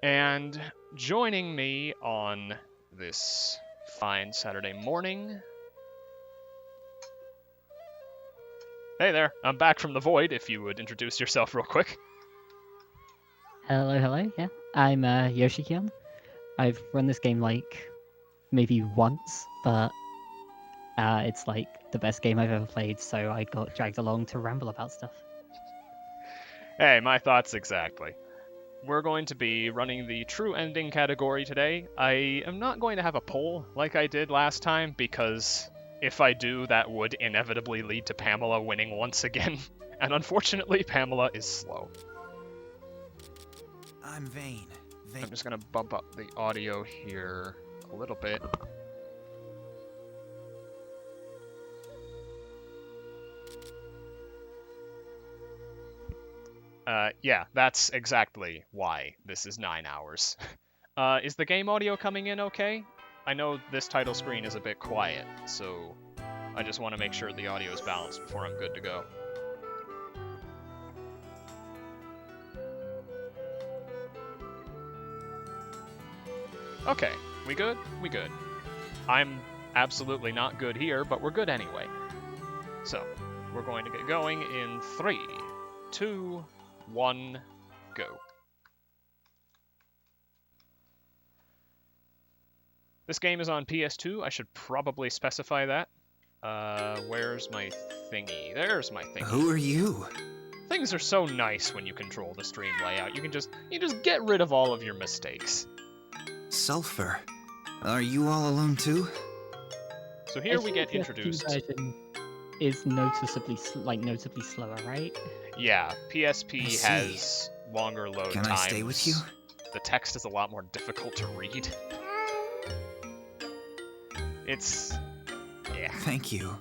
And joining me on this fine Saturday morning... Hey there, I'm back from the void, if you would introduce yourself real quick. Hello, yeah. I'm Yoshikion. I've run this game like maybe once, but it's like the best game I've ever played, so I got dragged along to ramble about stuff. Hey, my thoughts exactly. We're going to be running the true ending category today. I am not going to have a poll like I did last time, because if I do, that would inevitably lead to Pamela winning once again. And unfortunately, Pamela is slow. I'm Vane. I'm just going to bump up the audio here a little bit. Yeah, that's exactly why this is 9 hours. Is the game audio coming in okay? I know this title screen is a bit quiet, so I just want to make sure the audio is balanced before I'm good to go. Okay, we good? We good. I'm absolutely not good here, but we're good anyway. So, we're going to get going in 3, 2, 1, go. This game is on PS2. I should probably specify that. Where's my thingy? There's my thingy. Who are you? Things are so nice when you control the stream layout. You just get rid of all of your mistakes. Sulfur. Are you all alone too? So here we get introduced. The version is noticeably slower, right? Yeah, PSP has longer load times. Can I stay with you? The text is a lot more difficult to read. It's... yeah. Thank you.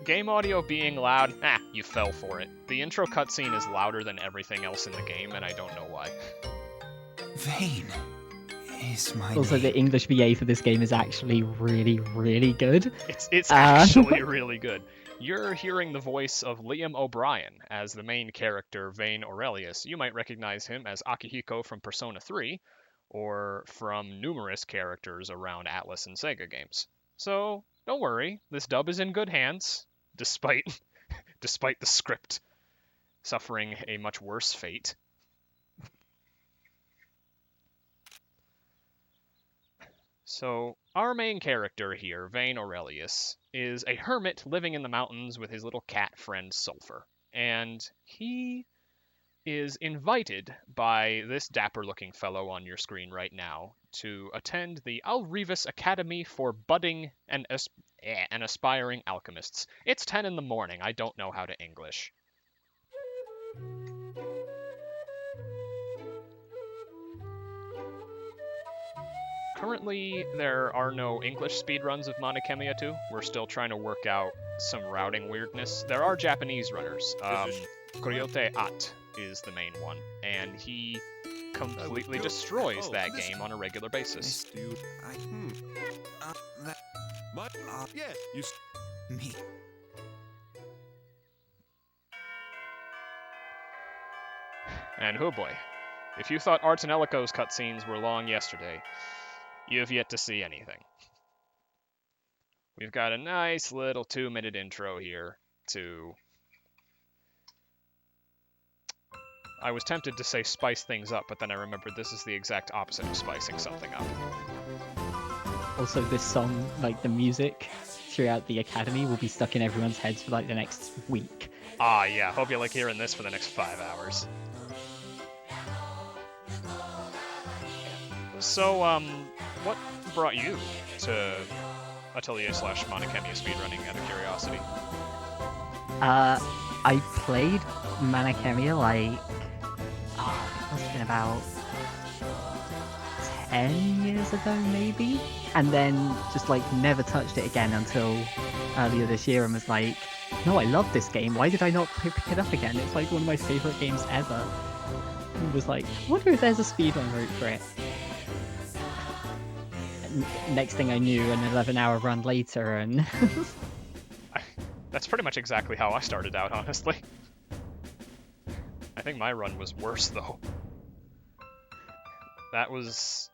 Game audio being loud, you fell for it. The intro cutscene is louder than everything else in the game, and I don't know why. Vane is my Also, name. the English VA for this game is actually really, really good. It's actually really good. You're hearing the voice of Liam O'Brien as the main character, Vane Aurelius. You might recognize him as Akihiko from Persona 3, or from numerous characters around Atlas and Sega games. So, don't worry, this dub is in good hands, despite the script suffering a much worse fate. So, our main character here, Vane Aurelius, is a hermit living in the mountains with his little cat friend Sulfur. And he is invited by this dapper-looking fellow on your screen right now to attend the Al-Revis Academy for Budding and Aspiring Alchemists. It's 10 in the morning. I don't know how to English. Currently, there are no English speedruns of Khemia 2. We're still trying to work out some routing weirdness. There are Japanese runners. Koryote At is the main one, and he completely destroys that game on a regular basis. Me. And oh boy, if you thought Art and Elico's cutscenes were long yesterday, you have yet to see anything. We've got a nice little 2-minute intro here to... I was tempted to say spice things up, but then I remembered this is the exact opposite of spicing something up. Also, this song, like the music throughout the academy, will be stuck in everyone's heads for like the next week. Ah, yeah, hope you like hearing this for the next 5 hours. So, what brought you to Atelier/Khemia speedrunning out of curiosity? I played Khemia like, it must have been about 10 years ago maybe, and then just like never touched it again until earlier this year, and was like, no, I love this game, why did I not pick it up again? It's like one of my favorite games ever. And was like, I wonder if there's a speedrun route for it. Next thing I knew, an 11-hour run later, and That's pretty much exactly how I started out, honestly. I think my run was worse, though. That was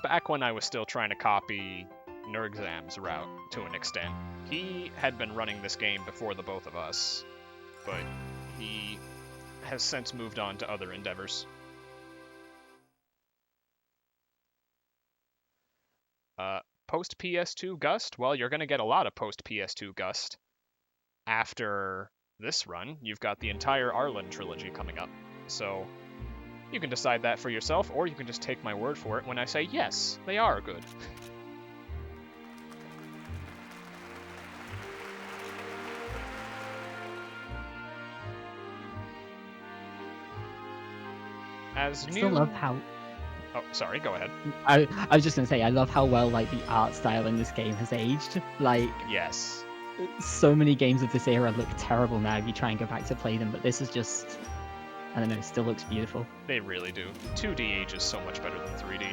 back when I was still trying to copy Nergzam's route to an extent. He had been running this game before the both of us, but he has since moved on to other endeavors. Post PS2 Gust? Well, you're going to get a lot of post PS2 Gust. After this run, you've got the entire Arlen trilogy coming up. So you can decide that for yourself, or you can just take my word for it when I say yes, they are good. As I new... still love how... Oh, sorry, go ahead. I was just gonna say, I love how well like the art style in this game has aged. Like, Yes. so many games of this era look terrible now if you try and go back to play them, but this is just, I don't know, still looks beautiful. They really do. 2D ages so much better than 3D.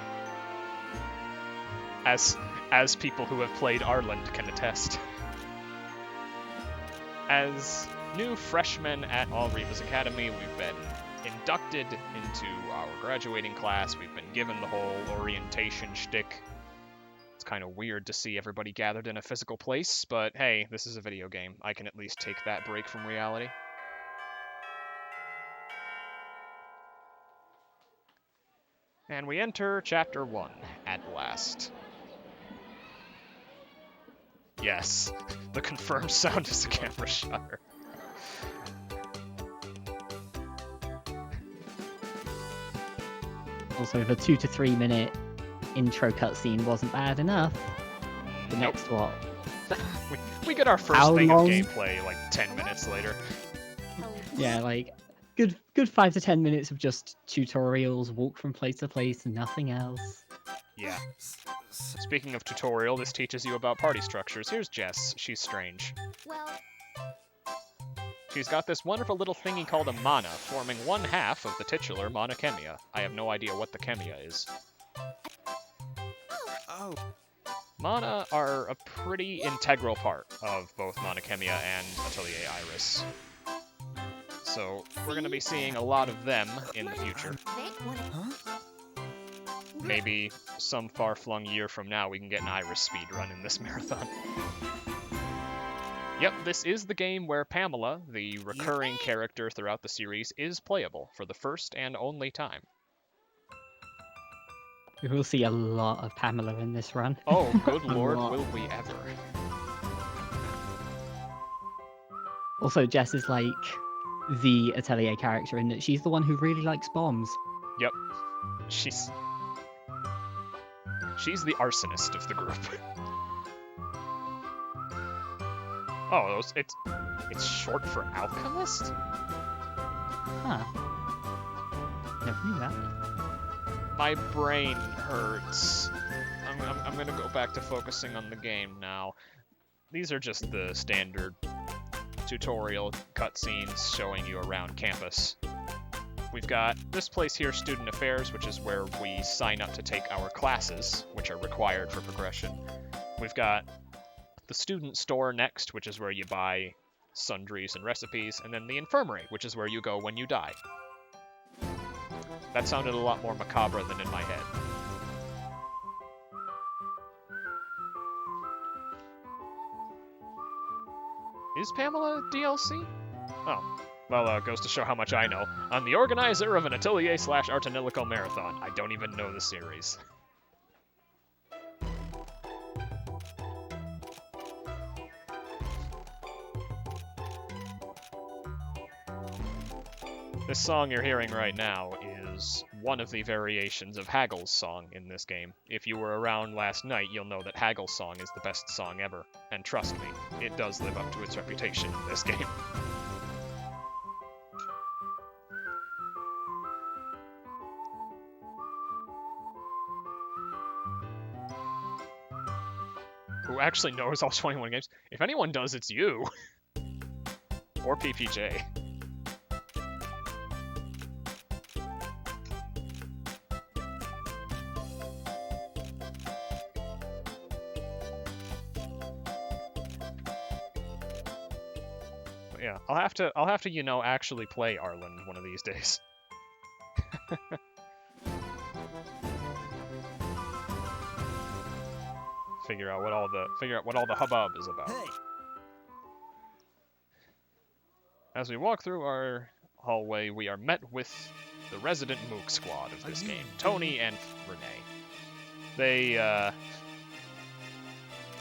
As people who have played Arland can attest. As new freshmen at Al-Revis Academy, we've been inducted into our graduating class. We've been given the whole orientation shtick. It's kind of weird to see everybody gathered in a physical place, but hey, this is a video game. I can at least take that break from reality. And we enter Chapter 1 at last. Yes, the confirmed sound is a camera shutter. Also, the 2 to 3 minute intro cutscene wasn't bad enough. The Nope. next what? We get our first How thing long? of gameplay like 10 minutes later. Yeah, like good 5 to 10 minutes of just tutorials, walk from place to place, and nothing else. Yeah. Speaking of tutorial, this teaches you about party structures. Here's Jess. She's strange. Well, She's got this wonderful little thingy called a mana, forming one half of the titular mana Khemia. I have no idea what the Khemia is. Oh. Mana are a pretty integral part of both Mana Khemia and Atelier Iris. So we're going to be seeing a lot of them in the future. they want Huh? Maybe some far-flung year from now we can get an Iris speedrun in this marathon. Yep, this is the game where Pamela, the recurring character throughout the series, is playable for the first and only time. We will see a lot of Pamela in this run. Oh, good A lord, lot. will we ever. Also, Jess is like the Atelier character in that she's the one who really likes bombs. Yep. She's the arsonist of the group. Oh, it's short for alchemist? Huh. Never knew that. My brain hurts. I'm gonna go back to focusing on the game now. These are just the standard tutorial cutscenes showing you around campus. We've got this place here, Student Affairs, which is where we sign up to take our classes, which are required for progression. We've got the Student Store next, which is where you buy sundries and recipes, and then the Infirmary, which is where you go when you die. That sounded a lot more macabre than in my head. Is Pamela DLC? Oh. Well, goes to show how much I know. I'm the organizer of an Atelier/Artanilico marathon. I don't even know the series. This song you're hearing right now is one of the variations of Haggle's song in this game. If you were around last night, you'll know that Haggle's song is the best song ever. And trust me, it does live up to its reputation in this game. Who actually knows all 21 games? If anyone does, it's you. Or PPJ. But yeah, I'll have to, actually play Arlen one of these days. Figure out what all the hubbub is about. Hey. As we walk through our hallway, we are met with the resident Mook squad of this game, Tony and Renee.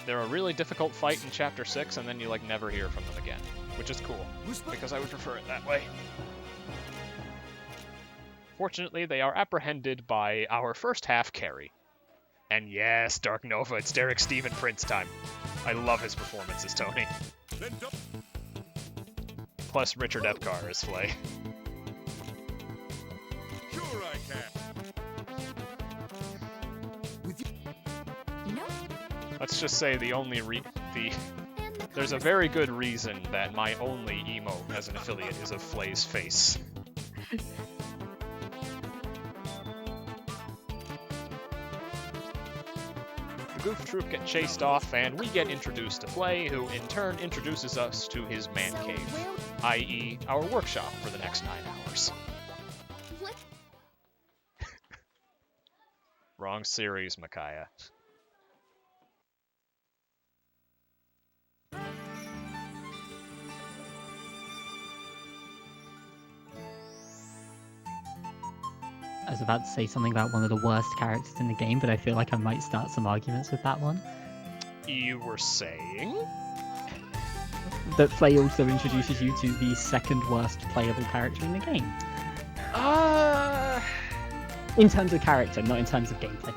They're a really difficult fight in Chapter 6, and then you like never hear from them again, which is cool, because I would prefer it that way. Fortunately, they are apprehended by our first half carry. And yes, Dark Nova, it's Derek Stephen Prince time. I love his performance as Tony. Plus Richard Epcar as Flay. Sure I can. Let's just say there's a very good reason that my only emote as an affiliate is of Flay's face. The Goof Troop get chased off, and we get introduced to Flay, who in turn introduces us to his man cave, i.e. our workshop for the next 9 hours. Wrong series, Micaiah. I was about to say something about one of the worst characters in the game, but I feel like I might start some arguments with that one. You were saying? That Flay also introduces you to the second worst playable character in the game. In terms of character, not in terms of gameplay.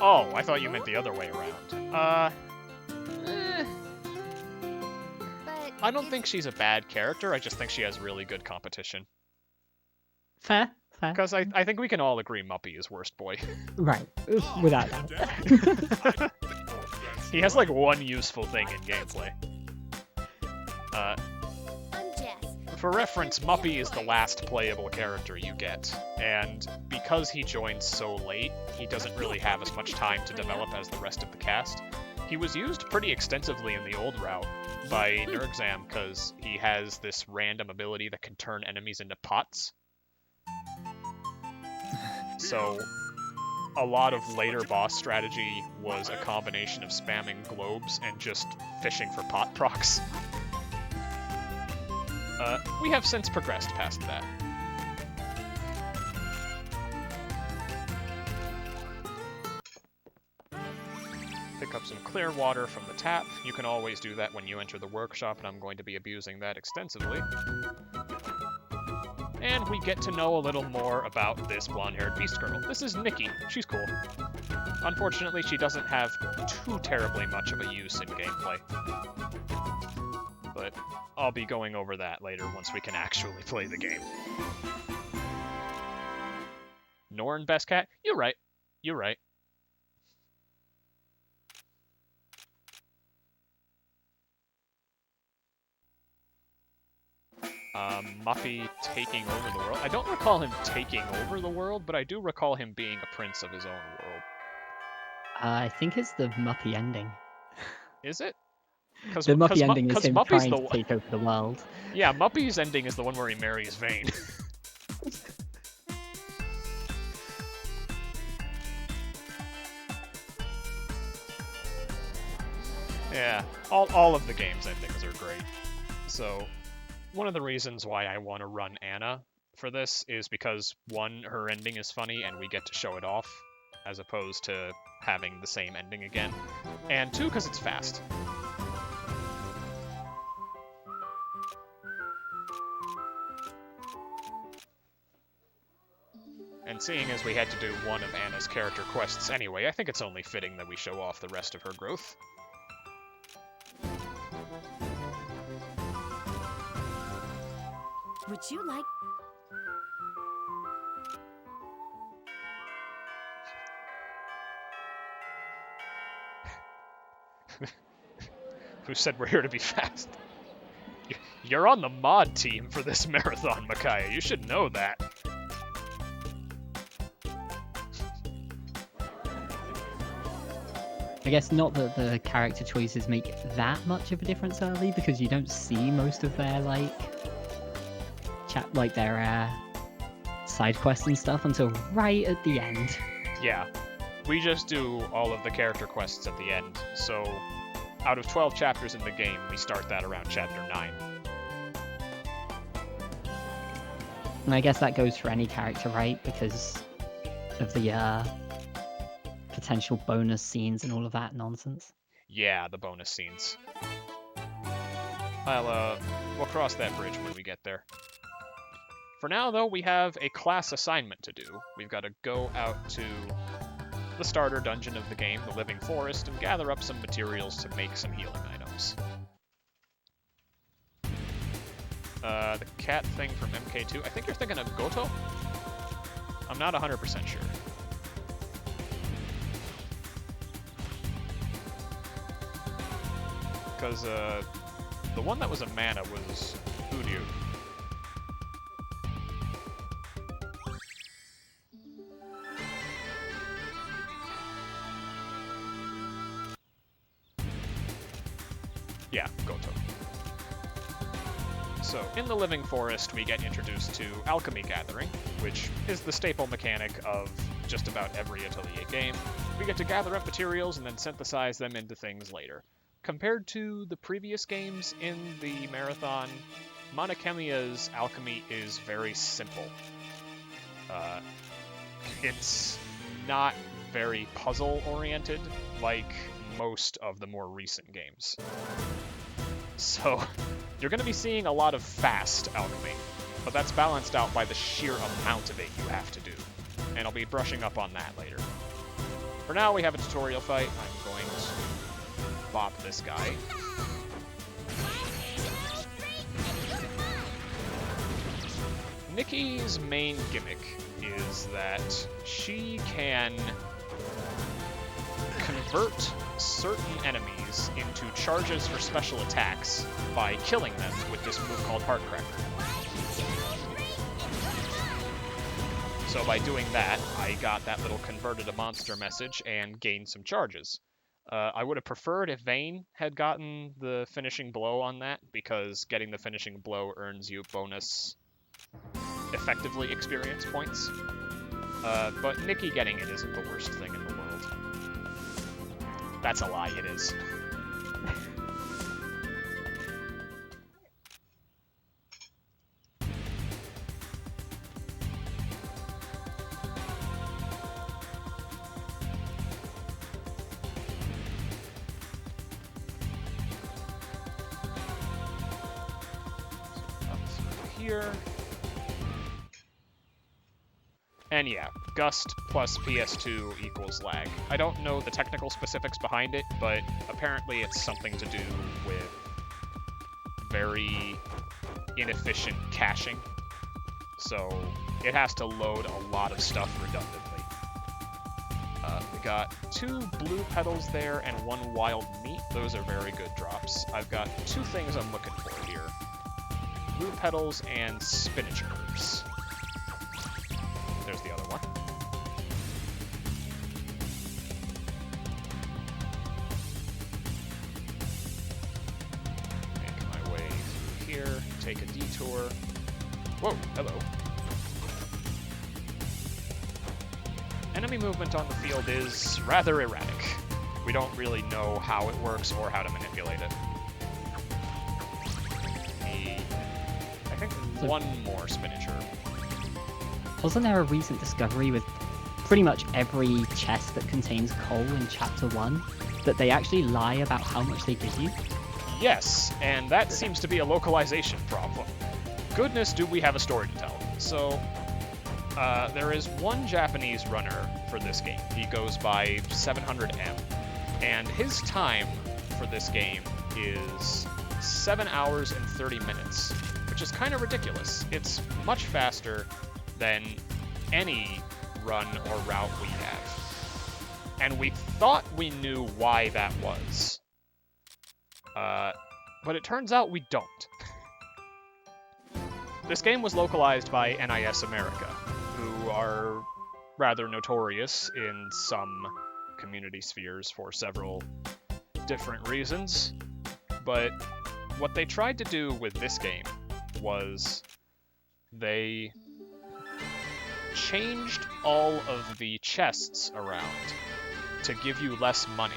Oh, I thought you meant the other way around. I don't think she's a bad character, I just think she has really good competition. Fair. Because I think we can all agree Muppy is worst boy. Right, without doubt. He has like one useful thing in gameplay. For reference, Muppy is the last playable character you get, and because he joined so late, he doesn't really have as much time to develop as the rest of the cast. He was used pretty extensively in the old route by Nergzam because he has this random ability that can turn enemies into pots. So, a lot of later boss strategy was a combination of spamming globes and just fishing for pot procs. We have since progressed past that. Pick up some clear water from the tap. You can always do that when you enter the workshop, and I'm going to be abusing that extensively. And we get to know a little more about this blonde-haired beast girl. This is Nikki. She's cool. Unfortunately, she doesn't have too terribly much of a use in gameplay. But I'll be going over that later once we can actually play the game. Norn, best cat? You're right. You're right. Muffy taking over the world. I don't recall him taking over the world, but I do recall him being a prince of his own world. I think it's the Muppy ending. Is it? The Muppy ending is him Muppy's trying to take over the world. Yeah, Muppy's ending is the one where he marries Vane. Yeah, all of the game's endings are great. So, one of the reasons why I want to run Anna for this is because, one, her ending is funny and we get to show it off, as opposed to having the same ending again. And two, because it's fast. And seeing as we had to do one of Anna's character quests anyway, I think it's only fitting that we show off the rest of her growth. Would you like... Who said we're here to be fast? You're on the mod team for this marathon, Micaiah. You should know that. I guess not that the character choices make that much of a difference early, because you don't see most of their, their side quests and stuff until right at the end. Yeah, we just do all of the character quests at the end, so out of 12 chapters in the game, we start that around chapter 9. And I guess that goes for any character, right? Because of the potential bonus scenes and all of that nonsense. Yeah, the bonus scenes. We'll cross that bridge when we get there. For now, though, we have a class assignment to do. We've got to go out to the starter dungeon of the game, the Living Forest, and gather up some materials to make some healing items. The cat thing from MK2. I think you're thinking of Goto? I'm not 100% sure. Because, the one that was a mana was Uryu. Yeah, Goto. So, in the Living Forest, we get introduced to Alchemy Gathering, which is the staple mechanic of just about every Atelier game. We get to gather up materials and then synthesize them into things later. Compared to the previous games in the marathon, Khemia's alchemy is very simple. It's not very puzzle-oriented like most of the more recent games. So, you're going to be seeing a lot of fast alchemy, but that's balanced out by the sheer amount of it you have to do. And I'll be brushing up on that later. For now, we have a tutorial fight. I'm going to bop this guy. Nikki's main gimmick is that she can convert certain enemies into charges for special attacks by killing them with this move called Heartcracker. So by doing that, I got that little converted a monster message and gained some charges. I would have preferred if Vayne had gotten the finishing blow on that, because getting the finishing blow earns you bonus effectively experience points. But Nikki getting it isn't the worst thing in the world. That's a lie, it is. Here. And yeah, Gust plus PS2 equals lag. I don't know the technical specifics behind it, but apparently it's something to do with very inefficient caching. So it has to load a lot of stuff redundantly. We got 2 blue petals there and 1 wild meat. Those are very good drops. I've got 2 things I'm looking for here. Blue petals and spinach herbs. There's the other one. Make my way through here, take a detour. Whoa, hello. Enemy movement on the field is rather erratic. We don't really know how it works or how to manipulate it. I think one more spinach herb. Wasn't there a recent discovery with pretty much every chest that contains coal in Chapter 1 that they actually lie about how much they give you? Yes, and that seems to be a localization problem. Goodness, do we have a story to tell. So, there is one Japanese runner for this game. He goes by 700M, and his time for this game is 7 hours and 30 minutes, which is kind of ridiculous. It's much faster than any run or route we have. And we thought we knew why that was. But it turns out we don't. This game was localized by NIS America, who are rather notorious in some community spheres for several different reasons. But what they tried to do with this game was they changed all of the chests around to give you less money.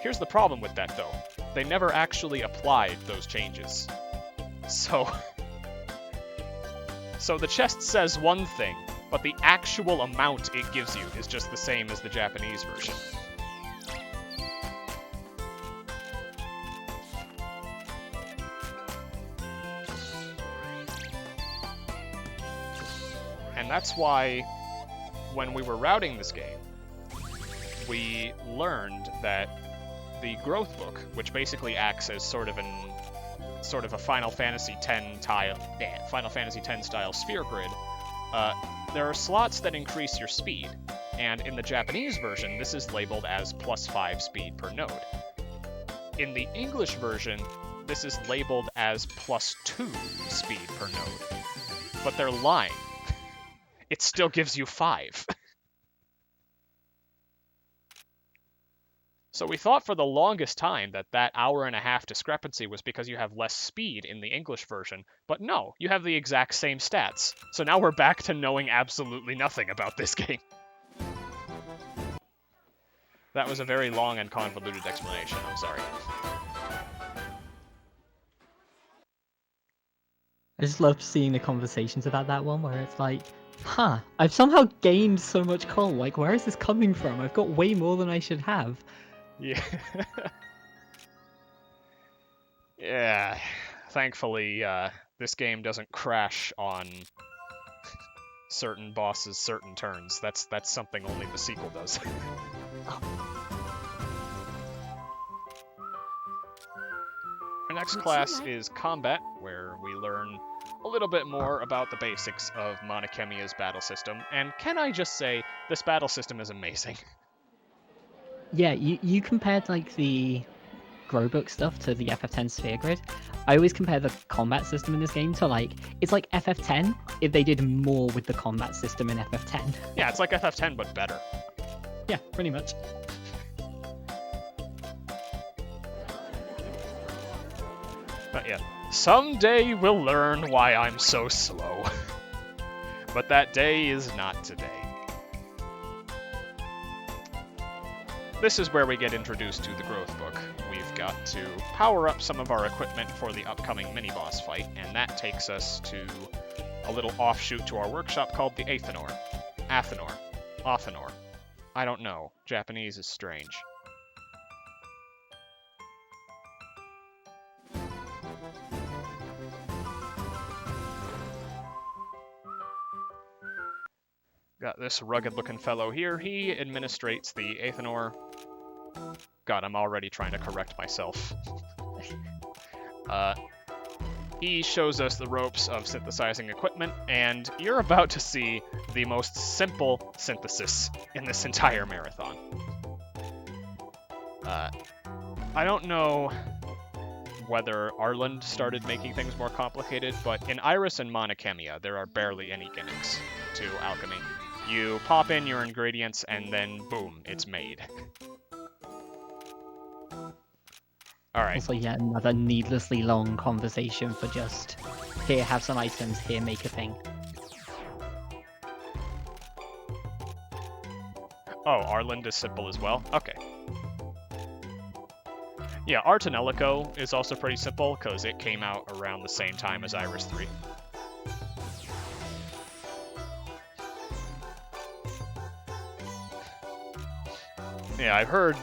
Here's the problem with that, though. They never actually applied those changes. So the chest says one thing, but the actual amount it gives you is just the same as the Japanese version. And that's why, when we were routing this game, we learned that the growth book, which basically acts as sort of a Final Fantasy X style sphere grid, there are slots that increase your speed, and in the Japanese version, this is labeled as +5 speed per node. In the English version, this is labeled as +2 speed per node. But they're lying. It still gives you 5. So we thought for the longest time that hour-and-a-half discrepancy was because you have less speed in the English version, but no, you have the exact same stats. So now we're back to knowing absolutely nothing about this game. That was a very long and convoluted explanation, I'm sorry. I just love seeing the conversations about that one where it's like, huh, I've somehow gained so much coal, like where is this coming from? I've got way more than I should have. Yeah. Yeah. Thankfully, this game doesn't crash on certain bosses, certain turns. That's something only the sequel does. Our next class is Combat, where we learn a little bit more about the basics of Chemia's battle system. And can I just say, this battle system is amazing. Yeah, you compared like the Growbook stuff to the FF10 Sphere Grid. I always compare the combat system in this game to like, it's like FF10 if they did more with the combat system in FF10. Yeah, it's like FF10 but better. Yeah, pretty much. But yeah, someday we'll learn why I'm so slow. But that day is not today. This is where we get introduced to the growth book. We've got to power up some of our equipment for the upcoming mini-boss fight, and that takes us to a little offshoot to our workshop called the Athenor. Athenor. I don't know. Japanese is strange. Got this rugged-looking fellow here. He administrates the Athenor. God, I'm already trying to correct myself. He shows us the ropes of synthesizing equipment, and you're about to see the most simple synthesis in this entire marathon. I don't know whether Arland started making things more complicated, but in Iris and Chemia, there are barely any gimmicks to alchemy. You pop in your ingredients, and then boom, it's made. Alright. Also, yet another needlessly long conversation for just, here, have some items, here, make a thing. Oh, Arland is simple as well? Okay. Yeah, Artanelico is also pretty simple, because it came out around the same time as Iris 3. Yeah, I've heard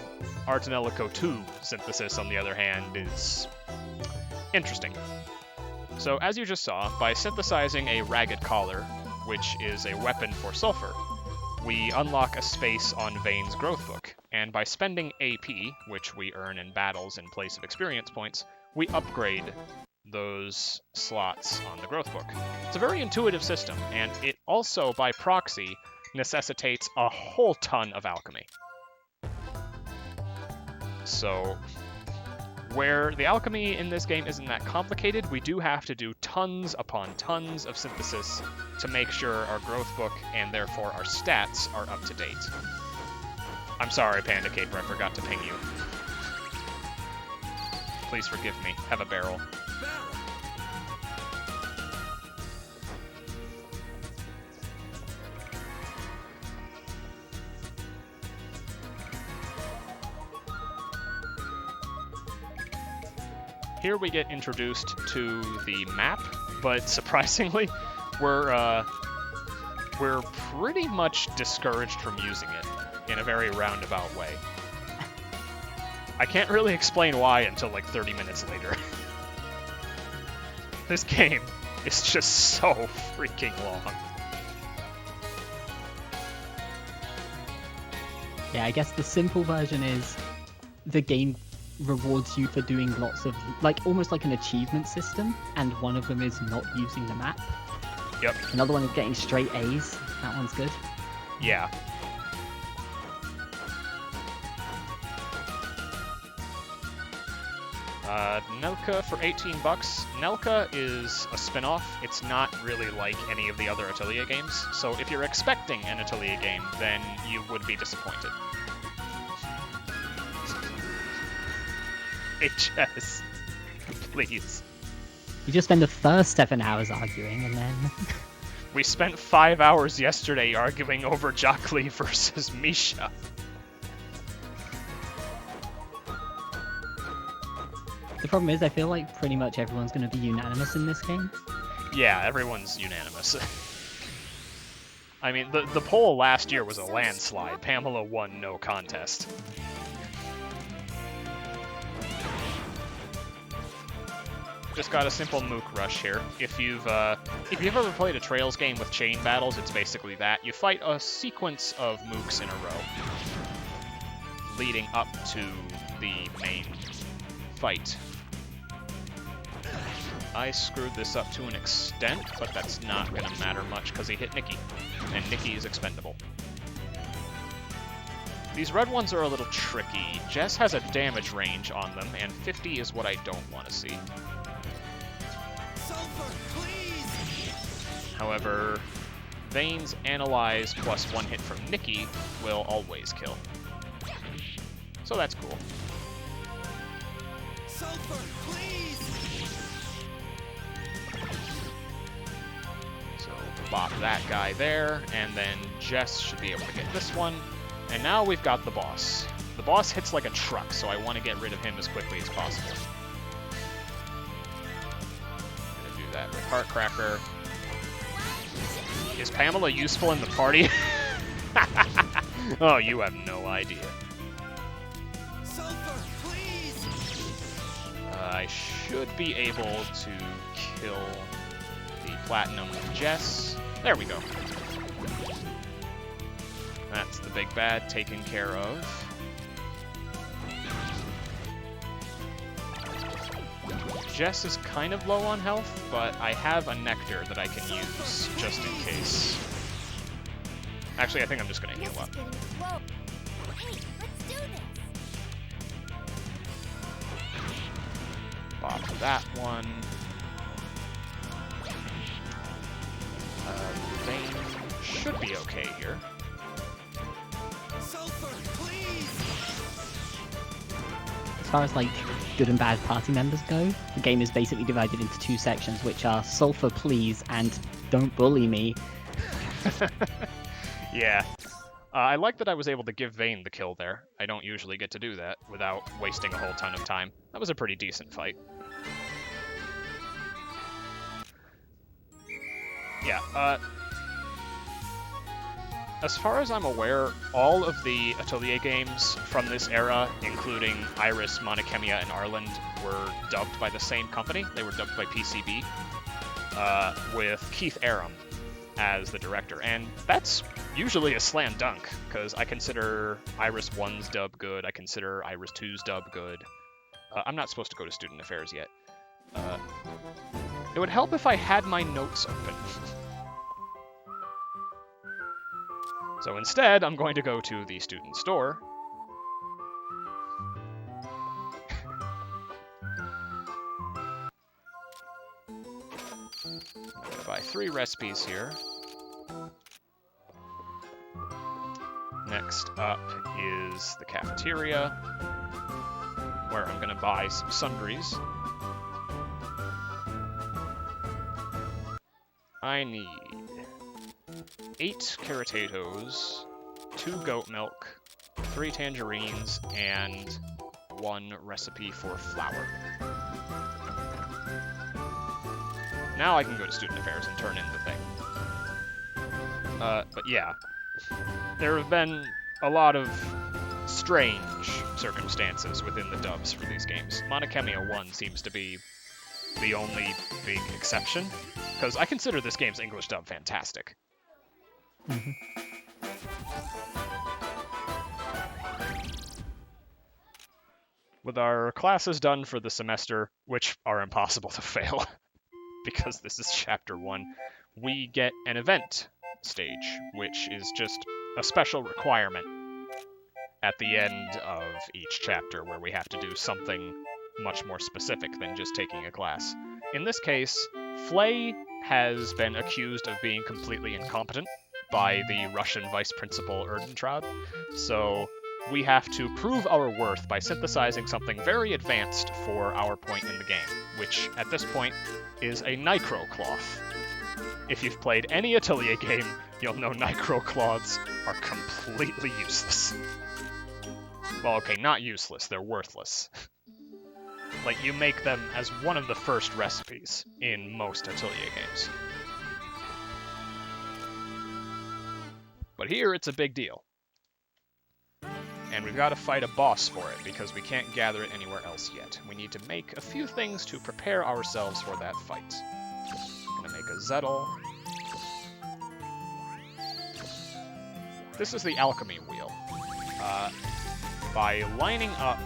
Artanelico 2 synthesis, on the other hand, is interesting. So, as you just saw, by synthesizing a Ragged Collar, which is a weapon for sulfur, we unlock a space on Vane's growth book, and by spending AP, which we earn in battles in place of experience points, we upgrade those slots on the growth book. It's a very intuitive system, and it also, by proxy, necessitates a whole ton of alchemy. So, where the alchemy in this game isn't that complicated, we do have to do tons upon tons of synthesis to make sure our growth book, and therefore our stats, are up to date. I'm sorry, Panda Caper, I forgot to ping you. Please forgive me. Have a barrel. here we get introduced to the map, but surprisingly, we're pretty much discouraged from using it in a very roundabout way. I can't really explain why until like 30 minutes later. This game is just so freaking long. Yeah, I guess the simple version is the game rewards you for doing lots of, like, almost like an achievement system, and one of them is not using the map. Yep. Another one is getting straight A's. That one's good. Yeah. Nelka for 18 bucks. Nelka is a spin-off. It's not really like any of the other Atelier games, so if you're expecting an Atelier game, then you would be disappointed. HS. Please. You just spend the first 7 hours arguing, and then... We spent 5 hours yesterday arguing over Jockli versus Misha. The problem is, I feel like pretty much everyone's going to be unanimous in this game. Yeah, everyone's unanimous. I mean, the poll last year was a landslide. Pamela won no contest. Just got a simple mook rush here. If you've ever played a Trails game with chain battles, it's basically that. You fight a sequence of mooks in a row, leading up to the main fight. I screwed this up to an extent, but that's not gonna matter much because he hit Nikki, and Nikki is expendable. These red ones are a little tricky. Jess has a damage range on them, and 50 is what I don't want to see. However, Vane's Analyze plus one hit from Nikki will always kill. So that's cool. Sulfur, please! So bop that guy there, and then Jess should be able to get this one. And now we've got the boss. The boss hits like a truck, so I want to get rid of him as quickly as possible. I'm gonna do that with Heartcracker. Is Pamela useful in the party? Oh, you have no idea. Sulfur, please! I should be able to kill the Platinum with Jess. There we go. That's the big bad taken care of. Jess is kind of low on health, but I have a Nectar that I can use just in case. Actually, I think I'm just going to heal up. Hey, let's do this. Bop that one. Vane should be okay here. Sulfur, please! As far as, like, good and bad party members go, the game is basically divided into two sections, which are Sulfur Please and Don't Bully Me. Yeah. I like that I was able to give Vane the kill there. I don't usually get to do that without wasting a whole ton of time. That was a pretty decent fight. Yeah, as far as I'm aware, all of the Atelier games from this era, including Iris, Khemia, and Arland, were dubbed by the same company. They were dubbed by PCB, with Keith Aram as the director. And that's usually a slam dunk, because I consider Iris 1's dub good, I consider Iris 2's dub good. I'm not supposed to go to Student Affairs yet. It would help if I had my notes open. So instead, I'm going to go to the student store. I'm going to buy 3 recipes here. Next up is the cafeteria, where I'm going to buy some sundries. I need 8 carotatoes, 2 goat milk, 3 tangerines, and 1 recipe for flour. Now I can go to Student Affairs and turn in the thing. But yeah, there have been a lot of strange circumstances within the dubs for these games. Khemia 1 seems to be the only big exception, because I consider this game's English dub fantastic. Mhm. With our classes done for the semester, which are impossible to fail, because this is Chapter 1, we get an event stage, which is just a special requirement at the end of each chapter where we have to do something much more specific than just taking a class. In this case, Flay has been accused of being completely incompetent by the Russian Vice Principal Erdentraud, so we have to prove our worth by synthesizing something very advanced for our point in the game, which at this point is a Nicro Cloth. If you've played any Atelier game, you'll know Nicro Cloths are completely useless. Well, okay, not useless, they're worthless. Like, you make them as one of the first recipes in most Atelier games. But here, it's a big deal. And we've got to fight a boss for it, because we can't gather it anywhere else yet. We need to make a few things to prepare ourselves for that fight. I'm gonna make a Zettel. This is the Alchemy wheel. By lining up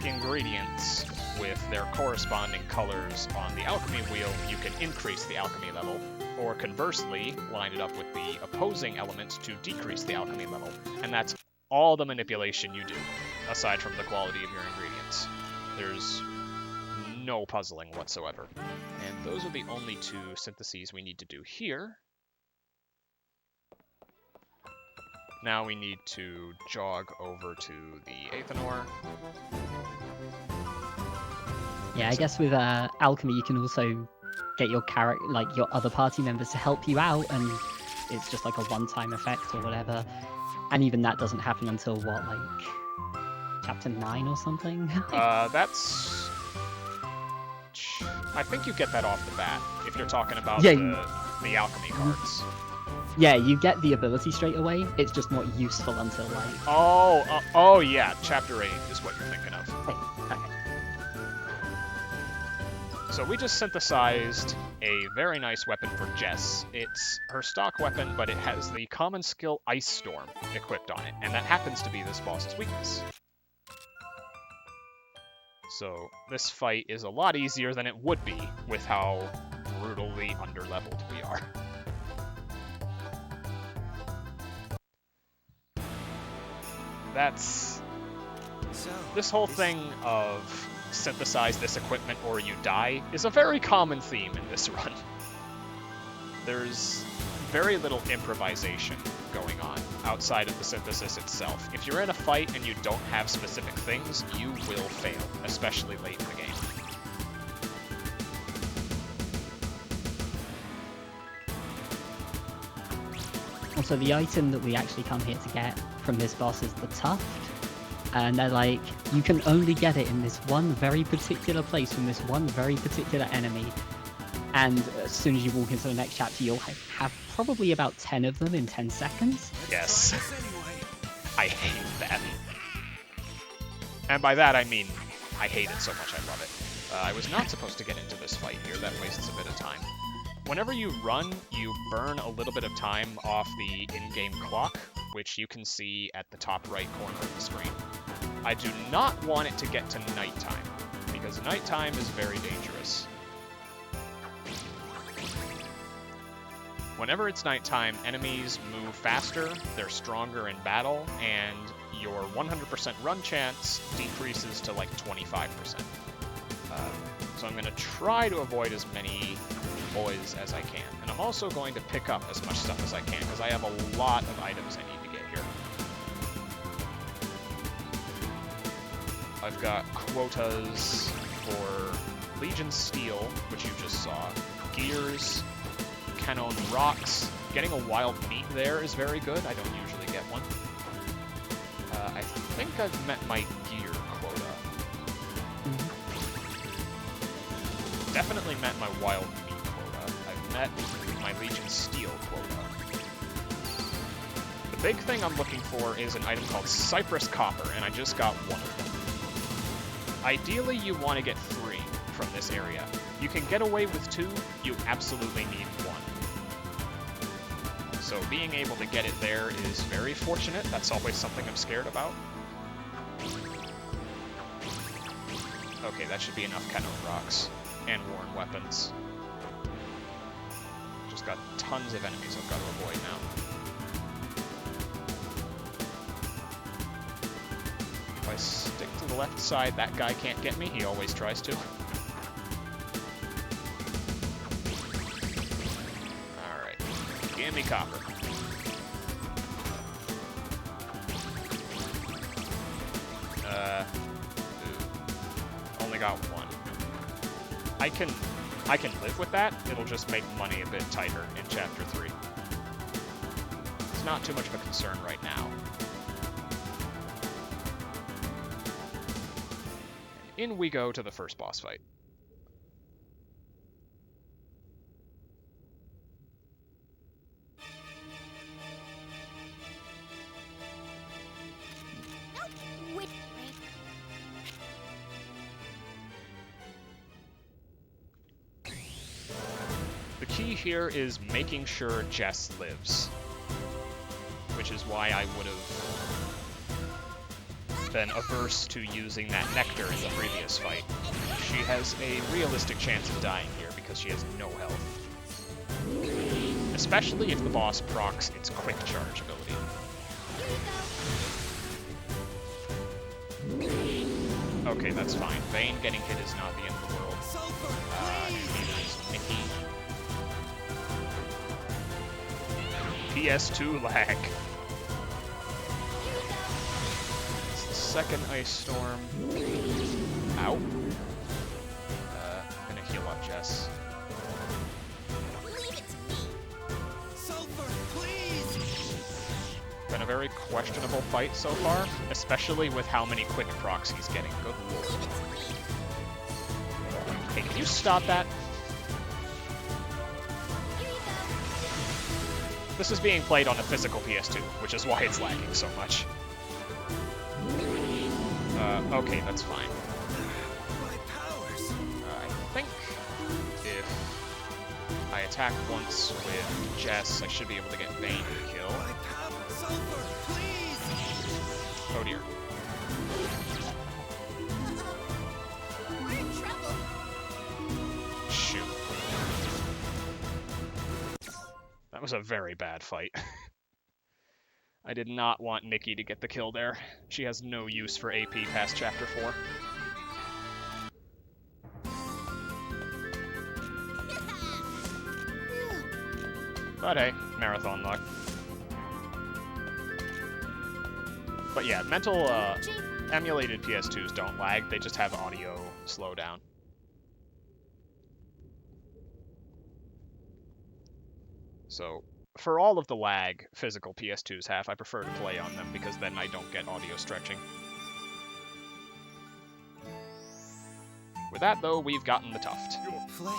ingredients with their corresponding colors on the Alchemy wheel, you can increase the Alchemy level, or conversely, line it up with the opposing elements to decrease the Alchemy level. And that's all the manipulation you do, aside from the quality of your ingredients. There's no puzzling whatsoever. And those are the only two syntheses we need to do here. Now we need to jog over to the Aethanor. Yeah, I guess with alchemy, you can also get your your other party members to help you out, and it's just like a one-time effect or whatever. And even that doesn't happen until what, like chapter 9 or something? That's... I think you get that off the bat if you're talking about Yeah, the alchemy cards. Yeah, you get the ability straight away. It's just not useful until like. Oh yeah, chapter 8 is what you're thinking of. Hey, okay. So we just synthesized a very nice weapon for Jess. It's her stock weapon, but it has the common skill Ice Storm equipped on it, and that happens to be this boss's weakness. So this fight is a lot easier than it would be with how brutally underleveled we are. This whole thing of synthesize this equipment or you die is a very common theme in this run. There's very little improvisation going on outside of the synthesis itself. If you're in a fight and you don't have specific things, you will fail, especially late in the game. Also, the item that we actually come here to get from this boss is the Tuft. And they're like, you can only get it in this one very particular place from this one very particular enemy. And as soon as you walk into the next chapter, you'll have probably about 10 of them in 10 seconds. Yes. I hate that. And by that I mean, I hate it so much I love it. I was not supposed to get into this fight here, that wastes a bit of time. Whenever you run, you burn a little bit of time off the in-game clock, which you can see at the top right corner of the screen. I do not want it to get to nighttime, because nighttime is very dangerous. Whenever it's nighttime, enemies move faster, they're stronger in battle, and your 100% run chance decreases to like 25%. So I'm going to try to avoid as many boys as I can. And I'm also going to pick up as much stuff as I can, because I have a lot of items I need to get here. I've got quotas for Legion Steel, which you just saw, gears, Canon Rocks. Getting a wild meat there is very good. I don't usually get one. I think I've met my gear quota. definitely met my wild meat quota. I've met my Legion Steel quota. The big thing I'm looking for is an item called Cypress Copper, and I just got one of them. Ideally, you want to get 3 from this area. You can get away with 2, you absolutely need 1. So being able to get it there is very fortunate. That's always something I'm scared about. Okay, that should be enough Cannon Rocks and Worn Weapons. Just got tons of enemies I've got to avoid now. If I stick to the left side, that guy can't get me. He always tries to. Alright. Give me copper. Only got 1. I can live with that. It'll just make money a bit tighter in Chapter 3. It's not too much of a concern right now. In we go to the first boss fight. Wait. The key here is making sure Jess lives, which is why I would have been averse to using that nectar in the previous fight. She has a realistic chance of dying here because she has no health. Especially if the boss procs its quick charge ability. Okay, that's fine. Vayne getting hit is not the end of the world. Neither is Nikki. PS2 lag. It's the second ice storm. Ow. I'm gonna heal up Jess. Leave it to me. Sulfur, please! Been a very questionable fight so far, especially with how many quick procs he's getting. Good lord. Leave it to me. Hey, can you stop that? Here you go. This is being played on a physical PS2, which is why it's lagging so much. Okay, that's fine. My powers! I think if I attack once with Jess, I should be able to get Vayne to kill. My power! Sulfur, please! Oh dear. We're in trouble. Shoot. That was a very bad fight. I did not want Nikki to get the kill there. She has no use for AP past Chapter 4. But hey, marathon luck. But yeah, mental, emulated PS2s don't lag, they just have audio slowdown. So, for all of the lag physical PS2s have, I prefer to play on them because then I don't get audio stretching. With that though, we've gotten the tuft. Flay,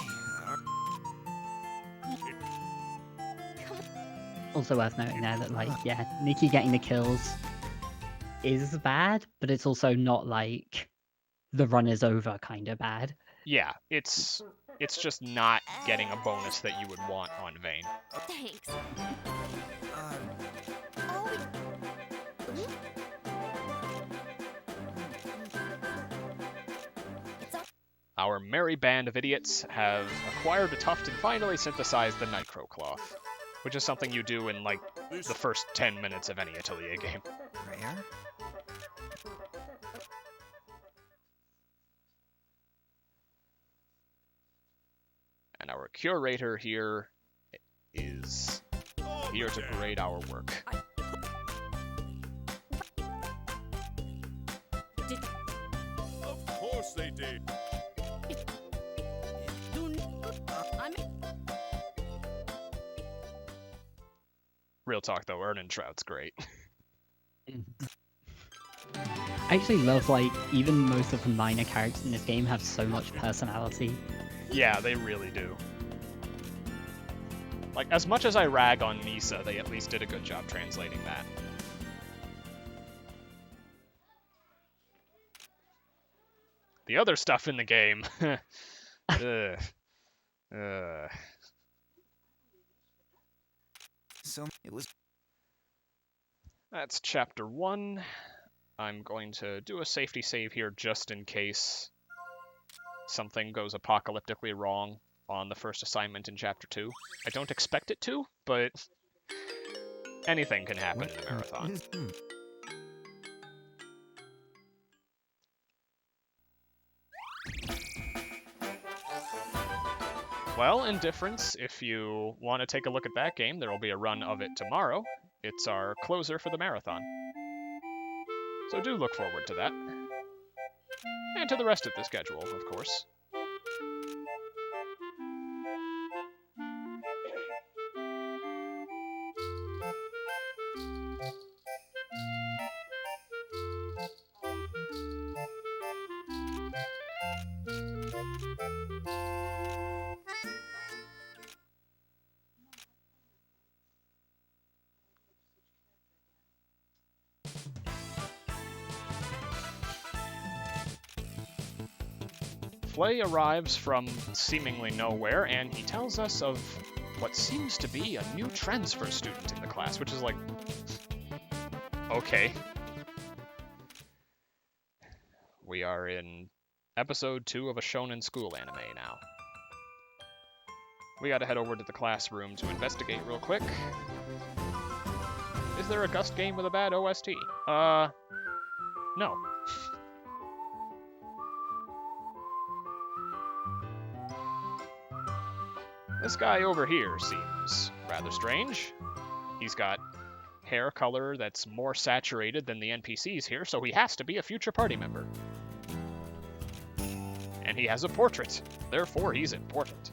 Also worth noting there that, like, yeah, Nikki getting the kills is bad, but it's also not like the run is over kind of bad. Yeah, it's just not getting a bonus that you would want on Vayne. Thanks. uh, Oh. It's all. Our merry band of idiots have acquired a tuft and finally synthesized the Nitro Cloth, which is something you do in, like, the first 10 minutes of any Atelier game. rare? And our curator here is here to grade our work. Of course they did. I'm. Real talk though, Ernentrout's great. I actually love, like, even most of the minor characters in this game have so much personality. Yeah, they really do. Like, as much as I rag on Nisa, they at least did a good job translating that. The other stuff in the game. Ugh. Ugh. So it was. That's chapter 1. I'm going to do a safety save here just in case something goes apocalyptically wrong on the first assignment in chapter 2. I don't expect it to, but anything can happen in a marathon. Well, Indifference, if you want to take a look at that game, there will be a run of it tomorrow. It's our closer for the marathon. So do look forward to that. And to the rest of the schedule, of course. Flay arrives from seemingly nowhere, and he tells us of what seems to be a new transfer student in the class, which is like, okay. We are in episode 2 of a shonen school anime now. We gotta head over to the classroom to investigate real quick. Is there a Gust game with a bad OST? No. This guy over here seems rather strange. He's got hair color that's more saturated than the NPCs here, so he has to be a future party member. And he has a portrait, therefore he's important.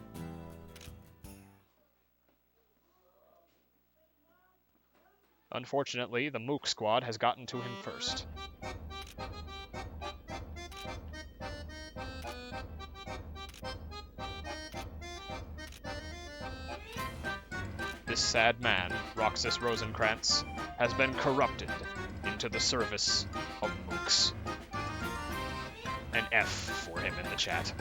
Unfortunately, the Mook squad has gotten to him first. This sad man, Roxas Rosenkrantz, has been corrupted into the service of mooks. An F for him in the chat.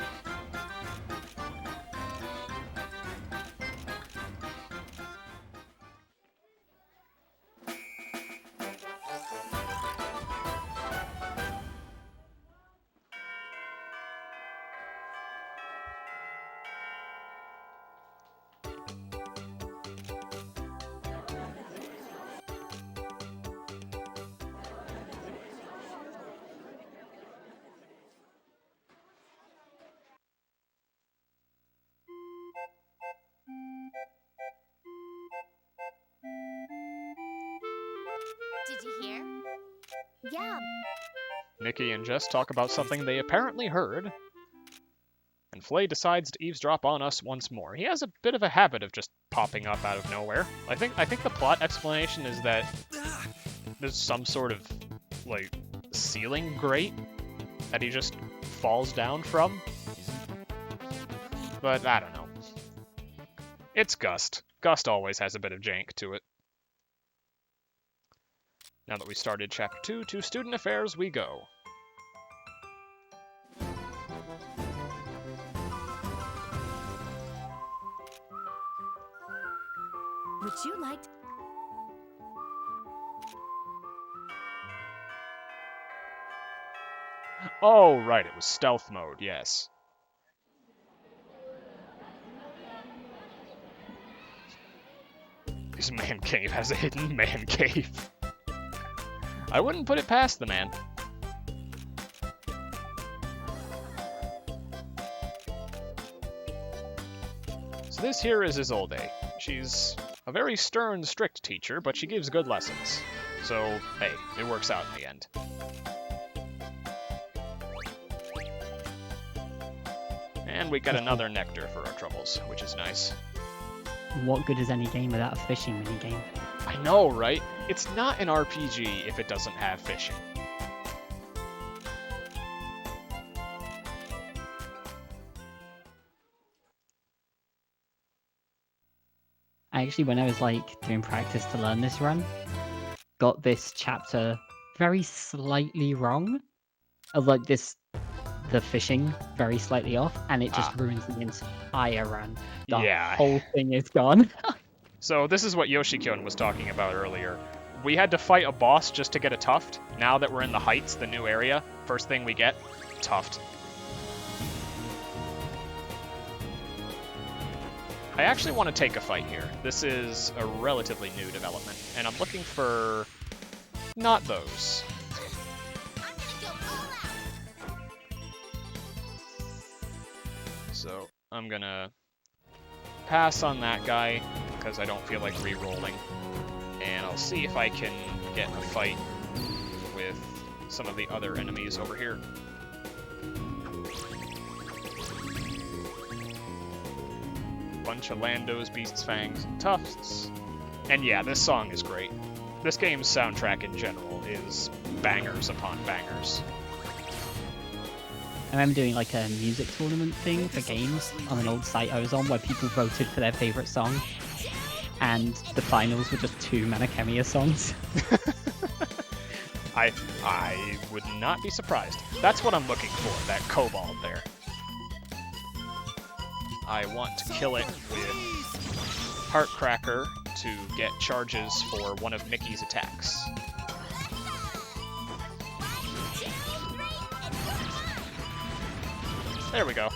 Did you hear? Yeah. Nikki and Jess talk about something they apparently heard, and Flay decides to eavesdrop on us once more. He has a bit of a habit of just popping up out of nowhere. I think the plot explanation is that there's some sort of, like, ceiling grate that he just falls down from. But I don't know. It's Gust. Gust always has a bit of jank to it. Now that we started Chapter 2, to Student Affairs we go. Would you like Oh, right, it was stealth mode, yes. This man cave has a hidden man cave. I wouldn't put it past the man. So this here is Isolde. She's a very stern, strict teacher, but she gives good lessons. So, hey, it works out in the end. And we got another nectar for our troubles, which is nice. What good is any game without a fishing minigame? I know, right? It's not an RPG if it doesn't have fishing. I actually, when I was like doing practice to learn this run, got this chapter very slightly wrong. Of like the fishing very slightly off, and it just ruins the entire run. The Yeah. whole thing is gone. So this is what Yoshi-kyun was talking about earlier. We had to fight a boss just to get a tuft. Now that we're in the Heights, the new area, first thing we get, tuft. I actually want to take a fight here. This is a relatively new development, and I'm looking for not those. I'm gonna go all out. So I'm gonna pass on that guy because I don't feel like re-rolling. And I'll see if I can get a fight with some of the other enemies over here. Bunch of Landos, Beasts, Fangs, and Tufts. And yeah, this song is great. This game's soundtrack in general is bangers upon bangers. I remember doing like a music tournament thing for games on an old site I was on where people voted for their favorite song, and the finals were just 2 Khemia songs. I would not be surprised. That's what I'm looking for, that kobold there. I want to kill it with Heartcracker to get charges for one of Mickey's attacks. There we go.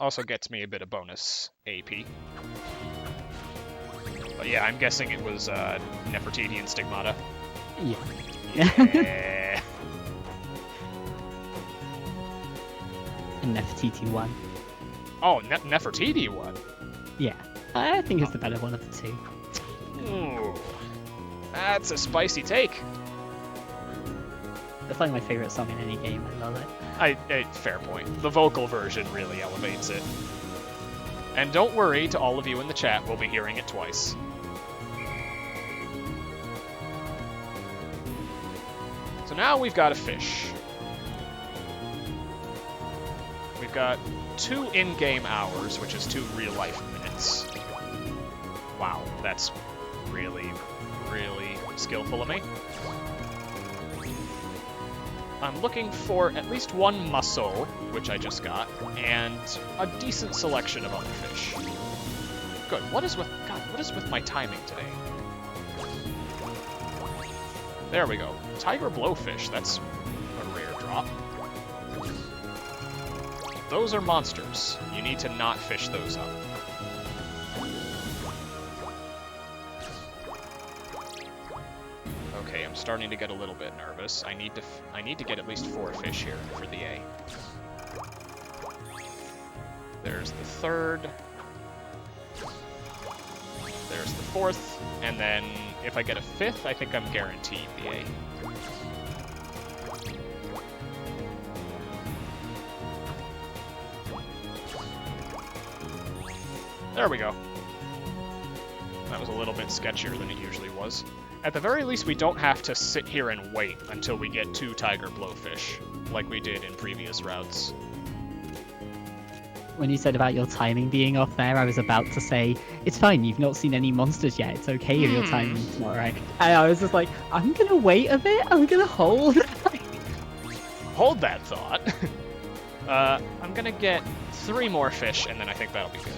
Also gets me a bit of bonus AP. But yeah, I'm guessing it was Nefertiti and Stigmata. Yeah. Yeah. And Nefertiti won. Oh, Nefertiti won. Yeah. I think it's the better one of the two. Ooh. That's a spicy take. It's like my favorite song in any game. I love it. Fair point. The vocal version really elevates it. And don't worry, to all of you in the chat, we'll be hearing it twice. So now we've got a fish. We've got 2 in-game hours, which is 2 real-life minutes. Wow, that's really, really skillful of me. I'm looking for at least 1 mussel, which I just got, and a decent selection of other fish. Good. What is with my timing today? There we go. Tiger blowfish. That's a rare drop. Those are monsters. You need to not fish those up. Okay, I'm starting to get a little bit nervous. I need to get at least 4 fish here for the A. There's the 3rd. There's the 4th, and then if I get a 5th, I think I'm guaranteed the A. There we go. That was a little bit sketchier than it usually was. At the very least, we don't have to sit here and wait until we get 2 tiger blowfish, like we did in previous routes. When you said about your timing being off there, I was about to say, it's fine, you've not seen any monsters yet, it's okay if your timing's not right. And I was just like, I'm gonna wait a bit, I'm gonna hold. Hold that thought. I'm gonna get 3 more fish, and then I think that'll be good.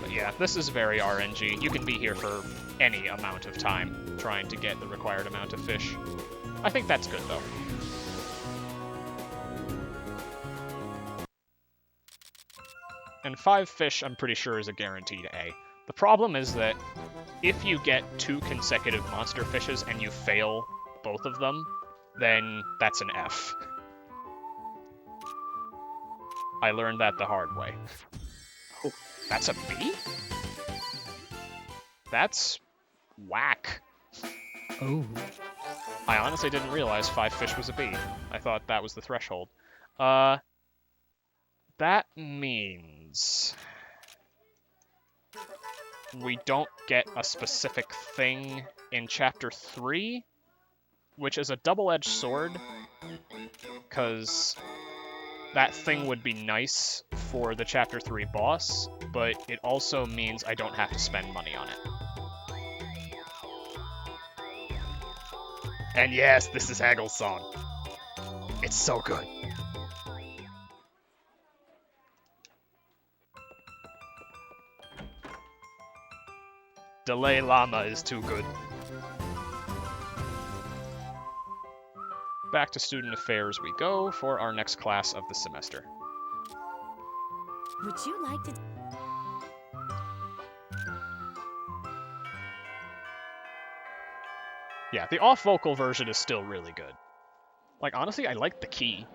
Yeah, this is very RNG. You can be here for any amount of time trying to get the required amount of fish. I think that's good, though. And 5 fish, I'm pretty sure, is a guaranteed A. The problem is that if you get 2 consecutive monster fishes and you fail both of them, then that's an F. I learned that the hard way. Oh, that's a B? That's whack. Oh. I honestly didn't realize 5 fish was a B. I thought that was the threshold. That means we don't get a specific thing in Chapter 3, which is a double-edged sword. because that thing would be nice for the Chapter 3 boss, but it also means I don't have to spend money on it. And yes, this is Haggle's song. It's so good. Dalai Lama is too good. Back to student affairs we go for our next class of the semester. Would you like to... Yeah, the off-vocal version is still really good. Like, honestly, I like the key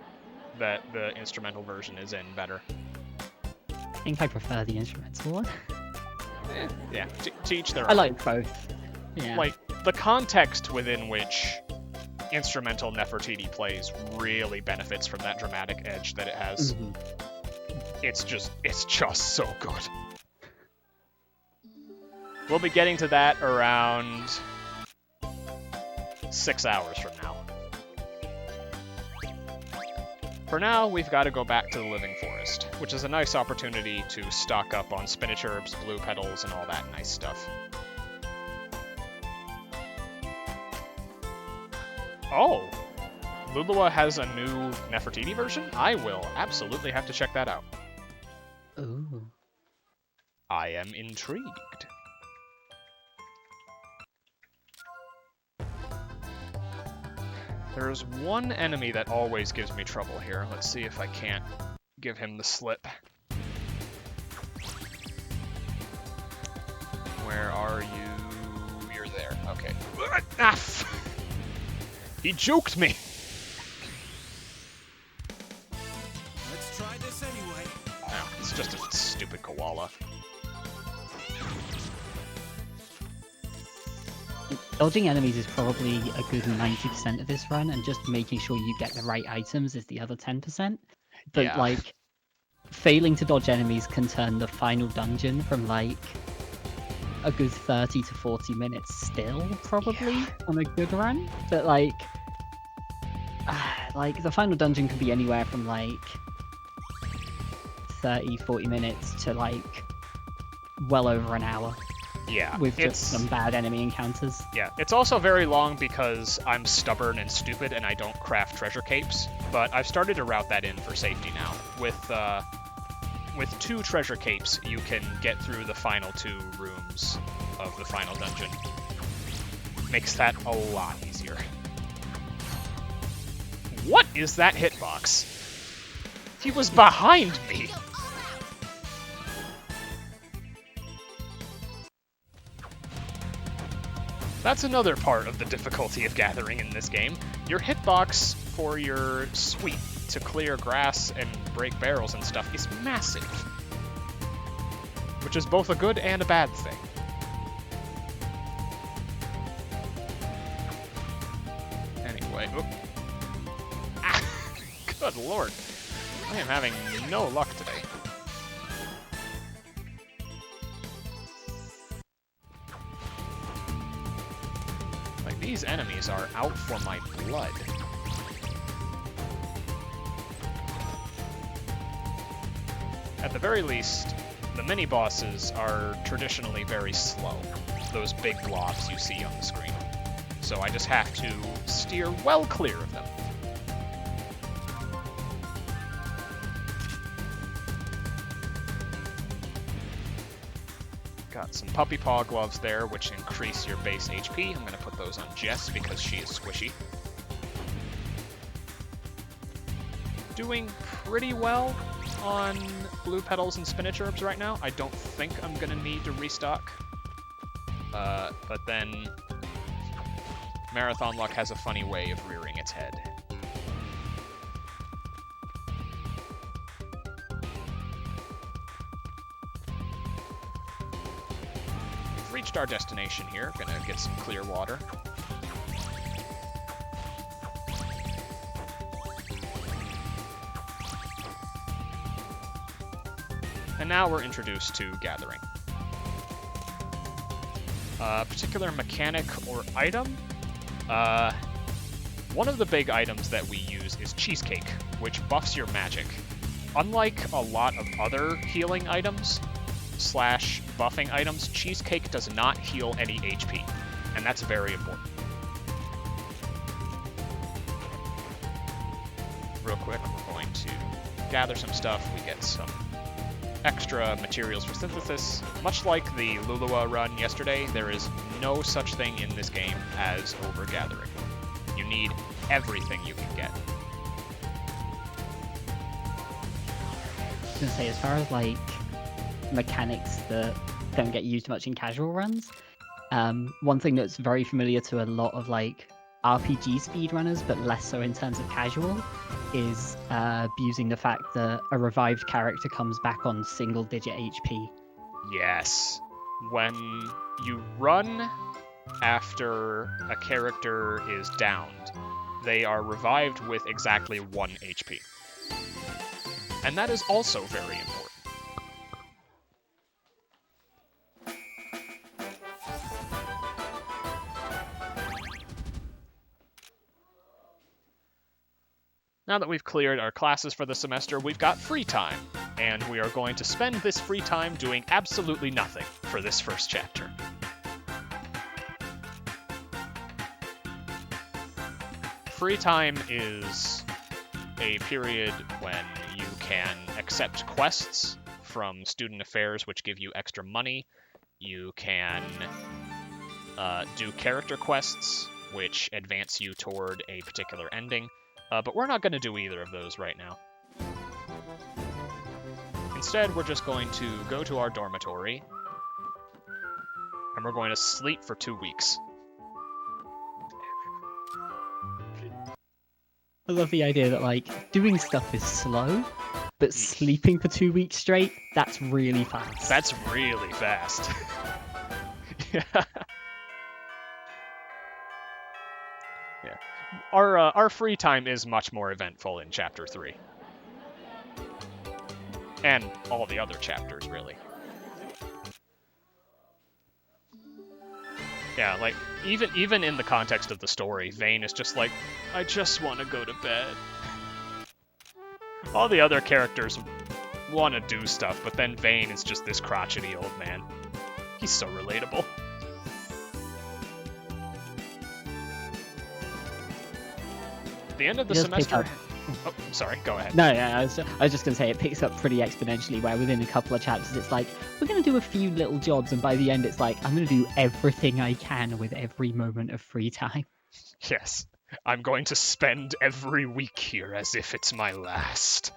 that the instrumental version is in better. I think I prefer the instrumental one. Yeah, to each their own. I like both. Yeah. Like, the context within which instrumental Nefertiti plays really benefits from that dramatic edge that it has. Mhm. It's just so good. We'll be getting to that around 6 hours from now. For now, we've got to go back to the Living Forest, which is a nice opportunity to stock up on spinach herbs, blue petals, and all that nice stuff. Oh! Lulua has a new Nefertiti version? I will absolutely have to check that out. Ooh. I am intrigued. There's one enemy that always gives me trouble here. Let's see if I can't give him the slip. Where are you? You're there. Okay. Ah! He juked me! Let's try this anyway. Oh, it's just a stupid koala. Dodging enemies is probably a good 90% of this run, and just making sure you get the right items is the other 10%. But, Yeah. like, failing to dodge enemies can turn the final dungeon from, like, a good 30 to 40 minutes still, probably, on a good run. But, like, the final dungeon could be anywhere from, like, 30, 40 minutes to, like, well over an hour. Yeah, With it's just some bad enemy encounters. yeah. It's also very long because I'm stubborn and stupid and I don't craft treasure capes. But I've started to route that in for safety now. With 2 treasure capes, you can get through the final 2 rooms of the final dungeon. Makes that a lot easier. What is that hitbox? He was behind me. That's another part of the difficulty of gathering in this game. Your hitbox for your sweep to clear grass and break barrels and stuff is massive. Which is both a good and a bad thing. Anyway, oop. Ah, good lord. I am having no luck today. These enemies are out for my blood. At the very least, the mini-bosses are traditionally very slow. Those big blobs you see on the screen. So I just have to steer well clear of them. Got some puppy paw gloves there, which increase your base HP. I'm going to put those on Jess because she is squishy. Doing pretty well on blue petals and spinach herbs right now. I don't think I'm going to need to restock. But then Marathon Luck has a funny way of rearing its head. Reached our destination here. Gonna get some clear water. And now we're introduced to gathering. A particular mechanic or item? One of the big items that we use is Cheesecake, which buffs your magic. Unlike a lot of other healing items / buffing items, Cheesecake does not heal any HP, and that's very important. Real quick, we're going to gather some stuff. We get some extra materials for synthesis. Much like the Lulua run yesterday, there is no such thing in this game as overgathering. You need everything you can get. I was gonna say, as far as like mechanics that don't get used much in casual runs, one thing that's very familiar to a lot of like RPG speedrunners, but less so in terms of casual, is abusing the fact that a revived character comes back on single-digit HP. Yes. When you run after a character is downed, they are revived with exactly 1 HP. And that is also very important. Now that we've cleared our classes for the semester, we've got free time, and we are going to spend this free time doing absolutely nothing for this first chapter. Free time is a period when you can accept quests from student affairs, which give you extra money. You can do character quests, which advance you toward a particular ending. But we're not going to do either of those right now. Instead, we're just going to go to our dormitory, and we're going to sleep for 2 weeks. I love the idea that like doing stuff is slow, but sleeping for 2 weeks straight, that's really fast. That's really fast. Yeah. Yeah. Our free time is much more eventful in Chapter 3. And all the other chapters, really. Yeah, like, even in the context of the story, Vane is just like, I just want to go to bed. All the other characters want to do stuff, but then Vane is just this crotchety old man. He's so relatable. At the end of the semester... Oh, sorry, go ahead. No, yeah, I was just going to say it picks up pretty exponentially, where within a couple of chapters it's like, we're going to do a few little jobs, and by the end it's like, I'm going to do everything I can with every moment of free time. Yes, I'm going to spend every week here as if it's my last.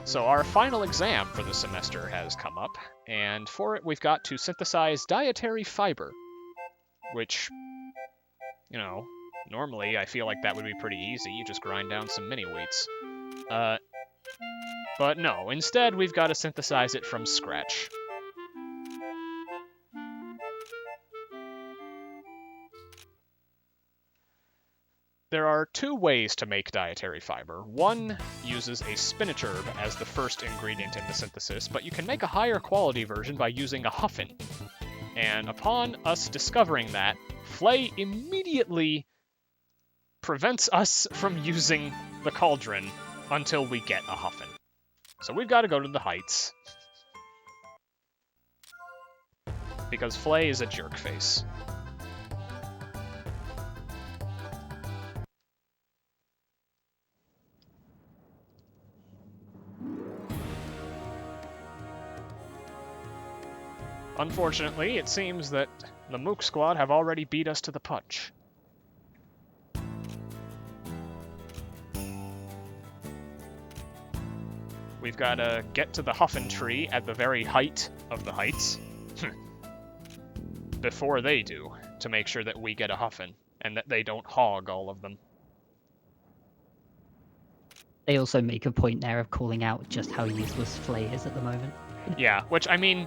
So our final exam for the semester has come up, and for it we've got to synthesize dietary fiber, which, you know, normally I feel like that would be pretty easy. You just grind down some mini-wheats. But no, instead we've got to synthesize it from scratch. There are 2 ways to make dietary fiber. One uses a spinach herb as the first ingredient in the synthesis, but you can make a higher quality version by using a huffin. And upon us discovering that, Flay immediately prevents us from using the cauldron until we get a huffin. So we've got to go to the heights. Because Flay is a jerkface. Unfortunately, it seems that the Mook Squad have already beat us to the punch. We've got to get to the Huffin tree at the very height of the heights before they do, to make sure that we get a Huffin, and that they don't hog all of them. They also make a point there of calling out just how useless Flay is at the moment. Yeah, which, I mean,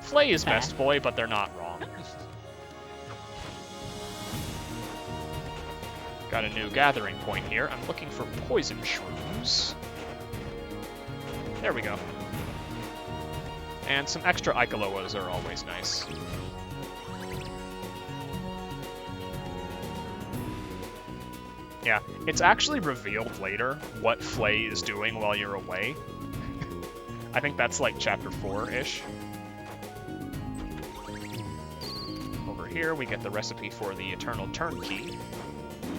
Flay is best boy, but they're not wrong. Got a new gathering point here. I'm looking for poison shrooms. There we go. And some extra Ikeloas are always nice. Yeah, it's actually revealed later what Flay is doing while you're away. I think that's like chapter 4-ish. Over here, we get the recipe for the Eternal Turnkey.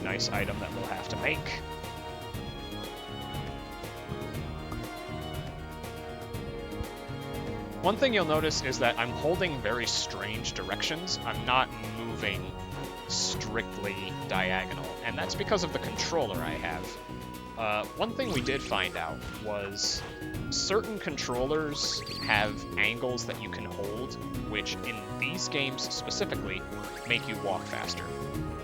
Nice item that we'll have to make. One thing you'll notice is that I'm holding very strange directions. I'm not moving strictly diagonal, and that's because of the controller I have. One thing we did find out was certain controllers have angles that you can hold, which in these games specifically make you walk faster.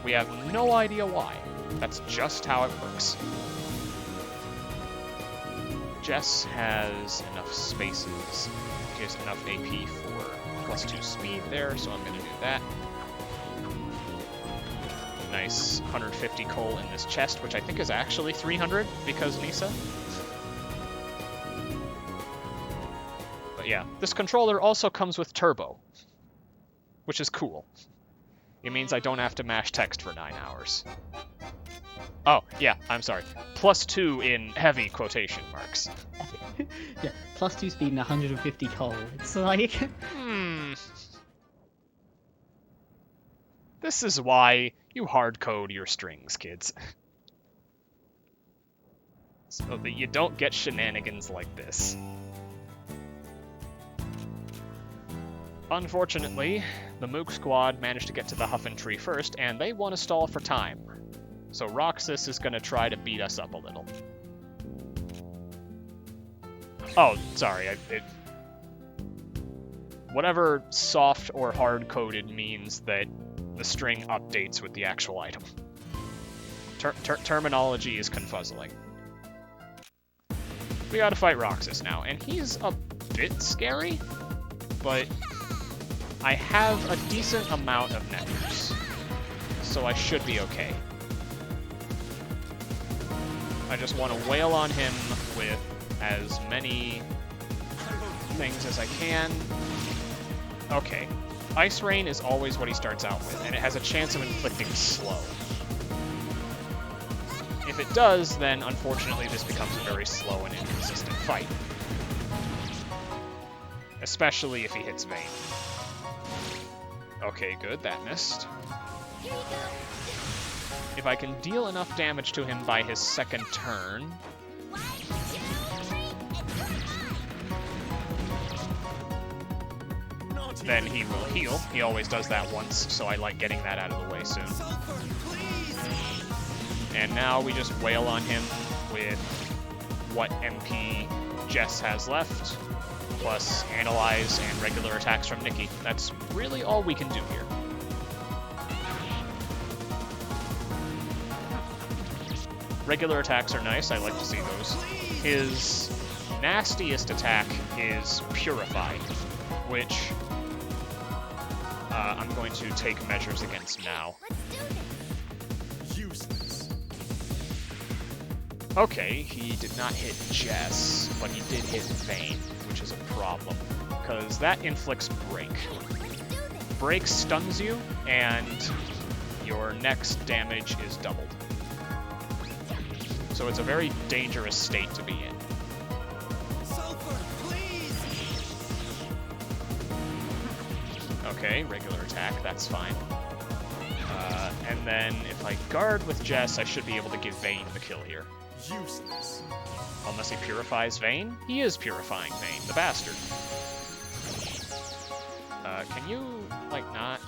We have no idea why. That's just how it works. Jess has enough spaces. She has enough AP for +2 speed there, so I'm going to do that. Nice 150 coal in this chest, which I think is actually 300 because Nisa. But yeah, this controller also comes with turbo, which is cool. It means I don't have to mash text for 9 hours. Oh, yeah, I'm sorry. +2 in heavy quotation marks. Yeah, +2 speed and 150 coal. It's like... This is why you hard code your strings, kids. So that you don't get shenanigans like this. Unfortunately, the Mook squad managed to get to the Huffin Tree first, and they want to stall for time. So Roxas is going to try to beat us up a little. Oh, sorry. Whatever soft or hard-coded means that the string updates with the actual item. Terminology is confuzzling. We gotta fight Roxas now, and he's a bit scary, but I have a decent amount of nectars, so I should be okay. I just want to wail on him with as many things as I can. Okay. Ice Rain is always what he starts out with, and it has a chance of inflicting slow. If it does, then unfortunately this becomes a very slow and inconsistent fight. Especially if he hits Vayne. Okay, good, that missed. Here you go. If I can deal enough damage to him by his second turn... 1, 2, 3, and Naughty then he will heal. He always does that once, so I like getting that out of the way soon. Sulfur, please! And now we just wail on him with what MP Jess has left, plus Analyze and regular attacks from Nikki. That's really all we can do here. Regular attacks are nice, I like to see those. His nastiest attack is Purify, which I'm going to take measures against now. let's do this. Useless. Okay, he did not hit Jess, but he did hit Vayne, which is a problem, because that inflicts Break. Let's do this. Break stuns you, and your next damage is doubled. So it's a very dangerous state to be in. Sulfur, please! Okay, regular attack, that's fine. And then if I guard with Jess, I should be able to give Vayne the kill here. Useless. Unless he purifies Vayne? He is purifying Vayne, the bastard. Can you, like, not?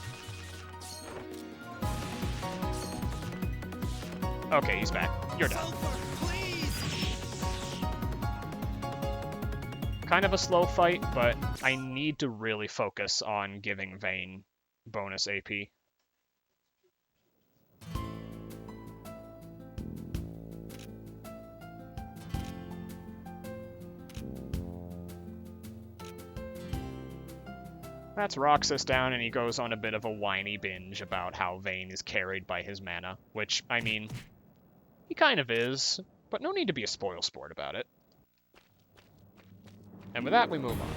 Okay, he's back. You're done. Sulfur, please! Kind of a slow fight, but I need to really focus on giving Vayne bonus AP. That's Roxas down, and he goes on a bit of a whiny binge about how Vayne is carried by his mana, which, I mean, he kind of is, but no need to be a spoilsport about it. And with that, we move on.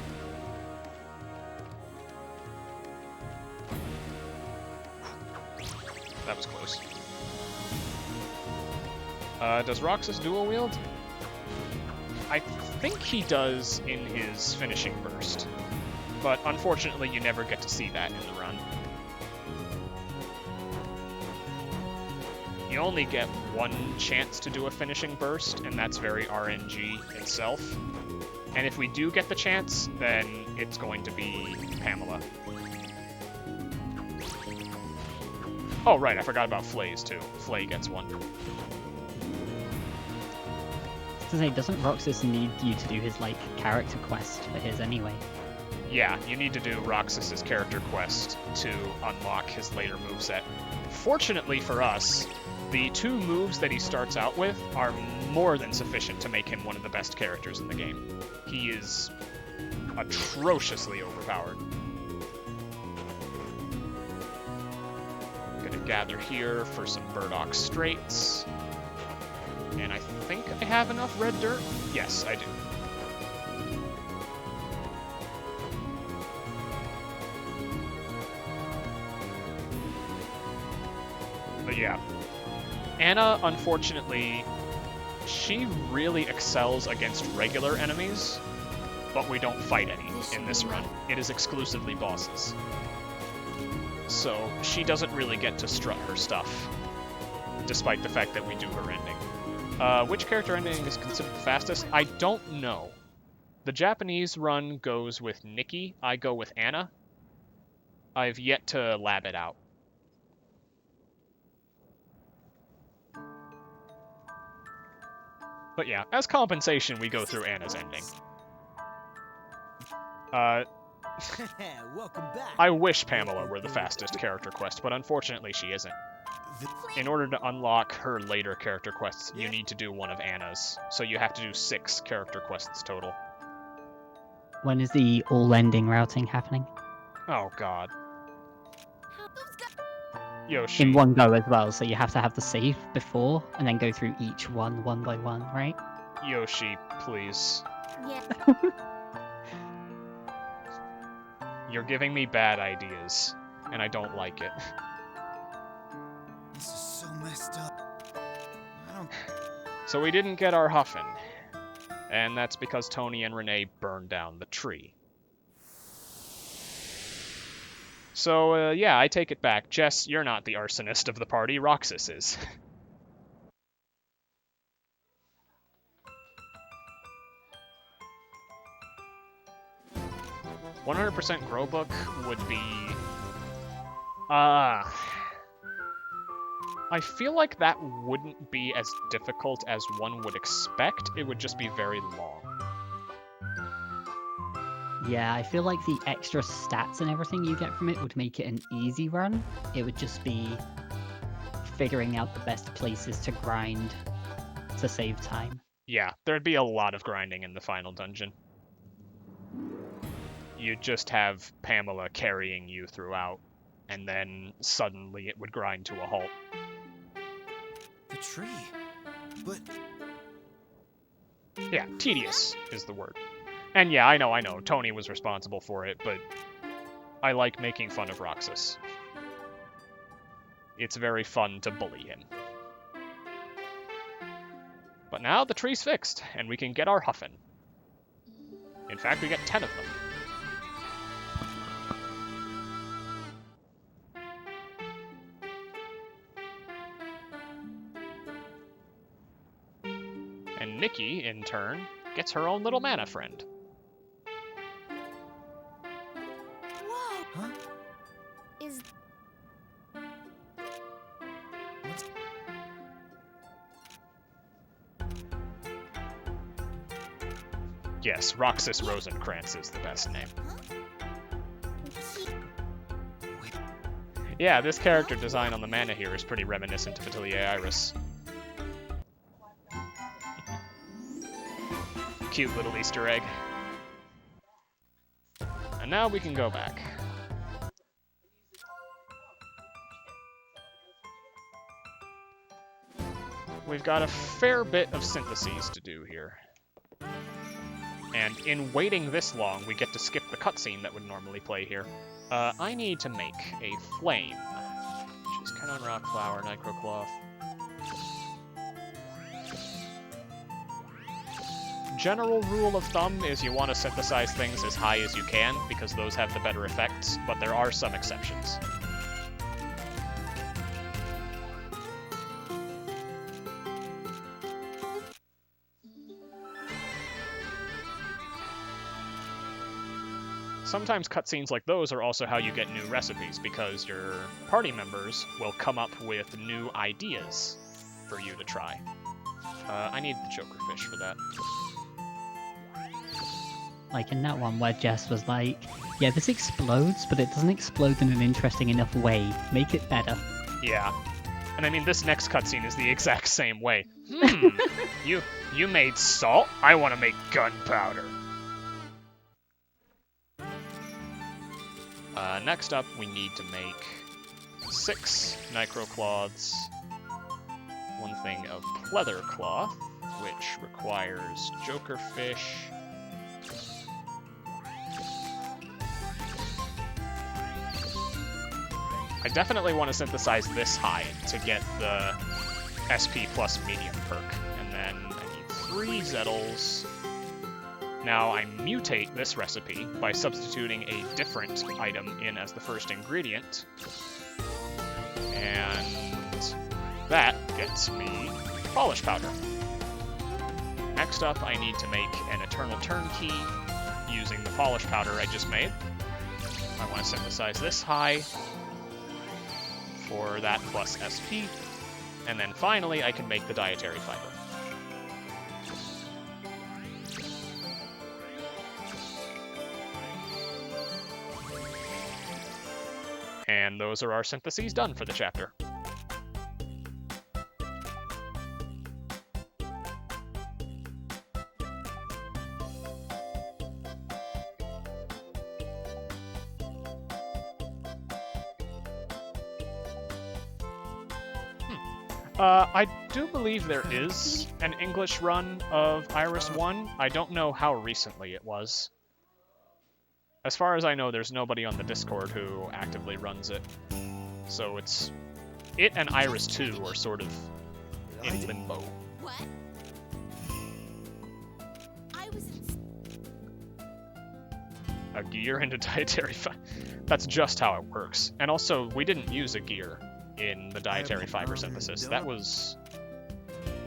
That was close. Does Roxas dual wield? I think he does in his finishing burst, but unfortunately you never get to see that in the run. You only get one chance to do a finishing burst, and that's very RNG itself. And if we do get the chance, then it's going to be Pamela. Oh, right, I forgot about Flay's too. Flay gets one. To say, doesn't Roxas need you to do his, like, character quest for his anyway? Yeah, you need to do Roxas's character quest to unlock his later moveset. Fortunately for us, the 2 moves that he starts out with are more than sufficient to make him one of the best characters in the game. He is atrociously overpowered. Gonna gather here for some Burdock Straits. And I think I have enough red dirt? Yes, I do. But yeah. Anna, unfortunately, she really excels against regular enemies, but we don't fight any in this run. It is exclusively bosses. So she doesn't really get to strut her stuff, despite the fact that we do her ending. Which character ending is considered the fastest? I don't know. The Japanese run goes with Nikki. I go with Anna. I've yet to lab it out. But yeah, as compensation, we go through Anna's ending. Welcome back. I wish Pamela were the fastest character quest, but unfortunately she isn't. In order to unlock her later character quests, you need to do one of Anna's. So you have to do 6 character quests total. When is the all-ending routing happening? Oh god. Who's got Yoshi. In one go as well, so you have to have the save before, and then go through each one by one, right? Yoshi, please. Yeah. You're giving me bad ideas, and I don't like it. This is so messed up. I don't... So we didn't get our Huffin, and that's because Tony and Renee burned down the tree. So, yeah, I take it back. Jess, you're not the arsonist of the party, Roxas is. 100% grow book would be... I feel like that wouldn't be as difficult as one would expect. It would just be very long. Yeah, I feel like the extra stats and everything you get from it would make it an easy run. It would just be figuring out the best places to grind to save time. Yeah, there'd be a lot of grinding in the final dungeon. You'd just have Pamela carrying you throughout, and then suddenly it would grind to a halt. The tree. But Yeah, tedious is the word. And yeah, I know, Tony was responsible for it, but I like making fun of Roxas. It's very fun to bully him. But now the tree's fixed, and we can get our Huffin. In fact, we get 10 of them. And Nikki, in turn, gets her own little mana friend. Whoa! huh? Is What's... Yes, Roxas Rosenkrantz is the best name. Wait. Yeah, this character design on the mana here is pretty reminiscent of Atelier Iris. Cute little Easter egg. And now we can go back. We've got a fair bit of syntheses to do here. And in waiting this long, we get to skip the cutscene that would normally play here. I need to make a flame, which is Canon Rock Flower, Nitro Cloth. general rule of thumb is you want to synthesize things as high as you can, because those have the better effects, but there are some exceptions. Sometimes cutscenes like those are also how you get new recipes, because your party members will come up with new ideas for you to try. I need the Joker fish for that. Like in that one where Jess was like, yeah, this explodes, but it doesn't explode in an interesting enough way. Make it better. Yeah. And I mean, this next cutscene is the exact same way. You made salt? I want to make gunpowder. Next up, we need to make 6 Nitro-Cloths, 1 thing of Pleather Cloth, which requires Joker Fish, I definitely want to synthesize this high to get the SP plus medium perk, and then I need 3 Zettles. Now I mutate this recipe by substituting a different item in as the first ingredient, and that gets me polish powder. Next up, I need to make an Eternal Turnkey using the polish powder I just made. I want to synthesize this high for that plus SP, and then finally I can make the dietary fiber. And those are our syntheses done for the chapter. I do believe there is an English run of Iris 1. I don't know how recently it was. As far as I know, there's nobody on the Discord who actively runs it. So it and Iris 2 are sort of in limbo. What? I was A gear and a dietary fiber. That's just how it works. And also, we didn't use a gear in the dietary fiber synthesis. That was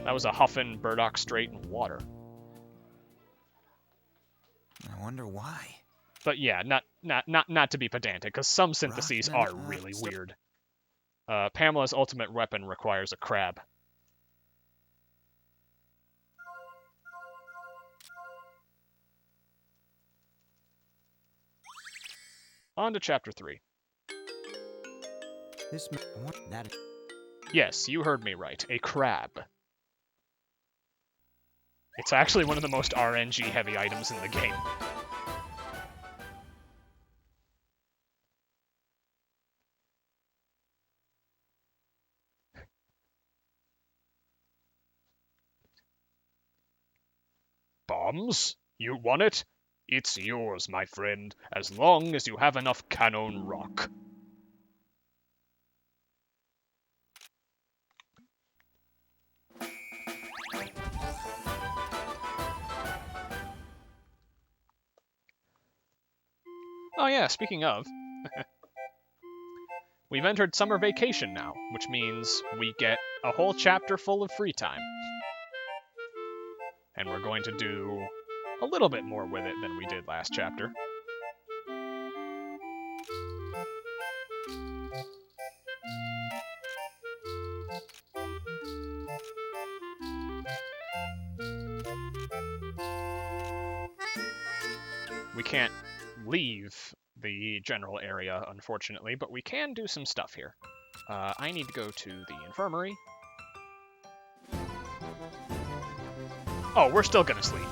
a Huffin, Burdock Strait, and water. I wonder why. But yeah, not to be pedantic, because some syntheses are really weird. Pamela's ultimate weapon requires a crab. On to chapter 3. Yes, you heard me right. A crab. It's actually one of the most RNG-heavy items in the game. Bombs? You want it? It's yours, my friend, as long as you have enough cannon rock. Oh yeah, speaking of, we've entered summer vacation now, which means we get a whole chapter full of free time. And we're going to do a little bit more with it than we did last chapter. We can't leave the general area, unfortunately, but we can do some stuff here. I need to go to the infirmary. Oh, we're still gonna sleep.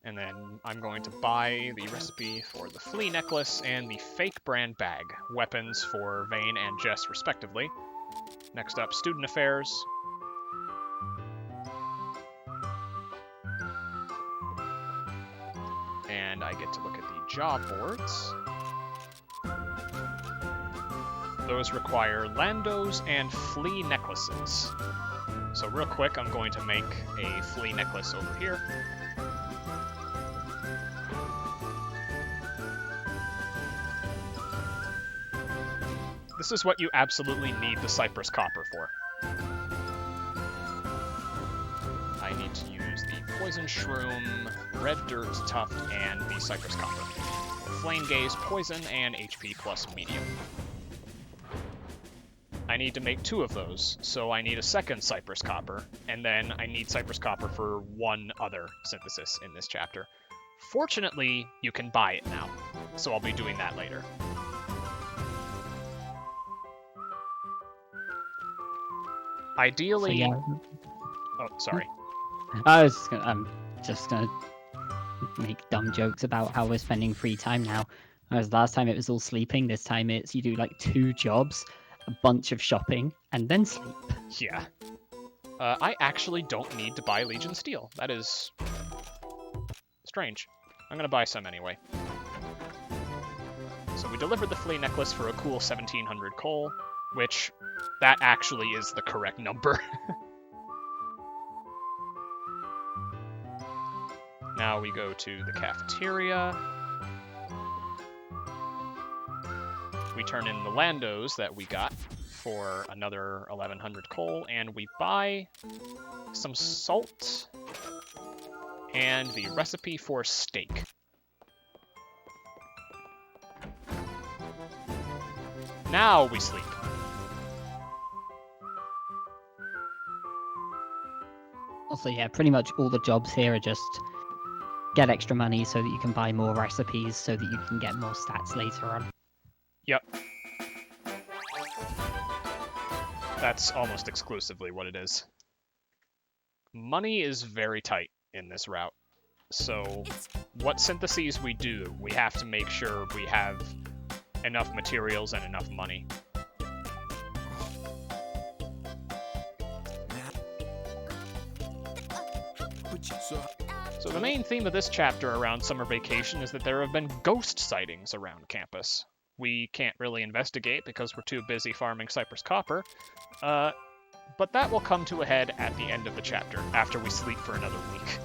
And then I'm going to buy the recipe for the flea necklace and the fake brand bag, weapons for Vane and Jess respectively. Next up, student affairs. And I get to look at the job boards. Those require Landos and flea necklaces. So real quick, I'm going to make a flea necklace over here. This is what you absolutely need the cypress copper for. I need to use the poison shroom, red dirt tuft, and the cypress copper. Flame gaze, poison, and HP plus medium. I need to make 2 of those, so I need a second cypress copper, and then I need cypress copper for one other synthesis in this chapter. Fortunately, you can buy it now, so I'll be doing that later. Ideally... So, yeah. Oh, sorry. I'm just gonna make dumb jokes about how we're spending free time now. Whereas last time it was all sleeping, this time it's you do like 2 jobs, a bunch of shopping, and then sleep. Yeah. I actually don't need to buy Legion Steel. That is... strange. I'm gonna buy some anyway. So we delivered the flea necklace for a cool 1700 coal, which that actually is the correct number. Now we go to the cafeteria. We turn in the Landos that we got for another 1100 coal, and we buy some salt and the recipe for steak. Now we sleep. Also, yeah, pretty much all the jobs here are just get extra money so that you can buy more recipes so that you can get more stats later on. Yep. That's almost exclusively what it is. Money is very tight in this route. So what syntheses we do, we have to make sure we have enough materials and enough money. So the main theme of this chapter around summer vacation is that there have been ghost sightings around campus. We can't really investigate because we're too busy farming cypress copper, but that will come to a head at the end of the chapter, after we sleep for another week.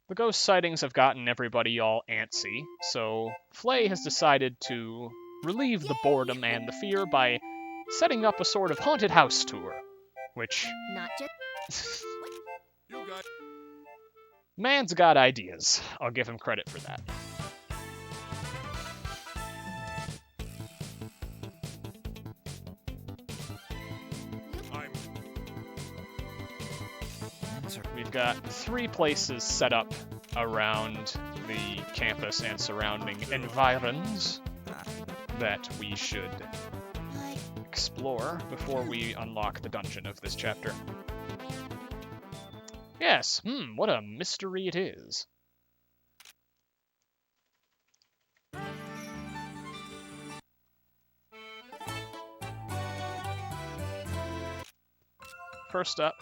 The ghost sightings have gotten everybody all antsy, so Flay has decided to relieve the boredom and the fear by setting up a sort of haunted house tour, which... Not just. Man's got ideas. I'll give him credit for that. We've got 3 places set up around the campus and surrounding environs that we should explore before we unlock the dungeon of this chapter. Yes, what a mystery it is. First up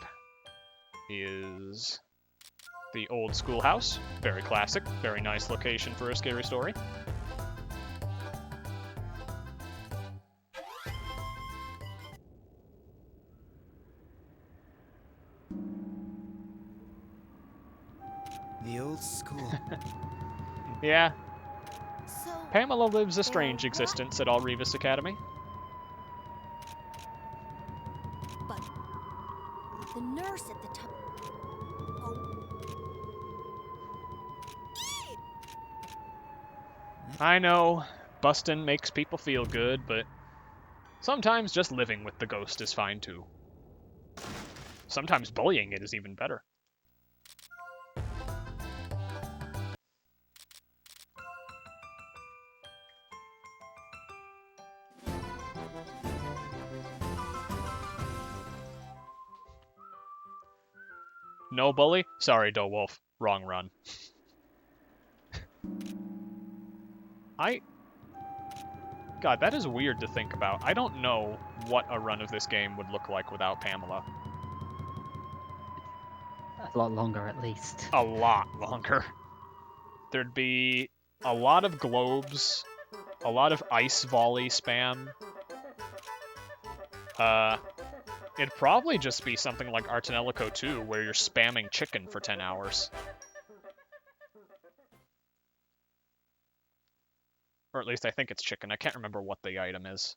is the old schoolhouse. Very classic, very nice location for a scary story. The old school. Yeah, So. Pamela lives a strange existence at Al-Revis Academy. But the nurse at the top. Oh. I know, bustin' makes people feel good, but sometimes just living with the ghost is fine too. Sometimes bullying it is even better. No bully? Sorry, Wolf. Wrong run. God, that is weird to think about. I don't know what a run of this game would look like without Pamela. A lot longer, at least. A lot longer. There'd be a lot of globes, a lot of ice volley spam. It'd probably just be something like Artanelico 2, where you're spamming chicken for 10 hours. Or at least I think it's chicken. I can't remember what the item is.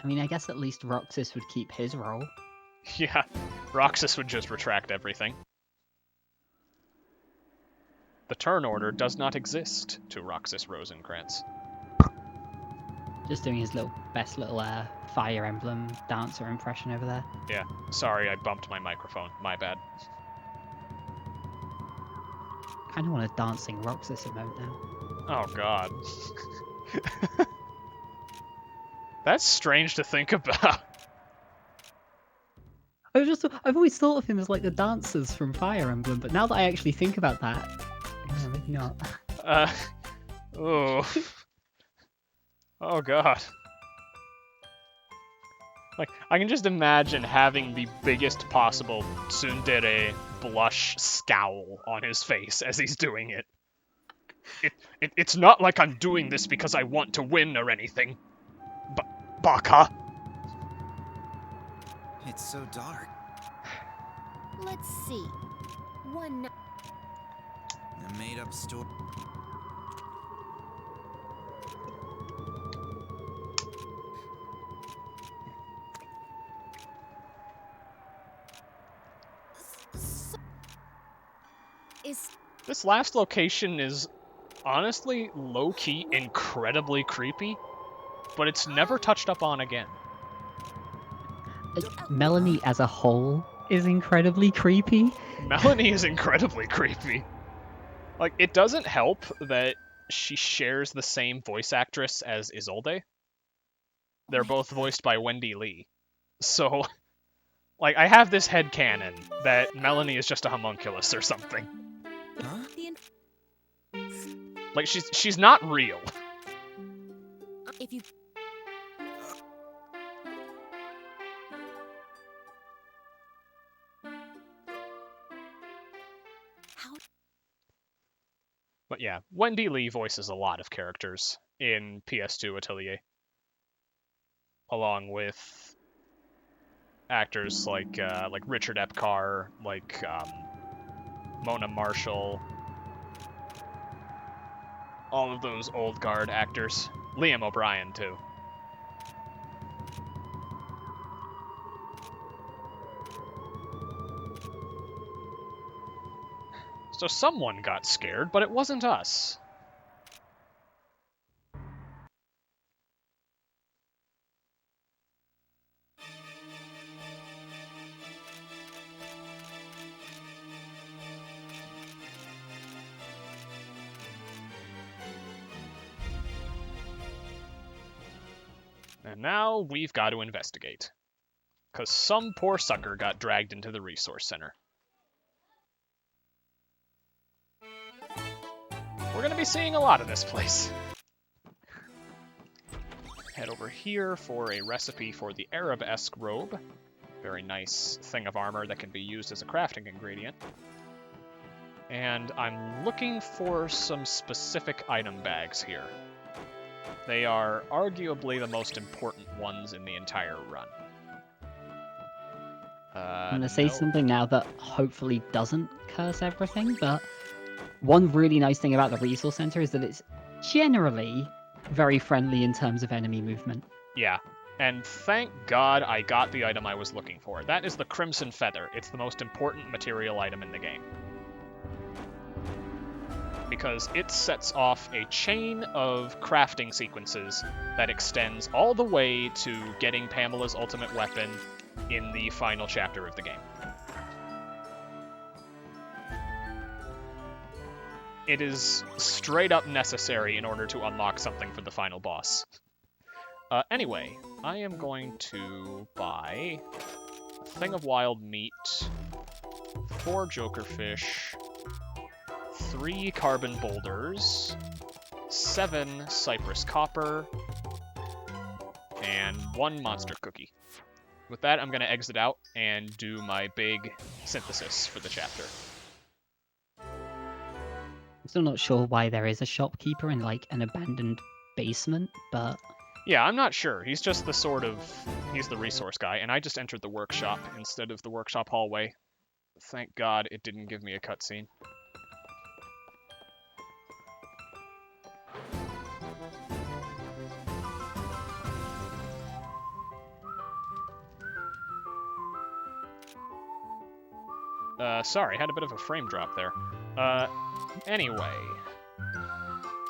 I mean, I guess at least Roxas would keep his role. Yeah, Roxas would just retract everything. The turn order does not exist to Roxas Rosencrantz. Just doing his best little Fire Emblem dancer impression over there. Yeah, sorry, I bumped my microphone. My bad. Kind of want a dancing Roxas emote now. Oh god. That's strange to think about. I've always thought of him as like the dancers from Fire Emblem, but now that I actually think about that, maybe not. Oh. Oh god. Like, I can just imagine having the biggest possible tsundere blush scowl on his face as he's doing it. It's not like I'm doing this because I want to win or anything. Baka. It's so dark. Let's see. One. A made-up story. Is This last location is honestly low-key incredibly creepy, but it's never touched up on again. Melanie as a whole is incredibly creepy. Melanie is incredibly creepy. Like, it doesn't help that she shares the same voice actress as Isolde. They're both voiced by Wendy Lee. So, like, I have this headcanon that Melanie is just a homunculus or something. Huh? Like, she's not real. if you how But yeah, Wendy Lee voices a lot of characters in PS2 Atelier. Along with actors like Richard Epcar, like Mona Marshall, all of those old guard actors. Liam O'Brien, too. So someone got scared, but it wasn't us. And now we've got to investigate. 'Cause some poor sucker got dragged into the resource center. We're gonna be seeing a lot of this place. Head over here for a recipe for the Arab-esque robe. Very nice thing of armor that can be used as a crafting ingredient. And I'm looking for some specific item bags here. They are arguably the most important ones in the entire run. I'm going to say something now that hopefully doesn't curse everything, but one really nice thing about the resource center is that it's generally very friendly in terms of enemy movement. Yeah, and thank God I got the item I was looking for. That is the Crimson Feather. It's the most important material item in the game. Because it sets off a chain of crafting sequences that extends all the way to getting Pamela's ultimate weapon in the final chapter of the game. It is straight up necessary in order to unlock something for the final boss. Anyway, I am going to buy a thing of wild meat, 4 jokerfish, 3 carbon boulders, 7 cypress copper, and 1 monster cookie. with that, I'm going to exit out and do my big synthesis for the chapter. I'm still not sure why there is a shopkeeper in like an abandoned basement, but Yeah, I'm not sure. He's just the he's the resource guy, and I just entered the workshop instead of the workshop hallway. Thank God it didn't give me a cutscene. Sorry, had a bit of a frame drop there. Anyway,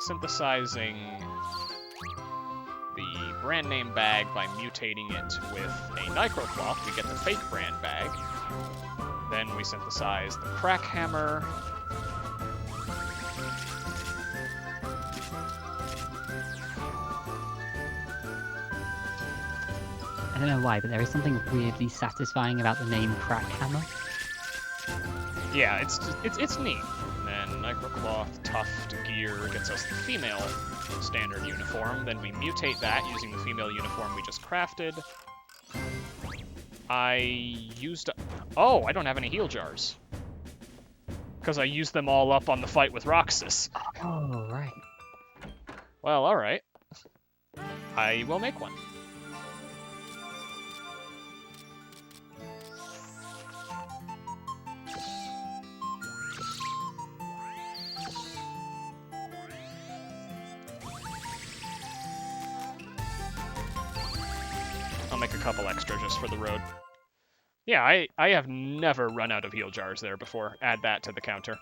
synthesizing the brand name bag by mutating it with a Nicrocloth, we get the fake brand bag. Then we synthesize the crack hammer. I don't know why, but there is something weirdly satisfying about the name Crack Hammer. Yeah, it's neat. And then Nicrocloth, Tuft, Gear gets us the female standard uniform. Then we mutate that using the female uniform we just crafted. Oh, I don't have any heal jars. Because I used them all up on the fight with Roxas. Oh, right. Well, alright. I will make one. I'll make a couple extra just for the road. Yeah, I have never run out of heal jars there before. Add that to the counter.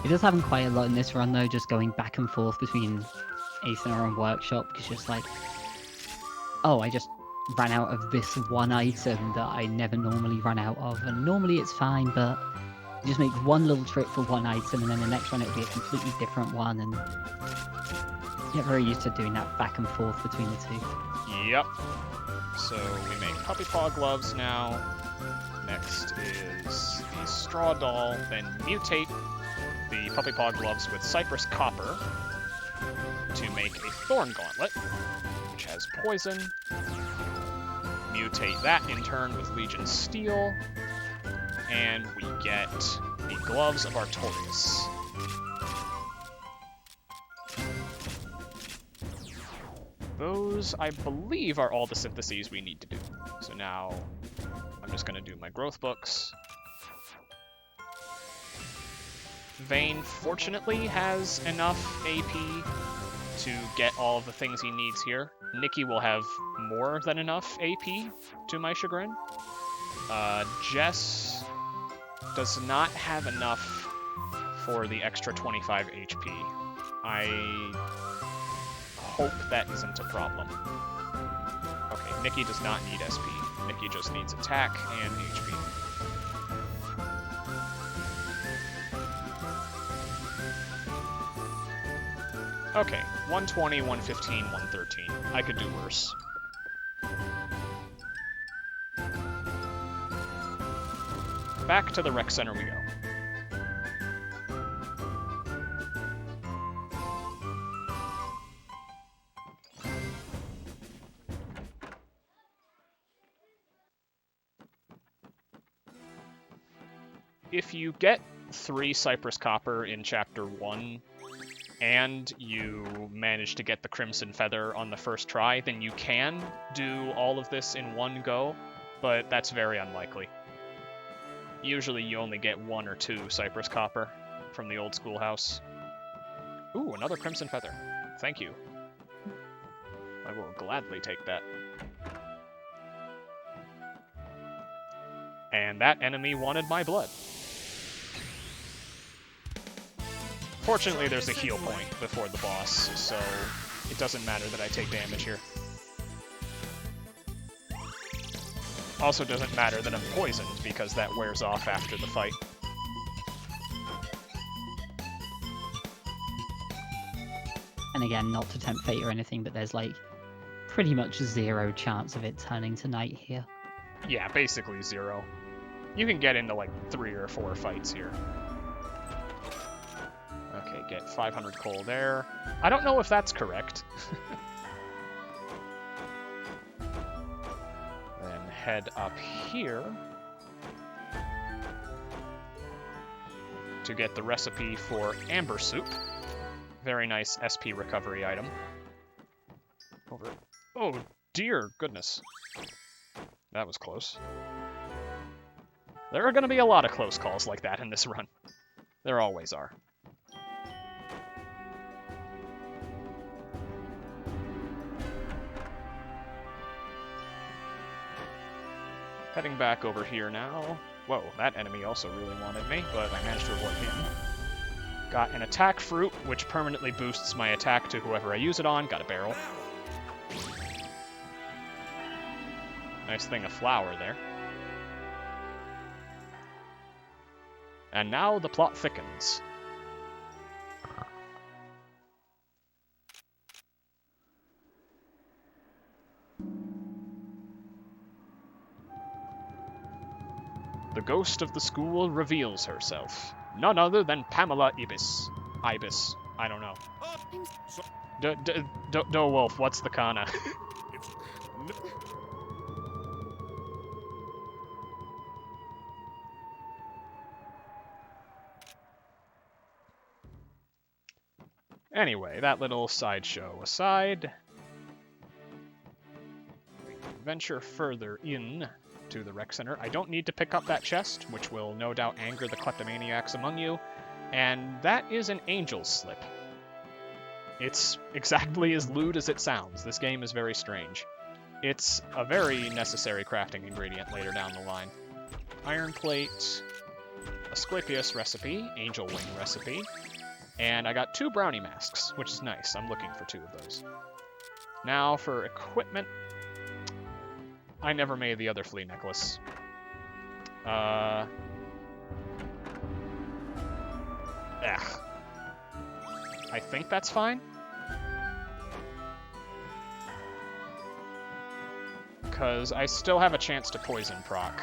It does happen quite a lot in this run though, just going back and forth between Aethna and Workshop, because just like, oh, I just ran out of this one item that I never normally run out of, and normally it's fine, but you just make one little trip for one item, and then the next one it'll be a completely different one, and get very used to doing that back and forth between the two. Yep. So we make puppy paw gloves now. Next is the straw doll. Then mutate the puppy paw gloves with cypress copper to make a thorn gauntlet, which has poison. Mutate that in turn with Legion Steel, and we get the gloves of Artorias. Those, I believe, are all the syntheses we need to do. So now I'm just going to do my growth books. Vayne, fortunately, has enough AP to get all of the things he needs here. Nikki will have more than enough AP, to my chagrin. Jess does not have enough for the extra 25 HP. I hope that isn't a problem. Okay, Nikki does not need SP. Nikki just needs attack and HP. Okay, 120, 115, 113. I could do worse. Back to the rec center we go. If you get 3 Cypress Copper in Chapter 1, and you manage to get the Crimson Feather on the first try, then you can do all of this in one go, but that's very unlikely. Usually you only get 1 or 2 Cypress Copper from the old schoolhouse. Ooh, another Crimson Feather. Thank you. I will gladly take that. And that enemy wanted my blood. Fortunately, there's a heal point before the boss, so it doesn't matter that I take damage here. Also doesn't matter that I'm poisoned, because that wears off after the fight. And again, not to tempt fate or anything, but there's like pretty much 0 chance of it turning to night here. Yeah, basically 0. You can get into like 3 or 4 fights here. Okay, get 500 coal there. I don't know if that's correct. head up here to get the recipe for amber soup. Very nice SP recovery item. Over. Oh, dear goodness. That was close. There are going to be a lot of close calls like that in this run. There always are. Heading back over here now. Whoa, that enemy also really wanted me, but I managed to avoid him. Got an attack fruit, which permanently boosts my attack to whoever I use it on. Got a barrel. Nice thing of flour there. And now the plot thickens. The ghost of the school reveals herself. None other than Pamela Ibis. Ibis. I don't know. Do Wolf, what's the kana? Anyway, that little sideshow aside, we can venture further in to the rec center. I don't need to pick up that chest, which will no doubt anger the kleptomaniacs among you, and that is an angel's slip. It's exactly as lewd as it sounds. This game is very strange. It's a very necessary crafting ingredient later down the line. Iron plate, Asclepius recipe, angel wing recipe, and I got 2 brownie masks, which is nice. I'm looking for 2 of those. Now for equipment. I never made the other flea necklace. I think that's fine. Because I still have a chance to poison proc.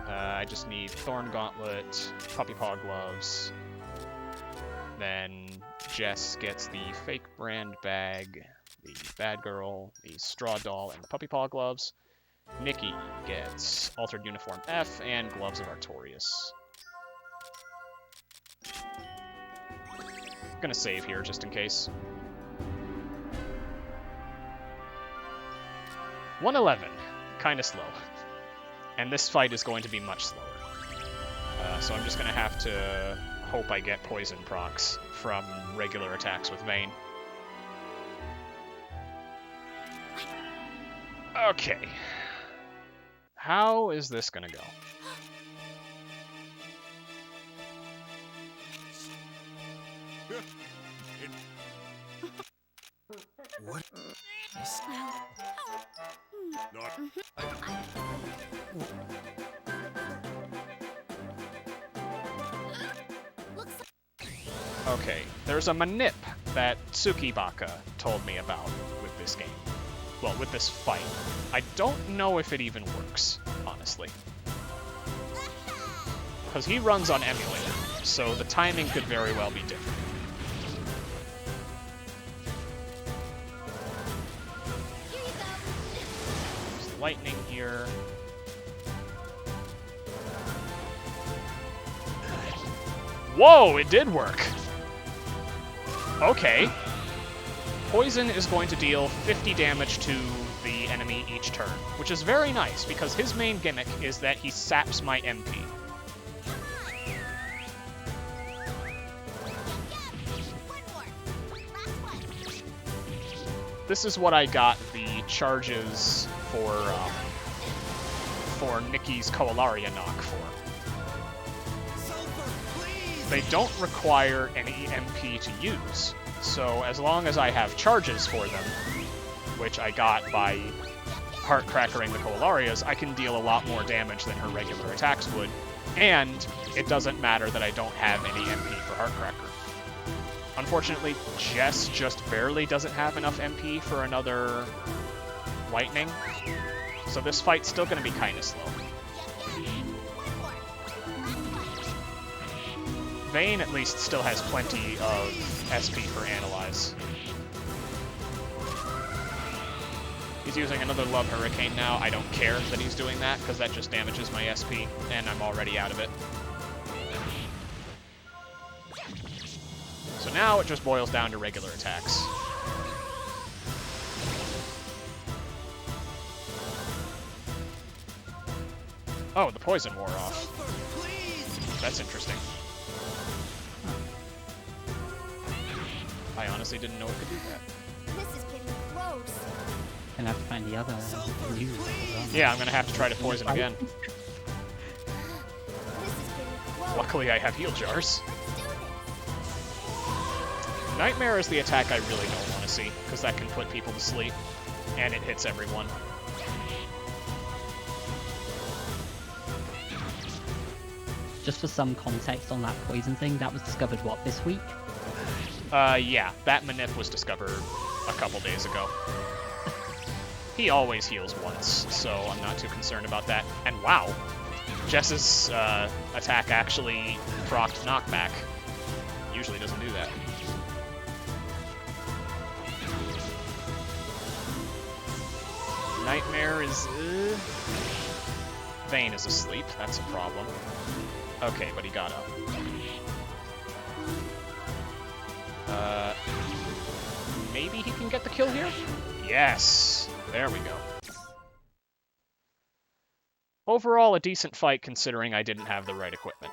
I just need Thorn Gauntlet, Puppy Paw Gloves. Then Jess gets the fake brand bag, the Bad Girl, the Straw Doll, and the Puppy Paw Gloves. Nikki gets Altered Uniform F and Gloves of Artorias. Gonna save here just in case. 111. Kinda slow. And this fight is going to be much slower. So I'm just going to have to hope I get poison procs from regular attacks with Vayne. Okay. How is this going to go? What? Okay, there's a manip that Tsukibaka told me about with this game. Well, with this fight. I don't know if it even works, honestly. Because he runs on emulator, so the timing could very well be different. There's lightning here. Whoa, it did work! Okay. Poison is going to deal 50 damage to the enemy each turn, which is very nice, because his main gimmick is that he saps my MP. This is what I got the charges for Nikki's Coalaria knock for. They don't require any MP to use, so as long as I have charges for them, which I got by heart-crackering the Coalarias, I can deal a lot more damage than her regular attacks would, and it doesn't matter that I don't have any MP for Heartcracker. Unfortunately, Jess just barely doesn't have enough MP for another lightning, so this fight's still going to be kind of slow. Vayne at least still has plenty of SP for Analyze. He's he's using another Love Hurricane now, I don't care that he's doing that, because that just damages my SP, and I'm already out of it. So now it just boils down to regular attacks. Oh, the poison wore off. Sulfur, please! That's interesting. I honestly didn't know it could do that. This is getting close. And I have to find the other news as well. Yeah, I'm gonna have to try to poison again. This is getting close. Luckily, I have heal jars. Let's do this. Nightmare is the attack I really don't want to see, because that can put people to sleep, and it hits everyone. Just for some context on that poison thing, that was discovered, what, this week? Yeah, that Manip was discovered a couple days ago. He always heals once, so I'm not too concerned about that. And wow, Jess's attack actually procced knockback. Usually doesn't do that. Nightmare is... Vayne is asleep, that's a problem. Okay, but he got up. Maybe he can get the kill here? Yes! There we go. Overall, a decent fight considering I didn't have the right equipment.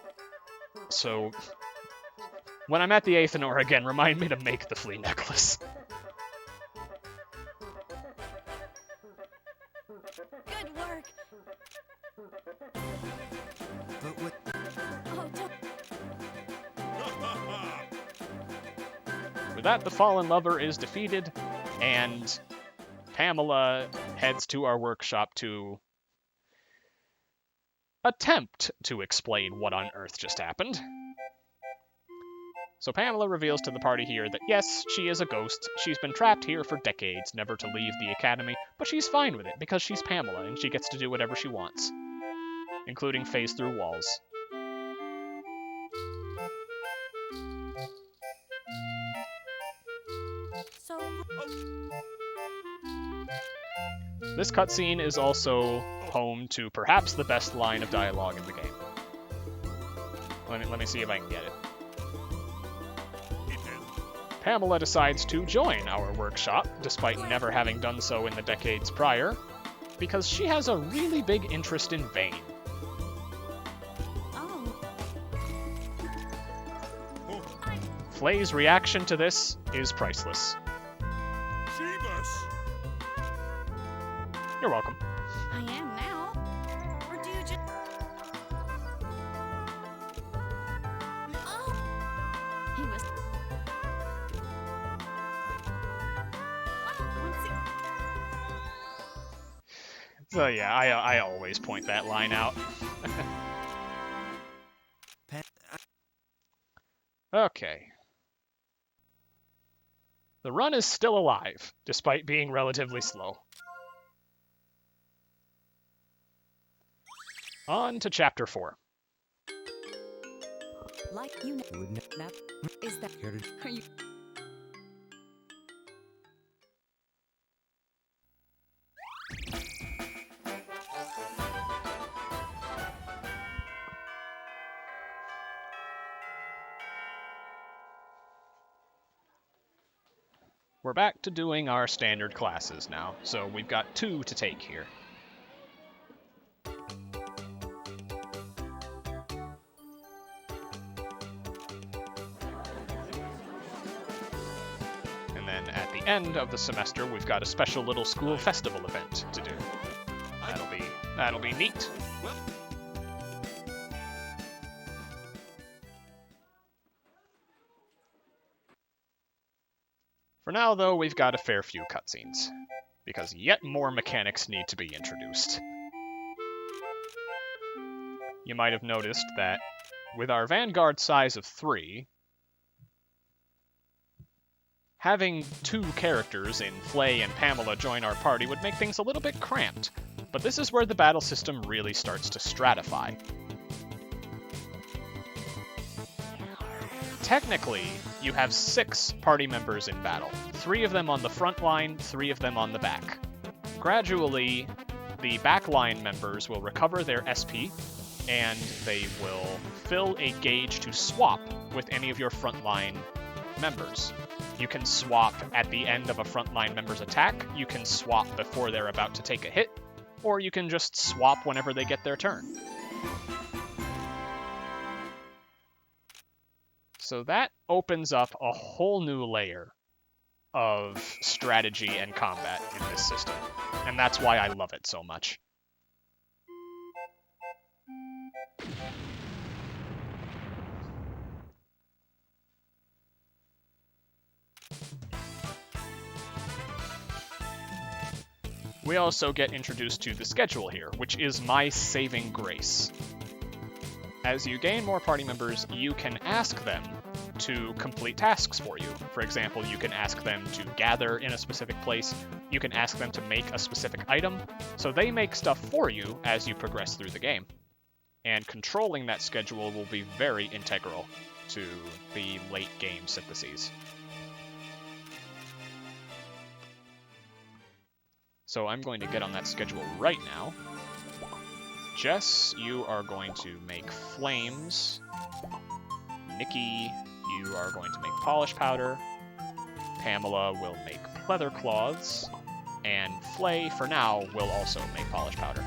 So, when I'm at the Aethanor again, remind me to make the flea necklace. Good work. But what? Oh, don't. With that, the fallen lover is defeated, and Pamela heads to our workshop to attempt to explain what on earth just happened. So Pamela reveals to the party here that yes, she is a ghost. She's been trapped here for decades, never to leave the academy, but she's fine with it because she's Pamela and she gets to do whatever she wants, including phase through walls. So, This cutscene is also home to perhaps the best line of dialogue in the game. Let me see if I can get it. Pamela decides to join our workshop, despite never having done so in the decades prior, because she has a really big interest in Vayne. oh. Flay's reaction to this is priceless. You're welcome. I am now. Or do you just... Oh! He was... So yeah, I always point that line out. Okay. The run is still alive, despite being relatively slow. On to Chapter 4. Like you know, that is that. Are you? We're back to doing our standard classes now, so we've got 2 to take here. And then at the end of the semester, we've got a special little school festival event to do. That'll be neat. For now, though, we've got a fair few cutscenes, because yet more mechanics need to be introduced. You might have noticed that with our Vanguard size of 3, having 2 characters in Flay and Pamela join our party would make things a little bit cramped, but this is where the battle system really starts to stratify. Technically, you have 6 party members in battle, 3 of them on the front line, 3 of them on the back. gradually, the backline members will recover their SP, and they will fill a gauge to swap with any of your frontline members. You can swap at the end of a frontline member's attack, you can swap before they're about to take a hit, or you can just swap whenever they get their turn. So that opens up a whole new layer of strategy and combat in this system, and that's why I love it so much. We also get introduced to the schedule here, which is my saving grace. As you gain more party members, you can ask them to complete tasks for you. For example, you can ask them to gather in a specific place, you can ask them to make a specific item, so they make stuff for you as you progress through the game. And controlling that schedule will be very integral to the late game syntheses. So I'm going to get on that schedule right now. Jess, you are going to make flames. Nikki, you are going to make polish powder. Pamela will make pleather cloths. And Flay, for now, will also make polish powder.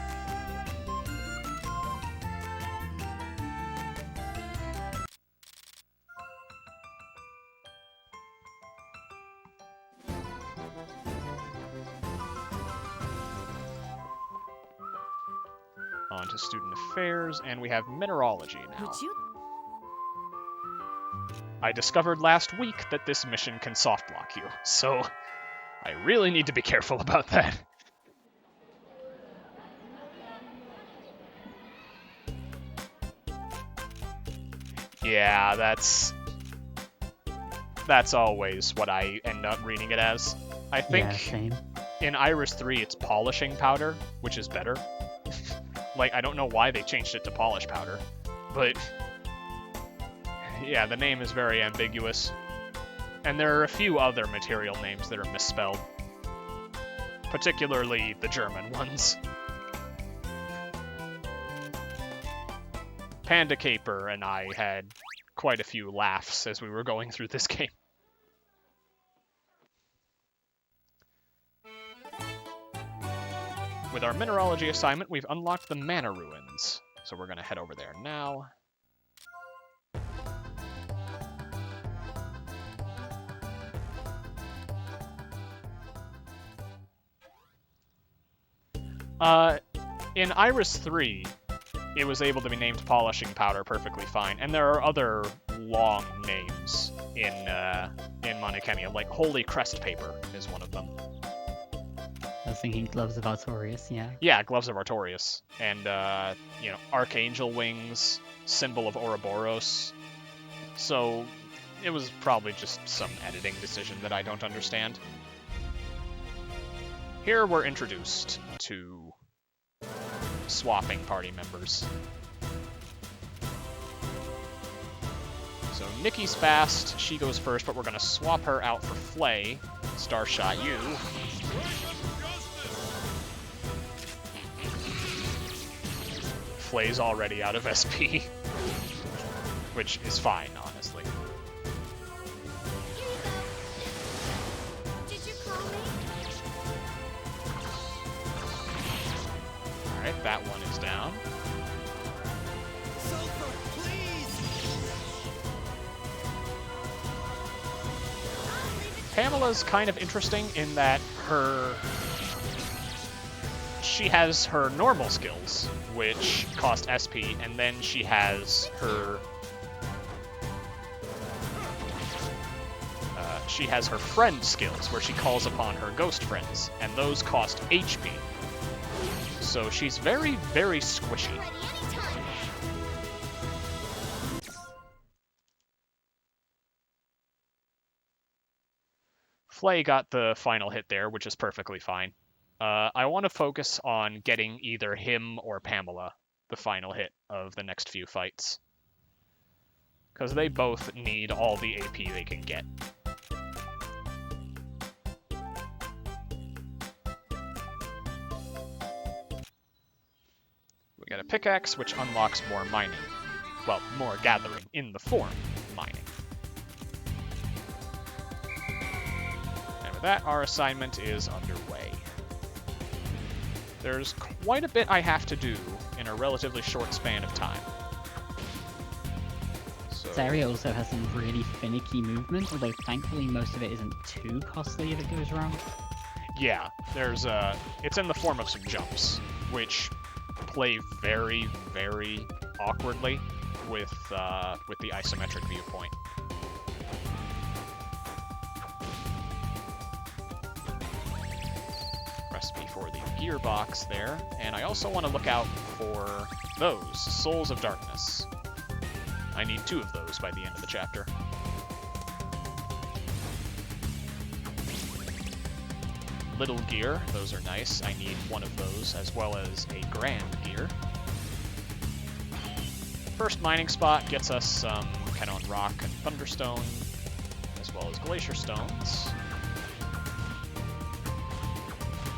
On to student affairs, and we have mineralogy now. Would you? I discovered last week that this mission can soft block you, so I really need to be careful about that. Yeah, that's always what I end up reading it as. I think Yeah, same. in Iris 3 it's polishing powder, which is better. Like, I don't know why they changed it to polish powder, but yeah, the name is very ambiguous. And there are a few other material names that are misspelled, particularly the German ones. Panda Caper and I had quite a few laughs as we were going through this game. With our mineralogy assignment, we've unlocked the Mana Ruins, so we're going to head over there now. In Iris 3, it was able to be named Polishing Powder perfectly fine, and there are other long names in Alchemy, like Holy Crest Paper is one of them. I was thinking Gloves of Artorias, yeah. Yeah, Gloves of Artorias, and Archangel Wings, Symbol of Ouroboros. So it was probably just some editing decision that I don't understand. Here we're introduced to swapping party members. So Nikki's fast, she goes first, but we're going to swap her out for Flay. Starshot you. Flay's already out of SP, which is fine, honestly. Did you call me? Alright, that one is down. Sulfur, please! Pamela's kind of interesting in that she has her normal skills, which cost SP, and then she has her friend skills, where she calls upon her ghost friends, and those cost HP. So she's very, very squishy. Ready anytime. Flay got the final hit there, which is perfectly fine. I want to focus on getting either him or Pamela the final hit of the next few fights, because they both need all the AP they can get. We got a pickaxe, which unlocks more mining. Well, more gathering in the form mining. And with that, our assignment is underway. There's quite a bit I have to do in a relatively short span of time. So, This area also has some really finicky movement, although thankfully most of it isn't too costly if it goes wrong. yeah, there's it's in the form of some jumps, which play very, very awkwardly with the isometric viewpoint. Recipe for the gearbox there, and I also want to look out for those Souls of Darkness. I need 2 of those by the end of the chapter. Little gear, those are nice. I need 1 of those, as well as a grand gear. First mining spot gets us some Canon Rock and Thunderstone, as well as Glacier Stones.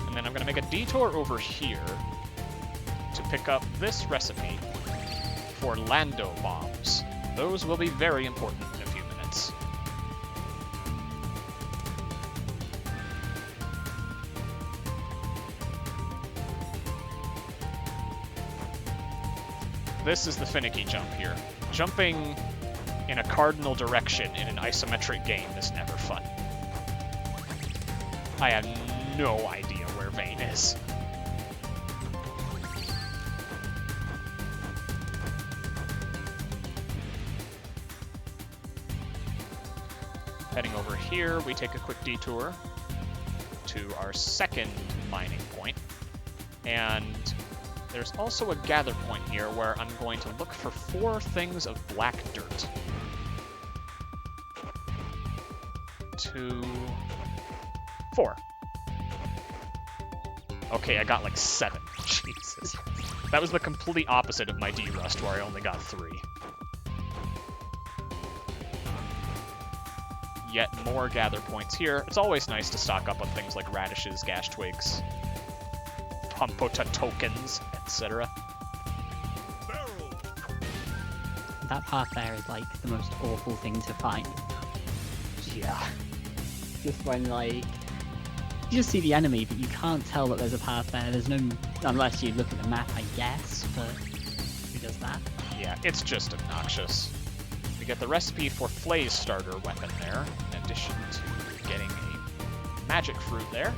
And then I'm going to make a detour over here to pick up this recipe for Lando bombs. Those will be very important in a few minutes. This is the finicky jump here. Jumping in a cardinal direction in an isometric game is never fun. I have no idea where Vane is. Heading over here, we take a quick detour to our second mining point. And there's also a gather point here where I'm going to look for 4 things of black dirt. 2, 4. Okay, I got like 7. Jesus. That was the complete opposite of my D-Rust, where I only got 3. Yet more gather points here. It's always nice to stock up on things like radishes, gash twigs, Pumpota tokens, etc. That path there is like the most awful thing to find. Yeah. Just when like you just see the enemy, but you can't tell that there's a path there. There's no, unless you look at the map, I guess. But who does that? Yeah, it's just obnoxious. We get the recipe for Flay's starter weapon there, in addition to getting a magic fruit there.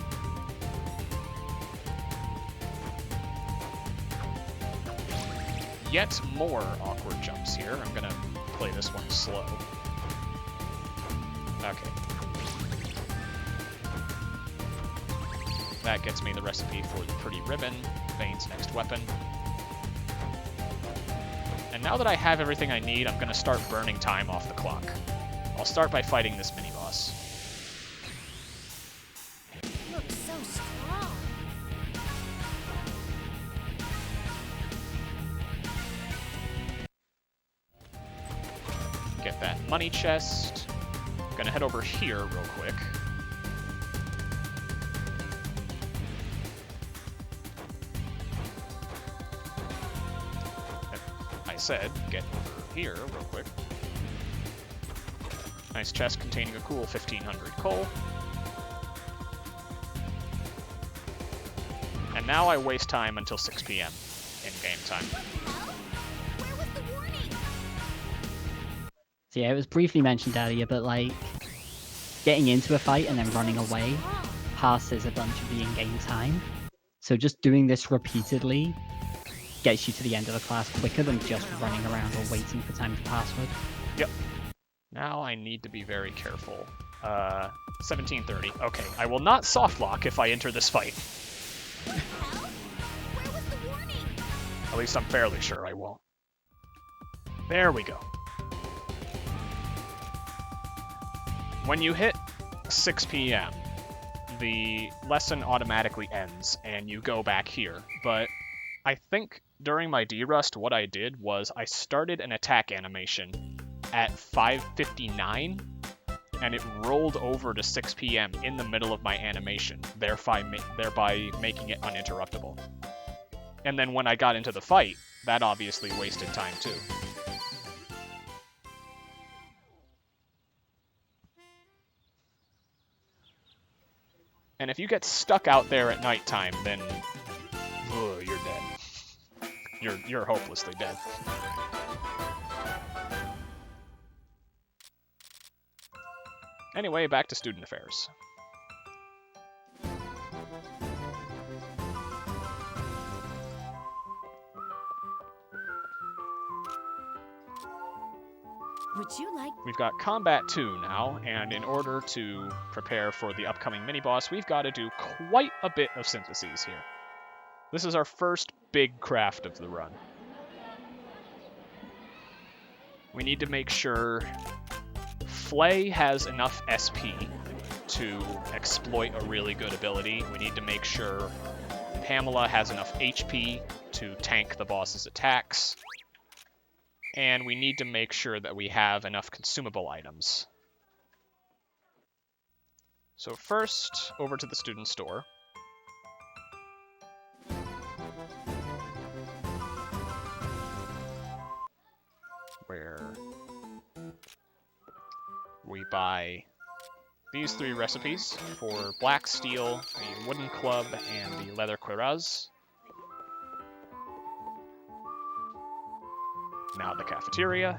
Yet more awkward jumps here. I'm gonna play this one slow. Okay. That gets me the recipe for the Pretty Ribbon, Vane's next weapon. And now that I have everything I need, I'm gonna start burning time off the clock. I'll start by fighting this mini-boss. You look so strong. Get that money chest. Gonna head over here real quick. I said, get over here real quick. Nice chest containing a cool 1500 coal. And now I waste time until 6 p.m. in game time. What the hell? Where was the warning? So yeah, it was briefly mentioned earlier, but like getting into a fight and then running away passes a bunch of the in-game time. So just doing this repeatedly gets you to the end of the class quicker than just running around or waiting for time to password. Yep. Now I need to be very careful. 1730. Okay, I will not softlock if I enter this fight. What the hell? Where was the warning? At least I'm fairly sure I won't. There we go. When you hit 6 p.m., the lesson automatically ends and you go back here. But I think during my D-Rust, what I did was I started an attack animation at 5:59, and it rolled over to 6 p.m. in the middle of my animation, thereby making it uninterruptible. And then when I got into the fight, that obviously wasted time too. And if you get stuck out there at nighttime, then ugh, you're dead. You're hopelessly dead. Anyway, back to student affairs. Would you like? We've got Combat 2 now, and in order to prepare for the upcoming mini-boss, we've got to do quite a bit of syntheses here. This is our first big craft of the run. We need to make sure Flay has enough SP to exploit a really good ability. We need to make sure Pamela has enough HP to tank the boss's attacks. And we need to make sure that we have enough consumable items. So first, over to the student store. Where we buy these 3 recipes for black steel, the wooden club, and the leather cuirass. Now the cafeteria.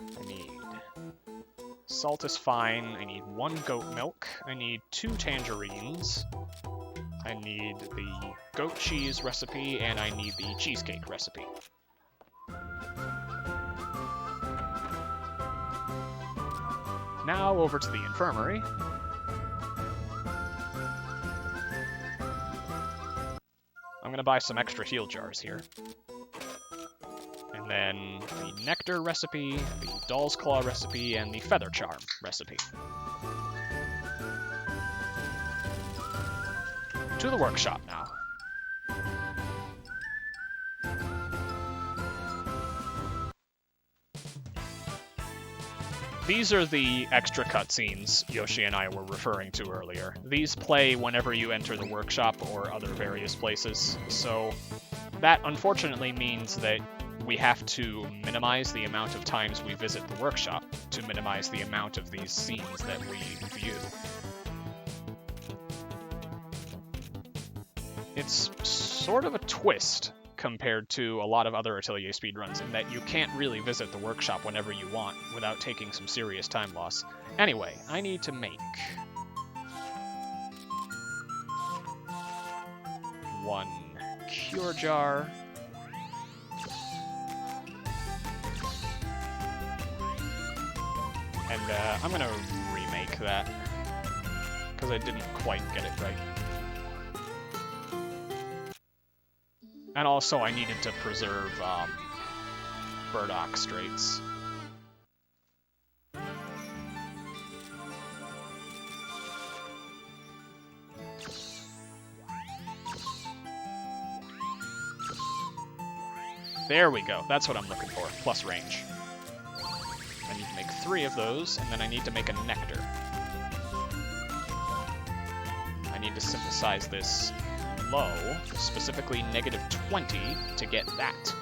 I need salt is fine. I need 1 goat milk. I need 2 tangerines. I need the goat cheese recipe, and I need the cheesecake recipe. Now over to the infirmary. I'm gonna buy some extra heal jars here. And then the nectar recipe, the doll's claw recipe, and the feather charm recipe. To the workshop now. These are the extra cutscenes Yoshi and I were referring to earlier. These play whenever you enter the workshop or other various places, so that unfortunately means that we have to minimize the amount of times we visit the workshop to minimize the amount of these scenes that we view. It's sort of a twist compared to a lot of other Atelier speedruns in that you can't really visit the workshop whenever you want without taking some serious time loss. Anyway, I need to make 1 cure jar. And I'm gonna remake that because I didn't quite get it right. And also, I needed to preserve Burdock Straits. There we go. That's what I'm looking for. Plus range. I need to make 3 of those, and then I need to make a nectar. I need to synthesize this low, specifically -20, to get that.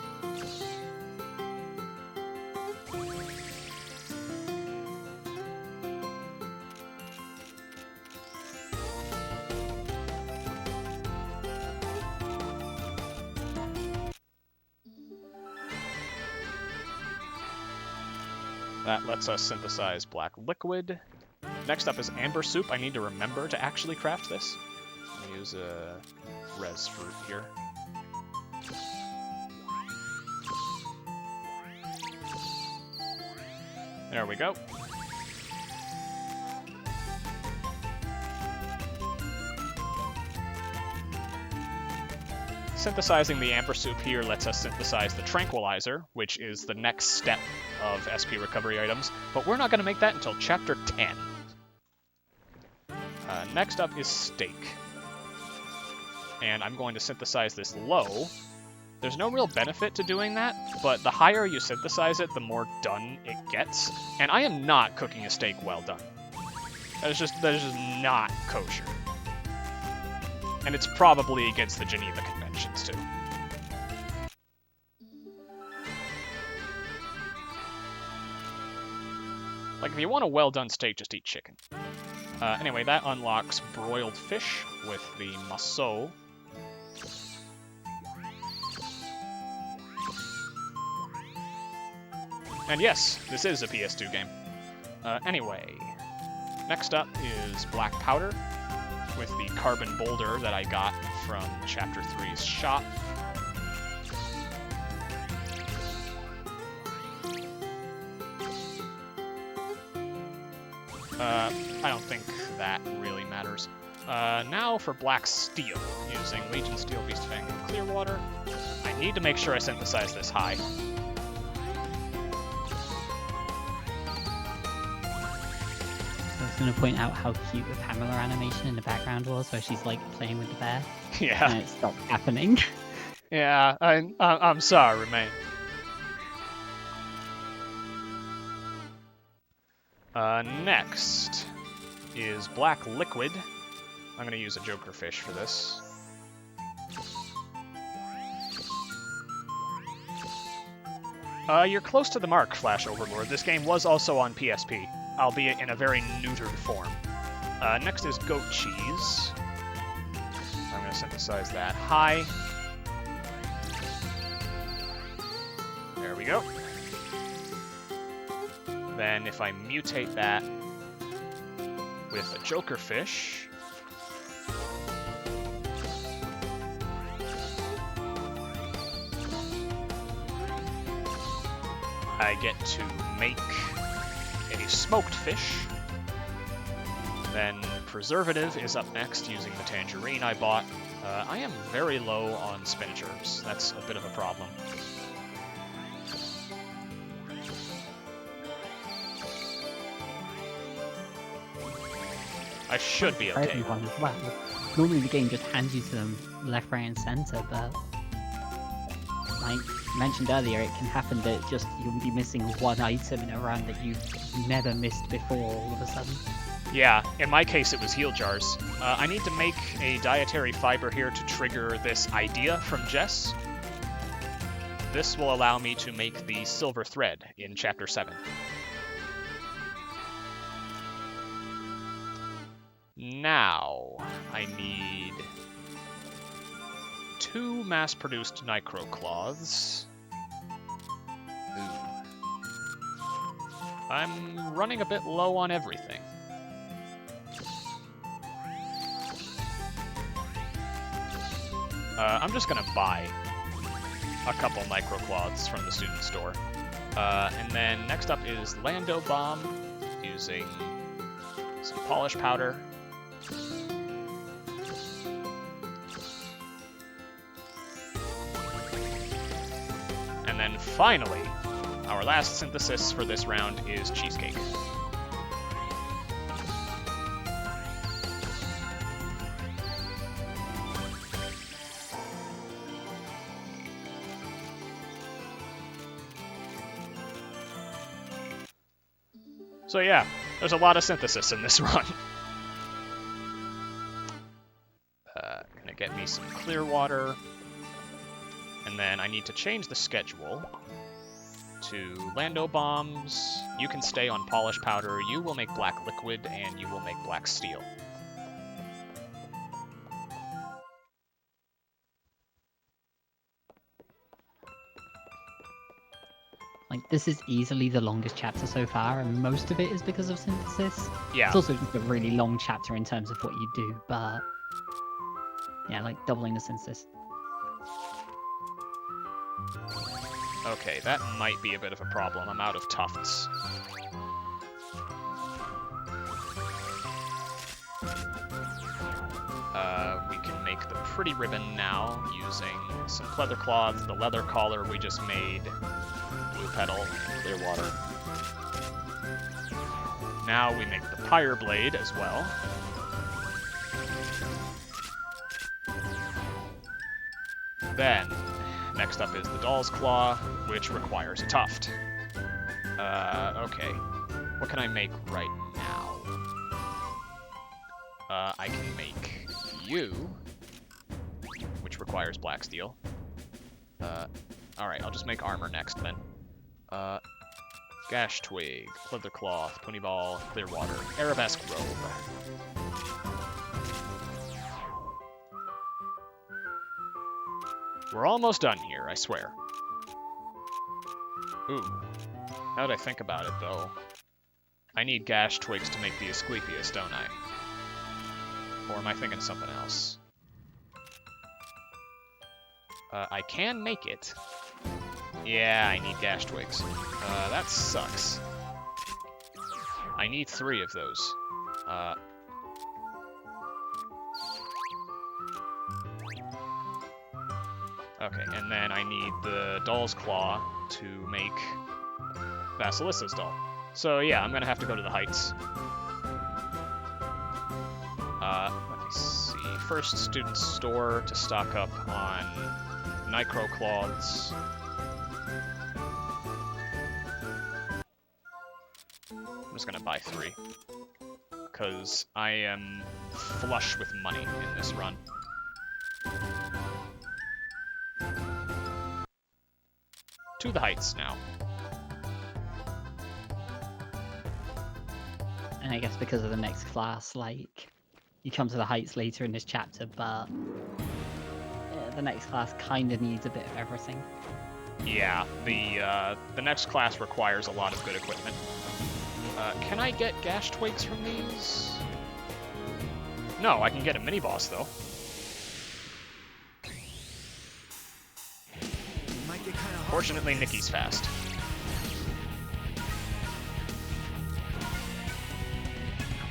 That lets us synthesize black liquid. Next up is amber soup. I need to remember to actually craft this. I'm gonna use a res fruit here. There we go. Synthesizing the amber soup here lets us synthesize the tranquilizer, which is the next step of SP recovery items, but we're not going to make that until chapter 10. Next up is steak. And I'm going to synthesize this low There's no real benefit to doing that, but the higher you synthesize it, the more done it gets. And I am not cooking a steak well done. That is just not kosher. And it's probably against the Geneva Conventions, too. Like, if you want a well-done steak, just eat chicken. Anyway, that unlocks broiled fish with the maso. And yes, this is a PS2 game. Anyway, next up is black powder with the carbon boulder that I got from Chapter 3's shop. I don't think that really matters. Now for black steel, using Legion Steel, Beast Fang, and Clearwater. I need to make sure I synthesize this high. I was going to point out how cute the Pamela animation in the background was, where she's like playing with the bear, Yeah. and it stopped happening. Yeah, I'm sorry, man. Next is black liquid. I'm gonna use a Joker fish for this. You're close to the mark, Flash Overlord. This game was also on PSP, albeit in a very neutered form. Next is goat cheese. I'm gonna synthesize that high. There we go. Then if I mutate that with a Joker fish, I get to make a smoked fish. Then preservative is up next using the tangerine I bought. I am very low on spinach herbs. That's a bit of a problem. I should be okay. One as well. Normally the game just hands you to them left, right, and center, but like mentioned earlier, it can happen that just you'll be missing one item in a run that you've never missed before all of a sudden. Yeah, in my case it was heal jars. I need to make a dietary fiber here to trigger this idea from Jess. This will allow me to make the silver thread in Chapter 7. Now, I need 2 mass-produced Nicro Cloths. Ooh. I'm running a bit low on everything. I'm just gonna buy a couple Nicro Cloths from the student store. And then next up is Lando Bomb, using some polish powder. And then finally, our last synthesis for this round is cheesecake. So yeah, there's a lot of synthesis in this run. Gonna get me some clear water. And then I need to change the schedule to Lando Bombs. You can stay on Polish Powder, you will make black liquid, and you will make black steel. Like, this is easily the longest chapter so far, and most of it is because of synthesis. Yeah. It's also just a really long chapter in terms of what you do, but yeah, like doubling the synthesis. Okay, that might be a bit of a problem. I'm out of tufts. We can make the pretty ribbon now using some pleather cloths, the leather collar we just made, blue petal, and clear water. Now we make the pyre blade as well. Then, Next up is the Doll's Claw, which requires a tuft. Okay. What can I make right now? I can make you, which requires black steel. Alright, I'll just make armor next then. Gash Twig, Pleather Cloth, Pony Ball, Clear Water, Arabesque Robe. We're almost done here, I swear. Ooh. Now that I think about it, though, I need Gash Twigs to make the Asclepius, don't I? Or am I thinking something else? I can make it. Yeah, I need Gash Twigs. That sucks. I need 3 of those. Okay, and then I need the Doll's Claw to make Vasilissa's doll. So yeah, I'm gonna have to go to the Heights. Let me see. First student store to stock up on Micro Cloths. I'm just gonna buy 3. Because I am flush with money in this run. To the Heights now. And I guess because of the next class, like, you come to the Heights later in this chapter, but the next class kind of needs a bit of everything. Yeah, the next class requires a lot of good equipment. Can I get Gash Twigs from these? No, I can get a mini-boss, though. Fortunately, Nikki's fast.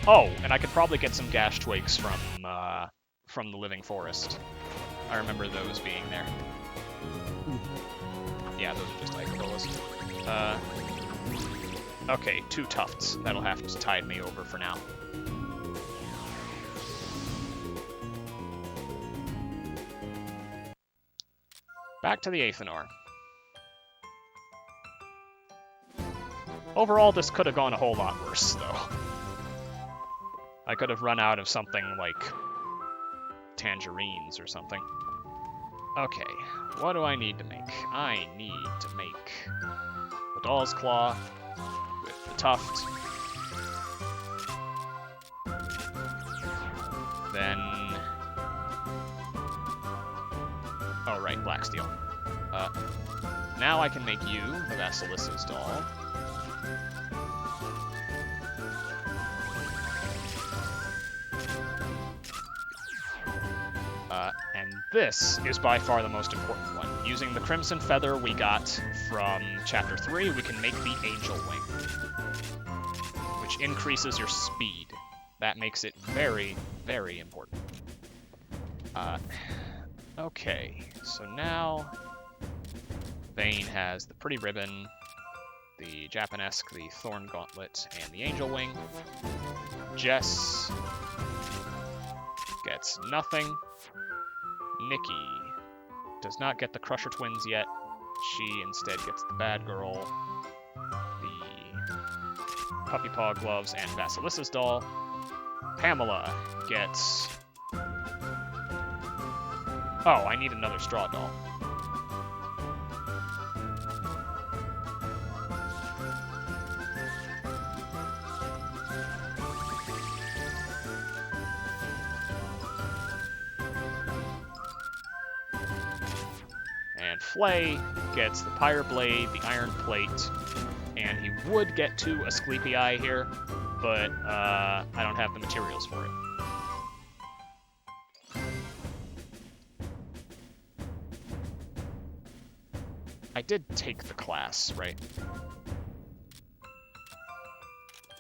Oh, and I could probably get some Gash Twigs from the Living Forest. I remember those being there. Yeah, those are just Icobolas. Okay, 2 tufts. That'll have to tide me over for now. Back to the Aethanor. Overall, this could have gone a whole lot worse, though. I could have run out of something like tangerines or something. Okay, what do I need to make? I need to make the Doll's Claw with the tuft. Then... oh, right, black steel. Now I can make you the Vasilissa's doll. And this is by far the most important one. Using the Crimson Feather we got from Chapter 3, we can make the Angel Wing, which increases your speed. That makes it very, very important. Okay, so now Vane has the Pretty Ribbon, the Japanesque, the Thorn Gauntlet, and the Angel Wing. Jess gets nothing. Nikki does not get the Crusher Twins yet. She instead gets the Bad Girl, the Puppy Paw Gloves, and Vasilissa's doll. Pamela gets... oh, I need another straw doll. And Flay gets the Pyre Blade, the Iron Plate, and he would get 2 Asclepii here, but I don't have the materials for it. I did take the class, right?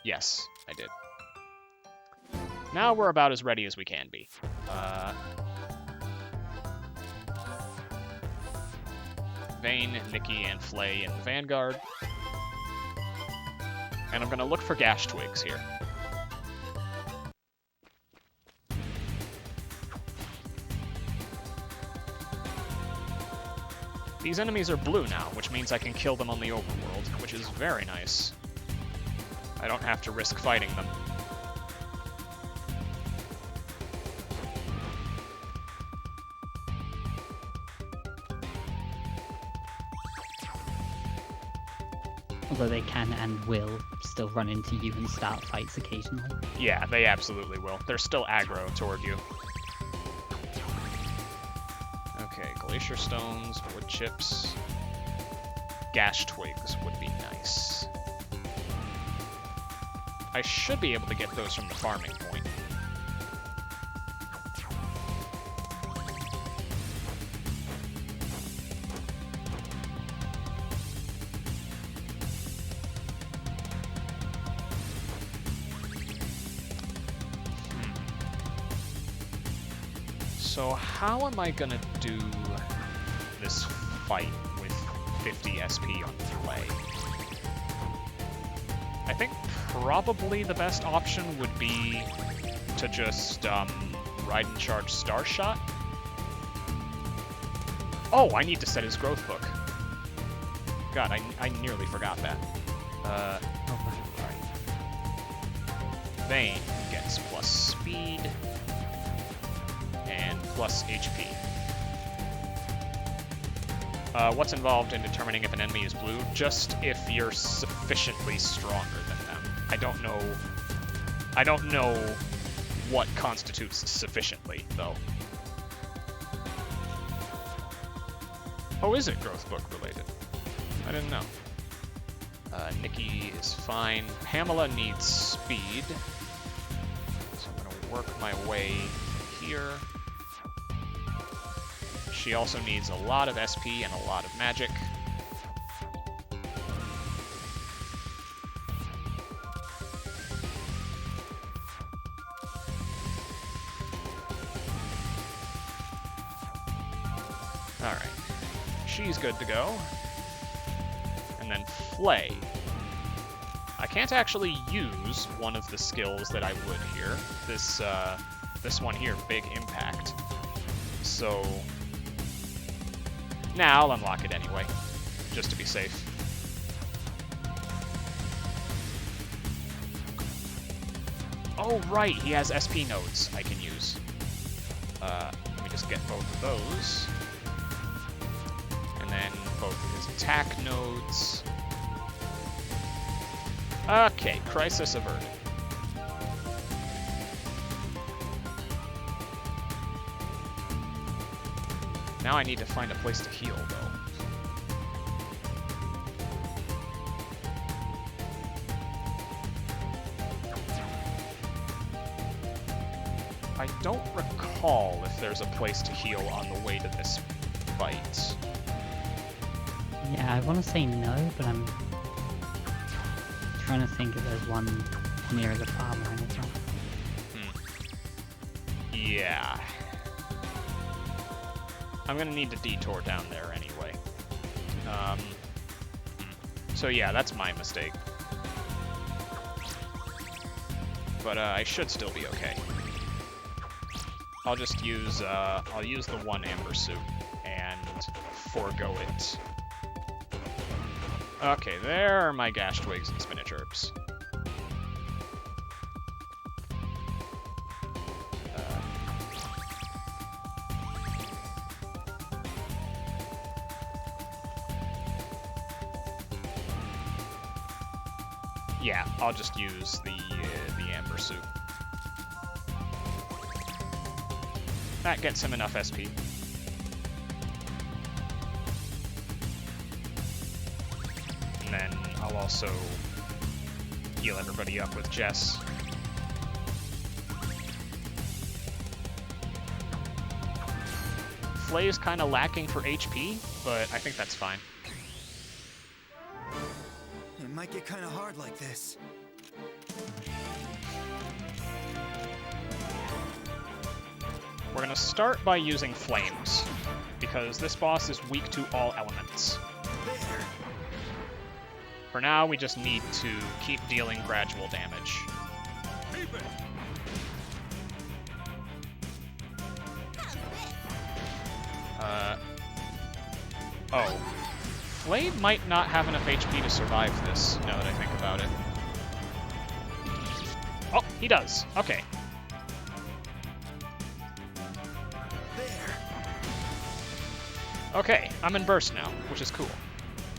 Yes, I did. Now we're about as ready as we can be. Vane, Nikki, and Flay in the Vanguard. And I'm gonna look for Gash Twigs here. These enemies are blue now, which means I can kill them on the overworld, which is very nice. I don't have to risk fighting them. Although they can and will still run into you and start fights occasionally. Yeah, they absolutely will. They're still aggro toward you. Okay, glacier stones, wood chips. Gash twigs would be nice. I should be able to get those from the farming point. So how am I gonna do this fight with 50 SP on Flay? I think probably the best option would be to just ride and charge Star Shot. Oh, I need to set his growth book. God, I nearly forgot that. Right. Vayne gets plus speed and plus HP. What's involved in determining if an enemy is blue? Just if you're sufficiently stronger than them. I don't know what constitutes sufficiently, though. Oh, is it growth book related? I didn't know. Nikki is fine. Pamela needs speed. So I'm gonna work my way here. She also needs a lot of SP and a lot of magic. Alright. She's good to go. And then Flay. I can't actually use one of the skills that I would here. This one here, Big Impact. So... Nah, I'll unlock it anyway, just to be safe. Oh, right, he has SP nodes I can use. Let me just get both of those. And then both of his attack nodes. Okay, crisis averted. Now I need to find a place to heal, though. I don't recall if there's a place to heal on the way to this fight. Yeah, I want to say no, but I'm trying to think if there's one near the farm or anything. Yeah. I'm gonna need to detour down there anyway. So yeah, that's my mistake. But I should still be okay. I'll just use I'll use the one amber suit and forego it. Okay, there are my gash twigs and spinach herbs. Yeah, I'll just use the amber suit. That gets him enough SP. And then I'll also heal everybody up with Jess. Flay is kind of lacking for HP, but I think that's fine. It might get kind of hard like this. We're gonna start by using flames, because this boss is weak to all elements. There. For now, we just need to keep dealing gradual damage. Oh. Flay might not have enough HP to survive this, now that I think about it. Oh, he does. Okay. There. Okay, I'm in burst now, which is cool.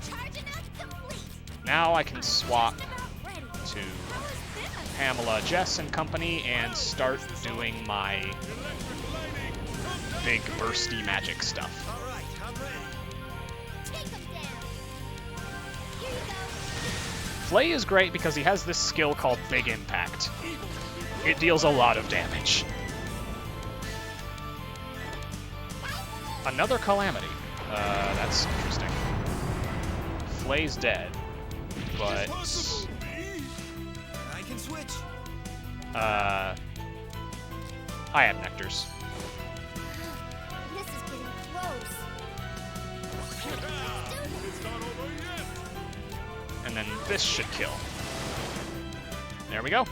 Charging up complete. Now I can swap About ready. to How was this? Pamela, Jess, and company and start doing my big bursty magic stuff. All right, I'm ready. Take 'em down. Here you go. Flay is great because he has this skill called Big Impact. It deals a lot of damage. Another Calamity. That's interesting. Flay's dead, but I can switch. I have Nectars. This is getting close. It's not over yet. And then this should kill. There we go.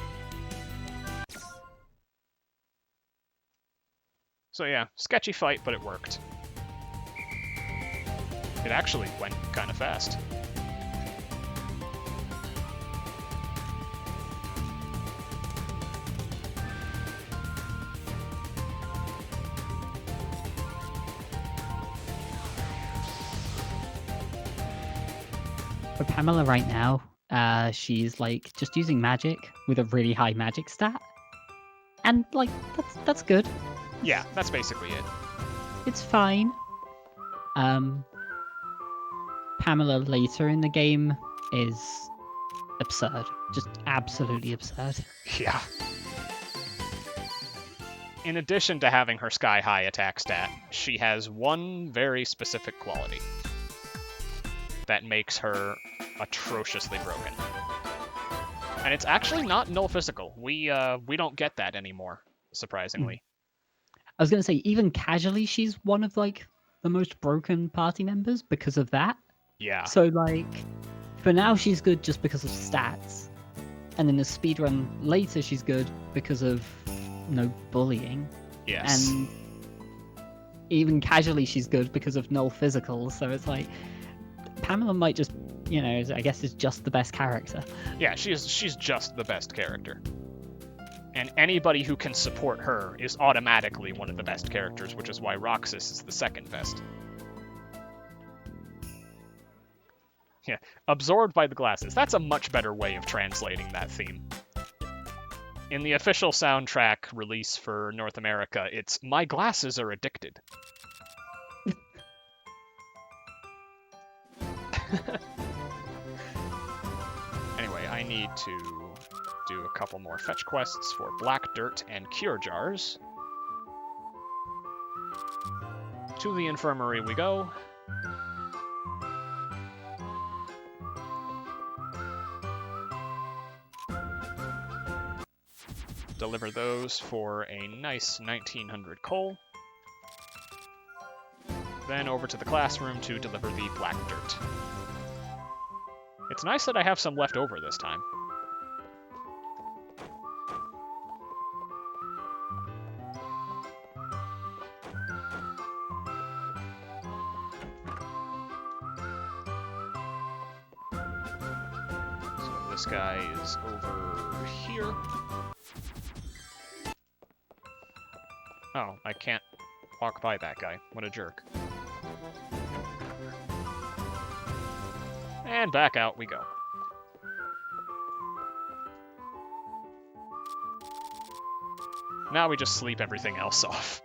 So yeah, sketchy fight, but it worked. It actually went kind of fast. For Pamela right now, she's like just using magic with a really high magic stat, and like that's good. Yeah, that's basically it. It's fine. Pamela later in the game is absurd, just absolutely absurd. Yeah. In addition to having her sky-high attack stat, she has one very specific quality that makes her atrociously broken. And it's actually not null physical. We don't get that anymore, surprisingly. I was gonna say even casually, she's one of like the most broken party members because of that. Yeah. So like, for now she's good just because of stats, and in the speedrun later she's good because of no bullying, Yes. and even casually she's good because of null physical. So it's like Pamela might just, you know, I guess is just the best character. Yeah, she's just the best character. And anybody who can support her is automatically one of the best characters, which is why Roxas is the second best. Yeah, absorbed by the glasses. That's a much better way of translating that theme. In the official soundtrack release for North America, it's "My glasses are addicted." Anyway, I need to do a couple more fetch quests for black dirt and cure jars. To the infirmary we go. Deliver those for a nice 1900 coal. Then over to the classroom to deliver the black dirt. It's nice that I have some left over this time. So this guy is over here. Oh, I can't walk by that guy. What a jerk. And back out we go. Now we just sleep everything else off.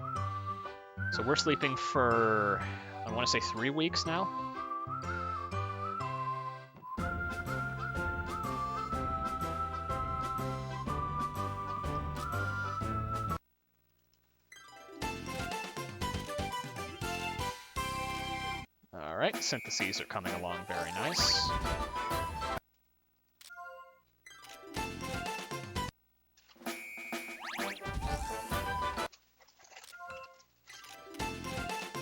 So we're sleeping for, I want to say 3 weeks now? Alright, syntheses are coming along very nice.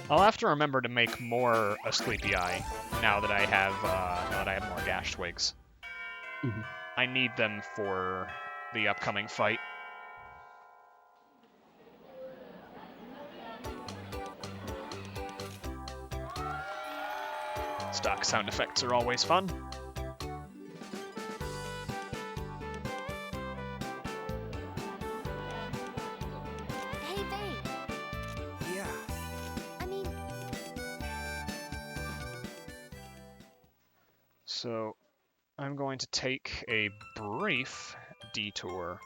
I'll have to remember to make more Asclepii now that I have more gash twigs. Mhm. I need them for the upcoming fight. Stock sound effects are always fun. Hey, Vane. Yeah. I mean, So I'm going to take a brief detour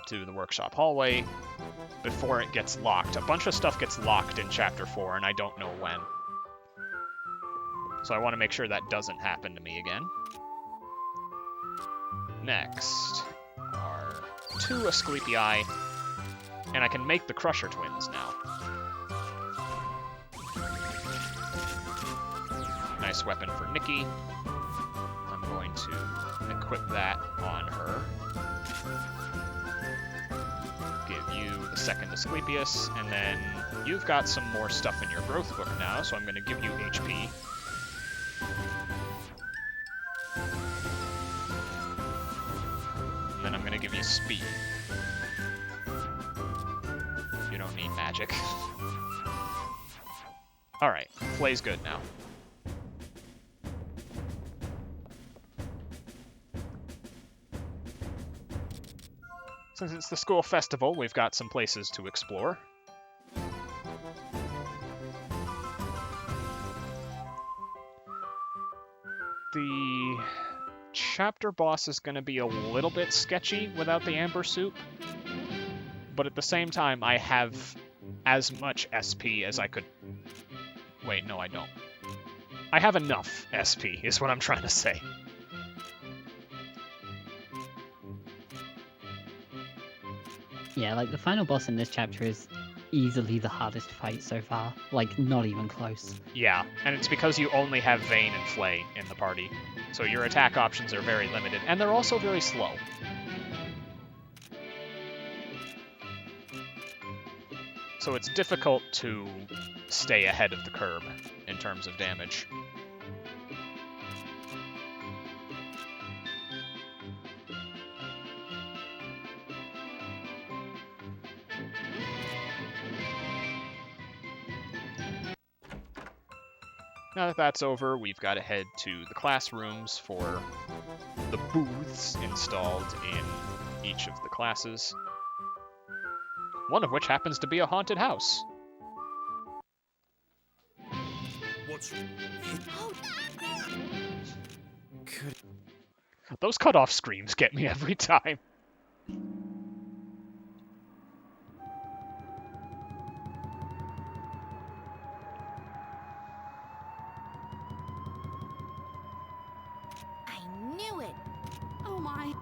to the workshop hallway before it gets locked. A bunch of stuff gets locked in Chapter 4, and I don't know when. So I want to make sure that doesn't happen to me again. Next are 2 Asclepii, and I can make the Crusher Twins now. Nice weapon for Nikki. I'm going to equip that on her. Give you the second Asclepius, and then you've got some more stuff in your growth book now, so I'm going to give you HP. And then I'm going to give you speed. You don't need magic. Alright, Flay's good now. Since it's the school festival, we've got some places to explore. The chapter boss is going to be a little bit sketchy without the amber soup, but at the same time, I have as much SP as I could... Wait, no, I don't. I have enough SP, is what I'm trying to say. Yeah, like the final boss in this chapter is easily the hardest fight so far. Like, not even close. Yeah, and it's because you only have Vane and Flay in the party, so your attack options are very limited, and they're also very slow. So it's difficult to stay ahead of the curve in terms of damage. Now that that's over, we've got to head to the classrooms for the booths installed in each of the classes. One of which happens to be a haunted house. What's oh, Could Those cutoff screams get me every time. I knew it. Oh my.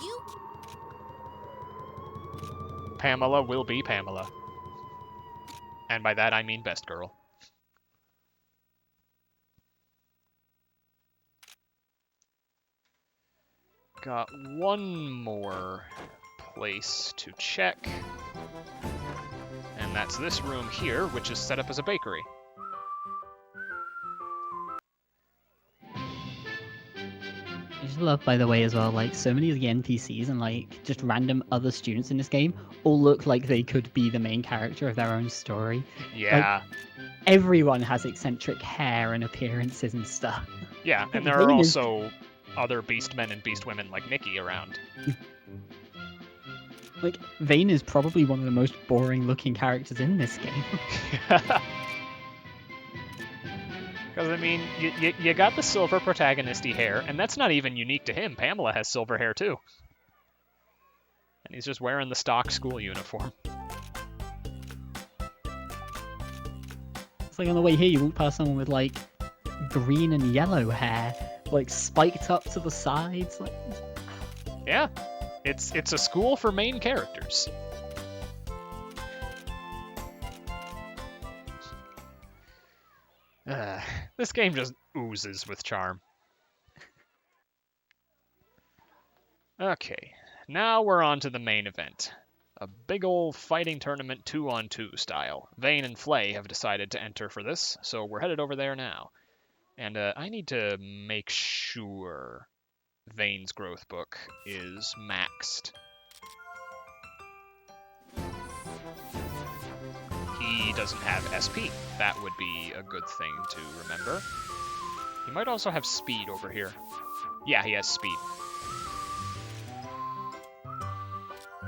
You. Pamela will be Pamela. And by that I mean best girl. Got one more place to check. And that's this room here, which is set up as a bakery. I just love, by the way, as well, like, so many of the NPCs and, like, just random other students in this game all look like they could be the main character of their own story. Yeah. Everyone has eccentric hair and appearances and stuff. Yeah, and there are Vane is- also other beastmen and beastwomen like Nikki around. Like, Vane is probably one of the most boring-looking characters in this game. Because, I mean, you got the silver protagonisty hair, and that's not even unique to him. Pamela has silver hair, too. And he's just wearing the stock school uniform. It's like on the way here, you walk past someone with, like, green and yellow hair, like, spiked up to the sides. Like, Yeah, it's a school for main characters. This game just oozes with charm. Okay, now we're on to the main event. A big ol' fighting tournament 2-on-2 style. Vane and Flay have decided to enter for this, so we're headed over there now. And I need to make sure Vane's growth book is maxed. He doesn't have SP. That would be a good thing to remember. He might also have speed over here. Yeah, he has speed.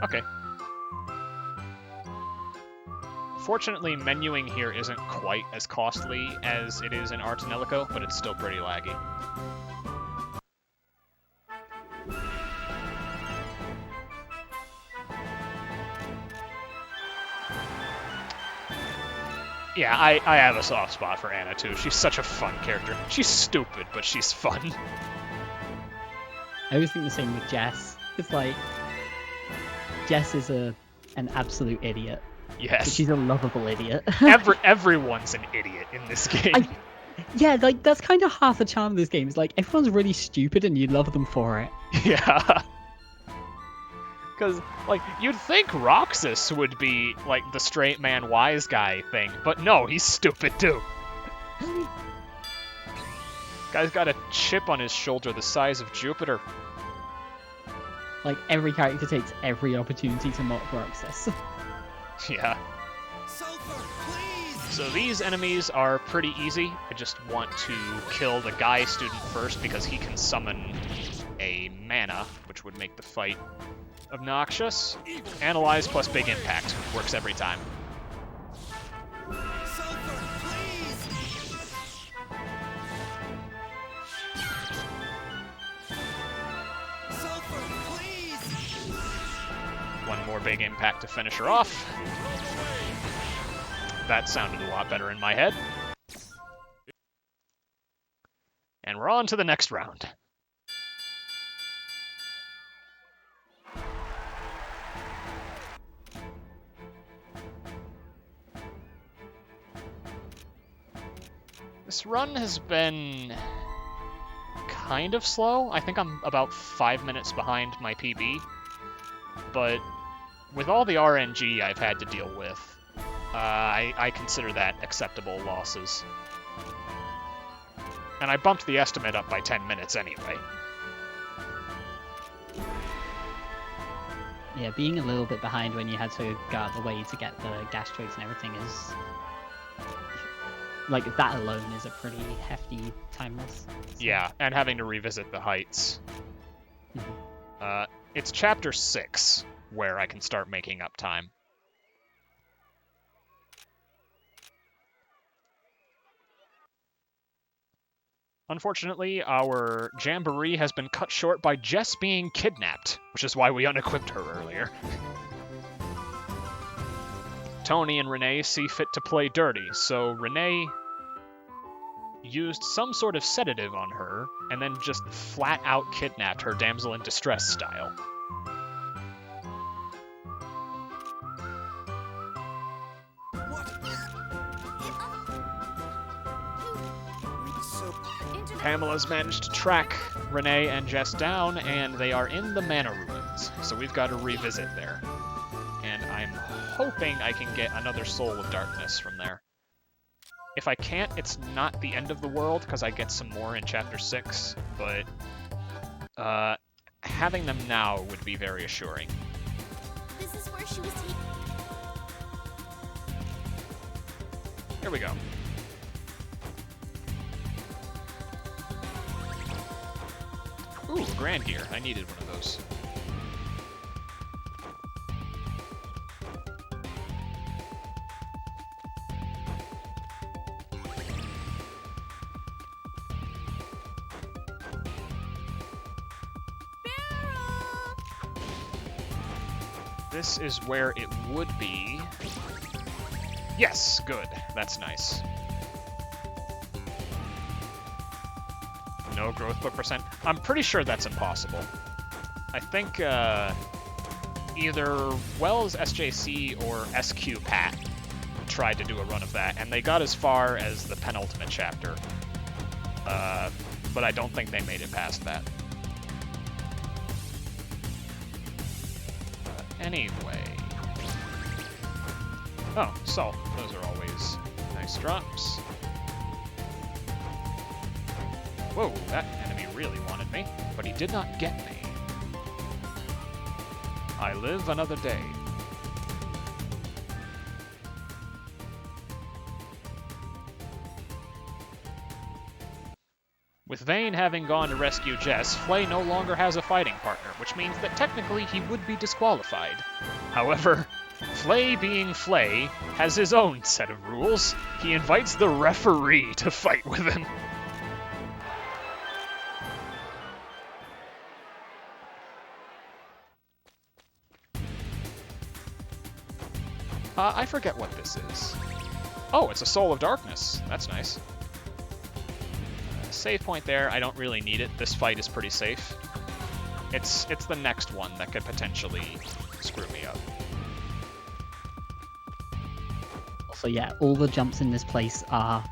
Okay. Fortunately, menuing here isn't quite as costly as it is in Ars Nelico, but it's still pretty laggy. Yeah, I have a soft spot for Anna, too. She's such a fun character. She's stupid, but she's fun. I always think the same with Jess. It's like, Jess is an absolute idiot. Yes. But she's a lovable idiot. Everyone's an idiot in this game. Yeah, like, that's kind of half the charm of this game. Is like, everyone's really stupid and you love them for it. Yeah. Because, like, you'd think Roxas would be, like, the straight man wise guy thing, but no, he's stupid too. Guy's got a chip on his shoulder the size of Jupiter. Like, every character takes every opportunity to mock Roxas. Yeah. Sulfur, please! So these enemies are pretty easy. I just want to kill the guy student first because he can summon a mana, which would make the fight obnoxious. Analyze plus big impact. Works every time. Sulfur, please! Sulfur, please! One more big impact to finish her off. That sounded a lot better in my head. And we're on to the next round. This run has been kind of slow. I think I'm about 5 minutes behind my PB. But with all the RNG I've had to deal with, I consider that acceptable losses. And I bumped the estimate up by 10 minutes anyway. Yeah, being a little bit behind when you had to go out the way to get the gas twigs and everything is... Like, that alone is a pretty hefty time loss. So. Yeah, and having to revisit the heights. It's chapter 6 where I can start making up time. Unfortunately, our jamboree has been cut short by Jess being kidnapped, which is why we unequipped her earlier. Tony and Renee see fit to play dirty, so Renee used some sort of sedative on her, and then just flat out kidnapped her damsel in distress style. Pamela's managed to track Renee and Jess down, and they are in the Mana Ruins, so we've got to revisit there. And I'm hoping I can get another Soul of Darkness from there. If I can't, it's not the end of the world, because I get some more in Chapter 6, but having them now would be very assuring. This is where she was taken. Here we go. Ooh, Grand Gear. I needed one of those. This is where it would be. Yes, good. That's nice. No growth book percent. I'm pretty sure that's impossible. I think either Wells SJC or SQ Pat tried to do a run of that, and they got as far as the penultimate chapter. But I don't think they made it past that. Anyway. Oh, salt. Those are always nice drops. Whoa, that enemy really wanted me, but he did not get me. I live another day. With Vayne having gone to rescue Jess, Flay no longer has a fighting partner, which means that technically he would be disqualified. However, Flay being Flay has his own set of rules. He invites the referee to fight with him. I forget what this is. Oh, it's a Soul of Darkness. That's nice. Save point there. I don't really need it. This fight is pretty safe. It's the next one that could potentially screw me up. So yeah, all the jumps in this place are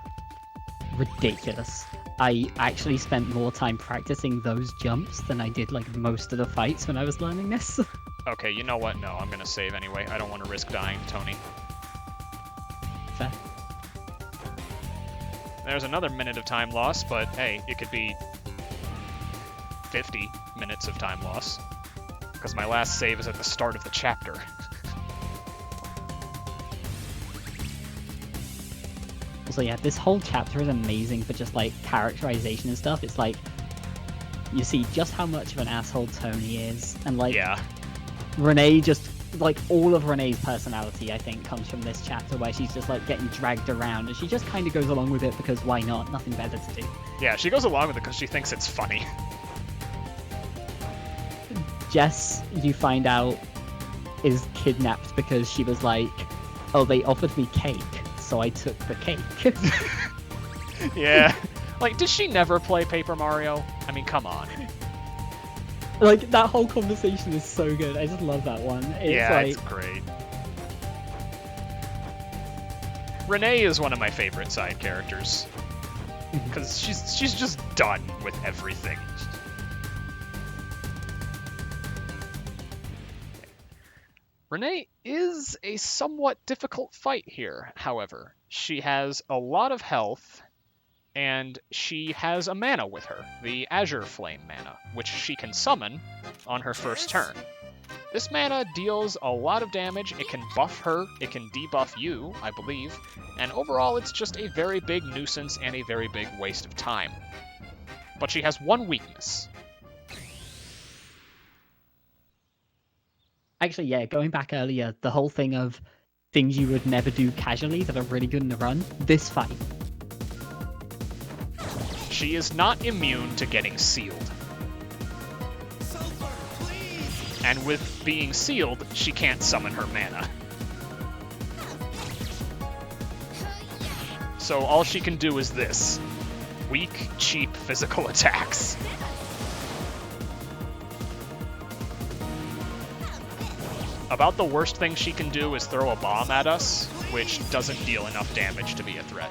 ridiculous. I actually spent more time practicing those jumps than I did like most of the fights when I was learning this. Okay, you know what? No, I'm gonna save anyway. I don't want to risk dying, Tony. Fair. There's another minute of time loss, but hey, it could be 50 minutes of time loss. Because my last save is at the start of the chapter. Also, yeah, this whole chapter is amazing for just like characterization and stuff. It's like you see just how much of an asshole Tony is, and like Yeah. Renee just like all of Renee's personality, I think, comes from this chapter where she's just like getting dragged around, and she just kind of goes along with it because why not? Nothing better to do. Yeah, she goes along with it because she thinks it's funny. Jess, you find out, is kidnapped because she was like, oh, they offered me cake, so I took the cake. Yeah. Like, did she never play Paper Mario? I mean, come on. Like, that whole conversation is so good. I just love that one. It's Yeah, like, it's great. Renee is one of my favorite side characters. Because she's just done with everything. Renee is a somewhat difficult fight here, however. She has a lot of health, and she has a mana with her, the Azure Flame mana, which she can summon on her first turn. This mana deals a lot of damage, it can buff her, it can debuff you, I believe, and overall it's just a very big nuisance and a very big waste of time. But she has one weakness. actually, yeah, going back earlier, the whole thing of things you would never do casually that are really good in the run, this fight. She is not immune to getting sealed. Sulfur, please! And with being sealed, she can't summon her mana. So all she can do is this. Weak, cheap physical attacks. About the worst thing she can do is throw a bomb at us, which doesn't deal enough damage to be a threat.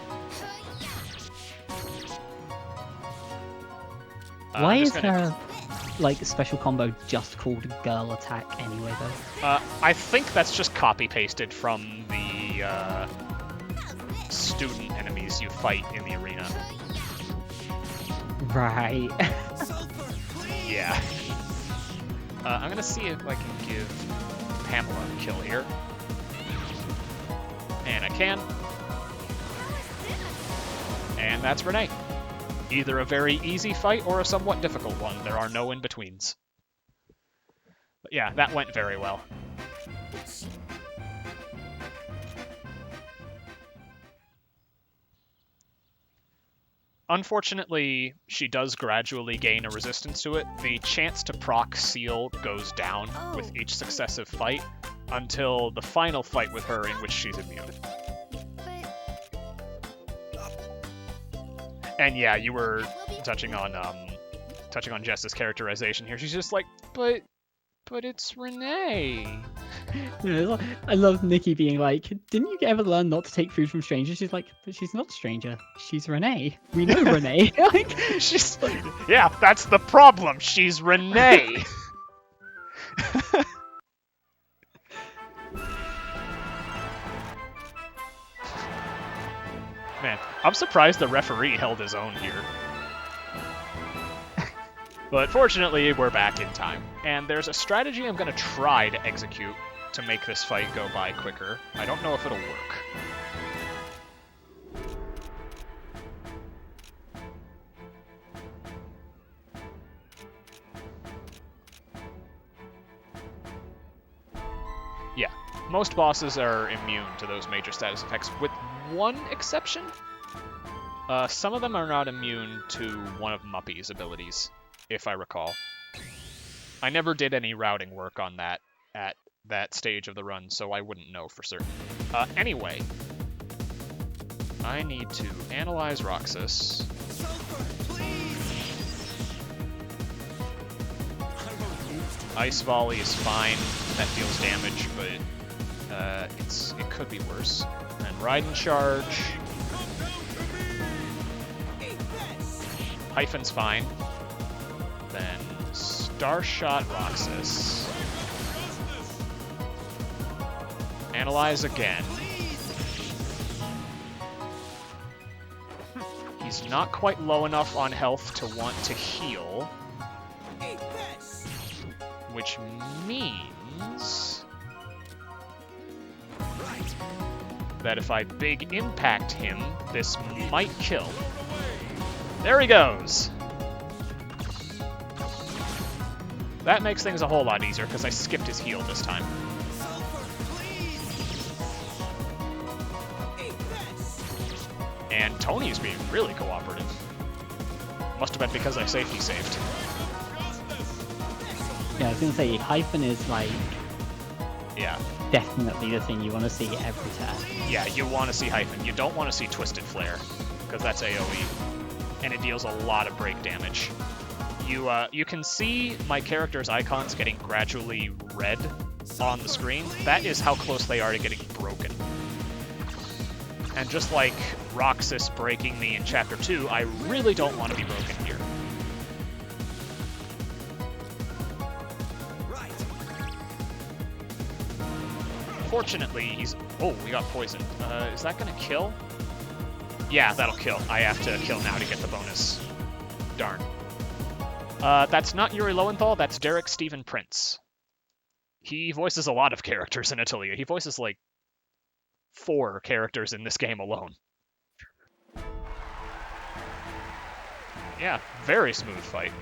Why I'm is just gonna- her like special combo just called girl attack anyway though? I think that's just copy-pasted from the student enemies you fight in the arena. Right. Sulfur, please! Yeah. I'm gonna see if I can give Pamela a kill here. And I can. And that's Renee. Either a very easy fight or a somewhat difficult one. There are no in-betweens. But yeah, that went very well. Unfortunately, she does gradually gain a resistance to it. The chance to proc seal goes down with each successive fight until the final fight with her in which she's immune. And yeah, you were touching on Jess's characterization here. She's just like, but it's Renee. I love Nikki being like, didn't you ever learn not to take food from strangers? She's like, but she's not a stranger. She's Renee. We know Renee. Like, She's yeah, that's the problem. She's Renee. Man, I'm surprised the referee held his own here. But fortunately, we're back in time. And there's a strategy I'm going to try to execute to make this fight go by quicker. I don't know if it'll work. Yeah, most bosses are immune to those major status effects, with one exception. Some of them are not immune to one of Muppy's abilities, if I recall. I never did any routing work on that at that stage of the run, so I wouldn't know for certain. Anyway, I need to analyze Roxas. Ice Volley is fine. That deals damage, but it could be worse. And Raiden Charge. Hyphen's fine. Then Starshot Roxas. Analyze again. He's not quite low enough on health to want to heal. Which means that if I big impact him, this might kill. There he goes! That makes things a whole lot easier because I skipped his heal this time. And Tony's being really cooperative. Must have been because I safety saved. Yeah, I was gonna say Hyphen is like Yeah. definitely the thing you want to see every turn. Yeah, you want to see Hyphen. You don't want to see Twisted Flare, because that's AoE, and it deals a lot of break damage. You can see my character's icons getting gradually red on the screen. That is how close they are to getting broken. And just like Roxas breaking me in Chapter 2, I really don't want to be broken here. Fortunately, he's... Oh, we got poisoned. Is that gonna kill? Yeah, that'll kill. I have to kill now to get the bonus. Darn. That's not Yuri Lowenthal, that's Derek Stephen Prince. He voices a lot of characters in Atelier. He voices, like, 4 characters in this game alone. Yeah, very smooth fight.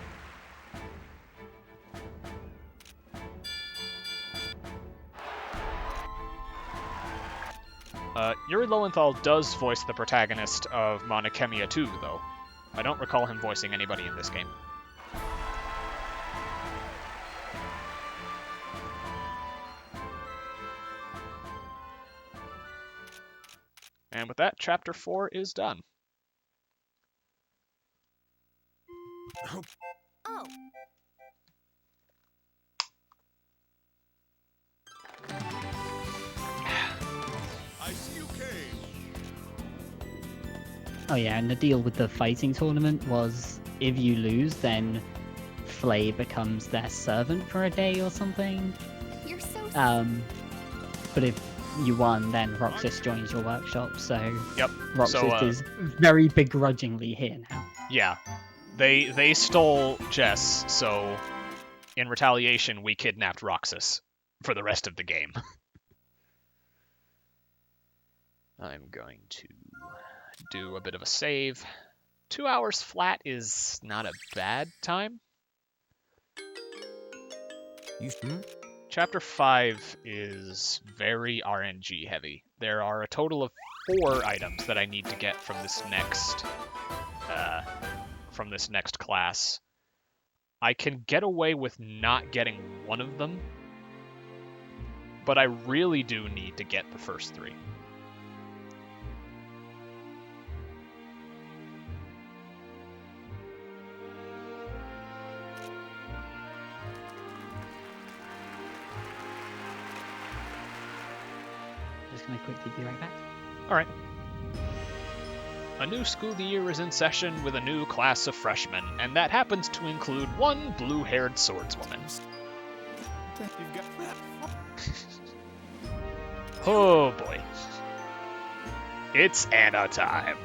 Yuri Lowenthal does voice the protagonist of Khemia 2, though. I don't recall him voicing anybody in this game. And with that, Chapter 4 is done. Oh, I see you came. Oh yeah, and the deal with the fighting tournament was if you lose, then Flay becomes their servant for a day or something. you're so But if you won, then Roxas joins your workshop, so Yep. Roxas is very begrudgingly here now. Yeah. They stole Jess, so in retaliation, we kidnapped Roxas for the rest of the game. I'm going to do a bit of a save. 2 hours flat is not a bad time. Chapter 5 is very RNG heavy. There are a total of 4 items that I need to get from this next class. I can get away with not getting one of them, but I really do need to get the first 3. Just gonna quickly be right back. All right. A new school year is in session with a new class of freshmen, and that happens to include one blue-haired swordswoman. Oh boy. It's Anna time.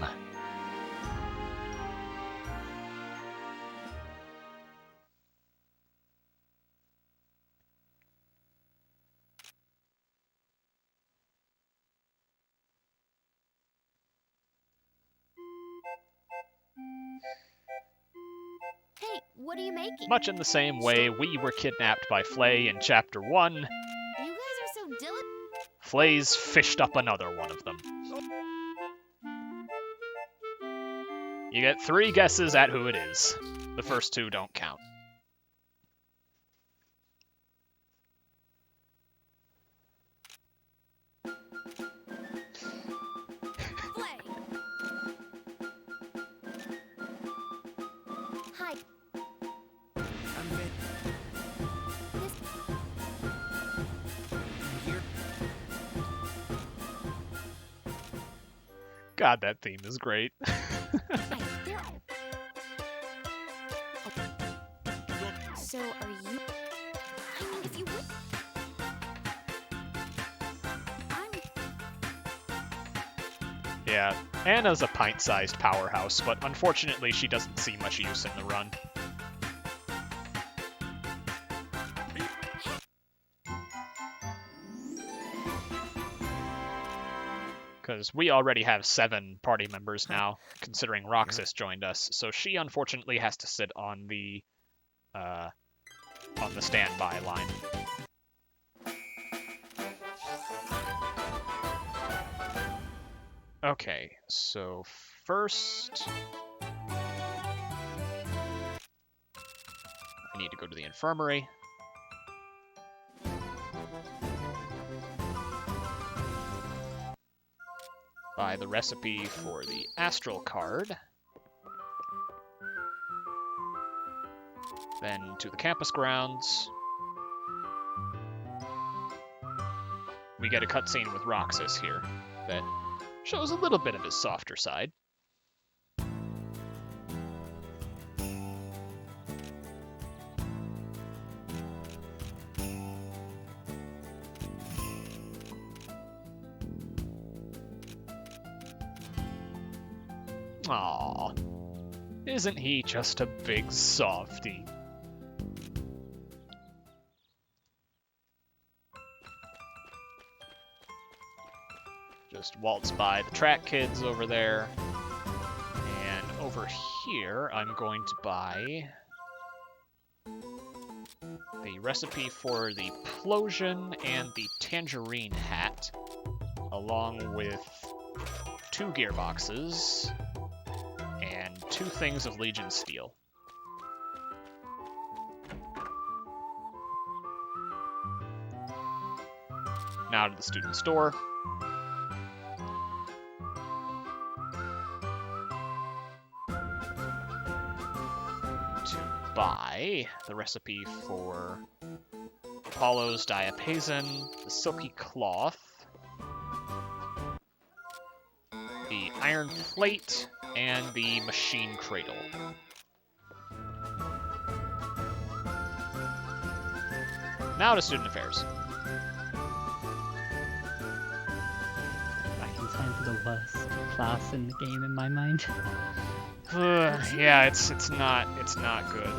Hey, what are you making? Much in the same way we were kidnapped by Flay in Chapter 1, You guys are so diligent. Flay's fished up another one of them. You get 3 guesses at who it is. The first 2 don't count. Flay. Hi. I'm Vin. This Here. God, that theme is great. there are. So are you? I mean, if you would. I'm. Yeah, Anna's a pint-sized powerhouse, but unfortunately she doesn't see much use in the run. Because we already have 7 party members now, considering Roxas joined us, so she unfortunately has to sit on the standby line. Okay, so first I need to go to the infirmary. Buy the recipe for the astral card. Then to the campus grounds. We get a cutscene with Roxas here that shows a little bit of his softer side. Aww. Isn't he just a big softie? Just waltz by the track kids over there. And over here, I'm going to buy the recipe for the Plosion and the Tangerine hat, along with 2 gearboxes and 2 things of Legion Steel. Now to the student store. To buy the recipe for Apollo's Diapason, the Silky Cloth, the Iron Plate, and the Machine Cradle. Now to Student Affairs. Back in time for the worst class in the game in my mind. Yeah, it's not good.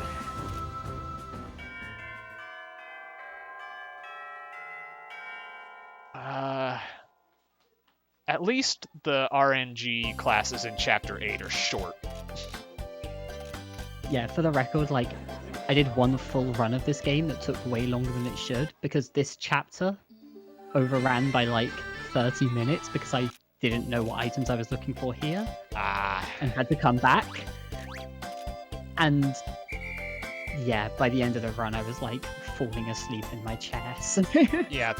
At least the RNG classes in Chapter 8 are short. Yeah, for the record, like, I did one full run of this game that took way longer than it should, because this chapter overran by like 30 minutes because I didn't know what items I was looking for here. And had to come back. And yeah, by the end of the run I was like falling asleep in my chair. So Yeah,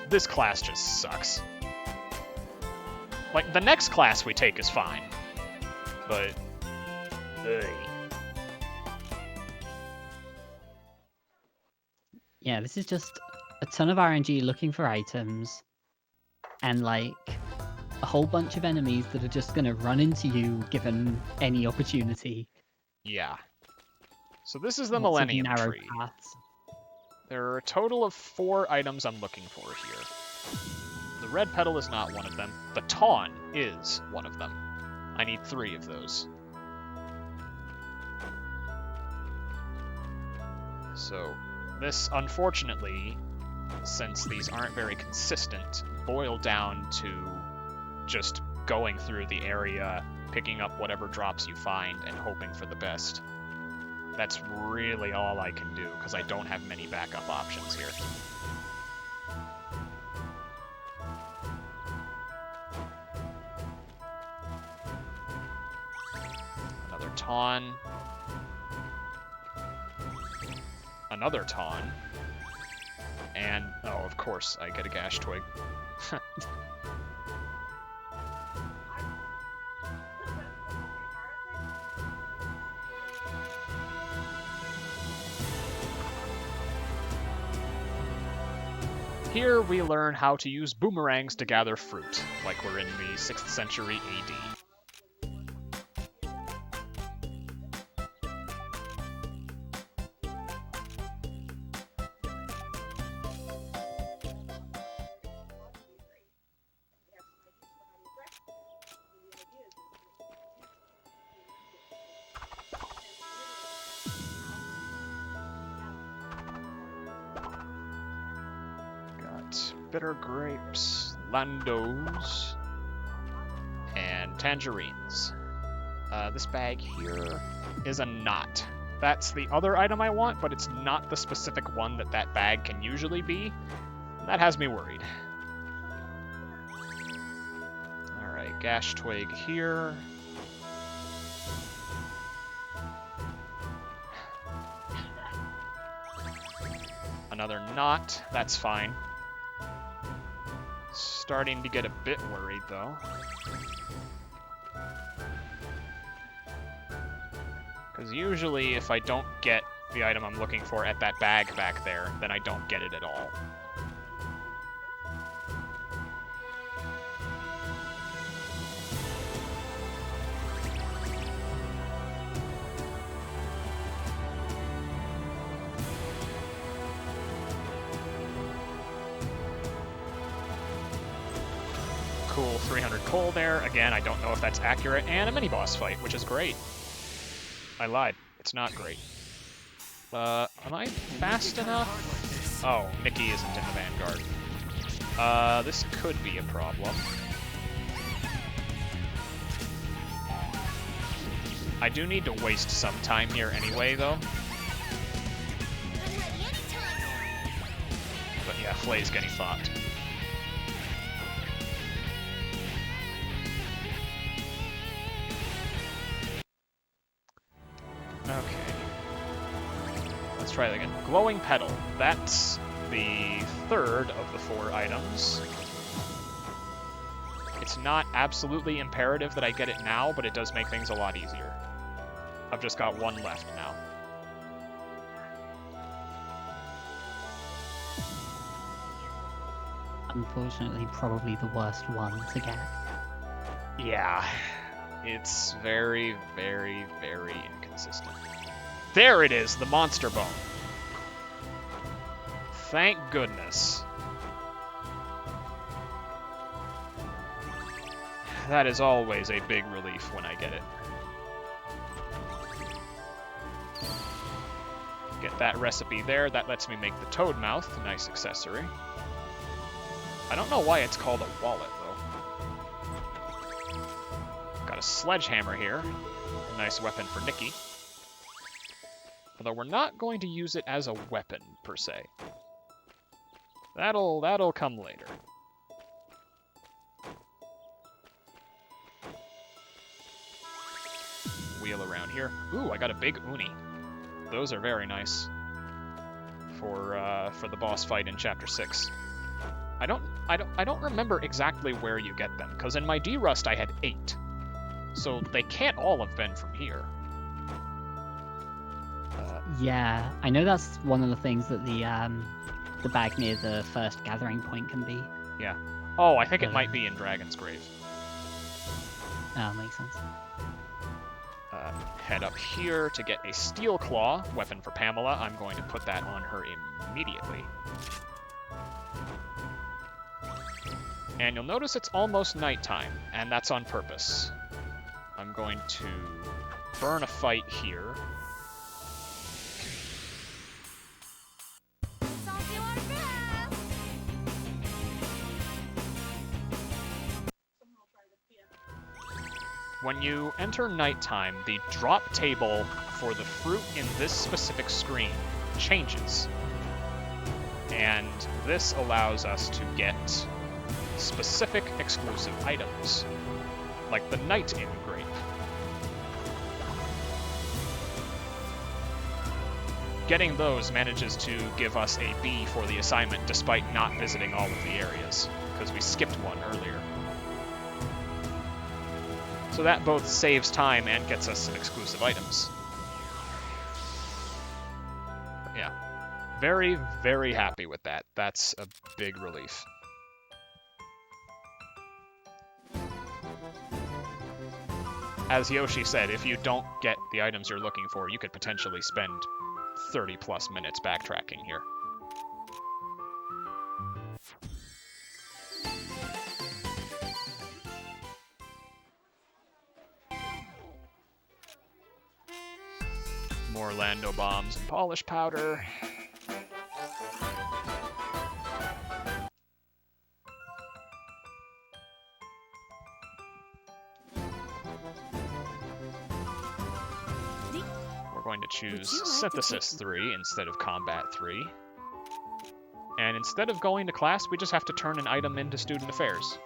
this class just sucks. Like, the next class we take is fine, but ugh. yeah, this is just a ton of RNG looking for items and like a whole bunch of enemies that are just gonna run into you given any opportunity. Yeah. So this is the Lots of Millennium narrow Tree. paths. There are a total of 4 items I'm looking for here. The red petal is not one of them. The Tawn is one of them. I need 3 of those. So this, unfortunately, since these aren't very consistent, boil down to just going through the area, picking up whatever drops you find, and hoping for the best. That's really all I can do, because I don't have many backup options here. Tawn. Another Tawn. And, oh, of course, I get a Gash Twig. Here we learn how to use boomerangs to gather fruit, like we're in the 6th century AD. Bitter grapes, landos, and tangerines. This bag here is a knot. That's the other item I want, but it's not the specific one that that bag can usually be. That has me worried. Alright, Gash Twig here. Another knot, that's fine. Starting to get a bit worried, though. Because usually if I don't get the item I'm looking for at that bag back there, then I don't get it at all. Cool, 300 coal there. Again, I don't know if that's accurate. And a mini-boss fight, which is great. I lied. It's not great. Am I fast enough? Oh, Nikki isn't in the Vanguard. This could be a problem. I do need to waste some time here anyway, though. But yeah, Flay's getting fucked. Okay. Let's try that again. Glowing Petal. That's the third of the 4 items. It's not absolutely imperative that I get it now, but it does make things a lot easier. I've just got 1 left now. Unfortunately, probably the worst one to get. Yeah. It's very, very, very inconsistent. There it is, the Monster Bone. Thank goodness. That is always a big relief when I get it. Get that recipe there. That lets me make the Toad Mouth. Nice accessory. I don't know why it's called a wallet, though. Got a sledgehammer here. A nice weapon for Nikki. Although we're not going to use it as a weapon, per se. That'll come later. Wheel around here. Ooh, I got a big uni. Those are very nice for the boss fight in Chapter 6. I don't remember exactly where you get them, because in my D-Rust I had 8. So they can't all have been from here. Yeah, I know that's one of the things that the bag near the first gathering point can be. Yeah. Oh, I think it might be in Dragon's Grave. Oh, makes sense. Head up here to get a Steel Claw, weapon for Pamela. I'm going to put that on her immediately. And you'll notice it's almost nighttime, and that's on purpose. I'm going to burn a fight here. When you enter nighttime, the drop table for the fruit in this specific screen changes. And this allows us to get specific exclusive items, like the Night Inn grape. getting those manages to give us a B for the assignment despite not visiting all of the areas, because we skipped one earlier. So that both saves time and gets us some exclusive items. Yeah. Very, very happy with that. That's a big relief. As Yoshi said, if you don't get the items you're looking for, you could potentially spend 30 plus minutes backtracking here. More Lando bombs and polish powder. We're going to choose Synthesis 3 instead of Combat 3. And instead of going to class, we just have to turn an item into Student Affairs,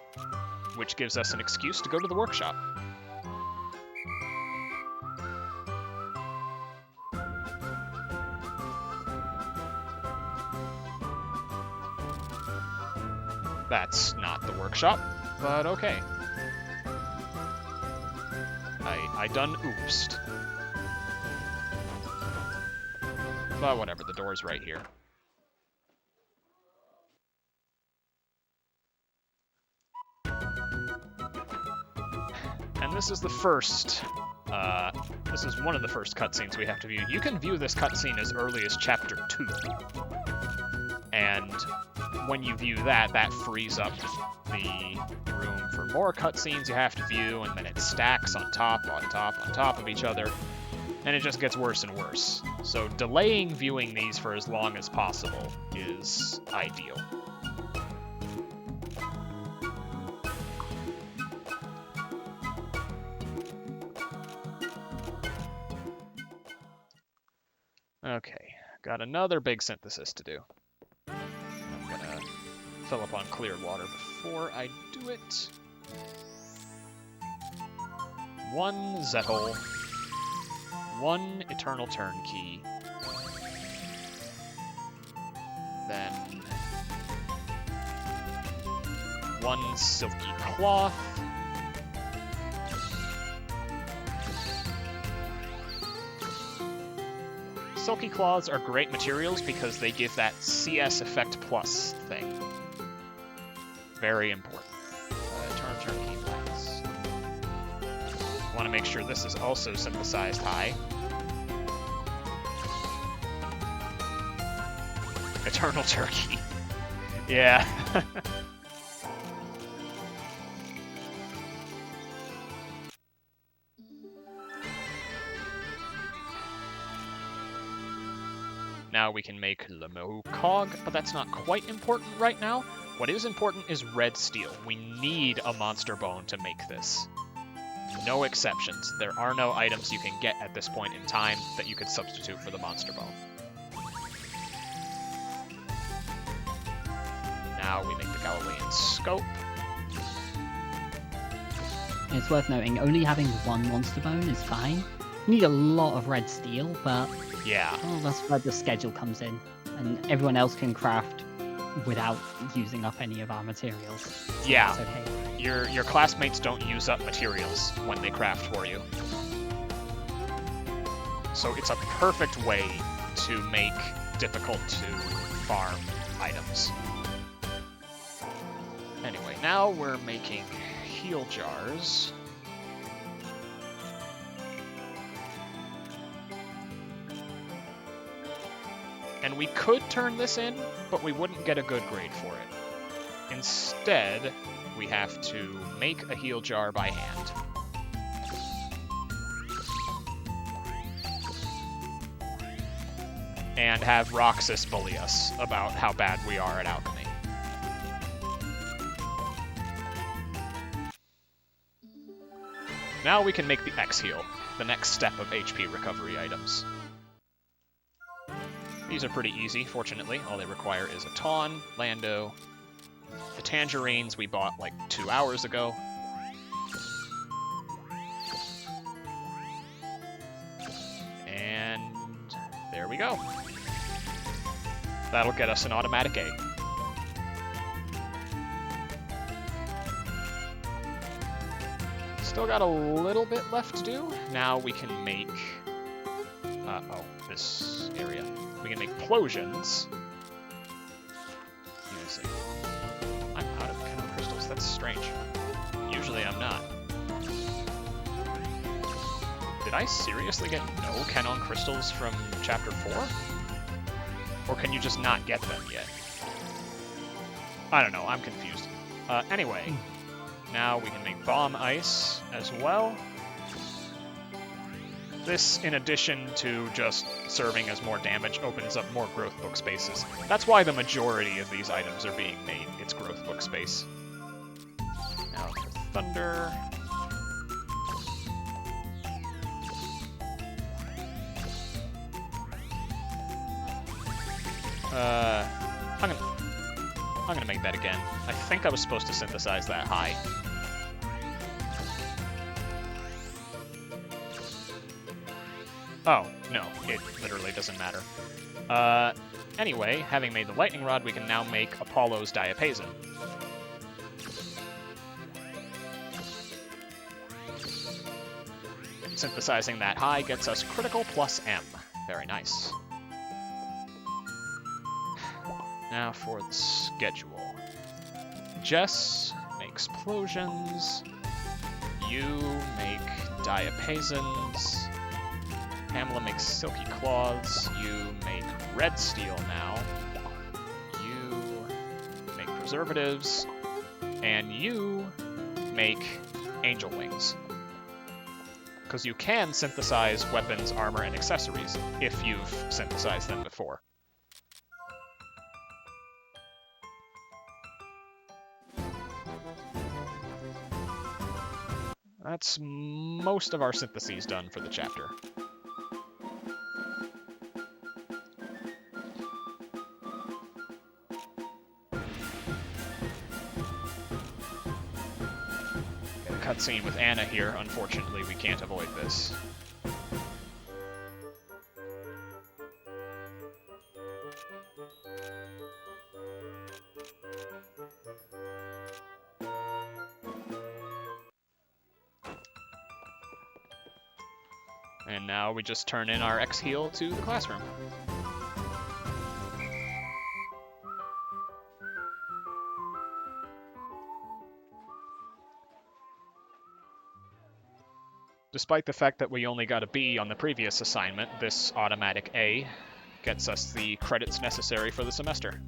which gives us an excuse to go to the workshop. That's not the workshop, but okay. I done oopsed. But whatever, the door's right here. And this is the first, this is one of the first cutscenes we have to view. You can view this cutscene as early as Chapter 2. And when you view that, that frees up the room for more cutscenes you have to view, and then it stacks on top of each other, and it just gets worse and worse. So delaying viewing these for as long as possible is ideal. Okay, got another big synthesis to do. I'm gonna fill up on clear water before I do it. 1 Zettel, 1 Eternal Turnkey, then 1 Silky Cloth, Silky Cloths are great materials because they give that CS Effect Plus thing. Very important. Eternal Turnkey Glass. Want to make sure this is also synthesized high. Eternal Turkey. Yeah. Now we can make Lemo Cog, but that's not quite important right now. What is important is red steel. We need a monster bone to make this. No exceptions. There are no items you can get at this point in time that you could substitute for the monster bone. Now we make the Galilean scope. It's worth noting, only having 1 monster bone is fine. You need a lot of red steel, but Yeah. well, that's where the schedule comes in, and everyone else can craft without using up any of our materials. So Yeah. it's okay. Your classmates don't use up materials when they craft for you. So it's a perfect way to make difficult to farm items. Anyway, now we're making heal jars. And we could turn this in, but we wouldn't get a good grade for it. Instead, we have to make a heal jar by hand. And have Roxas bully us about how bad we are at alchemy. Now we can make the X heal, the next step of HP recovery items. These are pretty easy, fortunately. All they require is a Tawn, Lando. The tangerines we bought like 2 hours ago. And there we go. That'll get us an automatic A. Still got a little bit left to do. Now we can make... this area. We can make plosions. Using... I'm out of Kenon crystals. That's strange. Usually I'm not. Did I seriously get no Kenon crystals from Chapter 4? Or can you just not get them yet? I don't know, I'm confused. Anyway, now we can make bomb ice as well. This, in addition to just serving as more damage, opens up more growth book spaces. That's why the majority of these items are being made. It's growth book space. Now for thunder. I'm gonna make that again. I think I was supposed to synthesize that high. Oh, no, it literally doesn't matter. Anyway, having made the lightning rod, we can now make Apollo's diapason. Synthesizing that high gets us critical plus M. Very nice. Now for the schedule. Jess makes plosions. You make diapasons. Pamela makes silky cloths. You make red steel now. You make preservatives. And you make angel wings. Because you can synthesize weapons, armor, and accessories if you've synthesized them before. That's most of our syntheses done for the chapter. Got a cutscene with Anna here. Unfortunately, we can't avoid this. And now we just turn in our X-Heal to the classroom. Despite the fact that we only got a B on the previous assignment, this automatic A gets us the credits necessary for the semester.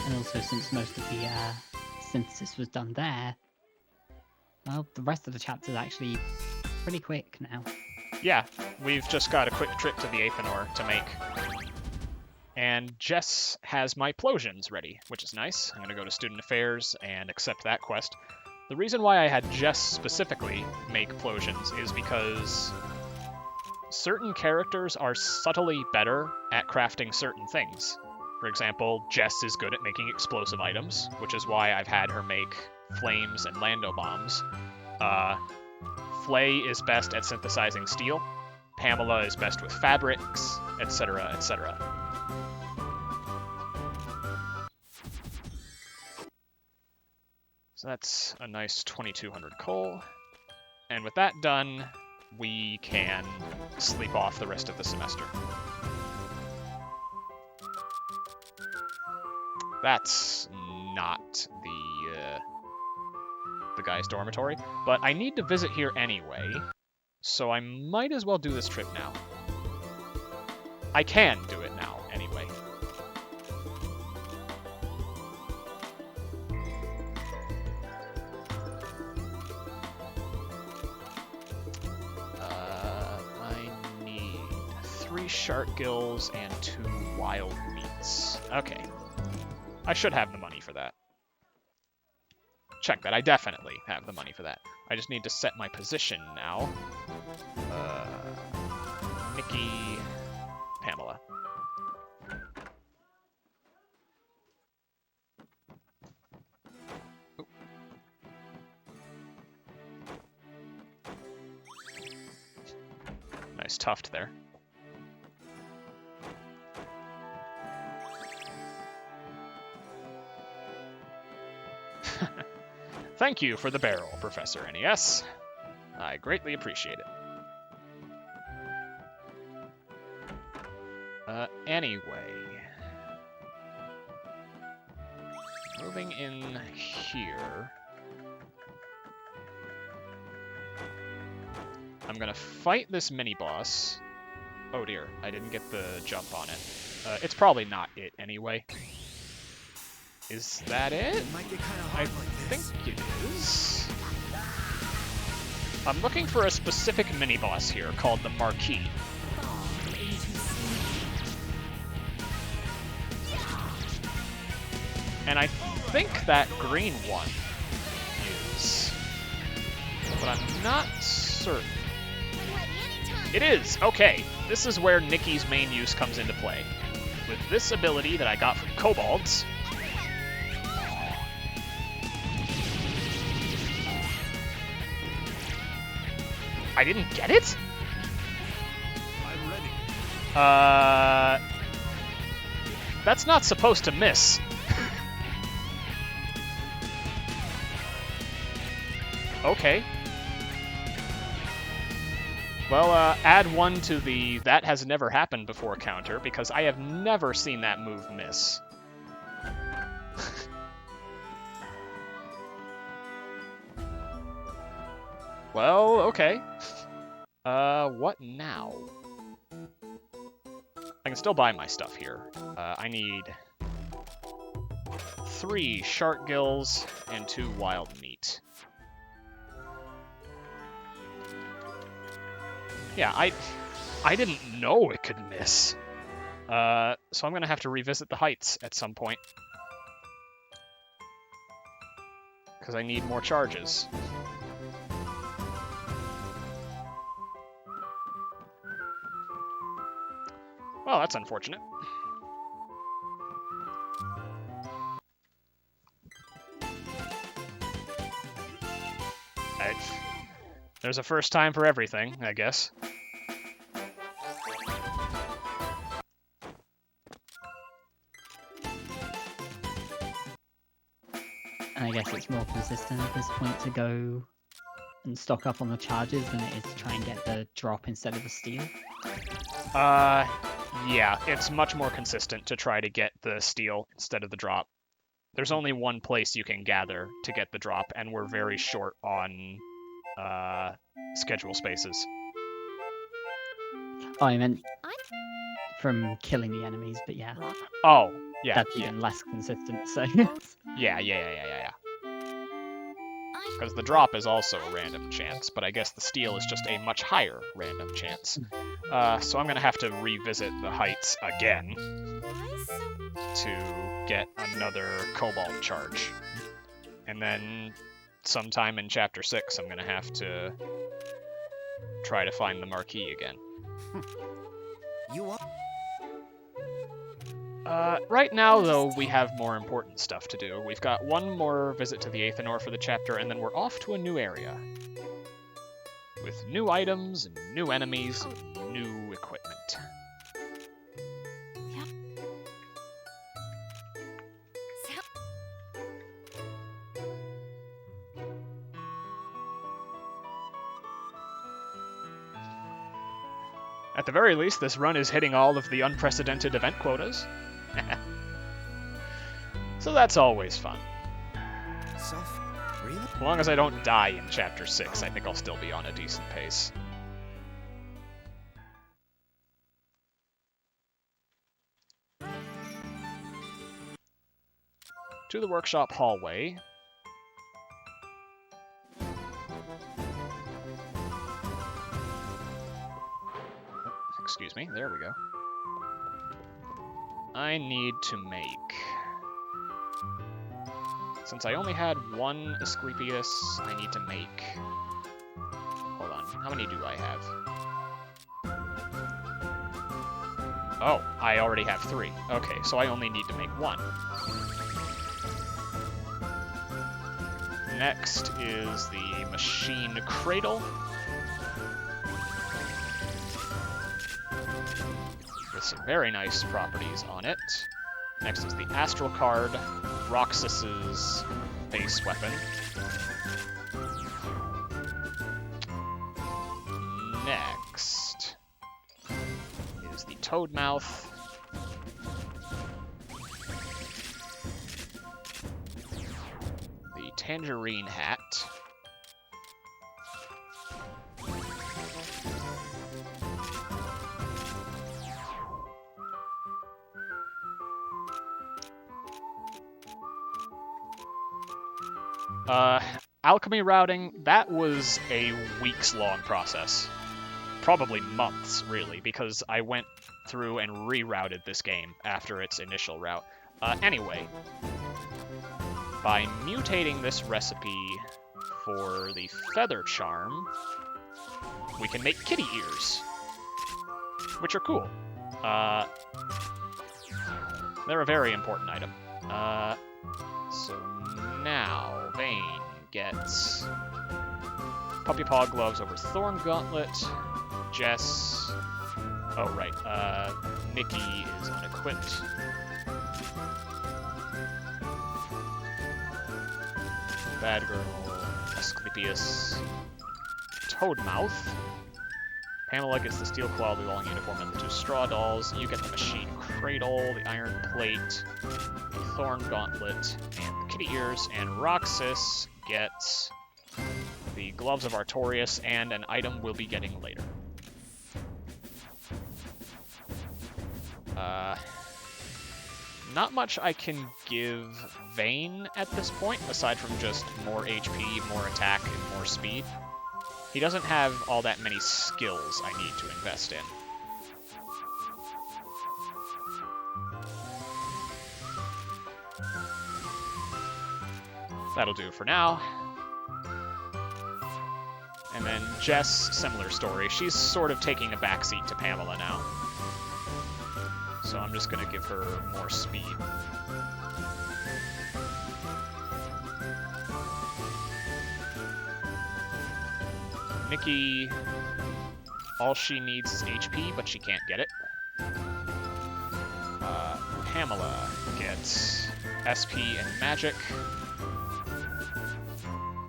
And also, since most of the synthesis was done there, well, the rest of the chapter is actually pretty quick now. Yeah, we've just got a quick trip to the Aethanor to make. And Jess has my plosions ready, which is nice. I'm going to go to Student Affairs and accept that quest. The reason why I had Jess specifically make plosions is because certain characters are subtly better at crafting certain things. For example, Jess is good at making explosive items, which is why I've had her make flames and lando bombs. Flay is best at synthesizing steel. Pamela is best with fabrics, etc., etc. So that's a nice 2200 coal. And with that done, we can sleep off the rest of the semester. That's not the guy's dormitory, but I need to visit here anyway, so I might as well do this trip now. I can do it now, anyway. I need 3 shark gills and 2 wild meats. Okay. I should have the money for that. Check that, I definitely have the money for that. I just need to set my position now. Nikki, Pamela. Nice tuft there. Thank you for the barrel, Professor NES. I greatly appreciate it. Anyway. Moving in here. I'm gonna fight this mini-boss. Oh dear, I didn't get the jump on it. It's probably not it anyway. Is that it? It might get kind of I hard like think this. it is. I'm looking for a specific mini-boss here called the Marquis. And I think that green one is, but I'm not certain. It is! Okay, this is where Nikki's main use comes into play. With this ability that I got from kobolds, I didn't get it? I'm ready. That's not supposed to miss. Okay. Well, add one to the that has never happened before counter, because I have never seen that move miss. Well, okay. What now? I can still buy my stuff here. I need 3 shark gills and 2 wild meat. Yeah, I didn't know it could miss. So I'm gonna have to revisit the heights at some point. Because I need more charges. Well, that's unfortunate. There's a first time for everything, I guess. And I guess it's more consistent at this point to go and stock up on the charges than it is to try and get the drop instead of the steal. Yeah, it's much more consistent to try to get the steal instead of the drop. There's only one place you can gather to get the drop, and we're very short on schedule spaces. Oh, I meant from killing the enemies, but yeah, Oh, yeah, that's yeah, even less consistent, so... yeah. Because the drop is also a random chance, but I guess the steal is just a much higher random chance. So I'm going to have to revisit the heights again to get another Cobalt charge. And then sometime in Chapter 6, I'm going to have to try to find the Marquis again. You are. Right now, though, we have more important stuff to do. We've got one more visit to the Aethanor for the chapter, and then we're off to a new area. With new items, and new enemies, and new equipment. At the very least, this run is hitting all of the unprecedented event quotas. So that's always fun. Really? As long as I don't die in Chapter 6, I think I'll still be on a decent pace. To the workshop hallway. Excuse me, there we go. I need to make... Since I only had one Asclepius, I need to make... Hold on, how many do I have? Oh, I already have 3. Okay, so I only need to make 1. Next is the machine cradle. some very nice properties on it. Next is the Astral card, Roxas's base weapon. Next is the Toadmouth. The Tangerine Hat. Alchemy routing, that was a weeks-long process. Probably months, really, because I went through and rerouted this game after its initial route. Anyway, by mutating this recipe for the Feather Charm, we can make kitty ears, which are cool. They're a very important item. So now, Vayne gets Puppy Paw Gloves over Thorn Gauntlet. Jess... Oh, right. Nikki is unequipped. Bad Girl, Asclepius, Toadmouth. Pamela gets the Steel Claw, the long uniform, and the 2 Straw Dolls. You get the Machine Cradle, the Iron Plate, the Thorn Gauntlet, and the Kitty Ears. And Roxas gets the Gloves of Artorias and an item we'll be getting later. Not much I can give Vayne at this point, aside from just more HP, more attack, and more speed. He doesn't have all that many skills I need to invest in. That'll do for now. And then Jess, similar story. She's sort of taking a backseat to Pamela now. So I'm just going to give her more speed. Nikki, all she needs is HP, but she can't get it. Pamela gets SP and Magic,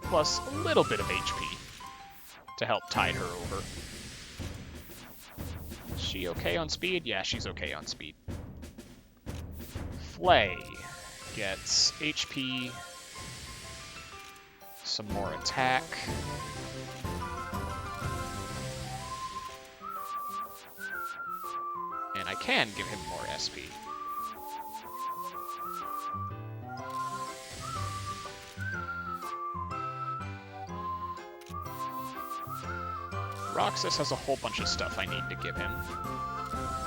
plus a little bit of HP to help tide her over. Is she okay on speed? Yeah, she's okay on speed. Flay gets HP, some more attack. And I can give him more SP. Roxas has a whole bunch of stuff I need to give him.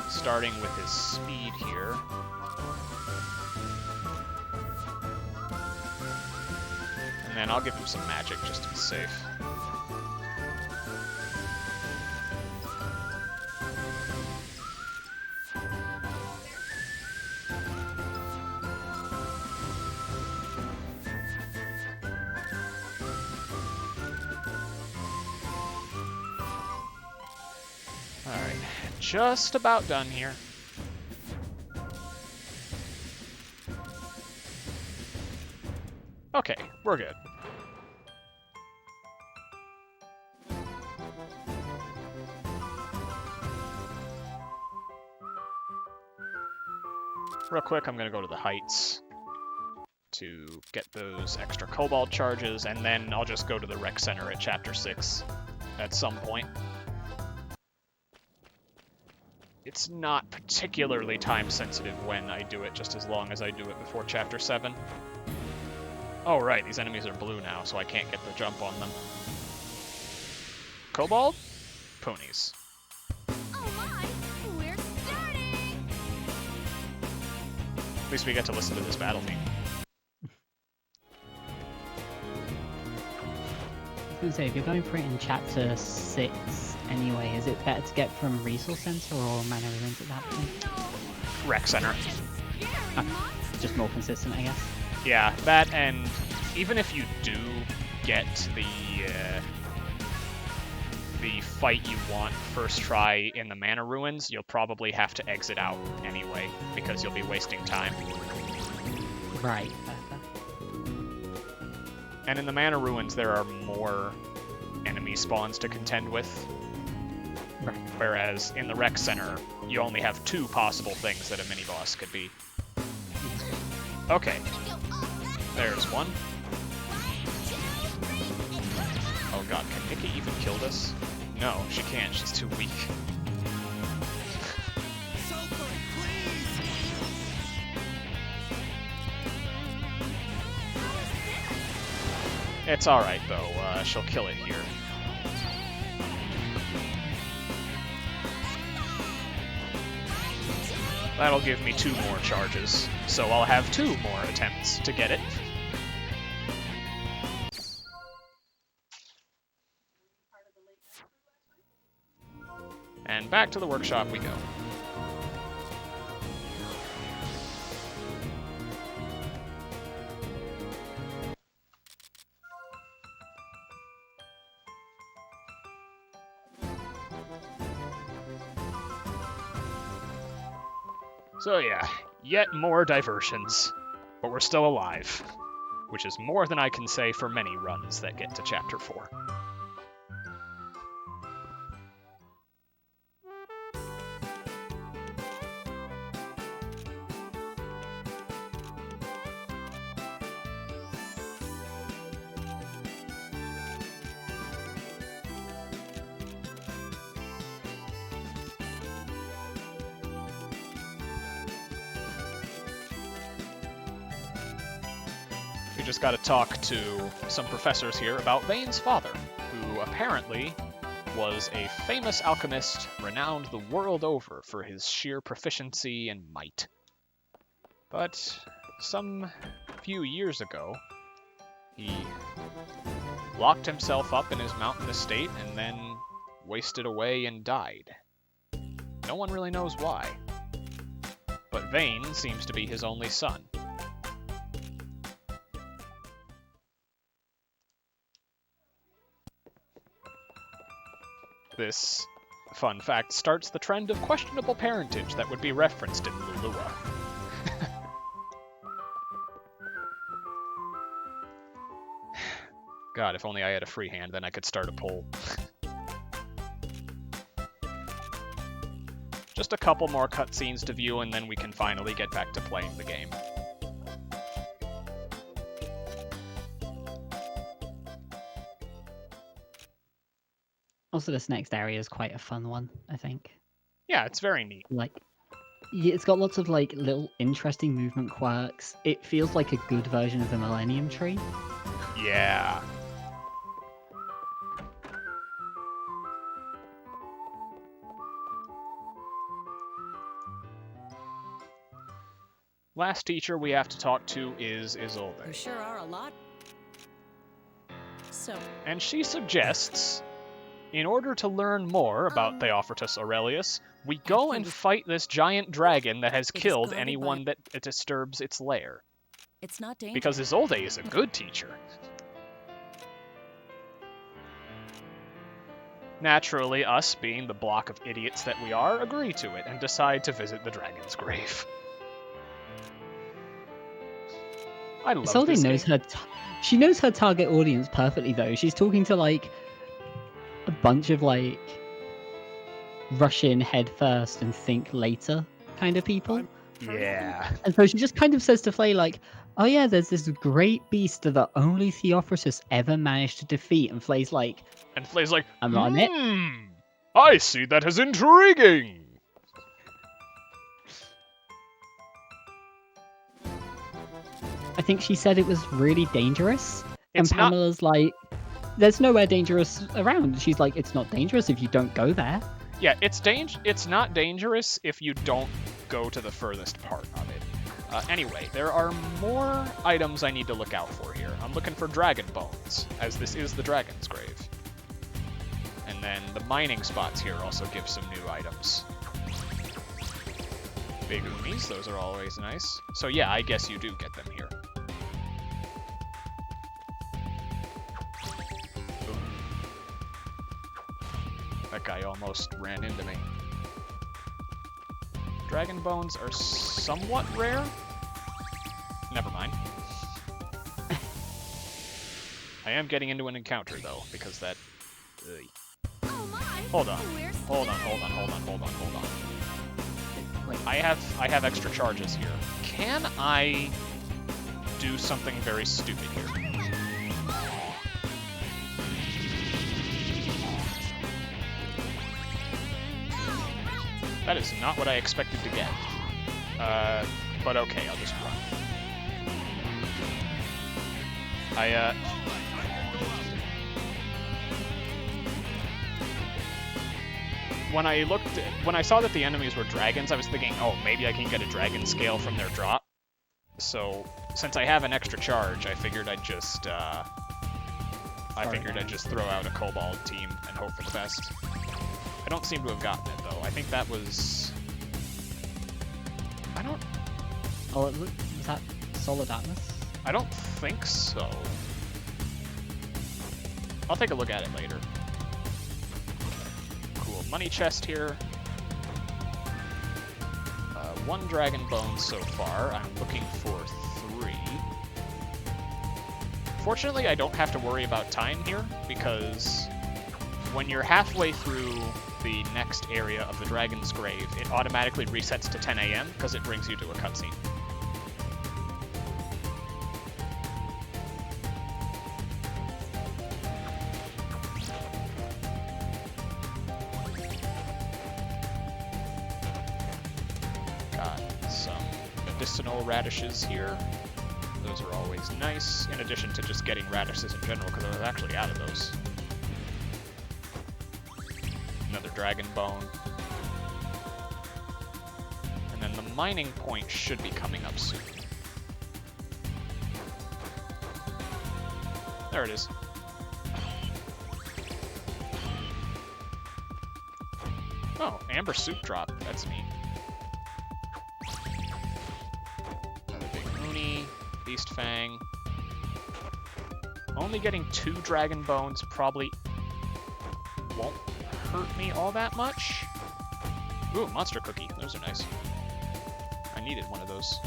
Starting with his speed here. And then I'll give him some magic just to be safe. Alright, just about done here. Okay, we're good. Real quick, I'm going to go to the Heights to get those extra Cobalt charges, and then I'll just go to the Rec Center at Chapter 6 at some point. It's not particularly time-sensitive when I do it, just as long as I do it before Chapter 7. Oh, right, these enemies are blue now, so I can't get the jump on them. Cobalt? Ponies. Oh my, we're starting! At least we get to listen to this battle theme. I was going to say, if you're going for it in Chapter 6 anyway, is it better to get from Resource Center or Mana Ruins at that point? Rec Center. Just more consistent, I guess. Yeah, that, and even if you do get the the fight you want first try in the Mana Ruins, you'll probably have to exit out anyway, because you'll be wasting time. Right. And in the Mana Ruins, there are more enemy spawns to contend with. Right. Whereas in the Rec Center, you only have 2 possible things that a mini-boss could be. Okay. There's one. Oh god, can Nikki even kill this? No, she can't. She's too weak. It's alright, though. She'll kill it here. That'll give me 2 more charges, so I'll have 2 more attempts to get it. And back to the workshop we go. So yeah, yet more diversions. But we're still alive, which is more than I can say for many runs that get to Chapter 4. We just got to talk to some professors here about Vane's father, who apparently was a famous alchemist renowned the world over for his sheer proficiency and might. But some few years ago, he locked himself up in his mountain estate and then wasted away and died. No one really knows why, but Vane seems to be his only son. This fun fact starts the trend of questionable parentage that would be referenced in Lulua. God, if only I had a free hand, then I could start a poll. Just a couple more cutscenes to view, and then we can finally get back to playing the game. Also, this next area is quite a fun one, I think. Yeah, it's very neat. Like, yeah, it's got lots of like little interesting movement quirks. It feels like a good version of the Millennium Tree. Yeah. Last teacher we have to talk to is Isolde. There sure are a lot. So, And she suggests, in order to learn more about Theophortus Aurelius, we go and fight this giant dragon that has It is killed guarded anyone that disturbs its lair. it's not dangerous. Because Isolde is a good teacher. Naturally, us, being the block of idiots that we are, agree to it and decide to visit the dragon's grave. I love Isolde this knows game. she knows her target audience perfectly, though. She's talking to like a bunch of like rush in head first and think later kind of people. Yeah. And so she just kind of says to Flay like, oh yeah, there's this great beast that only Theophorus ever managed to defeat. And Flay's like, And Flay's like, I'm on it. I see that as intriguing. I think she said it was really dangerous. It's and not- Pamela's like, there's nowhere dangerous around. She's like, it's not dangerous if you don't go there. Yeah, it's not dangerous if you don't go to the furthest part of it. Anyway, there are more items I need to look out for here. I'm looking for dragon bones, as this is the dragon's grave. And then the mining spots here also give some new items. Big Umis, those are always nice. So yeah, I guess you do get them here. That guy almost ran into me. Dragon bones are somewhat rare. Never mind. I am getting into an encounter though, because that. Oh my! Hold on. Where's Hold on. Wait. I have extra charges here. Can I do something very stupid here? That is not what I expected to get. But okay, I'll just run. When I saw that the enemies were dragons, I was thinking, oh, maybe I can get a dragon scale from their drop. So, since I have an extra charge, I figured I'd just throw out a kobold team and hope for the best. I don't seem to have gotten it though. I think that was. I don't. Oh, was that Solid Atlas? I don't think so. I'll take a look at it later. Cool money chest here. 1 dragon bone so far. I'm looking for 3. Fortunately, I don't have to worry about time here, because when you're halfway through the next area of the Dragon's Grave, it automatically resets to 10 AM because it brings you to a cutscene. Got some medicinal radishes here. Those are always nice, in addition to just getting radishes in general, because I was actually out of those. Another dragon bone. And then the mining point should be coming up soon. There it is. Oh, amber soup drop. That's neat. Another big Mooney. Beast Fang. Only getting 2 dragon bones probably won't hurt me all that much. Ooh, monster cookie. Those are nice. I needed one of those.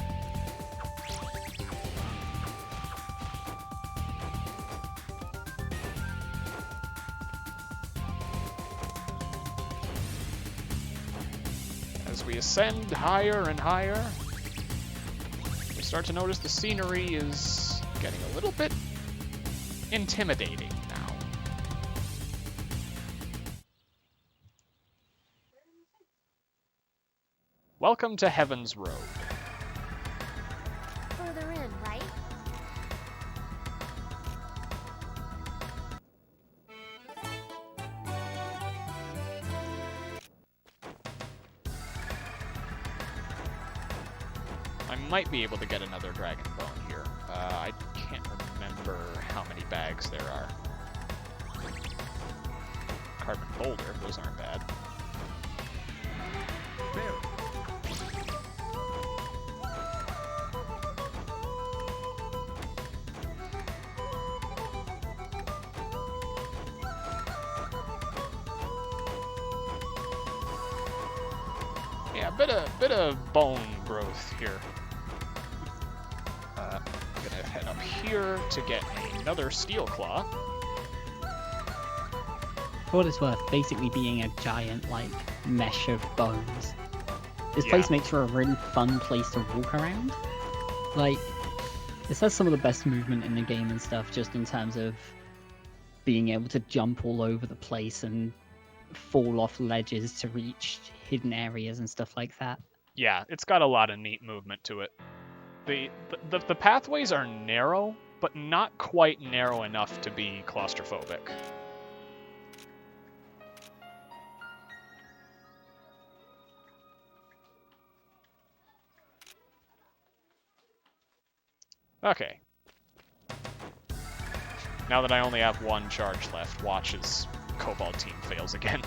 As we ascend higher and higher, we start to notice the scenery is getting a little bit intimidating now. Welcome to Heaven's Road. further in, right? I might be able to get another dragon bone here. I can't remember how many bags there are. Carbon boulder, those aren't bad. Yeah, bit of bone growth here. I'm gonna head up here to get another steel claw. For what it's worth, basically being a giant, like, mesh of bones. This Yeah. place makes for a really fun place to walk around. Like, this has some of the best movement in the game and stuff, just in terms of being able to jump all over the place and fall off ledges to reach hidden areas and stuff like that. Yeah, it's got a lot of neat movement to it. The pathways are narrow, but not quite narrow enough to be claustrophobic. Okay. Now that I only have 1 charge left, watch as Kobold team fails again.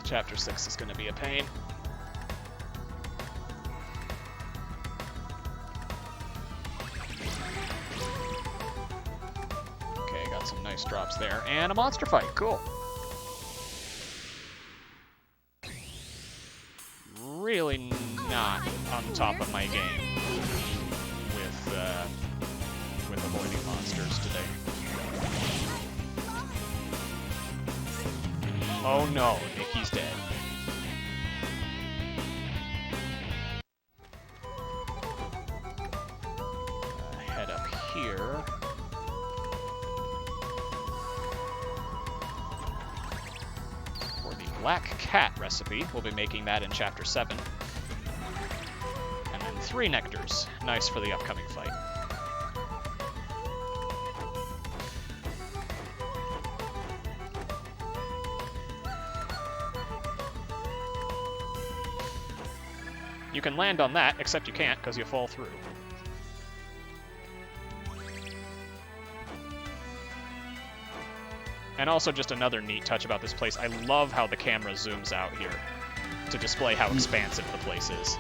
Chapter 6 is going to be a pain. Okay, got some nice drops there. And a monster fight, cool. really not on top of my game with avoiding monsters today. Oh no, Nikki's dead. Head up here. For the Black Cat recipe, we'll be making that in Chapter 7. And then 3 nectars. Nice for the upcoming fight. You can land on that, except you can't because you fall through. And also just another neat touch about this place, I love how the camera zooms out here to display how expansive the place is.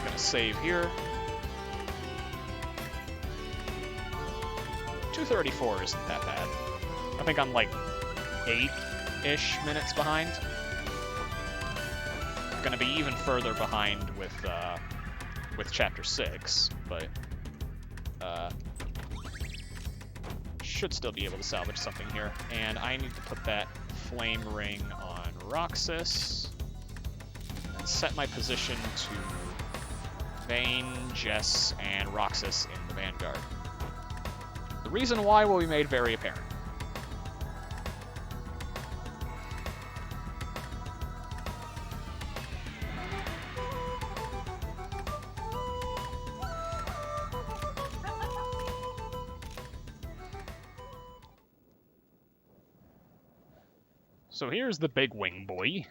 Gonna save here. 234 isn't that bad. I think I'm like 8-ish minutes behind. Gonna be even further behind with Chapter 6, but should still be able to salvage something here. And I need to put that flame ring on Roxas and set my position to Vayne, Jess, and Roxas in the Vanguard. The reason why will be made very apparent. So here's the big wing boy.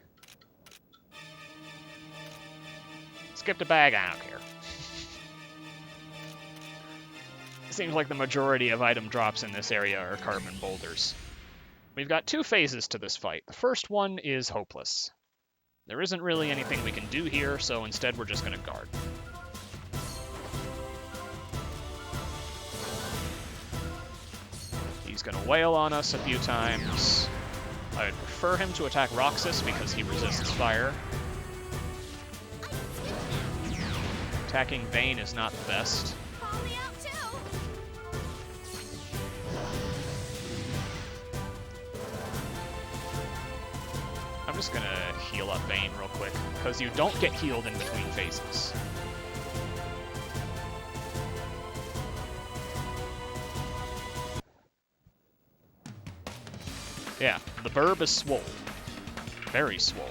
Skipped a bag, I don't care. Seems like the majority of item drops in this area are carbon boulders. We've got 2 phases to this fight. The first one is hopeless. There isn't really anything we can do here, so instead we're just going to guard. He's going to wail on us a few times. I would prefer him to attack Roxas because he resists fire. Attacking Vayne is not the best. I'm just gonna heal up Vayne real quick, because you don't get healed in between phases. Yeah, the burb is swole. Very swole.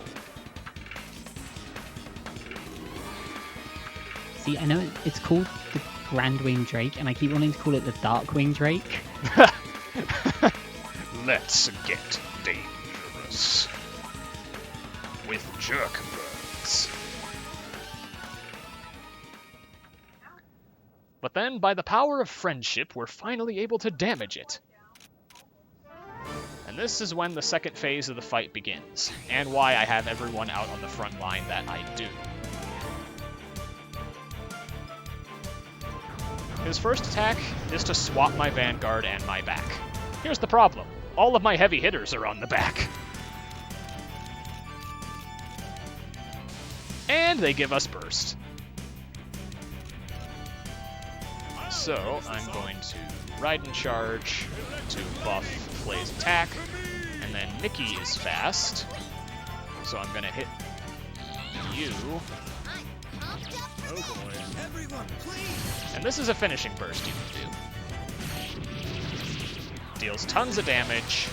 See, I know it's called the Grand Wing Drake, and I keep wanting to call it the Dark Wing Drake. Let's get dangerous. With jerkbirds. But then, by the power of friendship, we're finally able to damage it. And this is when the second phase of the fight begins, and why I have everyone out on the front line that I do. His first attack is to swap my Vanguard and my back. Here's the problem. All of my heavy hitters are on the back. And they give us burst. So I'm going to ride and charge to buff Flay's attack, and then Nikki is fast, so I'm gonna hit you. Oh boy. Everyone, please! And this is a finishing burst you can do. Deals tons of damage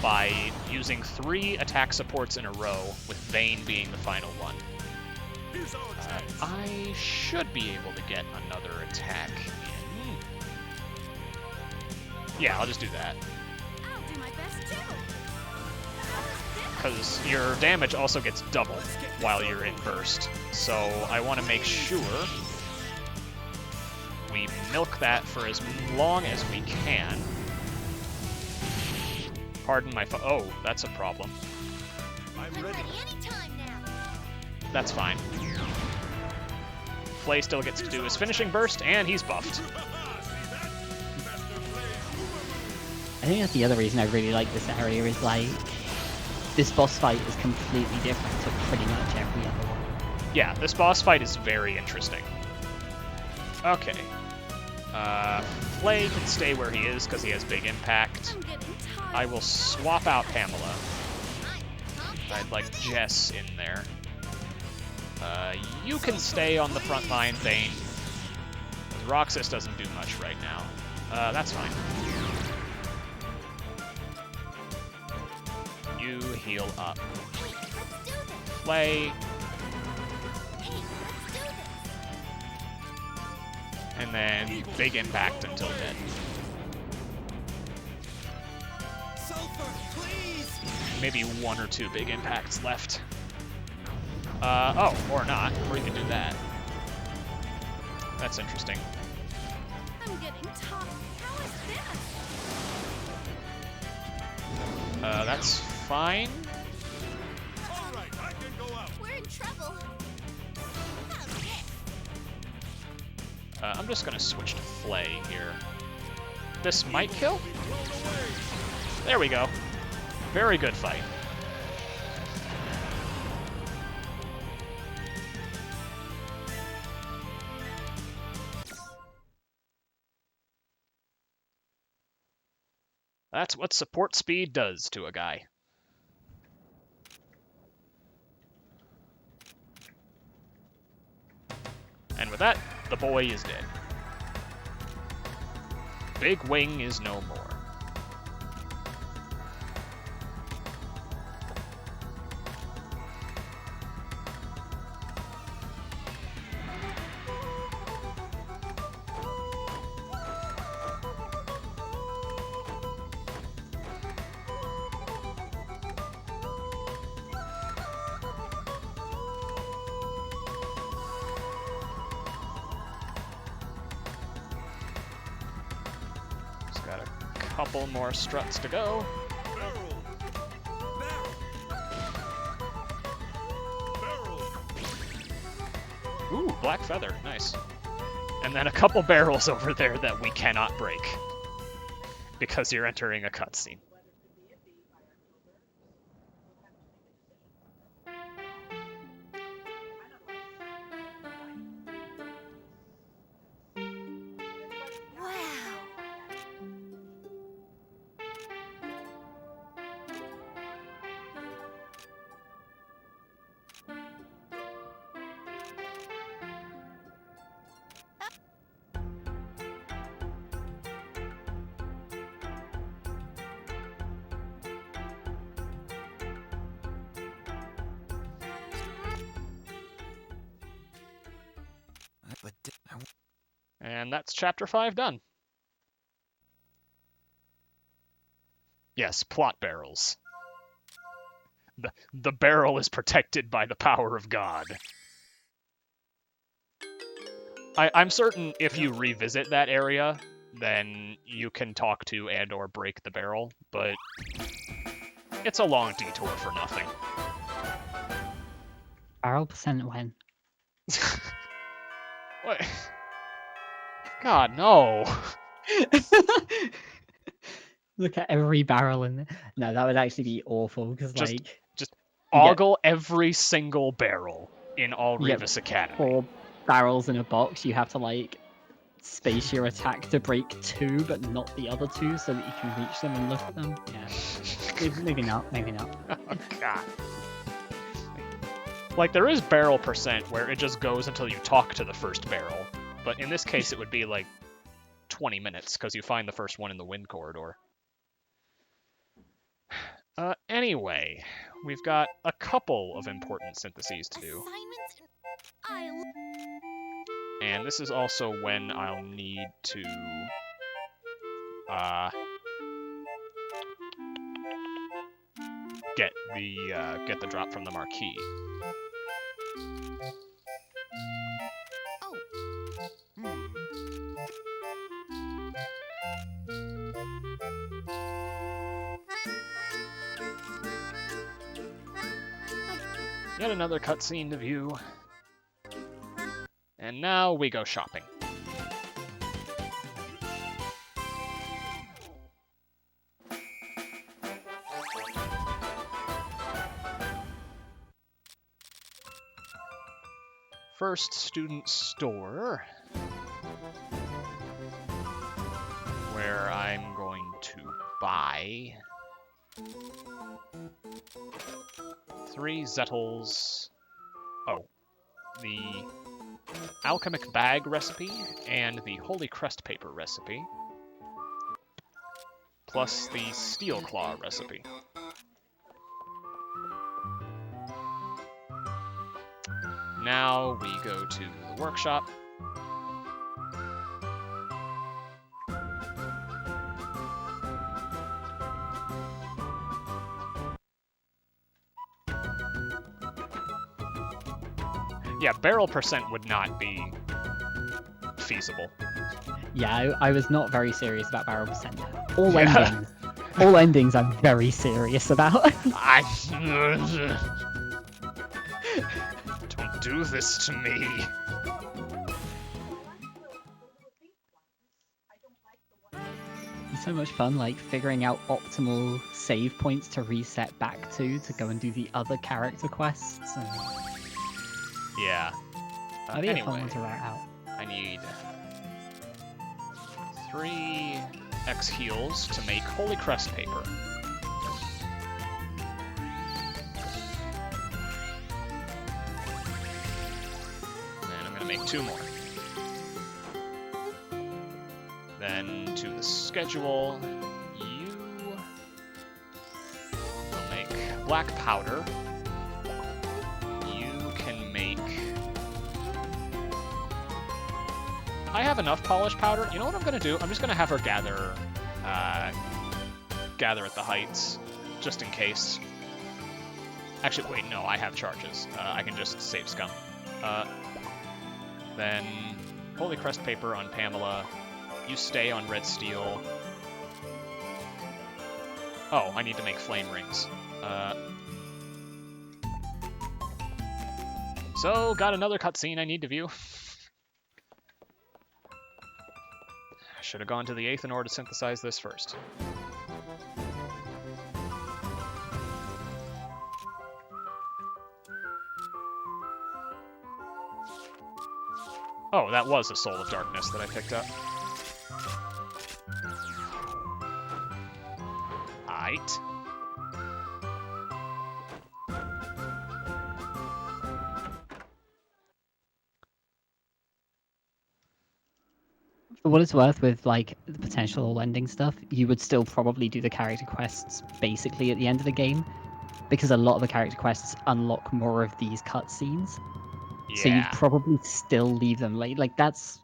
by using 3 attack supports in a row, with Vayne being the final one. I should be able to get another attack in. Yeah, I'll just do that. I'll do my best too. Because your damage also gets doubled while you're in burst. So I want to make sure we milk that for as long as we can. Pardon my oh, that's a problem. I'm I'm ready. ready anytime now. That's fine. Flay still gets to do his finishing burst, and he's buffed. I think that's the other reason I really like this area is like this boss fight is completely different to pretty much every other one. Yeah, this boss fight is very interesting. Okay. Flay can stay where he is because he has big impact. I'm getting tired. I will swap out Pamela. I'd like Jess in there. You can stay on the front line, Vayne. Roxas doesn't do much right now. That's fine. You heal up. Hey, let's do this. Flay, Hey, let's do this. and then big impact until then. Sulfur, please! Maybe 1 or 2 big impacts left. Oh, or not. Or you can do that. That's interesting. I'm getting tired. How is this? That's fine. All right, I can go out. We're in trouble. How's this? I'm just gonna switch to Flay here. This might kill? Be blown away. There we go. Very good fight. That's what support speed does to a guy. And with that, the boy is dead. Big Wing is no more. Got a couple more struts to go. Barrel. Barrel. Ooh, black feather, nice. And then a couple barrels over there that we cannot break because you're entering a cutscene. Wow. But And that's chapter 5 done. Yes, plot barrels. The barrel is protected by the power of God. I'm certain if you revisit that area, then you can talk to and or break the barrel, but it's a long detour for nothing. Barrel percent when? What? God, no. Look at every barrel in there. No, that would actually be awful because Just- like Ogle every single barrel in Yeah, Al-Revis Academy. 4 barrels in a box, you have to like space your attack to break 2, but not the other 2, so that you can reach them and lift them. Yeah, maybe not. Maybe not. Oh, God. Like, there is barrel percent where it just goes until you talk to the first barrel, but in this case it would be like 20 minutes because you find the first one in the wind corridor. Anyway, we've got a couple of important syntheses to do, Assignments. and this is also when I'll need to get the drop from the marquee. Oh. Yet another cutscene to view. And now we go shopping. First student store, where I'm going to buy 3 Zetels. Oh, the Alchemic Bag recipe and the Holy Crest Paper recipe, plus the Steel Claw recipe. Now we go to the workshop. Yeah, barrel percent would not be feasible. Yeah, I was not very serious about barrel percent. All Yeah. endings. All endings I'm very serious about. Don't do this to me. It's so much fun, like, figuring out optimal save points to reset back to go and do the other character quests. And Yeah. I think a fun Anyway, one to write out. I need 3 X heals to make Holy Crest Paper. And I'm gonna make 2 more. Then to the schedule, you will make black powder. You can make... I have enough polished powder. You know what I'm gonna do? I'm just gonna have her gather at the heights, just in case. Actually, wait, no, I have charges. I can just save scum. Then Holy Crest Paper on Pamela. You stay on Red Steel. Oh, I need to make flame rings. So, got another cutscene I need to view. I should have gone to the 8th in order to synthesize this first. Oh, that was a Soul of Darkness that I picked up. Right. For what it's worth, with like the potential ending stuff, you would still probably do the character quests basically at the end of the game, because a lot of the character quests unlock more of these cutscenes. Yeah. So you'd probably still leave them late. Like, that's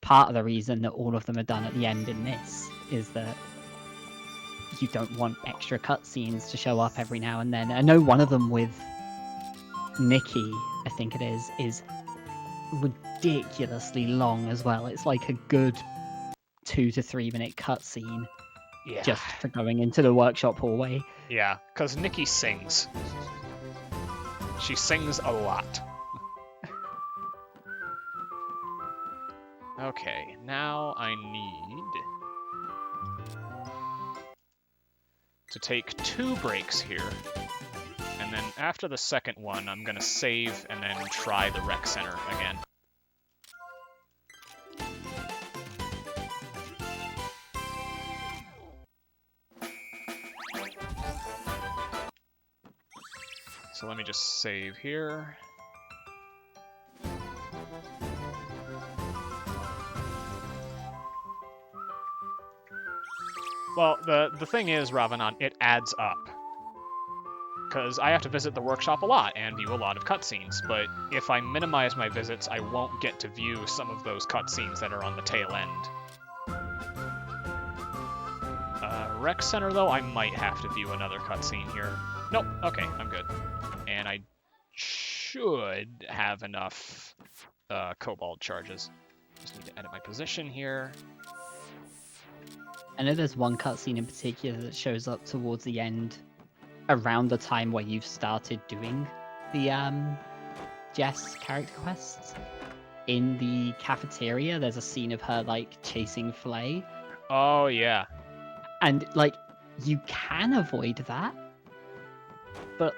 part of the reason that all of them are done at the end in this, is that you don't want extra cutscenes to show up every now and then. I know one of them with Nikki, I think it is ridiculously long as well. It's like a good 2 to 3 minute cutscene Yeah. just for going into the workshop hallway. Yeah, because Nikki sings. She sings a lot. Okay, now I need to take 2 breaks here. And then after the second one, I'm gonna save and then try the rec center again. So let me just save here. Well, the thing is, Ravanon, it adds up. Because I have to visit the workshop a lot and view a lot of cutscenes, but if I minimize my visits, I won't get to view some of those cutscenes that are on the tail end. Rec Center, though, I might have to view another cutscene here. Nope, okay, I'm good. And I should have enough Cobalt charges. Just need to edit my position here. I know there's one cutscene in particular that shows up towards the end, around the time where you've started doing the Jess character quests. in the cafeteria, there's a scene of her like chasing Flay, Oh, yeah. and like you can avoid that, but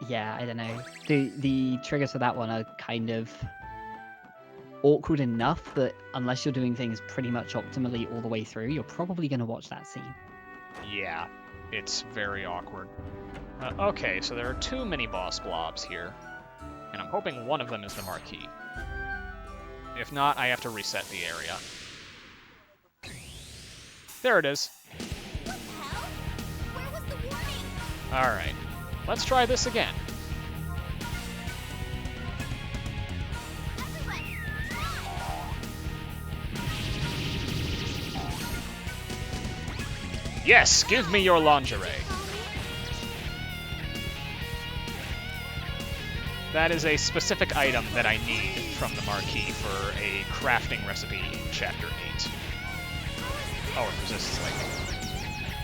yeah, I don't know. The triggers for that one are kind of awkward enough that unless you're doing things pretty much optimally all the way through, you're probably going to watch that scene. Yeah, it's very awkward. Okay, so there are 2 mini-boss blobs here, and I'm hoping one of them is the marquee. If not, I have to reset the area. There it is. What the hell? Where was the warning? Alright, let's try this again. Everyone, Yes, give me your lingerie. That is a specific item that I need from the marquee for a crafting recipe in Chapter 8. Oh, it resists lightning.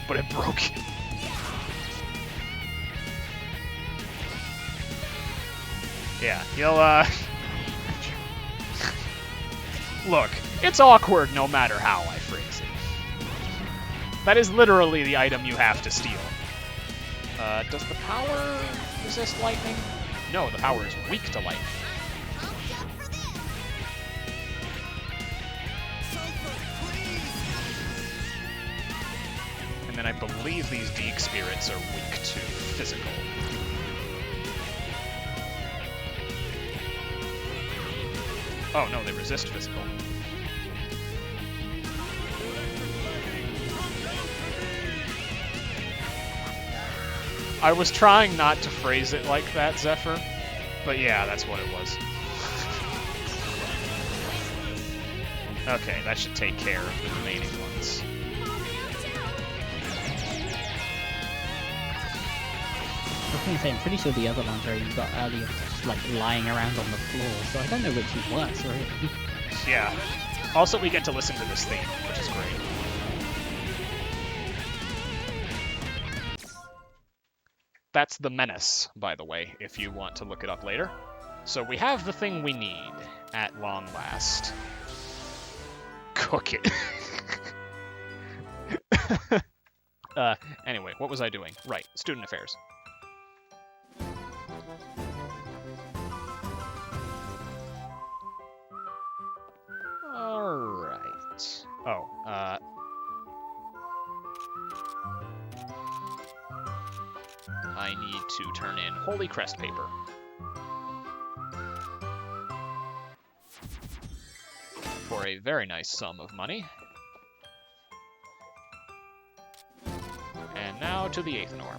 But it broke. Yeah, you'll, Look, it's awkward no matter how I phrase it. That is literally the item you have to steal. Does the power resist lightning? No, the power is weak to lightning. I'll jump for this. And then I believe these Deek spirits are weak to physical. Oh no, they resist physical. I was trying not to phrase it like that, Zephyr, but yeah, that's what it was. Okay, that should take care of the remaining ones. I was going to say, I'm pretty sure the other lingerie you got earlier was just like lying around on the floor, so I don't know which is worse, really. Yeah. Also, we get to listen to this theme, which is great. That's the Menace, by the way, if you want to look it up later. So we have the thing we need, at long last. Cook it. Anyway, what was I doing? Right, student affairs. Alright. Oh, I need to turn in Holy Crest paper. For a very nice sum of money. And now to the 8th norm.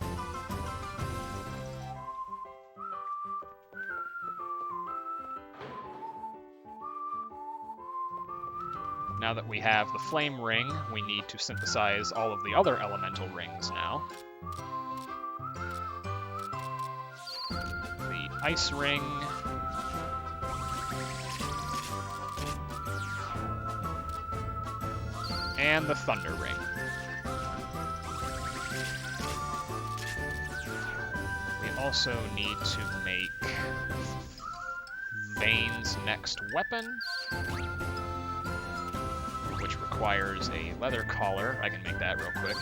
Now that we have the flame ring, we need to synthesize all of the other elemental rings now. The ice ring. And the thunder ring. We also need to make Vane's next weapon, which requires a leather collar. I can make that real quick.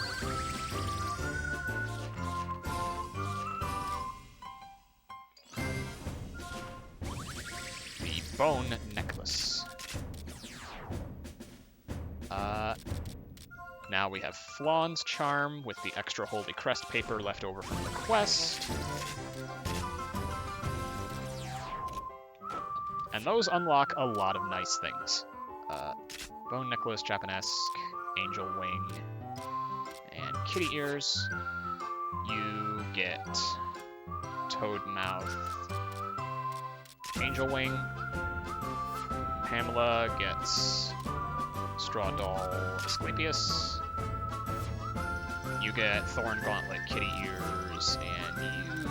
The bone necklace. Now we have Flawn's charm with the extra Holy Crest paper left over from the quest. And those unlock a lot of nice things. Bone necklace, Japanesque, angel wing, and kitty ears. You get toad mouth, angel wing. Pamela gets straw doll, Asclepius. You get thorn gauntlet, kitty ears, and you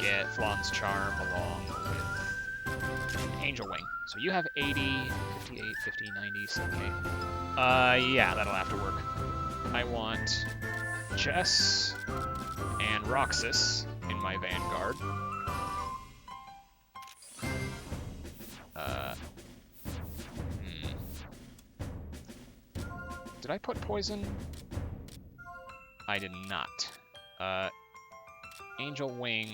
get Flawn's charm along with angel wing. So you have 80, 58, 50, 90, 78. Yeah, that'll have to work. I want Jess and Roxas in my vanguard. Did I put poison? I did not. Angel Wing.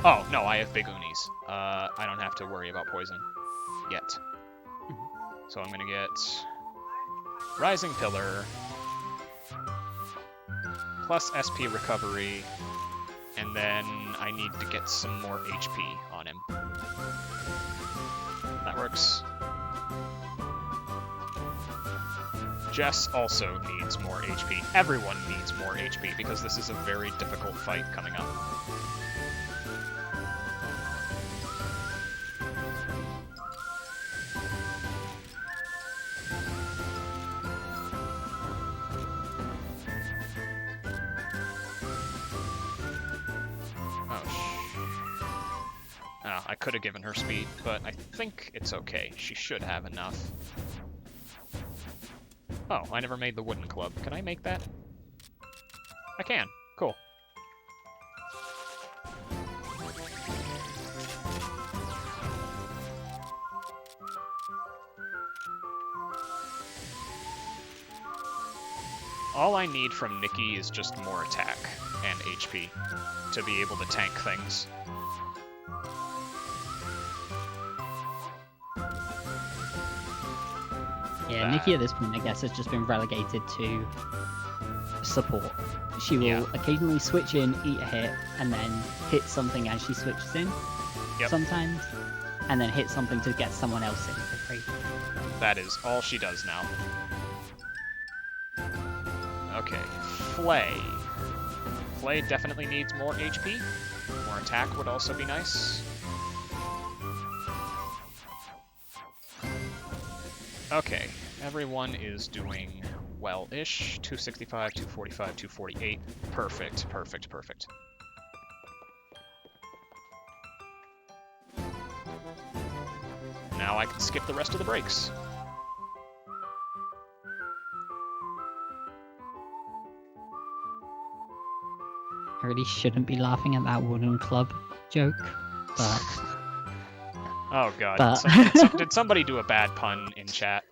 Oh, no, I have Big Unis. I don't have to worry about poison yet. So I'm gonna get Rising Pillar, plus SP recovery, and then I need to get some more HP on him. That works. Jess also needs more HP. Everyone needs more HP because this is a very difficult fight coming up. I could have given her speed, but I think it's okay. She should have enough. Oh, I never made the wooden club. Can I make that? I can. Cool. All I need from Nikki is just more attack and HP to be able to tank things. Yeah, Nikki at this point, I guess, has just been relegated to support. She will occasionally switch in, eat a hit, and then hit something as she switches in sometimes, and then hit something to get someone else in for free. That is all she does now. Okay, Flay. Flay definitely needs more HP. More attack would also be nice. Okay, everyone is doing well-ish. 265, 245, 248. Perfect, perfect, perfect. Now I can skip the rest of the breaks. I really shouldn't be laughing at that wooden club joke, but... Oh god, But... did somebody do a bad pun in chat?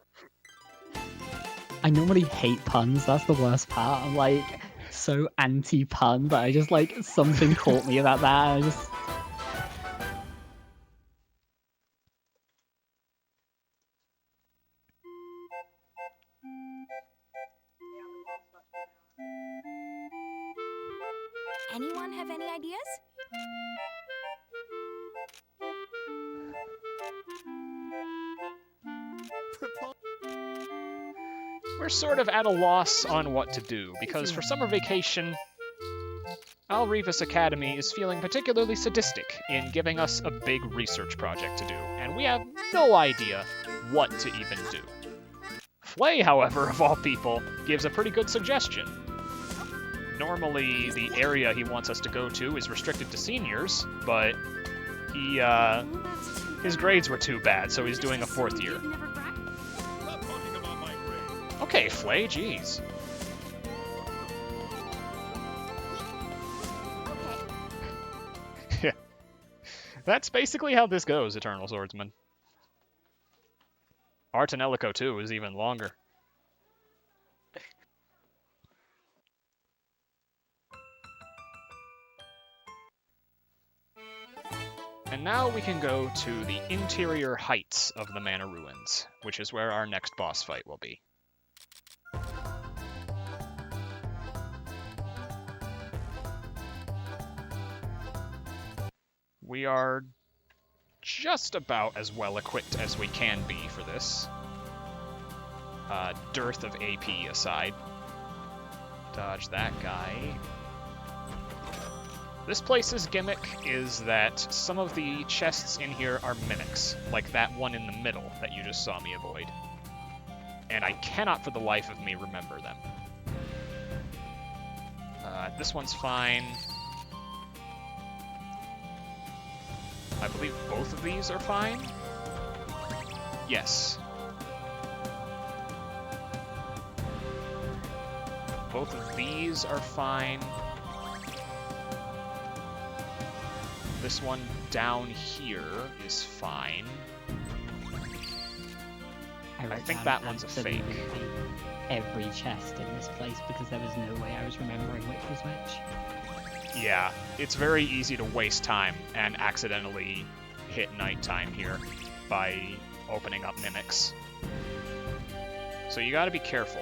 I normally hate puns, that's the worst part. I'm like, so anti-pun, but I just like, something caught me about that, I just... Anyone have any ideas? We're sort of at a loss on what to do, because for summer vacation, Al-Revis Academy is feeling particularly sadistic in giving us a big research project to do, and we have no idea what to even do. Flay, however, of all people, gives a pretty good suggestion. Normally, the area he wants us to go to is restricted to seniors, but his grades were too bad, so he's doing a 4th year. Stop talking about my grade. Okay, Flay, jeez. Okay. That's basically how this goes, Eternal Swordsman. Art and Elico 2 is even longer. And now we can go to the interior heights of the Mana Ruins, which is where our next boss fight will be. We are just about as well equipped as we can be for this. Dearth of AP aside. Dodge that guy. This place's gimmick is that some of the chests in here are mimics, like that one in the middle that you just saw me avoid. And I cannot for the life of me remember them. This one's fine. I believe both of these are fine? Yes. Both of these are fine. This one down here is fine. I wrote think down that one's a fake. absolutely every chest in this place because there was no way I was remembering which was which. Yeah, it's very easy to waste time and accidentally hit nighttime here by opening up mimics. So you gotta be careful.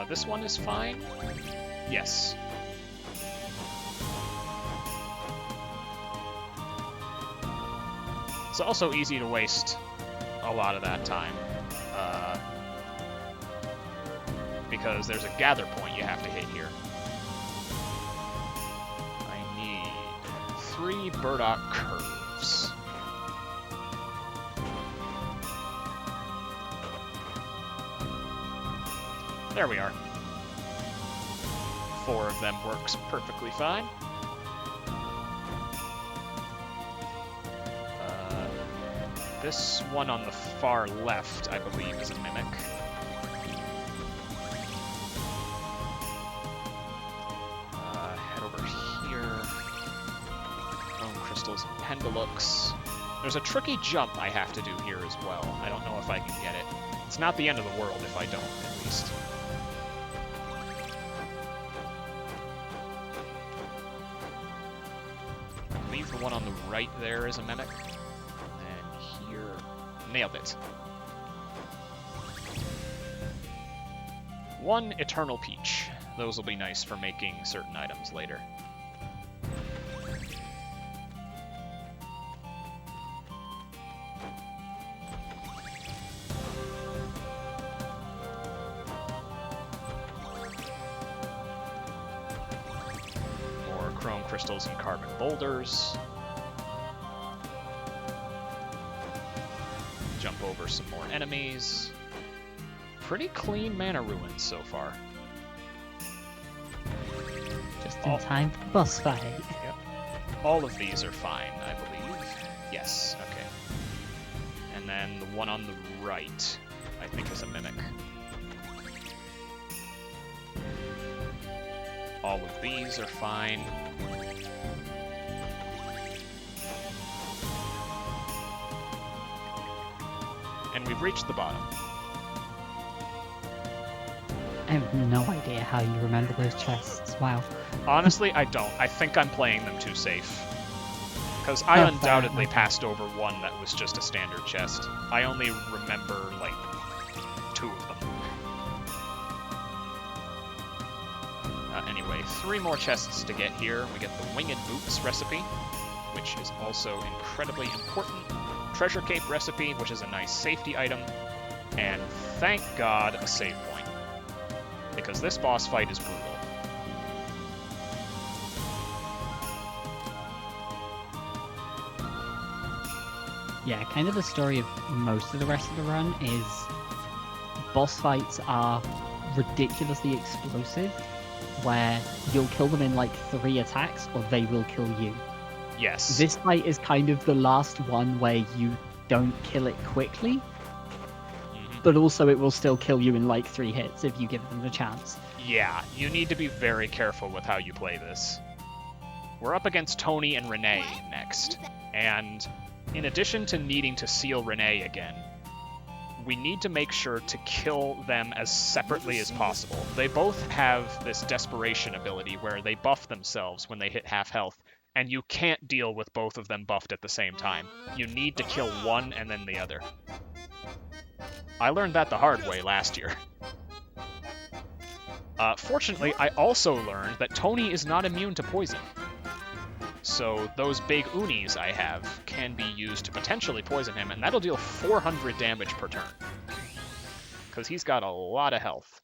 This one is fine? Yes. It's also easy to waste a lot of that time. Because there's a gather point you have to hit here. I need 3 burdock curves. There we are. 4 of them works perfectly fine. This one on the far left, I believe, is a mimic. Head over here. Chrome crystals and pendulux. There's a tricky jump I have to do here as well. I don't know if I can get it. It's not the end of the world if I don't, at least. I believe the one on the right there is a mimic. And here... Nailed it. 1 Eternal Peach. Those will be nice for making certain items later. More chrome crystals and carbon boulders. Jump over some more enemies. Pretty clean mana ruins so far. Just in time for the boss fight. Yep. All of these are fine, I believe. Yes, okay. And then the one on the right, I think, is a mimic. All of these are fine. And we've reached the bottom. I have no idea how you remember those chests. Wow. Honestly, I don't. I think I'm playing them too safe. Because I Oh, undoubtedly fair. passed over one that was just a standard chest. I only remember, like, 2 of them. Anyway, 3 more chests to get here. We get the Winged Boots recipe, which is also incredibly important. Treasure Cape recipe, which is a nice safety item. And thank God, a save point. Because this boss fight is brutal. Yeah, kind of the story of most of the rest of the run is boss fights are ridiculously explosive, where you'll kill them in like 3 attacks or they will kill you. Yes. This fight is kind of the last one where you don't kill it quickly, Mhm. but also it will still kill you in like 3 hits if you give them the chance. Yeah, you need to be very careful with how you play this. We're up against Tony and Renee next, and in addition to needing to seal Renee again, we need to make sure to kill them as separately as possible. They both have this desperation ability where they buff themselves when they hit half health, and you can't deal with both of them buffed at the same time. You need to kill one and then the other. I learned that the hard way last year. Fortunately, I also learned that Tony is not immune to poison. So those big unis I have can be used to potentially poison him, and that'll deal 400 damage per turn. Because he's got a lot of health.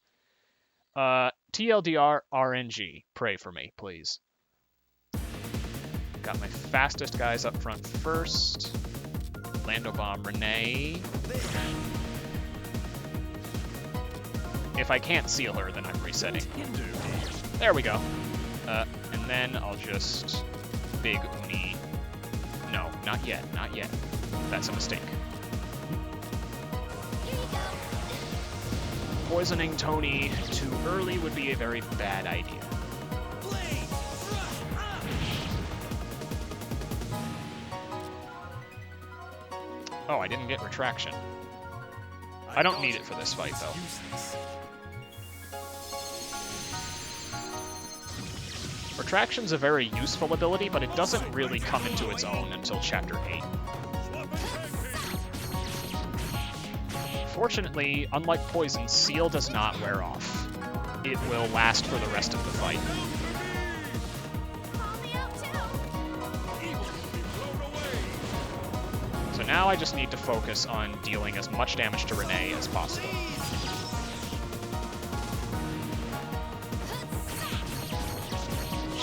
TLDR RNG. Pray for me, please. Got my fastest guys up front first. Lando Bomb Renee. If I can't seal her, then I'm resetting. There we go. And then I'll just... Big Uni. No, not yet, not yet. That's a mistake. Poisoning Tony too early would be a very bad idea. Oh, I didn't get retraction. I don't need it for this fight, though. Useless. Retraction's a very useful ability, but it doesn't really come into its own until Chapter 8. Fortunately, unlike Poison, Seal does not wear off. It will last for the rest of the fight. Call me out too. So now I just need to focus on dealing as much damage to Renee as possible.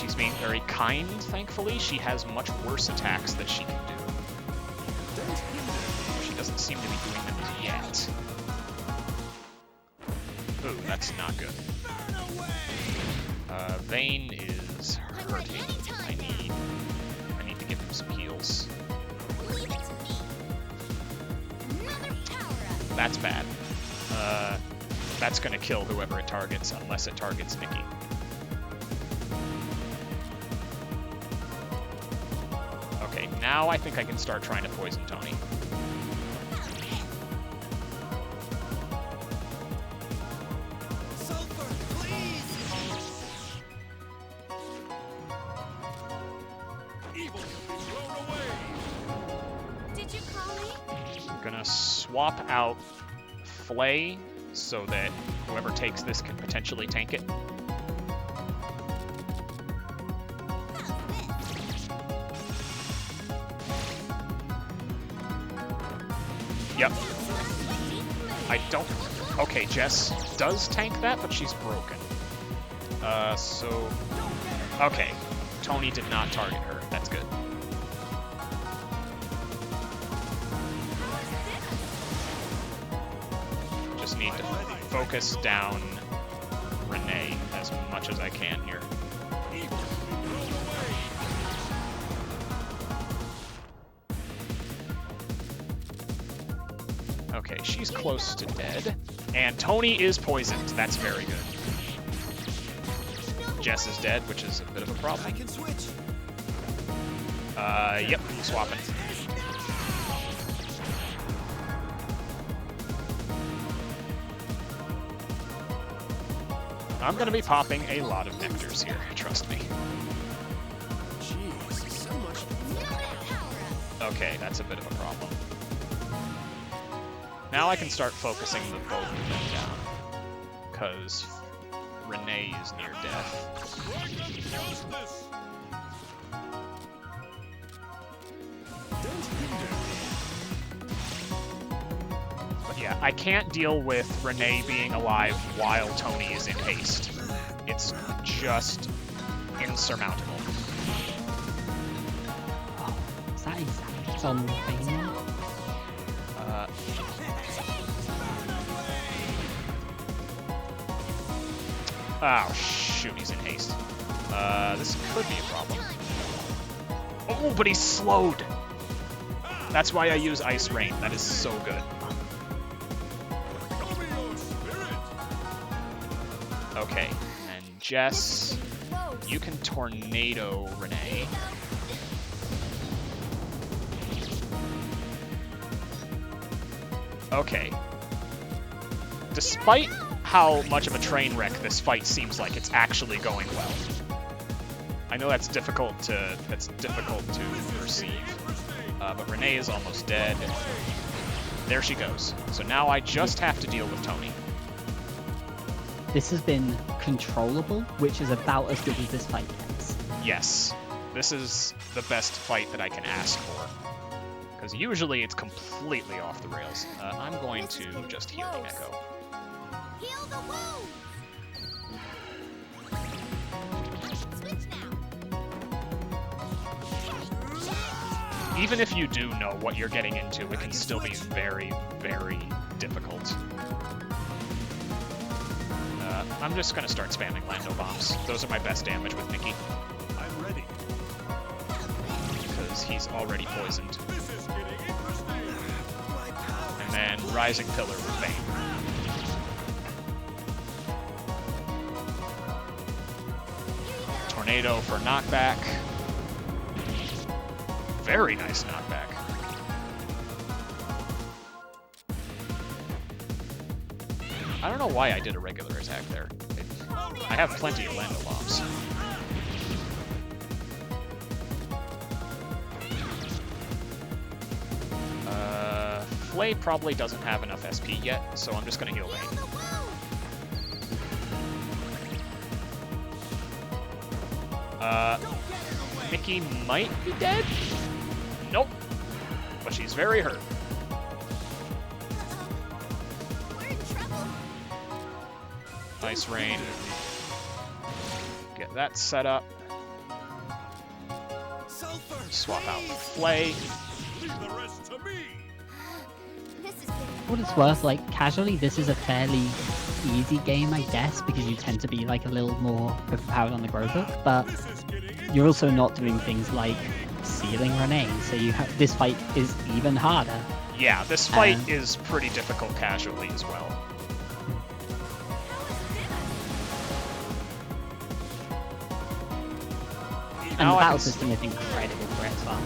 She's being very kind, thankfully. She has much worse attacks that she can do. She doesn't seem to be doing them yet. Ooh, that's not good. Vayne is hurting. I need to give him some heals. Leave it to me. Another power-up. That's bad. That's gonna kill whoever it targets, unless it targets Nikki. Okay, now I think I can start trying to poison Tony. Sulfur, please! Evil will be thrown away. Did you call me? I'm gonna swap out Flay so that whoever takes this can potentially tank it. Yep. I don't... Okay, Jess does tank that, but she's broken. So... Okay. Tony did not target her. That's good. Just need to focus down Renee as much as I can here. Evil will be thrown away. Okay, she's close to dead. And Tony is poisoned. That's very good. Jess is dead, which is a bit of a I problem. can switch. Yep, swapping. I'm gonna be popping a lot of nectars here, trust me. Jeez, so much. Okay, that's a bit of a problem. Now I can start focusing the both of them down. Because Renee is near death. Justice. But yeah, I can't deal with Renee being alive while Tony is in haste. It's just insurmountable. Oh, is that exact on Vayne now? Oh, shoot, he's in haste. This could be a problem. Oh, but he's slowed! That's why I use Ice Rain. That is so good. Show me your spirit. Okay, and Jess, you can Tornado Renee. Okay. Despite how much of a train wreck this fight seems like, it's actually going well. I know that's difficult to perceive, but Renee is almost dead. There she goes. So now I just have to deal with Tony. This has been controllable, which is about as good as this fight gets. Yes, this is the best fight that I can ask for. Because usually it's completely off the rails. I'm going to just Healing Echo. Heal the wounds. Switch now. Even if you do know what you're getting into, it can still be very, very difficult. I'm just going to start spamming Lando Bombs. Those are my best damage with Nikki. I'm ready. Because he's already poisoned. This is getting interesting. And then Rising Pillar with Vayne. Tornado for knockback. Very nice knockback. I don't know why I did a regular attack there. I have plenty of Lando bombs. Flay probably doesn't have enough SP yet, so I'm just gonna heal Vayne. Mickey might be dead? Nope. But she's very hurt. We're in trouble. Ice Rain. Get that set up. Sulfur! Swap out the Flay. Leave the rest to me. This has been What it's worth, like, casually, this is a fairly easy game, I guess, because you tend to be, like, a little more overpowered on the grow book, but This is getting you're also not doing things like sealing Renee, so you have this fight is even harder. Yeah, this fight is pretty difficult casually as well. And Now the I battle can system is incredible for it as well.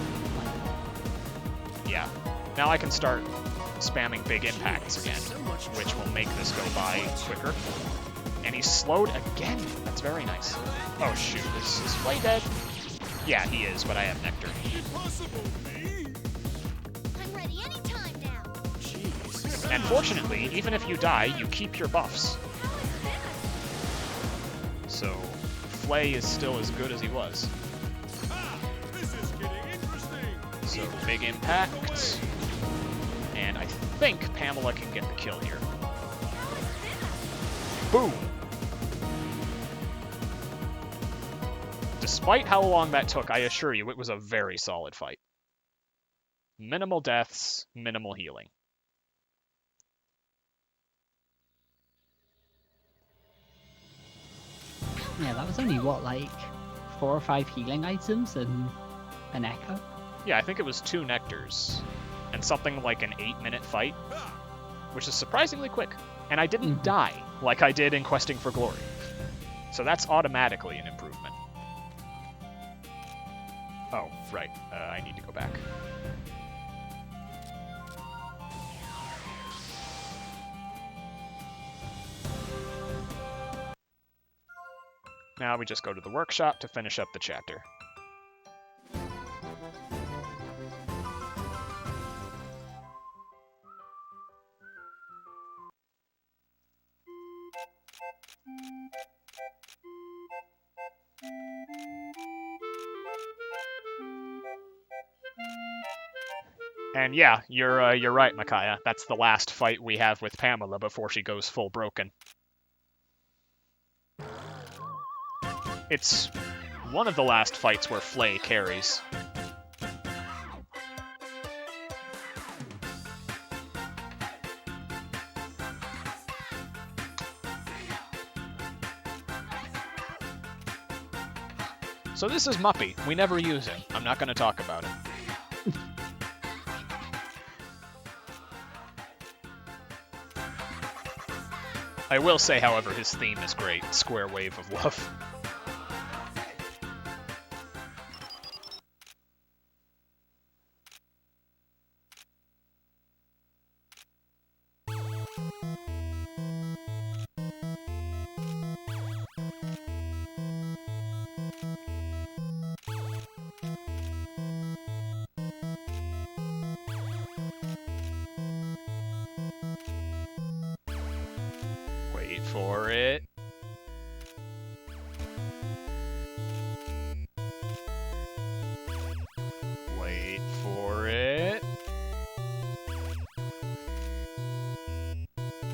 Yeah. Now I can start spamming big impacts again, which will make this go by quicker. And he's slowed again. That's very nice. Oh shoot, is Flay dead? Yeah, he is, but I have Nectar. impossible, me. I'm ready anytime now. Jeez. And fortunately, even if you die, you keep your buffs. So, Flay is still as good as he was. Ah, this is getting interesting. So, big impact. And I think Pamela can get the kill here. Boom! Despite how long that took, I assure you, it was a very solid fight. Minimal deaths, minimal healing. Yeah, that was only, what, like 4 or 5 healing items and an echo? Yeah, I think it was 2 nectars. And something like an 8-minute fight, Ah, which is surprisingly quick. And I didn't Mhm. die like I did in Questing for Glory. So that's automatically an improvement. Oh, right. I need to go back. Now we just go to the workshop to finish up the chapter. And yeah, you're right, Micaiah. That's the last fight we have with Pamela before she goes full broken. It's one of the last fights where Flay carries. So this is Muppy. We never use him. I'm not going to talk about him. I will say, however, his theme is great. Square Wave of Love. Wait for it. Wait for it.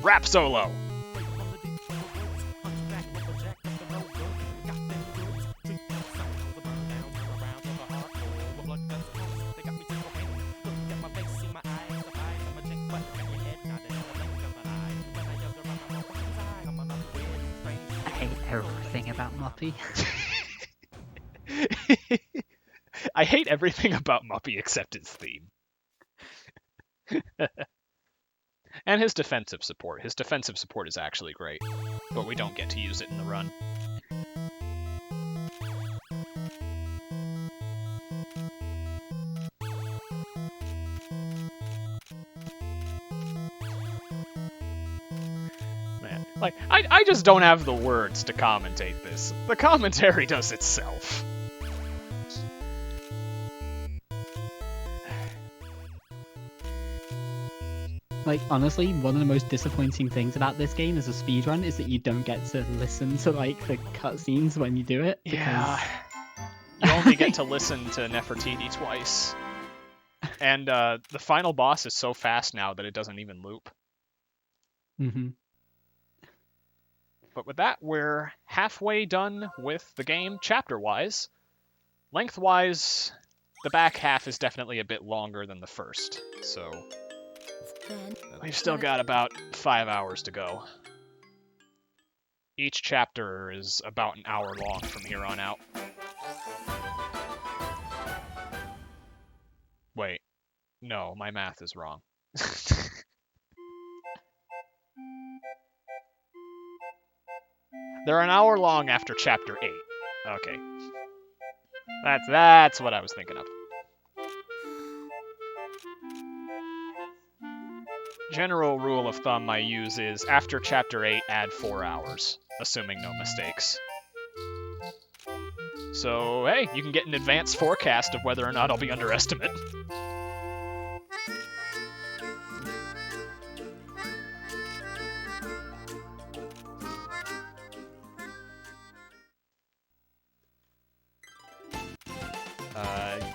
Rap solo! I hate everything about Muppy. I hate everything about Muppy except his theme. And his defensive support. His defensive support is actually great, but we don't get to use it in the run. Man, Like, I just don't have the words to commentate this. The commentary does itself. Like, honestly, one of the most disappointing things about this game as a speedrun is that you don't get to listen to, like, the cutscenes when you do it. Yeah. You only get to listen to Nefertiti twice. And the final boss is so fast now that it doesn't even loop. Mm-hmm. But with that, we're halfway done with the game chapter-wise. Lengthwise, the back half is definitely a bit longer than the first, so Then, we've still got about 5 hours to go. Each chapter is about an hour long from here on out. Wait, no, my math is wrong. They're an hour long after chapter 8. Okay. That's what I was thinking of. General rule of thumb I use is after chapter 8, add 4 hours, assuming no mistakes. So, hey, you can get an advanced forecast of whether or not I'll be underestimate.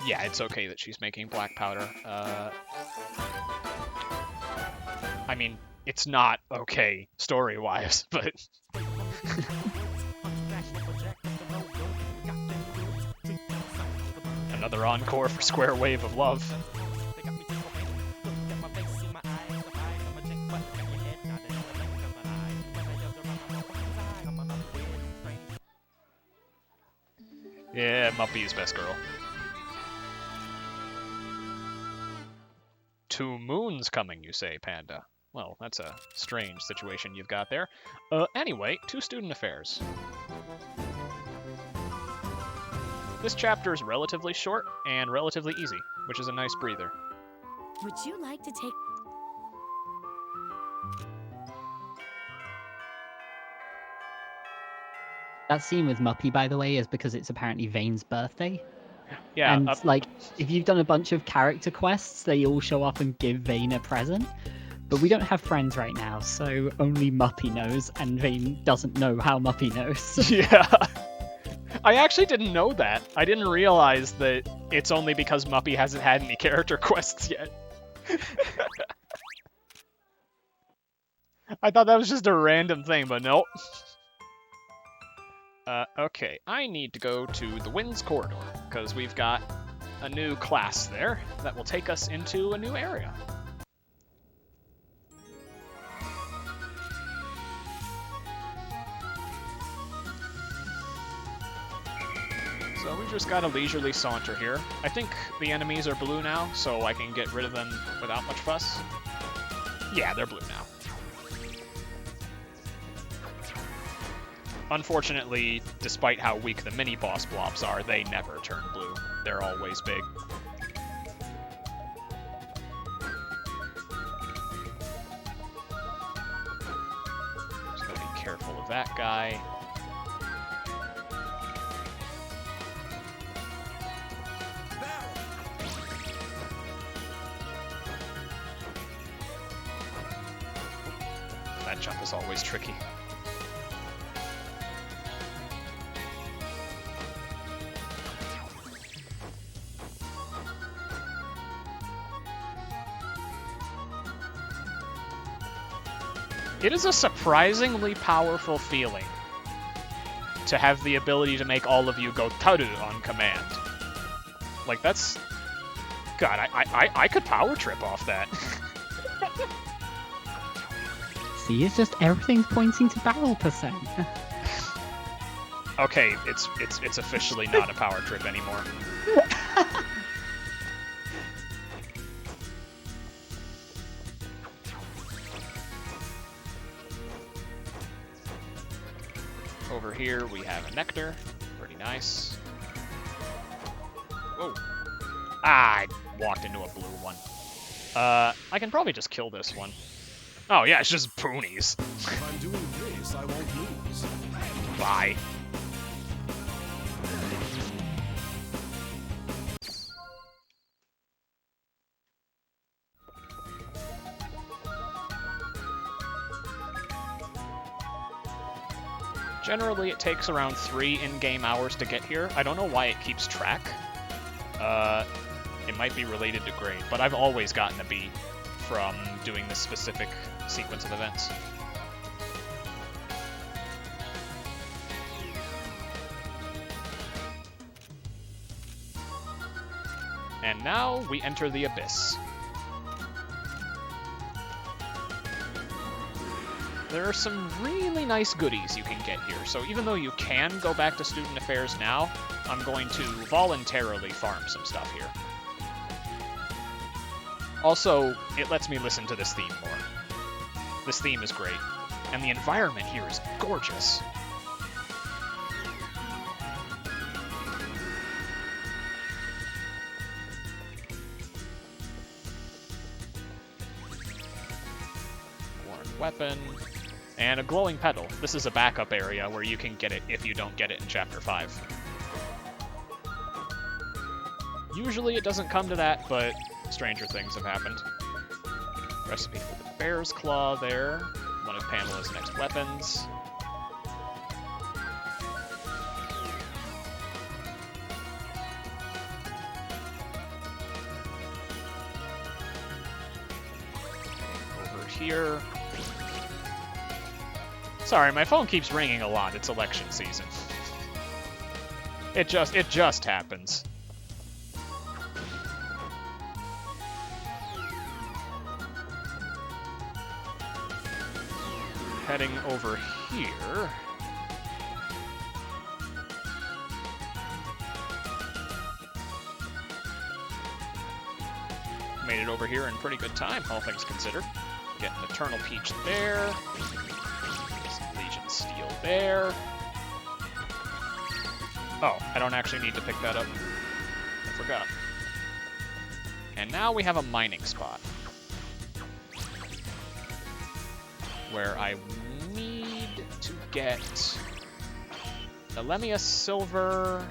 Yeah, it's okay that she's making black powder. I mean, it's not okay story-wise, but... Another encore for Square Wave of Love. Yeah, Muppy is best girl. 2 moons coming, you say, Panda. Well, that's a strange situation you've got there. Anyway, 2 student affairs. This chapter is relatively short and relatively easy, which is a nice breather. would you like to take... That scene with Muppy, by the way, is because it's apparently Vane's birthday. Yeah, And, like, if you've done a bunch of character quests, they all show up and give Vane a present. But we don't have friends right now, so only Muppy knows, and Vane doesn't know how Muppy knows. yeah. I actually didn't know that. I didn't realize that it's only because Muppy hasn't had any character quests yet. I thought that was just a random thing, but nope. Okay, I need to go to the Winds Corridor, because we've got a new class there that will take us into a new area. So we just got a leisurely saunter here. I think the enemies are blue now, so I can get rid of them without much fuss. Yeah, they're blue now. Unfortunately, despite how weak the mini-boss blobs are, they never turn blue. They're always big. Just gotta be careful of that guy. That jump is always tricky. It is a surprisingly powerful feeling to have the ability to make all of you go taru on command. Like, that's... God, I could power trip off that. See, it's just everything's pointing to barrel percent. Okay, it's officially not a power trip anymore. Over here we have a nectar, pretty nice. Whoa. Ah, I walked into a blue one. I can probably just kill this one. Oh yeah, it's just boonies. If I'm doing this, promise I won't lose. Bye. Generally, it takes around 3 in-game hours to get here. I don't know why it keeps track. It might be related to grade, but I've always gotten a B from doing this specific sequence of events. And now we enter the Abyss. There are some really nice goodies you can get here, so even though you can go back to Student Affairs now, I'm going to voluntarily farm some stuff here. Also, it lets me listen to this theme more. This theme is great, and the environment here is gorgeous. Worn weapon. And a glowing petal. This is a backup area where you can get it if you don't get it in Chapter 5. Usually it doesn't come to that, but stranger things have happened. Recipe for the bear's claw there. One of Pamela's next weapons. Over here. Sorry, my phone keeps ringing a lot. It's election season. It just happens. Heading over here. Made it over here in pretty good time, all things considered. Get an Eternal Peach there. Steel there. Oh, I don't actually need to pick that up. I forgot. And now we have a mining spot. Where I need to get the Lemia Silver.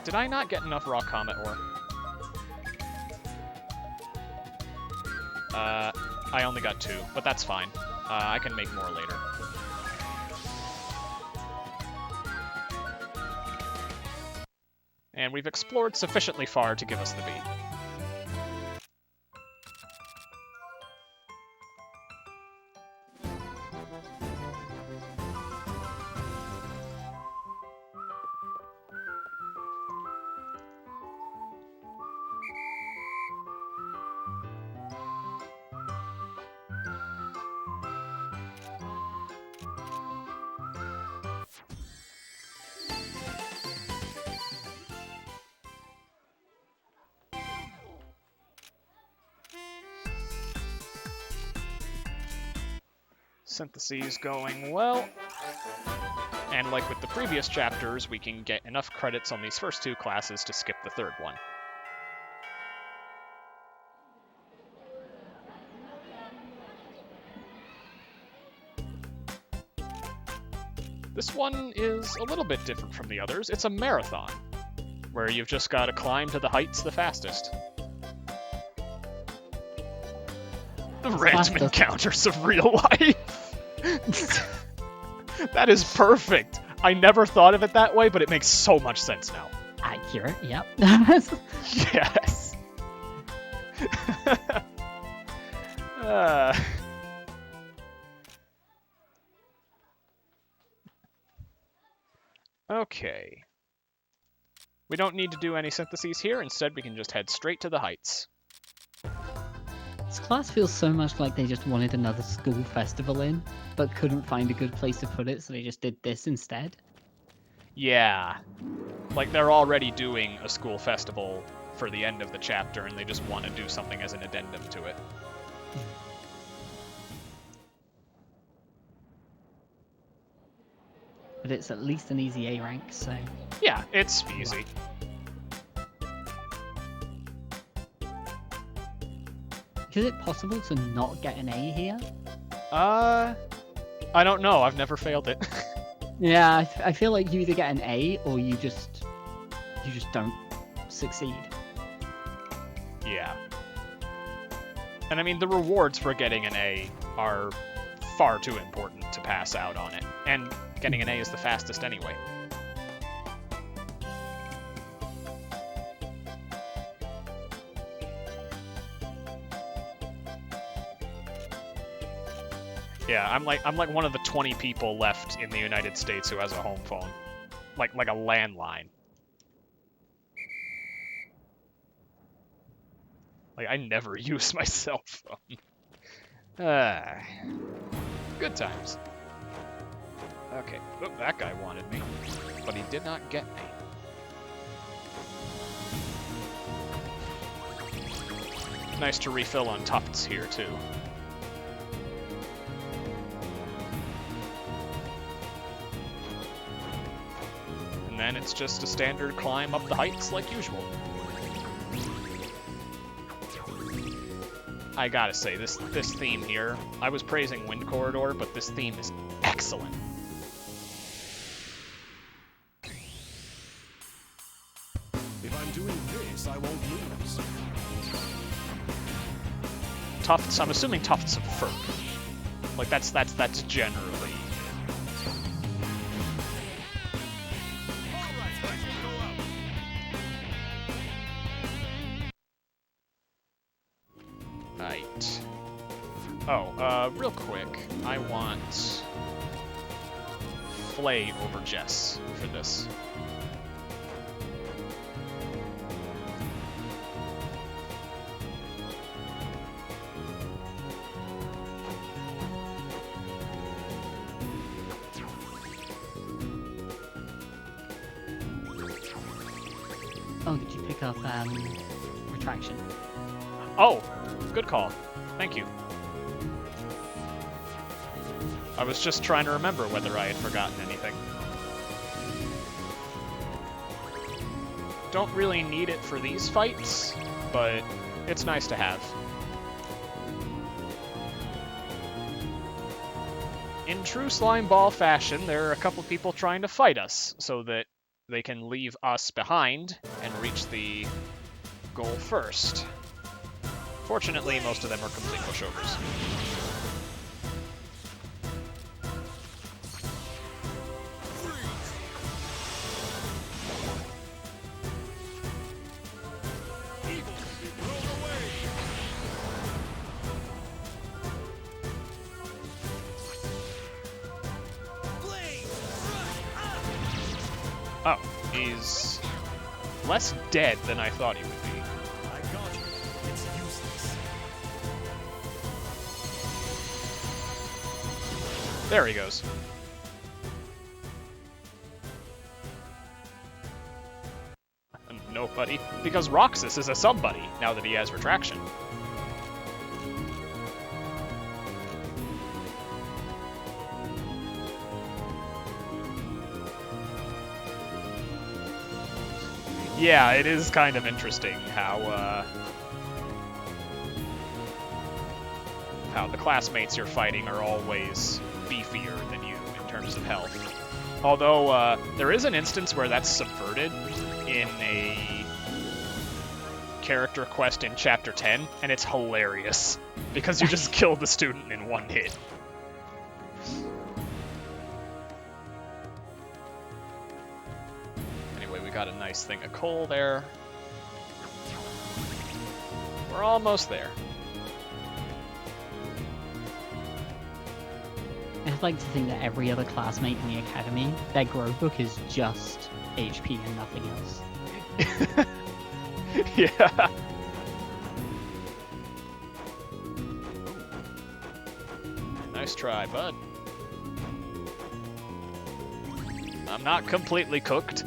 Did I not get enough raw comet ore? I only got 2, but that's fine. I can make more later. And we've explored sufficiently far to give us the B. Syntheses going well. And like with the previous chapters, we can get enough credits on these first 2 classes to skip the 3rd one. This one is a little bit different from the others. It's a marathon, where you've just got to climb to the heights the fastest. The random encounters of real life. That is perfect. I never thought of it that way, but it makes so much sense now. Accurate, yep. Yes. Okay. We don't need to do any syntheses here. Instead, we can just head straight to the heights. This class feels so much like they just wanted another school festival in, but couldn't find a good place to put it, so they just did this instead. Yeah. Like, they're already doing a school festival for the end of the chapter, and they just want to do something as an addendum to it. But it's at least an easy A rank, so... Yeah, it's easy. Is it possible to not get an A here? I don't know. I've never failed it. Yeah, I feel like you either get an A or you just don't succeed. Yeah. And I mean, the rewards for getting an A are far too important to pass out on it. And getting an A is the fastest anyway. Yeah, I'm like one of the 20 people left in the United States who has a home phone. Like a landline. Like, I never use my cell phone. Good times. Okay. Oh, that guy wanted me. But he did not get me. Nice to refill on tufts here, too. And then it's just a standard climb up the heights like usual. I gotta say, this theme here, I was praising Wind Corridor, but this theme is excellent. If I'm doing this, I won't lose. Tufts, I'm assuming tufts of fur. Like, that's generally... Right. Oh, real quick, I want Flay over Jess for this. Oh, did you pick up retraction? Oh, good call. Thank you. I was just trying to remember whether I had forgotten anything. Don't really need it for these fights, but it's nice to have. In true slime ball fashion, there are a couple people trying to fight us so that they can leave us behind and reach the goal first. Fortunately, most of them are complete pushovers. Oh, he's less dead than I thought he would be. I got you. It's useless. There he goes. Nobody. Because Roxas is a somebody now that he has retraction. Yeah, it is kind of interesting how the classmates you're fighting are always beefier than you in terms of health. Although, there is an instance where that's subverted in a character quest in Chapter 10, and it's hilarious, because you just kill the student in one hit. Anyway, we got a nice thing of coal there. We're almost there. I'd like to think that every other classmate in the academy, their grow book is just HP and nothing else. Yeah. Nice try, bud. I'm not completely cooked.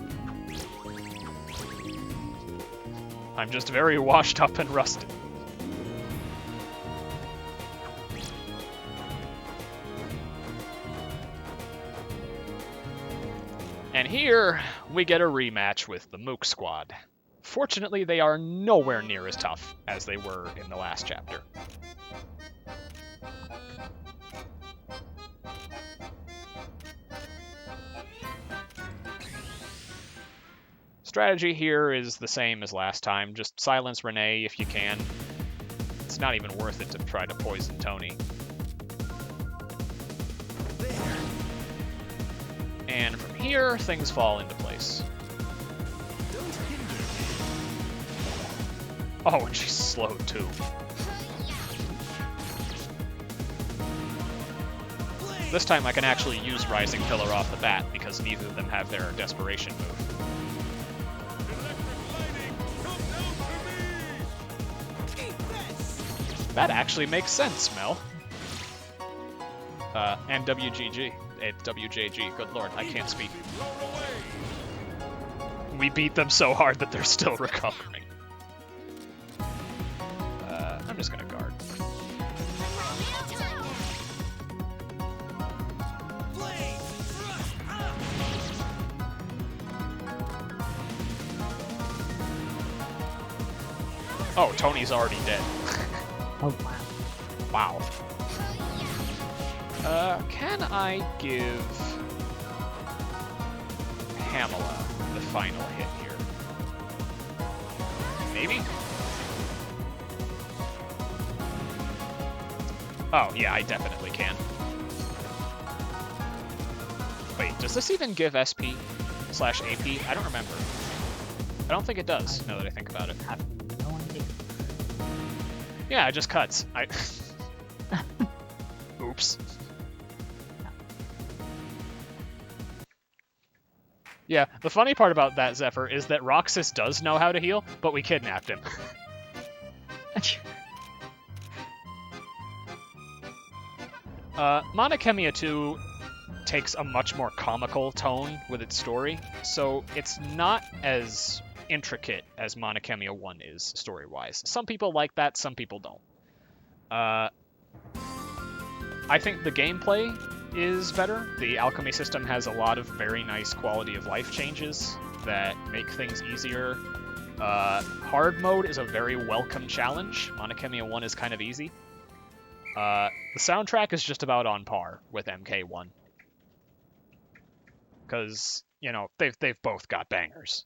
I'm just very washed up and rusted. And here, we get a rematch with the Mook Squad. Fortunately, they are nowhere near as tough as they were in the last chapter. Strategy here is the same as last time. Just silence Renee if you can. It's not even worth it to try to poison Tony. And from here, things fall into place. Oh, and she's slowed too. This time I can actually use Rising Pillar off the bat because neither of them have their desperation move. That actually makes sense, Mel. And WGG. WJG, good lord, I can't speak. We beat them so hard that they're still recovering. I'm just gonna guard. Oh, Tony's already dead. Oh, wow. Wow. Can I give Pamela the final hit here? Maybe? Oh, yeah, I definitely can. Wait, does this even give SP/AP? I don't remember. I don't think it does, now that I think about it. I have no idea. Yeah, it just cuts. Oops. Yeah, the funny part about that, Zephyr, is that Roxas does know how to heal, but we kidnapped him. Mana Khemia 2 takes a much more comical tone with its story, so it's not as intricate as Mana Khemia 1 is, story-wise. Some people like that, some people don't. I think the gameplay is better. The alchemy system has a lot of very nice quality of life changes that make things easier. Hard mode is a very welcome challenge. Mana Khemia 1 is kind of easy. The soundtrack is just about on par with MK1. Because, you know, they've both got bangers.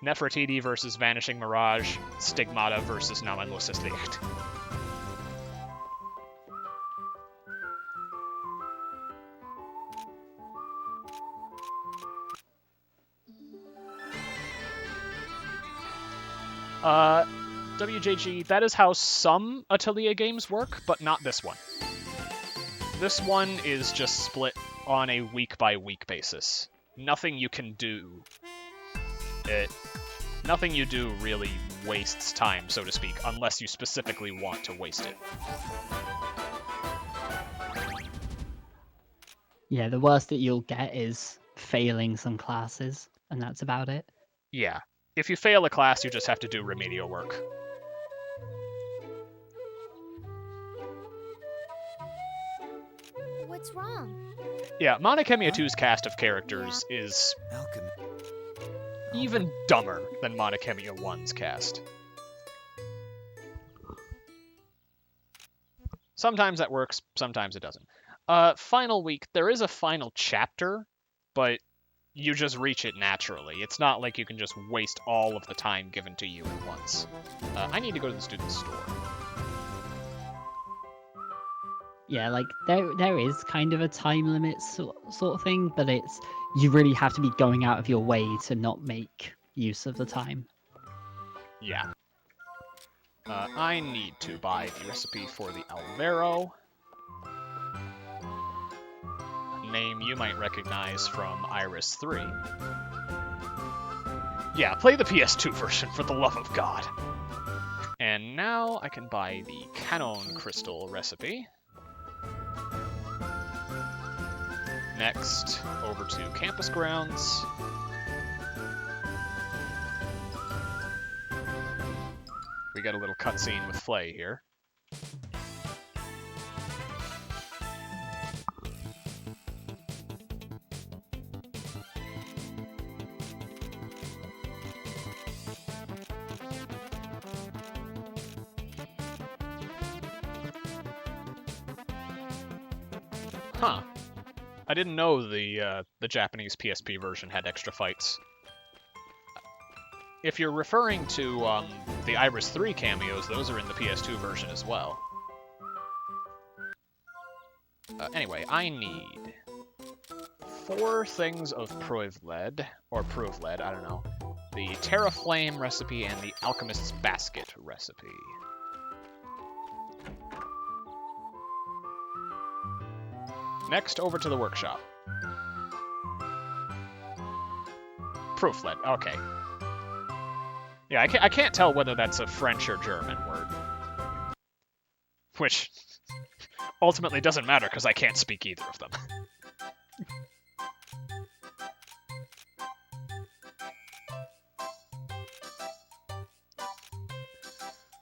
Nefertiti versus Vanishing Mirage, Stigmata versus Namenloses Licht. WJG, that is how some Atelier games work, but not this one. This one is just split on a week-by-week basis. Nothing you can do... Nothing you do really wastes time, so to speak, unless you specifically want to waste it. Yeah, the worst that you'll get is failing some classes, and that's about it. Yeah. If you fail a class, you just have to do remedial work. What's wrong? Yeah, Mana Khemia 2's cast of characters is Alchemy. even dumber than Mana Khemia 1's cast. Sometimes that works, sometimes it doesn't. Final week, there is a final chapter, but you just reach it naturally. It's not like you can just waste all of the time given to you at once. I need to go to the student store. Yeah, like there is kind of a time limit sort of thing, but it's you really have to be going out of your way to not make use of the time. Yeah. I need to buy the recipe for the Alvaro. A name you might recognize from Iris 3. Yeah, play the PS2 version for the love of God. And now I can buy the Canon Crystal recipe. Next, over to campus grounds. We got a little cutscene with Flay here. Huh. I didn't know the Japanese PSP version had extra fights. If you're referring to the Iris 3 cameos, those are in the PS2 version as well. Anyway, I need 4 things of Provled, or Provled, I don't know. The Terraflame recipe and the Alchemist's Basket recipe. Next, over to the workshop. Provled, okay. Yeah, I can't tell whether that's a French or German word. Which ultimately doesn't matter because I can't speak either of them.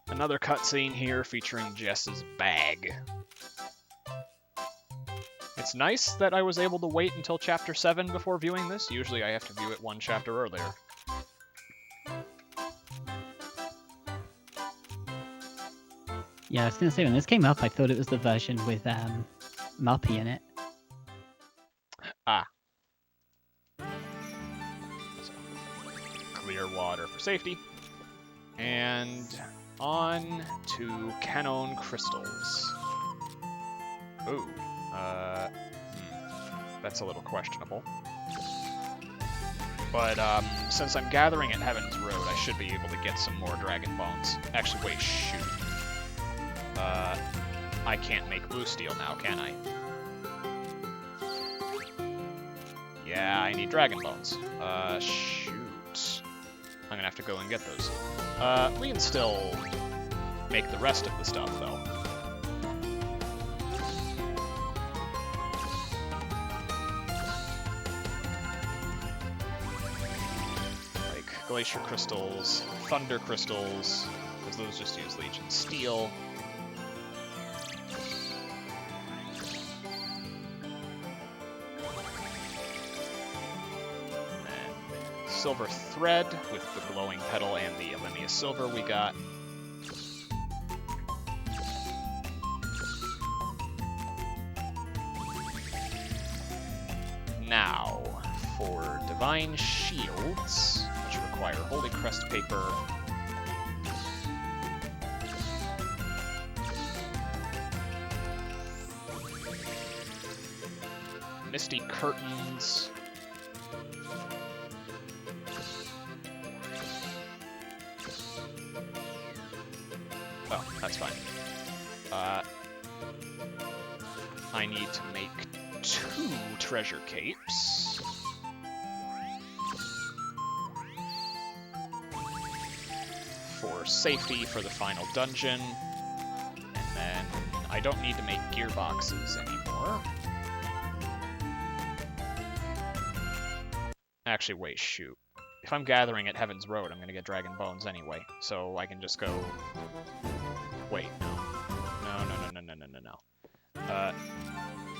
Another cutscene here featuring Jess's bag. It's nice that I was able to wait until Chapter 7 before viewing this. Usually I have to view it 1 chapter earlier. Yeah, I was gonna say, when this came up, I thought it was the version with Muppy in it. Ah. So, clear water for safety. And on to Canon Crystals. Ooh. That's a little questionable. But since I'm gathering at Heaven's Road, I should be able to get some more Dragon Bones. Actually, wait, shoot. I can't make blue steel now, can I? Yeah, I need Dragon Bones. Shoot. I'm gonna have to go and get those. We can still make the rest of the stuff, though. Like Glacier Crystals, Thunder Crystals, because those just use Legion Steel. Silver Thread with the Glowing Petal and the Alimia Silver we got. Now, for Divine Shields, which require Holy Crest Paper. Misty Curtains. Oh, that's fine. I need to make 2 treasure capes. For safety for the final dungeon. And then I don't need to make gearboxes anymore. Actually, wait, shoot. If I'm gathering at Heaven's Road, I'm gonna get Dragon Bones anyway, so I can just go... Wait, no. No.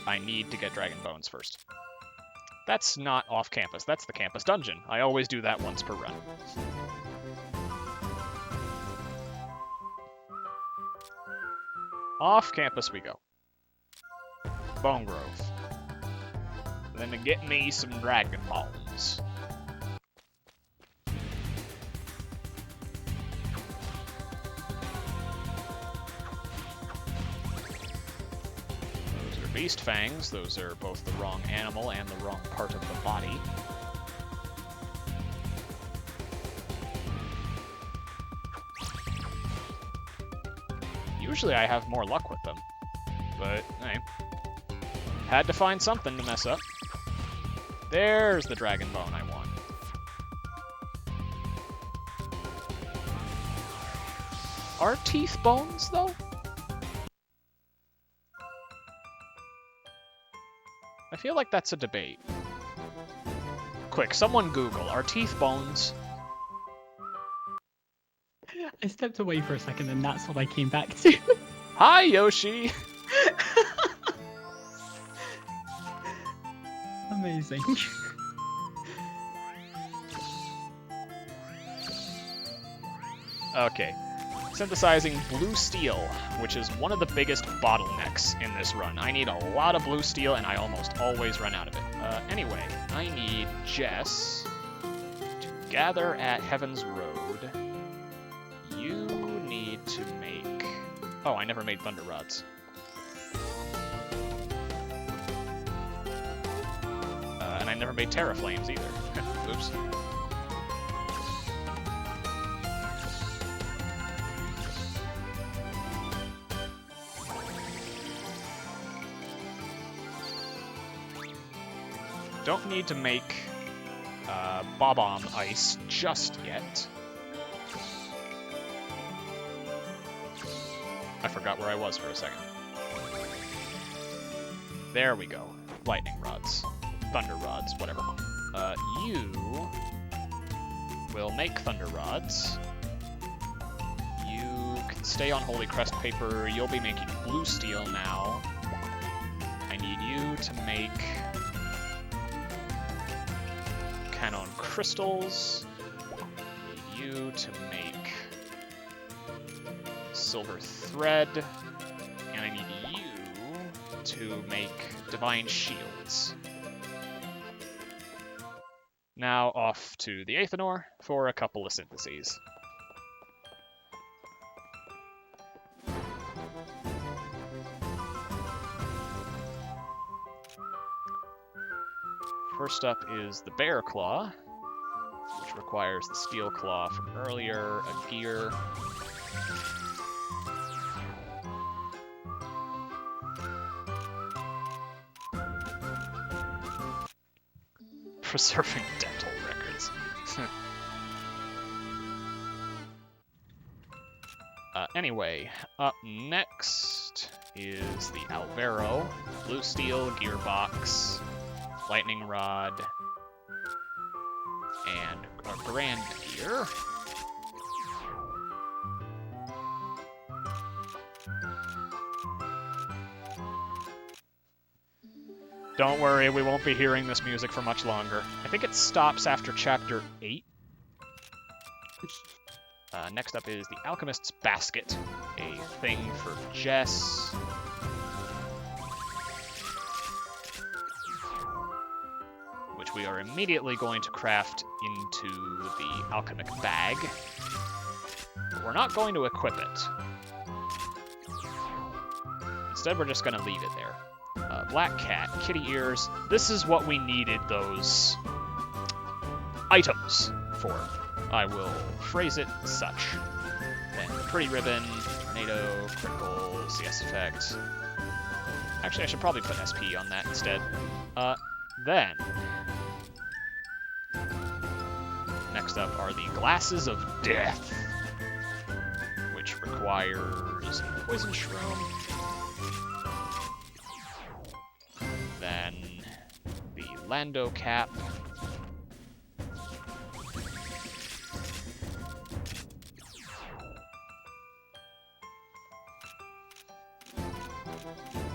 I need to get Dragon Bones first. That's not off-campus, that's the campus dungeon. I always do that once per run. Off-campus we go. Bone Grove. Then to get me some Dragon Bones. Those are Beast Fangs. Those are both the wrong animal and the wrong part of the body. Usually I have more luck with them, but hey. Had to find something to mess up. There's the Dragon Bone I want. Are teeth bones, though? I feel like that's a debate. Quick, someone Google, are teeth bones? I stepped away for a second and that's what I came back to. Hi, Yoshi! Amazing. Okay. synthesizing blue steel, which is one of the biggest bottlenecks in this run. I need a lot of blue steel, and I almost always run out of it. Anyway, I need Jess to gather at Heaven's Road. You need to make... Oh, I never made Thunder Rods. And I never made Terra Flames either. Oops. Don't need to make Bob-omb Ice just yet. I forgot where I was for a second. There we go. Lightning Rods. Thunder Rods, whatever. You will make Thunder Rods. You can stay on Holy Crest Paper. You'll be making blue steel now. I need you to make Canon Crystals. I need you to make Silver Thread. And I need you to make Divine Shields. Now off to the Aethanor for a couple of syntheses. First up is the Bear Claw, which requires the Steel Claw from earlier, a gear. Preserving dental records. Anyway, up next is the Alvaro, Blue Steel, Gearbox, Lightning Rod, and a Grand Gear. Don't worry, we won't be hearing this music for much longer. I think it stops after Chapter 8. Next up is the Alchemist's Basket, a thing for Jess. Which we are immediately going to craft into the Alchemic Bag. But we're not going to equip it. Instead, we're just going to leave it there. Black Cat, Kitty Ears. This is what we needed those items for. I will phrase it such. Then Pretty Ribbon, Tornado, Critical, CS Effect. Actually, I should probably put SP on that instead. Then, next up are the Glasses of Death, which requires Poison Shroom. Then the Lando Cap.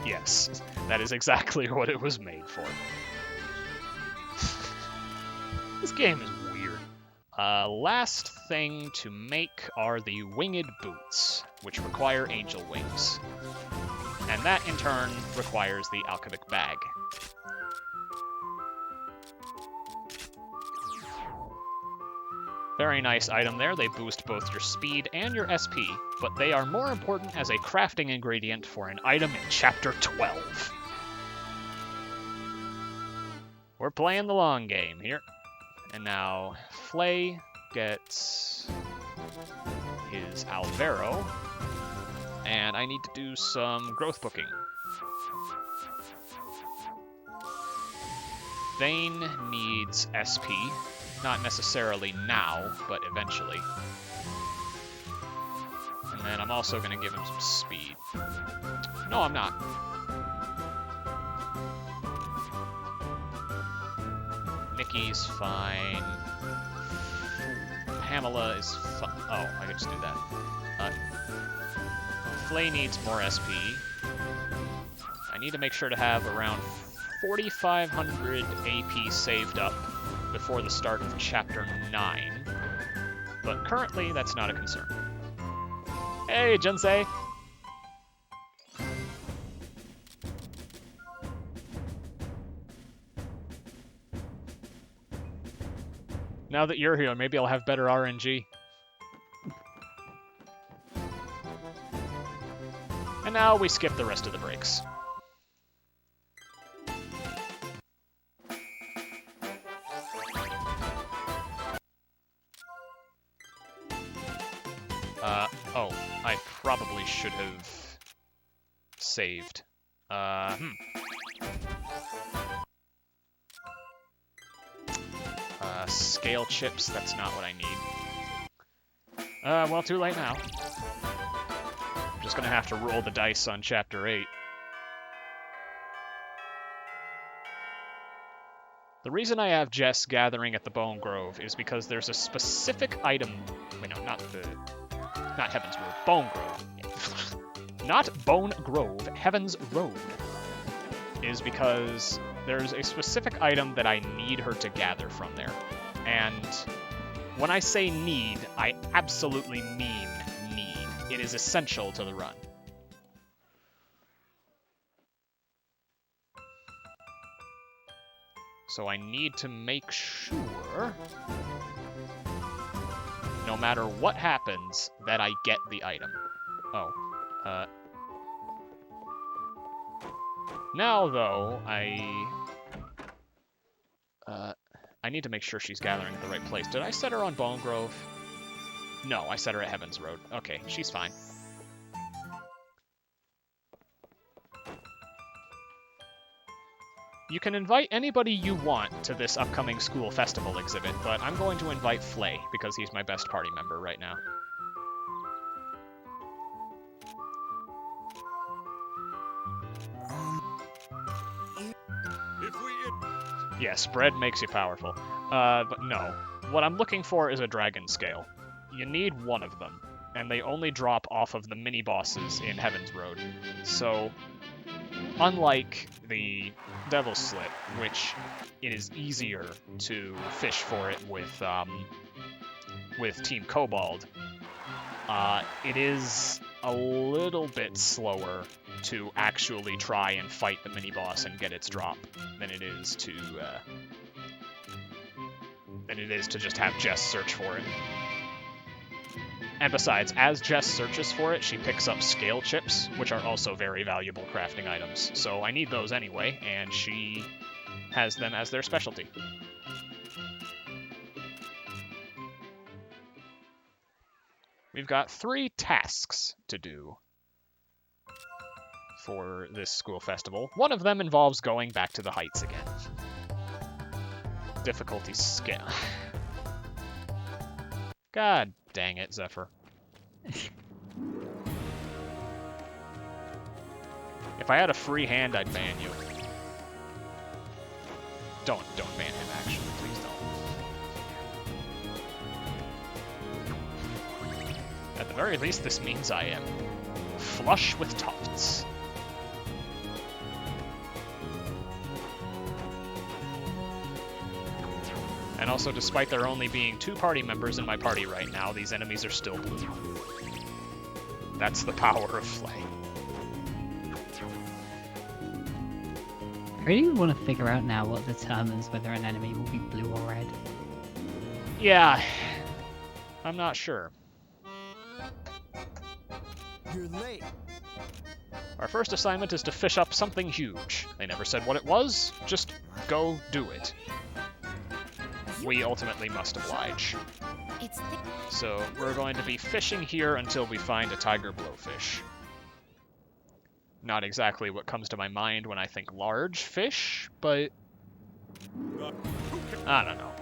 Yes, that is exactly what it was made for. This game is weird. Last thing to make are the Winged Boots, which require angel wings. And that, in turn, requires the Alchemic Bag. Very nice item there. They boost both your speed and your SP, but they are more important as a crafting ingredient for an item in Chapter 12. We're playing the long game here. And now, Flay gets his Alvaro, and I need to do some growth booking. Vane needs SP. Not necessarily now, but eventually. And then I'm also going to give him some speed. No, I'm not. Nikki's fine. Pamela is fine. Oh, I could just do that. Flay needs more SP. I need to make sure to have around 4,500 AP saved up before the start of Chapter 9, but currently that's not a concern. Hey, Jinsei! Now that you're here, maybe I'll have better RNG. And now we skip the rest of the breaks. Oh, I probably should have saved. Scale chips, that's not what I need. Well, too late now. I'm just gonna have to roll the dice on Chapter 8. The reason I have Jess gathering at the Bone Grove is because there's a specific item... Wait, no, not Heaven's Road. Bone Grove. Not Bone Grove, Heaven's Road. Is because there's a specific item that I need her to gather from there. And when I say need, I absolutely mean need. It is essential to the run. So I need to make sure, no matter what happens, that I get the item. Oh, now, though, I need to make sure she's gathering at the right place. Did I set her on Bone Grove? No, I set her at Heaven's Road. Okay, she's fine. You can invite anybody you want to this upcoming school festival exhibit, but I'm going to invite Flay, because he's my best party member right now. Yes, bread makes you powerful. But no. What I'm looking for is a dragon scale. You need one of them, and they only drop off of the mini-bosses in Heaven's Road. So, unlike the Devil's Slit, which it is easier to fish for it with Team Kobold, it is a little bit slower to actually try and fight the mini-boss and get its drop than it is to just have Jess search for it. And besides, as Jess searches for it, she picks up scale chips, which are also very valuable crafting items. So I need those anyway, and she has them as their specialty. We've got 3 tasks to do for this school festival. One of them involves going back to the Heights again. Difficulty scale. God dang it, Zephyr. If I had a free hand, I'd ban you. Don't ban him, actually. Please don't. At the very least, this means I am flush with tufts. And also, despite there only being 2 party members in my party right now, these enemies are still blue. That's the power of Flay. I really want to figure out now what determines whether an enemy will be blue or red. Yeah, I'm not sure. You're late. Our first assignment is to fish up something huge. They never said what it was, just go do it. We ultimately must oblige. It's So we're going to be fishing here until we find a tiger blowfish. Not exactly what comes to my mind when I think large fish, but I don't know.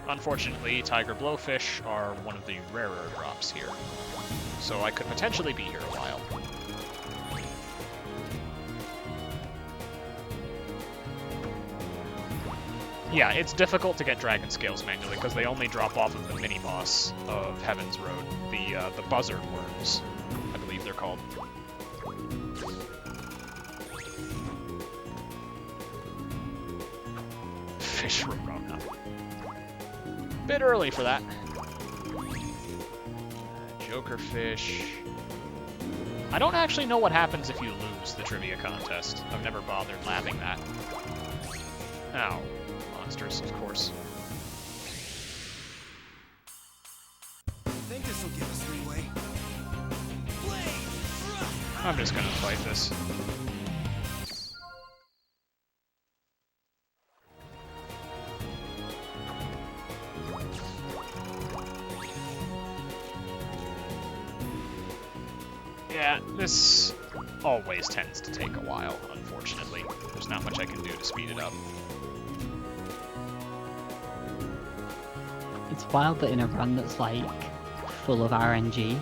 Unfortunately, tiger blowfish are one of the rarer drops here, so I could potentially be here a while. Yeah, it's difficult to get dragon scales manually because they only drop off of the mini-boss of Heaven's Road, the buzzard worms, I believe they're called. Fish Rorona. Bit early for that. Jokerfish. I don't actually know what happens if you lose the trivia contest. I've never bothered labbing that. Ow. Monsters, of course. Think this will give us leeway. I'm just gonna fight this. Yeah, this always tends to take a while, unfortunately. There's not much I can do to speed it up. It's wild that in a run that's like full of RNG,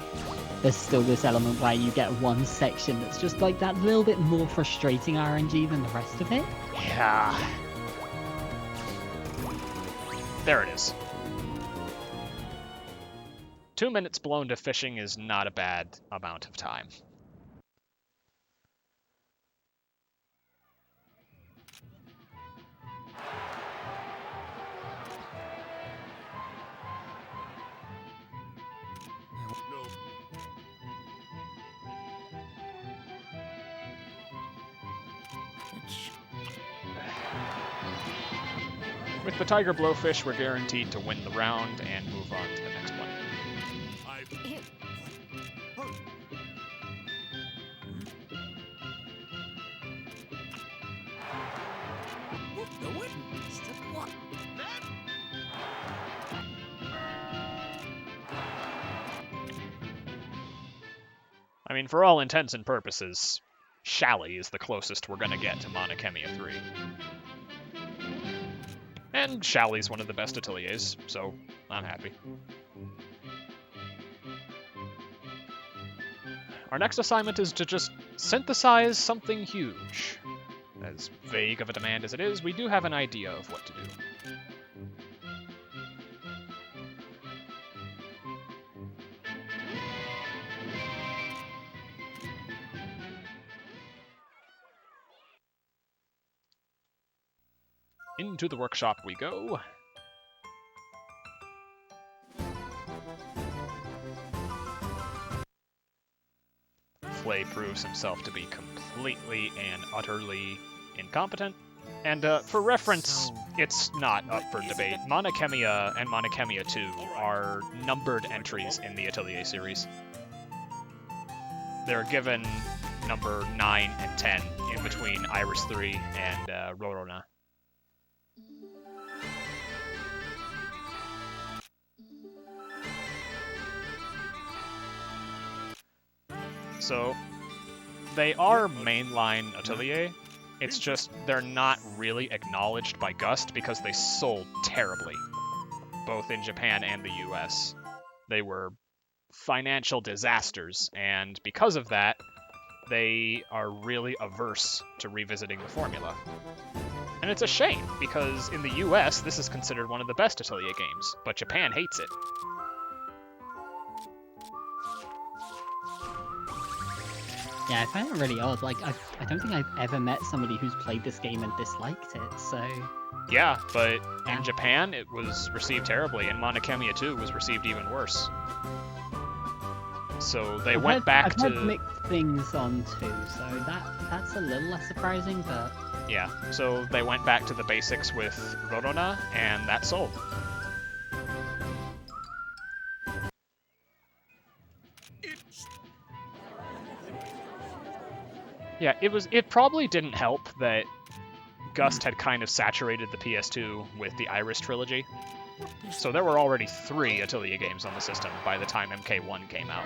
there's still this element where you get one section that's just like that little bit more frustrating RNG than the rest of it. Yeah. There it is. 2 minutes blown to fishing is not a bad amount of time. No. With the Tiger Blowfish, we're guaranteed to win the round and move on to the next one. I. I mean, for all intents and purposes, Shally is the closest we're gonna get to Khemia 3. And Shally's one of the best ateliers, so I'm happy. Our next assignment is to just synthesize something huge. As vague of a demand as it is, we do have an idea of what to do. Into the workshop we go. Flay proves himself to be completely and utterly incompetent. And for reference, it's not up for debate. Khemia and Khemia 2 are numbered entries in the Atelier series. They're given number 9 and 10 in between Iris 3 and Rorona. So, they are mainline Atelier. It's just they're not really acknowledged by Gust because they sold terribly, both in Japan and the US. They were financial disasters, and because of that, they are really averse to revisiting the formula. And it's a shame, because in the US, this is considered one of the best Atelier games, but Japan hates it. Yeah, I find it really odd. Like, I don't think I've ever met somebody who's played this game and disliked it, so... Yeah, but Yeah. in Japan, it was received terribly, and Khemia 2 was received even worse. So they went back to... I've heard mixed things on too, so that's a little less surprising, but... Yeah, so they went back to the basics with Rorona, and that sold. Yeah, it probably didn't help that Gust had kind of saturated the PS2 with the Iris trilogy. So there were already 3 Atelier games on the system by the time MK1 came out.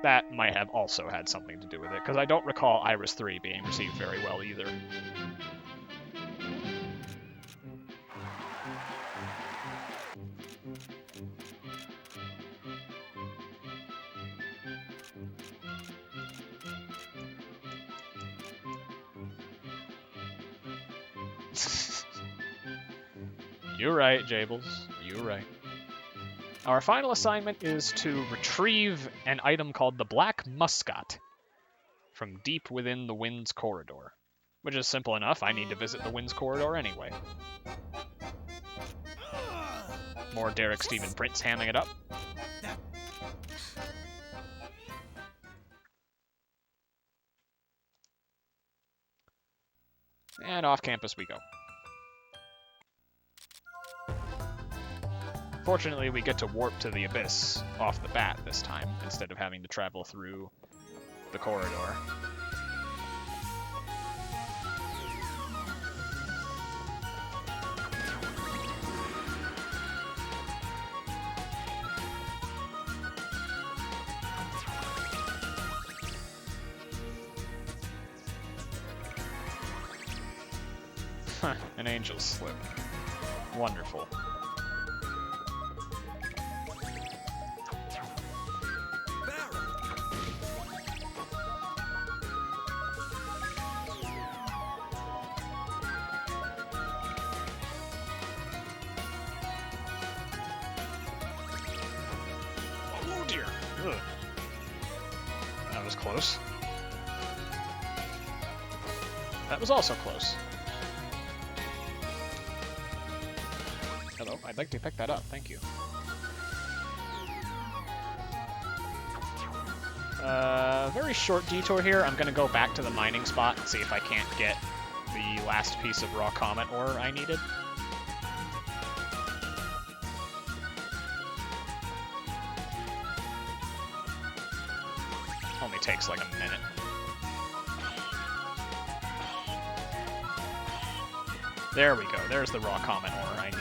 That might have also had something to do with it, because I don't recall Iris 3 being received very well either. You're right, Jables. You're right. Our final assignment is to retrieve an item called the Black Muscat from deep within the Wind's Corridor. Which is simple enough, I need to visit the Wind's Corridor anyway. More Derek Stephen Prince hamming it up. And off campus we go. Fortunately, we get to warp to the Abyss off the bat this time, instead of having to travel through the corridor. An angel's slip. Wonderful. Oh dear. Ugh. That was close. That was also close. Hello, I'd like to pick that up, thank you. Very short detour here. I'm gonna go back to the mining spot and see if I can't get the last piece of raw comet ore I needed. Only takes like a minute. There we go, there's the raw comet ore I need.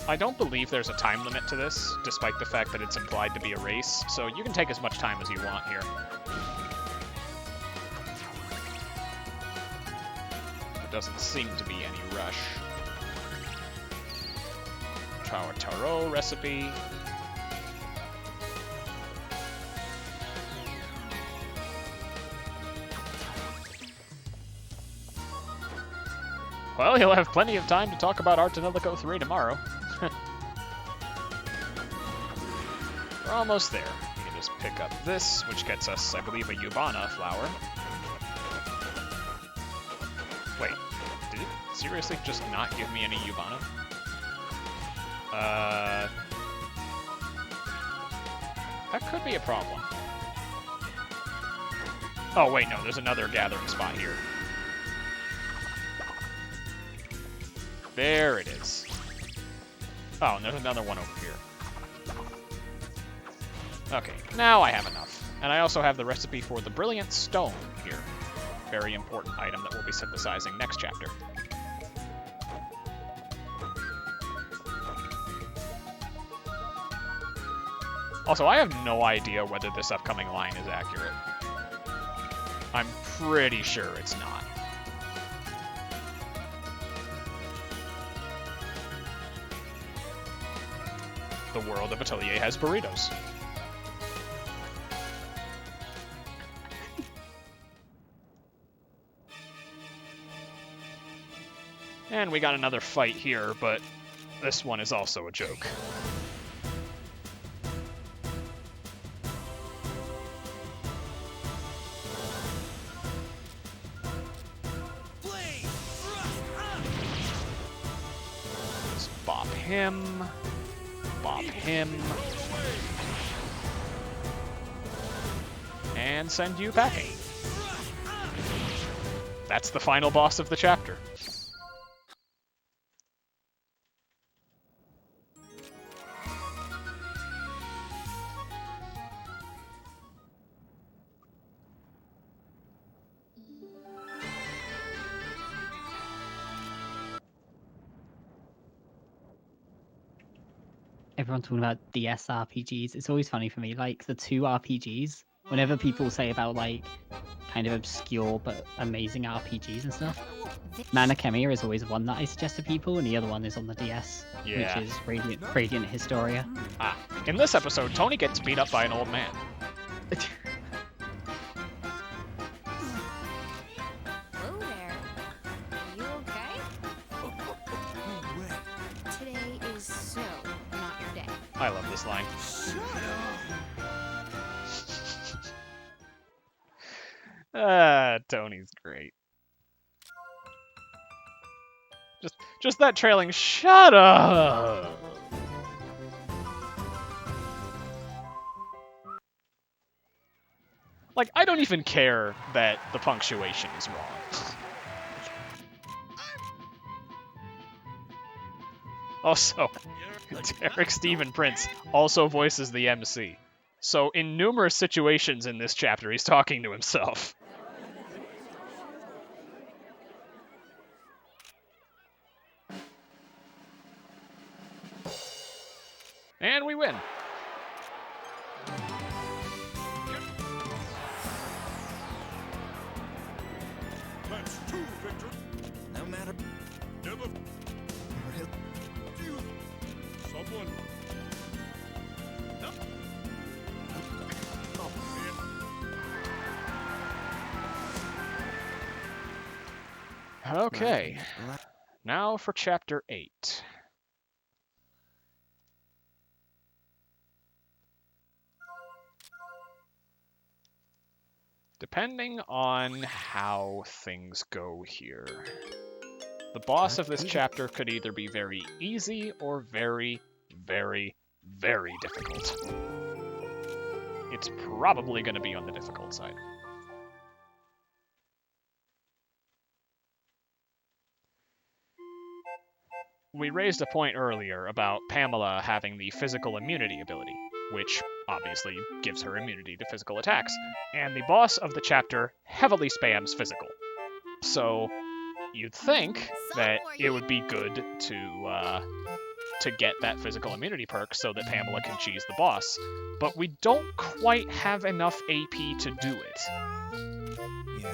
I don't believe there's a time limit to this, despite the fact that it's implied to be a race, so you can take as much time as you want here. There doesn't seem to be any rush. Try a tarot recipe. Well, you'll have plenty of time to talk about Artanilico 3 tomorrow. We're almost there. We can just pick up this, which gets us, I believe, a Yubana flower. Wait, did it seriously just not give me any Yubana? That could be a problem. Oh, wait, no, there's another gathering spot here. There it is. Oh, and there's another one over here. Okay, now I have enough. And I also have the recipe for the Brilliant Stone here. Very important item that we'll be synthesizing next chapter. Also, I have no idea whether this upcoming line is accurate. I'm pretty sure it's not. The world of Atelier has burritos. And we got another fight here, but this one is also a joke. Let's bop him. Bop him. And send you packing. That's the final boss of the chapter. Everyone talking about DS RPGs. It's always funny for me, like the two RPGs. Whenever people say about like kind of obscure but amazing RPGs and stuff, Mana Khemia is always one that I suggest to people, and the other one is on the DS, Yeah. which is Radiant Historia. Ah, in this episode, Tony gets beat up by an old man. I love this line. Tony's great. Just that trailing shut up. Like, I don't even care that the punctuation is wrong. Also, Derek Stephen Prince also voices the MC. So in numerous situations in this chapter, he's talking to himself. And we win. That's two victories. No matter. Never. You. Someone. No. Oh, man. Okay. Now for chapter 8. Depending on how things go here, the boss of this chapter could either be very easy or very, very, very difficult. It's probably going to be on the difficult side. We raised a point earlier about Pamela having the physical immunity ability, which obviously gives her immunity to physical attacks, and the boss of the chapter heavily spams physical. So you'd think that it would be good to get that physical immunity perk so that Pamela can cheese the boss, but we don't quite have enough AP to do it. Yeah.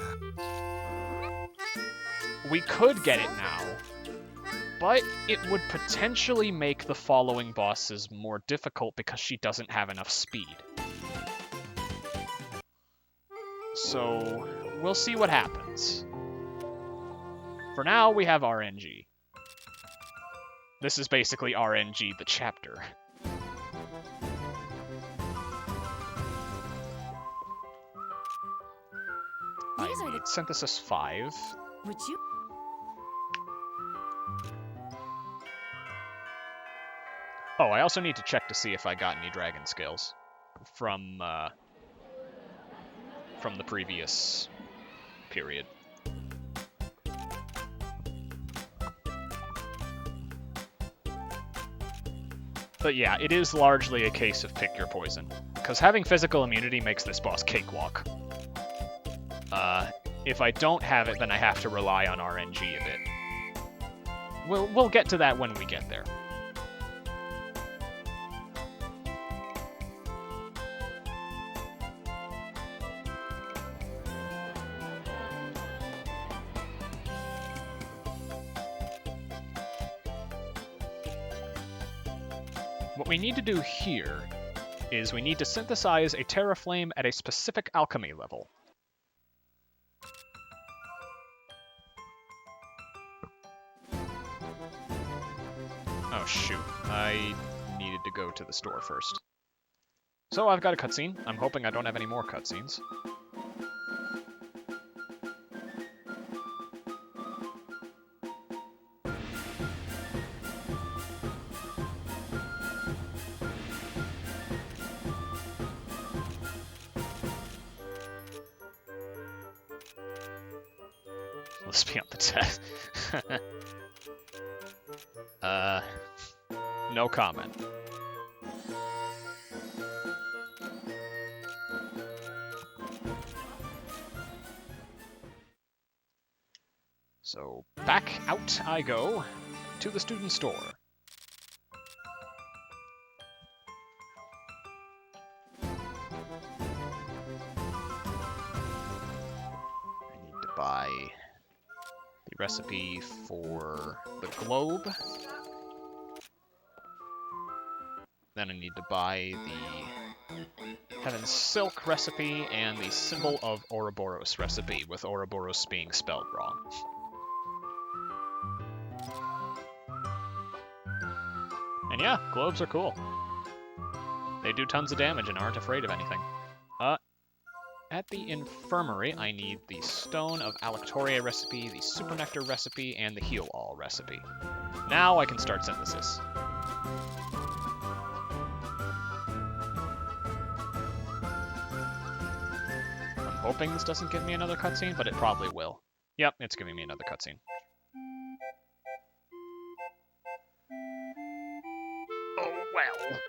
We could get it now, but it would potentially make the following bosses more difficult because she doesn't have enough speed. So we'll see what happens. For now, we have RNG. This is basically RNG the chapter. I need Synthesis 5. Would you? Oh, I also need to check to see if I got any dragon scales from the previous period. But yeah, it is largely a case of pick your poison, because having physical immunity makes this boss cakewalk. If I don't have it, then I have to rely on RNG a bit. We'll get to that when we get there. What we need to do here is we need to synthesize a Terraflame at a specific alchemy level. Oh shoot, I needed to go to the store first. So I've got a cutscene. I'm hoping I don't have any more cutscenes. Let's be on the test. No comment. So back out I go to the student store. I need to buy the recipe for the globe. Then I need to buy the Heaven's Silk recipe and the Symbol of Ouroboros recipe, with Ouroboros being spelled wrong. And yeah, globes are cool. They do tons of damage and aren't afraid of anything. At the infirmary, I need the Stone of Alectoria recipe, the Super Nectar recipe, and the Heal All recipe. Now I can start synthesis. I'm hoping this doesn't give me another cutscene, but it probably will. Yep, it's giving me another cutscene. Oh, well.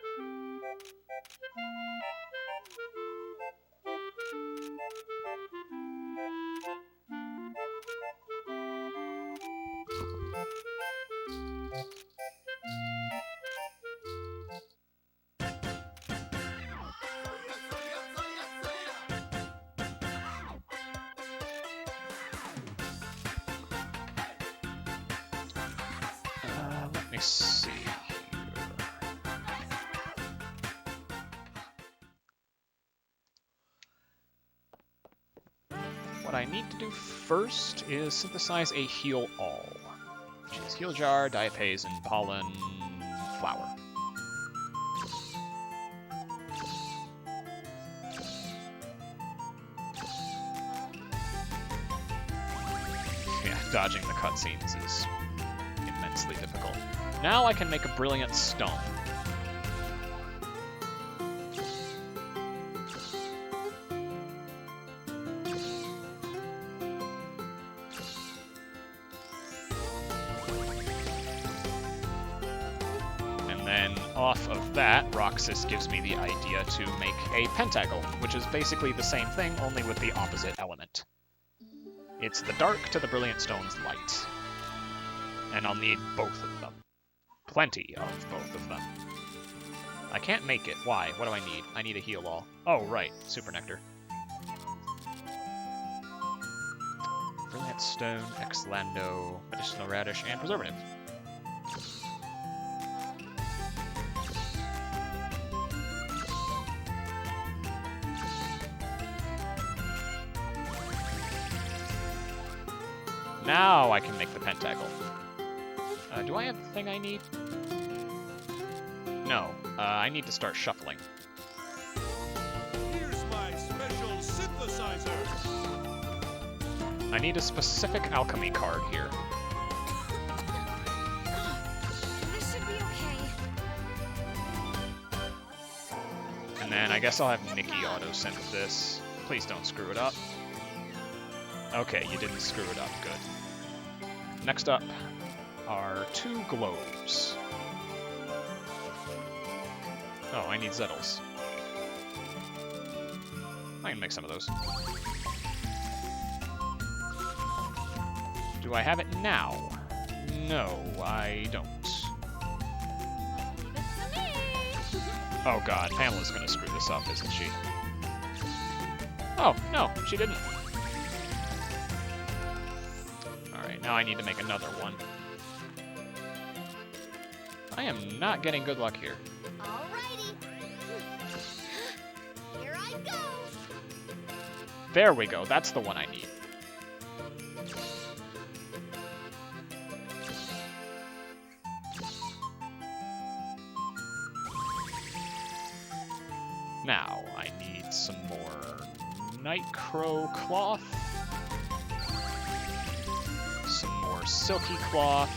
Let me see here. What I need to do first is synthesize a Heal All, which is Heal Jar, Diapase, and Pollen Flower. Yeah, dodging the cutscenes is immensely difficult. Now I can make a Brilliant Stone. And then off of that, Roxas gives me the idea to make a pentacle, which is basically the same thing, only with the opposite element. It's the dark to the Brilliant Stone's light. And I'll need both of them. Plenty of both of them. I can't make it. Why? What do I need? I need a Heal All. Oh, right. Super Nectar. Brilliant Stone, Exlando, Medicinal Radish, and Preservative. Now I can make the pentacle. Do I have the thing I need? No. I need to start shuffling. Here's my special synthesizer. I need a specific alchemy card here. This should be okay. And then I guess I'll have Nikki auto-synth this. Please don't screw it up. Okay, you didn't screw it up. Good. Next up are 2 globes. Oh, I need Zettles. I can make some of those. Do I have it now? No, I don't. Leave it to me. Oh god, Pamela's gonna screw this up, isn't she? Oh, no, she didn't. Alright, now I need to make another one. I am not getting good luck here. Alrighty. Here I go. There we go, that's the one I need. Now, I need some more Nightcrow cloth. Some more Silky cloth.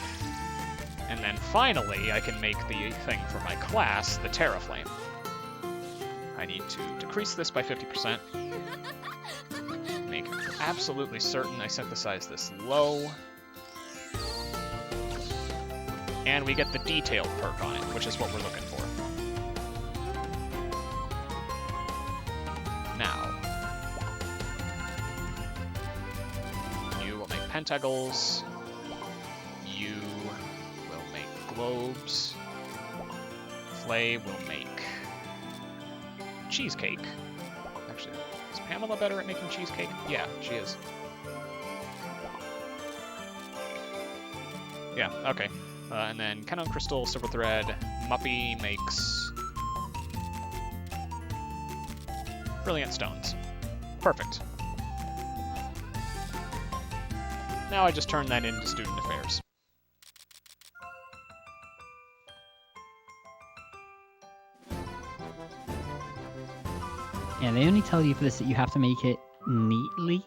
And then finally, I can make the thing for my class, the Terraflame. I need to decrease this by 50%. Make absolutely certain I synthesize this low. And we get the detailed perk on it, which is what we're looking for. Now, you will make pentagles. You will make globes. Flay will make cheesecake. Actually, is Pamela better at making cheesecake? Yeah, she is. Yeah, okay. And then Canon Crystal, Silver Thread, Muppy makes Brilliant Stones. Perfect. Now I just turn that into Student Affairs. Yeah, they only tell you for this that you have to make it neatly,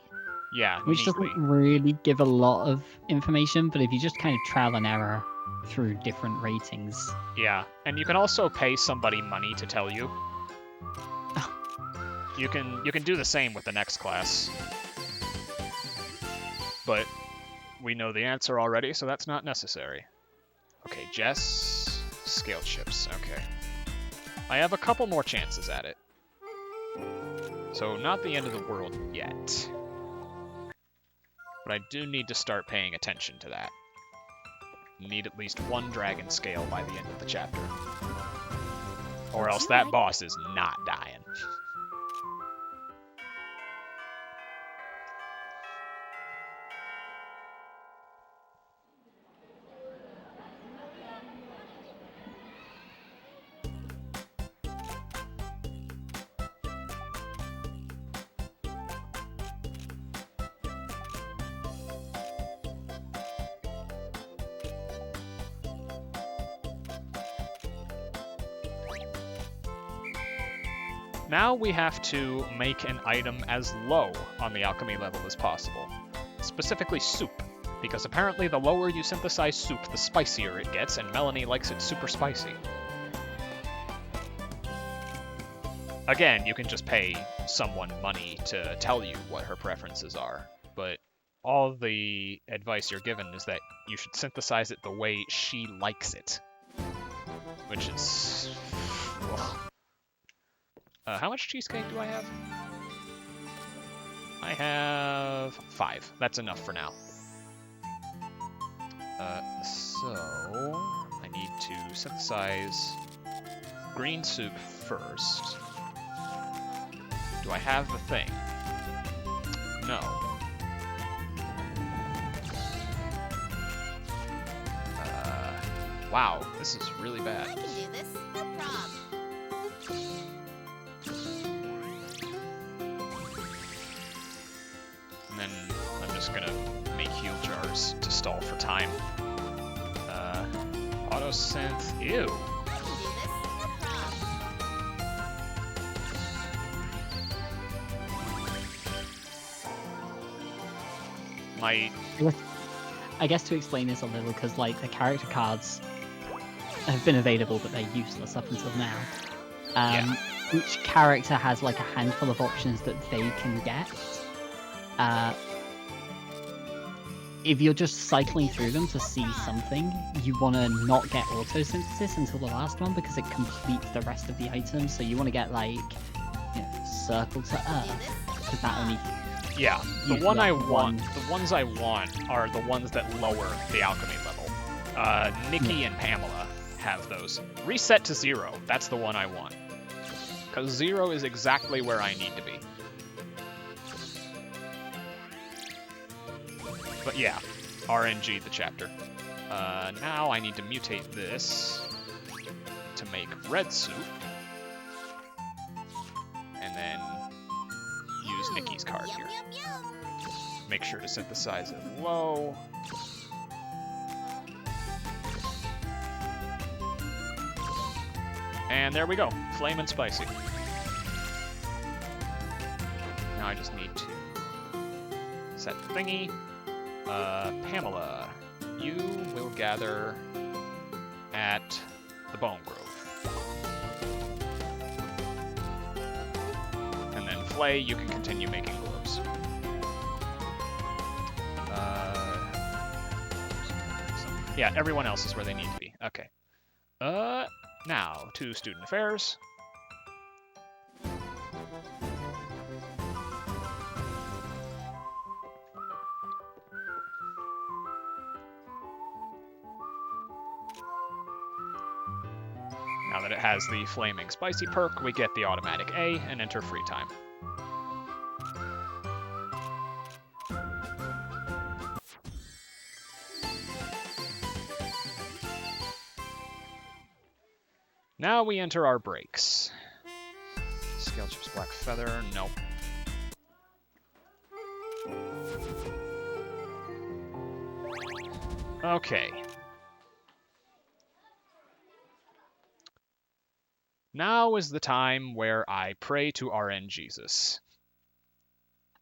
Yeah, which neatly. doesn't really give a lot of information, but if you just kind of trial and error through different ratings. Yeah, and you can also pay somebody money to tell you. You can do the same with the next class. But we know the answer already, so that's not necessary. Okay, Jess, scale chips, okay. I have a couple more chances at it. So not the end of the world yet. But I do need to start paying attention to that. Need at least one dragon scale by the end of the chapter. Or else that boss is not dying. Now we have to make an item as low on the alchemy level as possible. Specifically soup, because apparently the lower you synthesize soup, the spicier it gets, and Melanie likes it super spicy. Again, you can just pay someone money to tell you what her preferences are, but all the advice you're given is that you should synthesize it the way she likes it. Which is... ugh. How much cheesecake do I have? I have 5. That's enough for now. So I need to synthesize green soup first. Do I have the thing? No. Wow, this is really bad. I can do this, no problem. And then I'm just gonna make heal jars to stall for time. Auto synth. Ew. I can do this, no problem. My I guess to explain this a little, because like the character cards have been available, but they're useless up until now. Yeah. Each character has like a handful of options that they can get. If you're just cycling through them to see something, you want to not get autosynthesis until the last one because it completes the rest of the items. So you want to get like, circle to earth, because that only. Yeah, the Use one I level want, one. the ones I want are the ones that lower the alchemy level. Nikki and Pamela have those. Reset to 0, that's the one I want. Because 0 is exactly where I need to be. But yeah, RNG the chapter. Now I need to mutate this to make red soup. And then use Nikki's card here. Yum, yum. Make sure to synthesize it low. And there we go, flame and spicy. Now I just need to set thingy. Pamela, you will gather at the Bone Grove. And then Flay, you can continue making globes. Yeah, everyone else is where they need to be. Okay. Now to student affairs. Now that it has the flaming spicy perk, we get the automatic A and enter free time. Now we enter our breaks. Scale chips, black feather, nope. Okay. Now is the time where I pray to RN Jesus.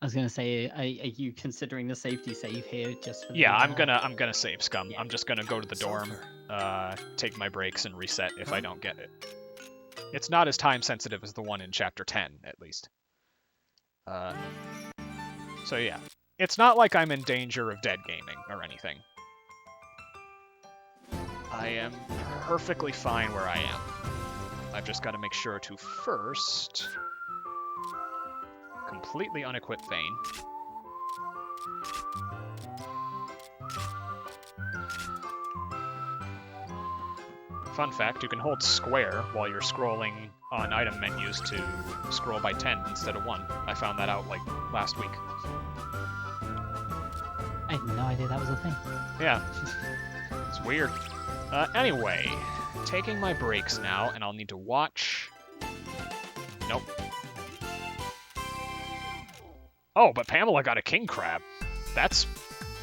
I was gonna say, are you considering the safety save here just for the? Yeah, I'm gonna save scum. Yeah. I'm just gonna go to the dorm, Sulfur. take my breaks and reset if I don't get it. It's not as time sensitive as the one in chapter 10, at least. So yeah, it's not like I'm in danger of dead gaming or anything. I am perfectly fine where I am. I've just got to make sure to first completely unequip Vayne. Fun fact, you can hold square while you're scrolling on item menus to scroll by 10 instead of 1. I found that out like last week. I had no idea that was a thing. Yeah, it's weird. Anyway, taking my breaks now, and I'll need to watch... Nope. Oh, but Pamela got a king crab. That's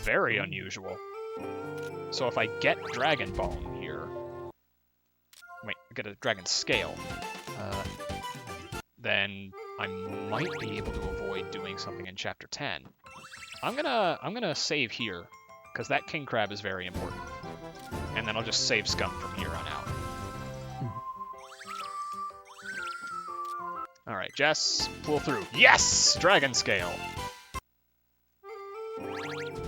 very unusual. So if I get Dragon Bone here... Wait, I get a Dragon Scale. Then I might be able to avoid doing something in Chapter 10. I'm gonna save here, because that king crab is very important. And then I'll just save scum from here on out. Alright, Jess, pull through. Yes! Dragon Scale!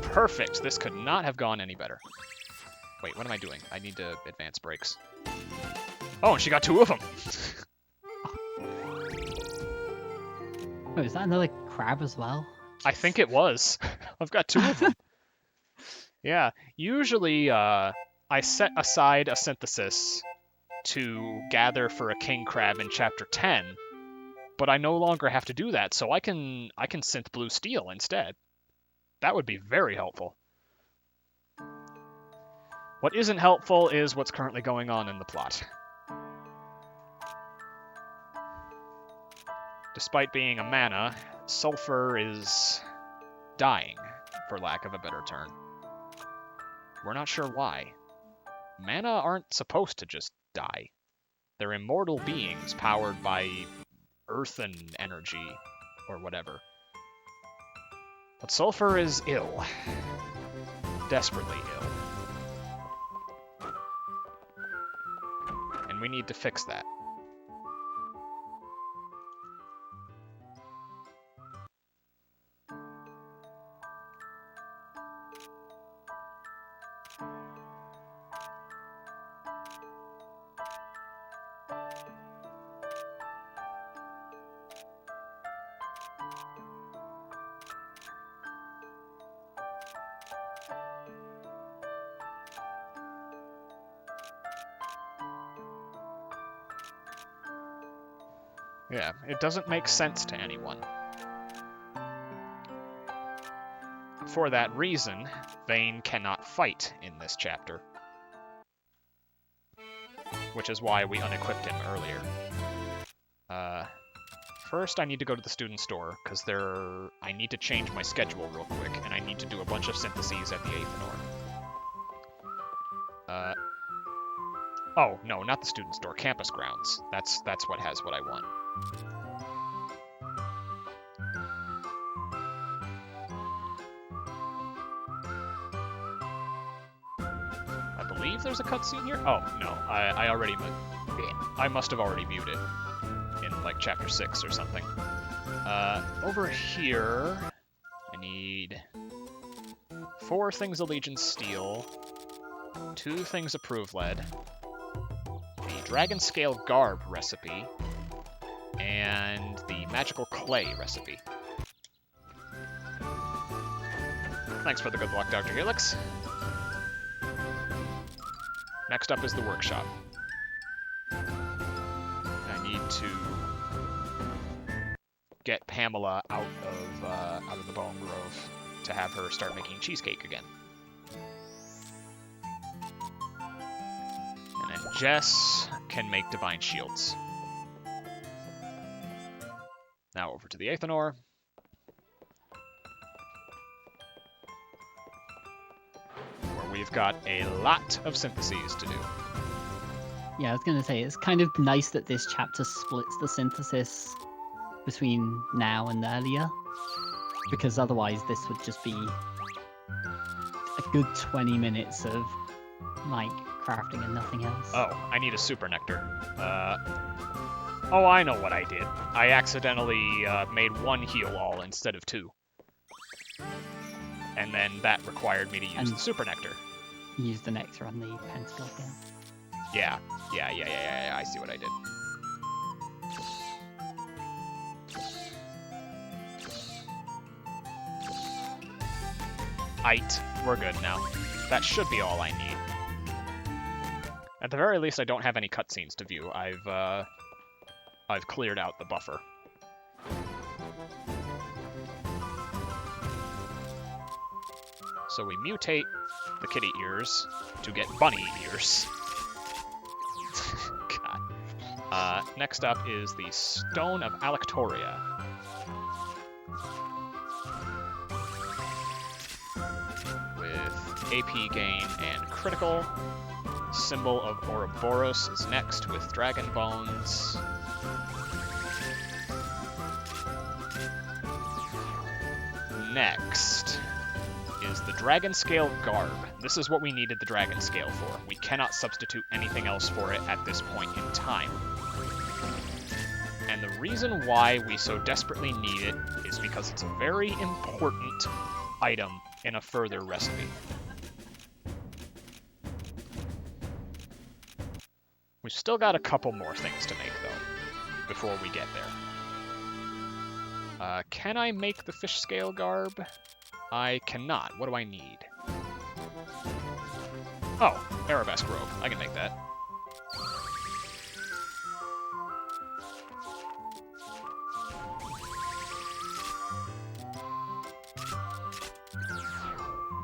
Perfect! This could not have gone any better. Wait, what am I doing? I need to advance breaks. Oh, and she got 2 of them! Oh, is that another crab as well? I think it was. I've got 2 of them. Yeah, usually I set aside a synthesis to gather for a king crab in chapter 10, but I no longer have to do that, so I can synth blue steel instead. That would be very helpful. What isn't helpful is what's currently going on in the plot. Despite being a mana, Sulfur is dying, for lack of a better term. We're not sure why. Mana aren't supposed to just die. They're immortal beings powered by earthen energy, or whatever. But Sulfur is ill. Desperately ill. And we need to fix that. Yeah, it doesn't make sense to anyone. For that reason, Vayne cannot fight in this chapter. Which is why we unequipped him earlier. First I need to go to the student store, because I need to change my schedule real quick, and I need to do a bunch of syntheses at the Aethanor. Oh, no, not the student store, campus grounds. That's what has what I want. I believe there's a cutscene here? Oh, no, I must have already viewed it in, like, chapter 6 or something. Over here, I need 4 things Allegiance Steel, 2 things Approve Lead, the Dragon Scale Garb recipe, and the Magical Clay recipe. Thanks for the good luck, Dr. Helix. Next up is the workshop. I need to get Pamela out of the Bone Grove to have her start making cheesecake again. And then Jess can make divine shields. Now over to the Aethanor. Where we've got a lot of syntheses to do. Yeah, I was gonna say it's kind of nice that this chapter splits the synthesis between now and earlier, because otherwise this would just be a good 20 minutes of like crafting and nothing else. Oh, I need a super nectar. Oh, I know what I did. I accidentally made one heal all instead of 2. And then that required me to use And- the super nectar. Use the nectar on the pentacle again. Yeah, I see what I did. Aight, we're good now. That should be all I need. At the very least, I don't have any cutscenes to view. I've cleared out the buffer. So we mutate the kitty ears to get bunny ears. God. Next up is the Stone of Alectoria. With AP gain and critical. Symbol of Ouroboros is next with Dragon Bones. Next is the Dragon Scale Garb. This is what we needed the Dragon Scale for. We cannot substitute anything else for it at this point in time. And the reason why we so desperately need it is because it's a very important item in a further recipe. We've still got a couple more things to make, though, before we get there. Can I make the Fish Scale Garb? I cannot. What do I need? Oh, Arabesque Robe. I can make that.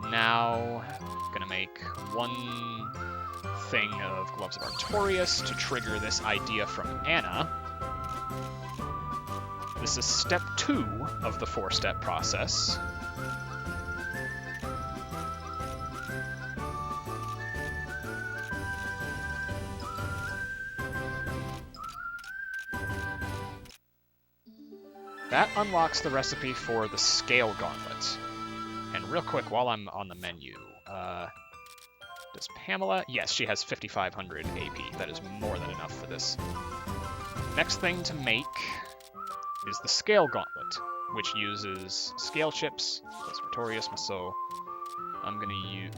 Now, gonna make one thing of Gloves of Artorias to trigger this idea from Anna. This is step 2 of the 4-step process. That unlocks the recipe for the Scale Gauntlet. And real quick, while I'm on the menu, does Pamela? Yes, she has 5,500 AP. That is more than enough for this. Next thing to make is the Scale Gauntlet, which uses scale chips. That's Artorias, so I'm gonna use...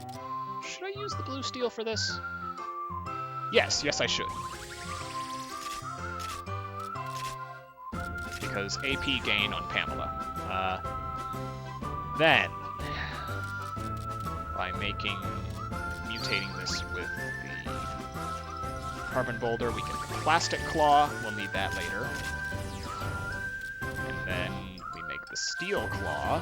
Should I use the blue steel for this? Yes, I should. Because AP gain on Pamela. Then, by mutating this with the Carbon Boulder, we can Plastic Claw. We'll need that later. And then we make the Steel Claw.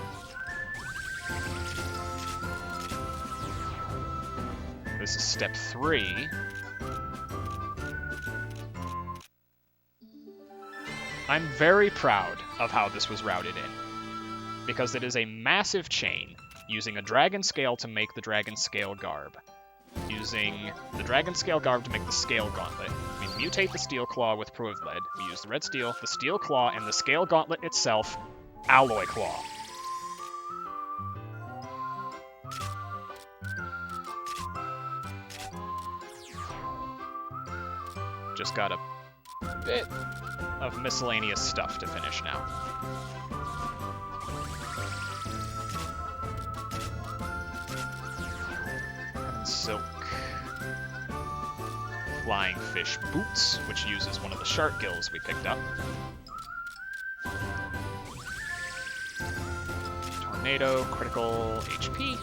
This is step 3. I'm very proud of how this was routed in, because it is a massive chain, using a Dragon Scale to make the Dragon Scale Garb, using the Dragon Scale Garb to make the Scale Gauntlet. We mutate the Steel Claw with Proved Lead, we use the Red Steel, the Steel Claw, and the Scale Gauntlet itself, Alloy Claw. Just got a bit of miscellaneous stuff to finish now. And Silk. Flying Fish Boots, which uses one of the shark gills we picked up. Tornado, critical HP.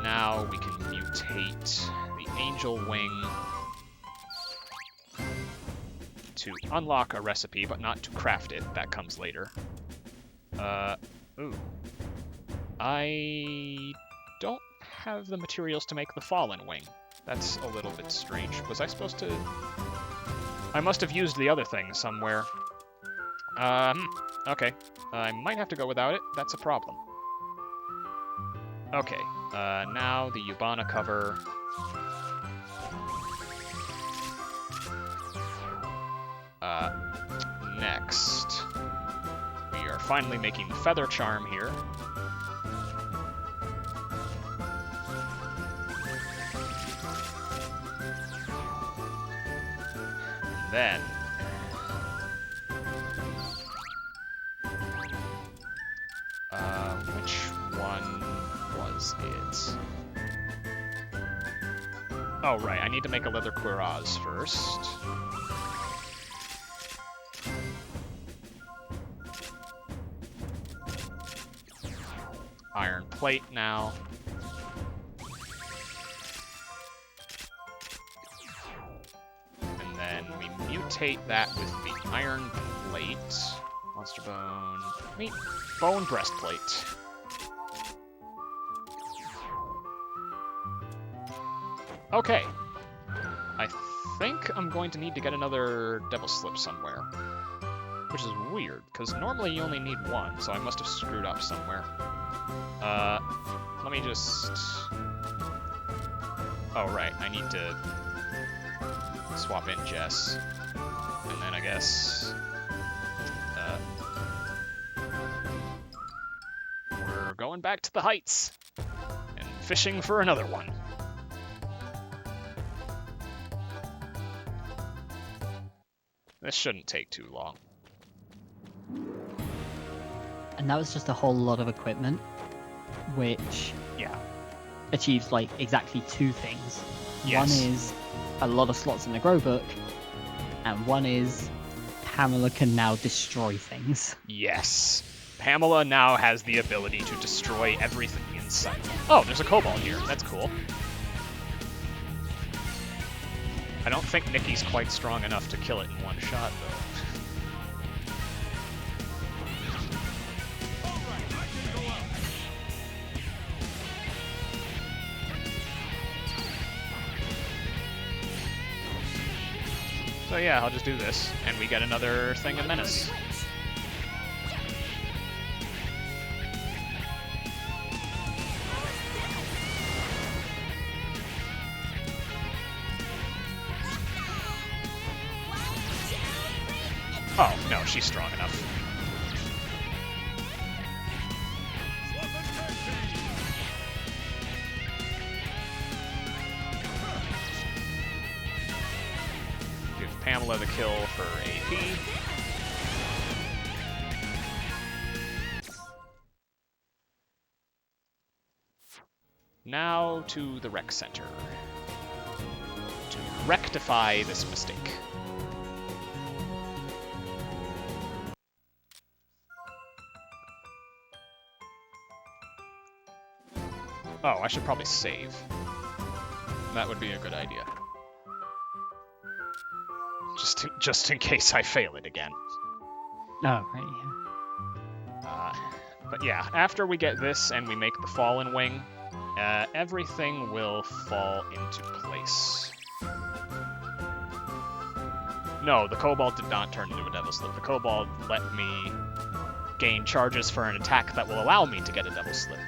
Now we can mutate the Angel Wing to unlock a recipe, but not to craft it. That comes later. Ooh. I don't have the materials to make the Fallen Wing. That's a little bit strange. Was I supposed to... I must have used the other thing somewhere. Okay. I might have to go without it. That's a problem. Okay. Now the Yubana cover. Next, we are finally making the feather charm here. And then which one was it? Oh, right, I need to make a leather cuirass first. Iron plate now. And then we mutate that with the iron plate. Monster bone. Meat. Bone breastplate. Okay. I think I'm going to need to get another devil slip somewhere. Which is weird, because normally you only need one, so I must have screwed up somewhere. Let me just... Oh, right, I need to swap in Jess. And then I guess... we're going back to the heights and fishing for another one. This shouldn't take too long. And that was just a whole lot of equipment, which Yeah. achieves like exactly two things. Yes. One is a lot of slots in the grow book, and one is Pamela can now destroy things. Yes. Pamela now has the ability to destroy everything in sight. Oh, there's a kobold here. That's cool. I don't think Nikki's quite strong enough to kill it in one shot, though. So yeah, I'll just do this, and we get another thing of menace. Oh, no, she's strong enough. Give Pamela the kill for AP. Now to the rec center. To rectify this mistake. Oh, I should probably save. That would be a good idea. Just in case I fail it again. Oh, right, yeah. But yeah, after we get this and we make the Fallen Wing, everything will fall into place. No, the Kobold did not turn into a Devil Slip. The Kobold let me gain charges for an attack that will allow me to get a Devil Slip.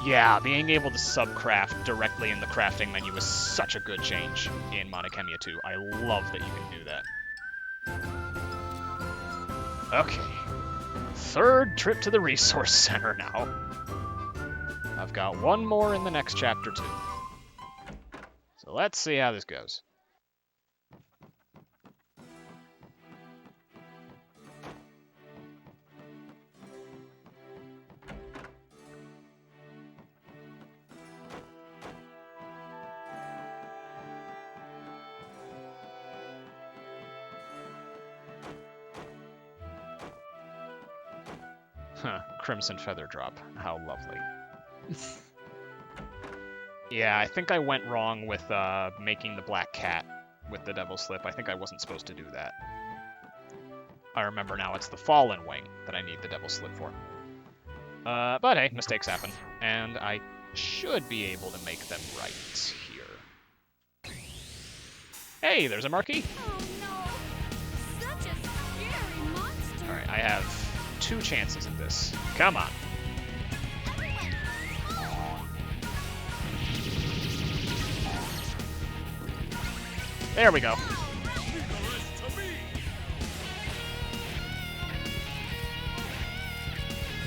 Yeah, being able to subcraft directly in the crafting menu is such a good change in Khemia 2. I love that you can do that. Okay. Third trip to the resource center now. I've got one more in the next chapter too. So let's see how this goes. Huh, Crimson Feather Drop. How lovely. Yeah, I think I went wrong with making the Black Cat with the Devil Slip. I think I wasn't supposed to do that. I remember now it's the Fallen Wing that I need the Devil Slip for. But hey, mistakes happen. And I should be able to make them right here. Hey, there's a marquee! Oh no! Such a scary monster! Alright, I have 2 chances at this. Come on. There we go.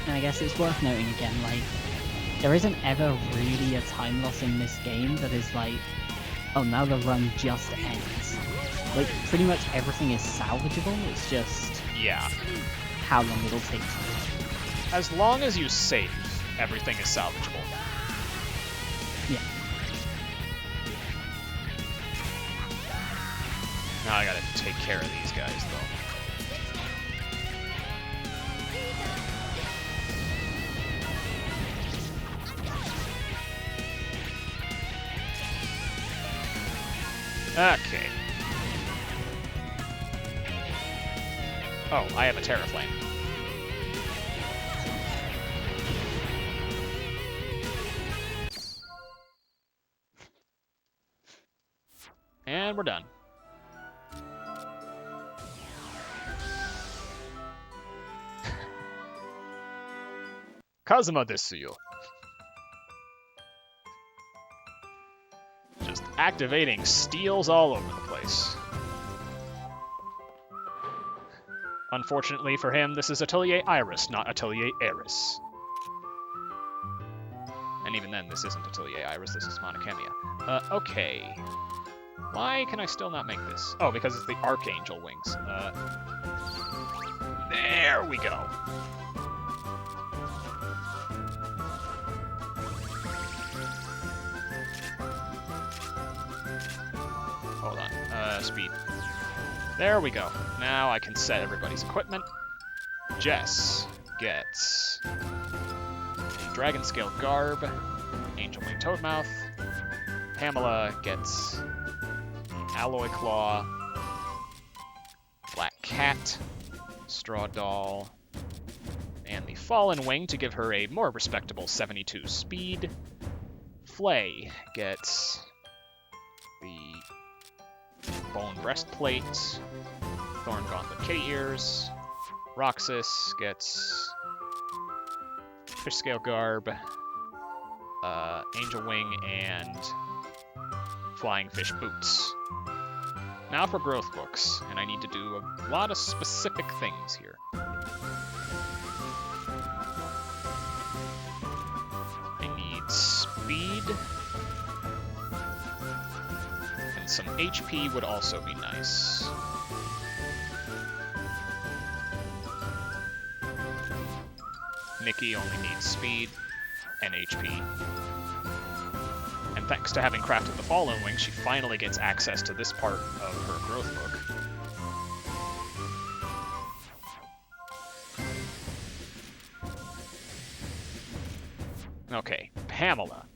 And I guess it's worth noting again, like, there isn't ever really a time loss in this game that is like, oh, now the run just ends. Like, pretty much everything is salvageable, it's just Yeah. how long it'll take to. As long as you save, everything is salvageable. Yeah. Now I gotta take care of these guys, though. Okay. Oh, I have a Terraflame. And we're done. Kazuma desu yo. Just activating steals all over the place. Unfortunately for him, this is Atelier Iris, not Atelier Eris. And even then, this isn't Atelier Iris, this is Khemia. Okay. Why can I still not make this? Oh, because it's the Archangel wings. There we go. Hold on. Speed. There we go. Now I can set everybody's equipment. Jess gets Dragon Scale Garb, Angel Wing Toadmouth. Pamela gets Alloy Claw, Black Cat, Straw Doll, and the Fallen Wing to give her a more respectable 72 speed. Flay gets the Bone Breastplate, Thorn Gauntlet Kitty Ears. Roxas gets Fish Scale Garb, Angel Wing, and Flying Fish Boots. Now for growth books, and I need to do a lot of specific things here. I need speed, and some HP would also be nice. Nikki only needs speed and HP. And thanks to having crafted the Fallen Wing, she finally gets access to this part of her growth book. Okay, Pamela.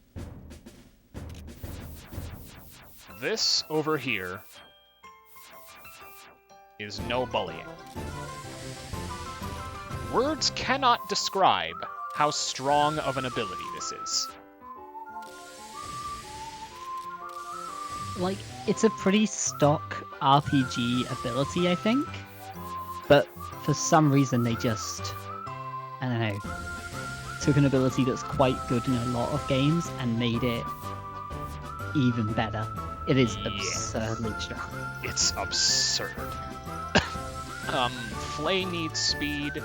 This over here is no bullying. Words cannot describe how strong of an ability this is. Like, it's a pretty stock RPG ability, I think. But for some reason they just, I don't know, took an ability that's quite good in a lot of games and made it even better. It is absurdly strong. It's absurd. Flay needs speed,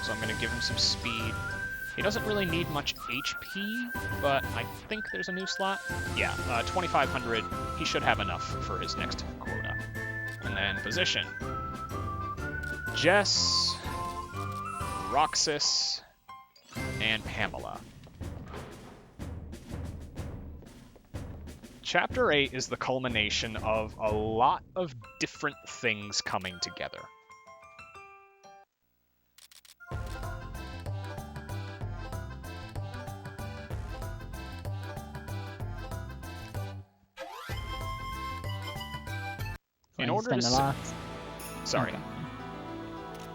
so I'm gonna give him some speed. He doesn't really need much HP, but I think there's a new slot. Yeah, 2,500. He should have enough for his next quota. And then position. Jess, Roxas, and Pamela. Chapter 8 is the culmination of a lot of different things coming together. In order to Sorry. Okay.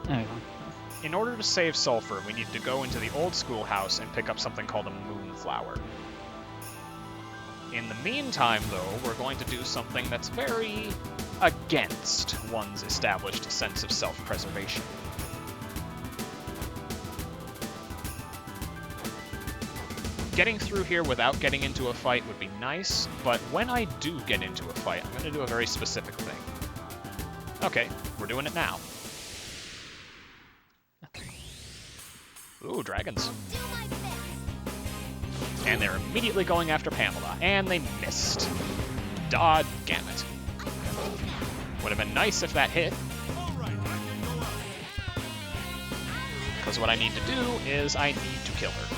There we go. In order to save sulfur, we need to go into the old schoolhouse and pick up something called a moonflower. In the meantime, though, we're going to do something that's very against one's established sense of self-preservation. Getting through here without getting into a fight would be nice, but when I do get into a fight, I'm going to do a very specific thing. Okay, we're doing it now. Ooh, dragons. Do my best. And they're immediately going after Pamela, and they missed. Dod gammit. Would have been nice if that hit. Because what I need to do is I need to kill her.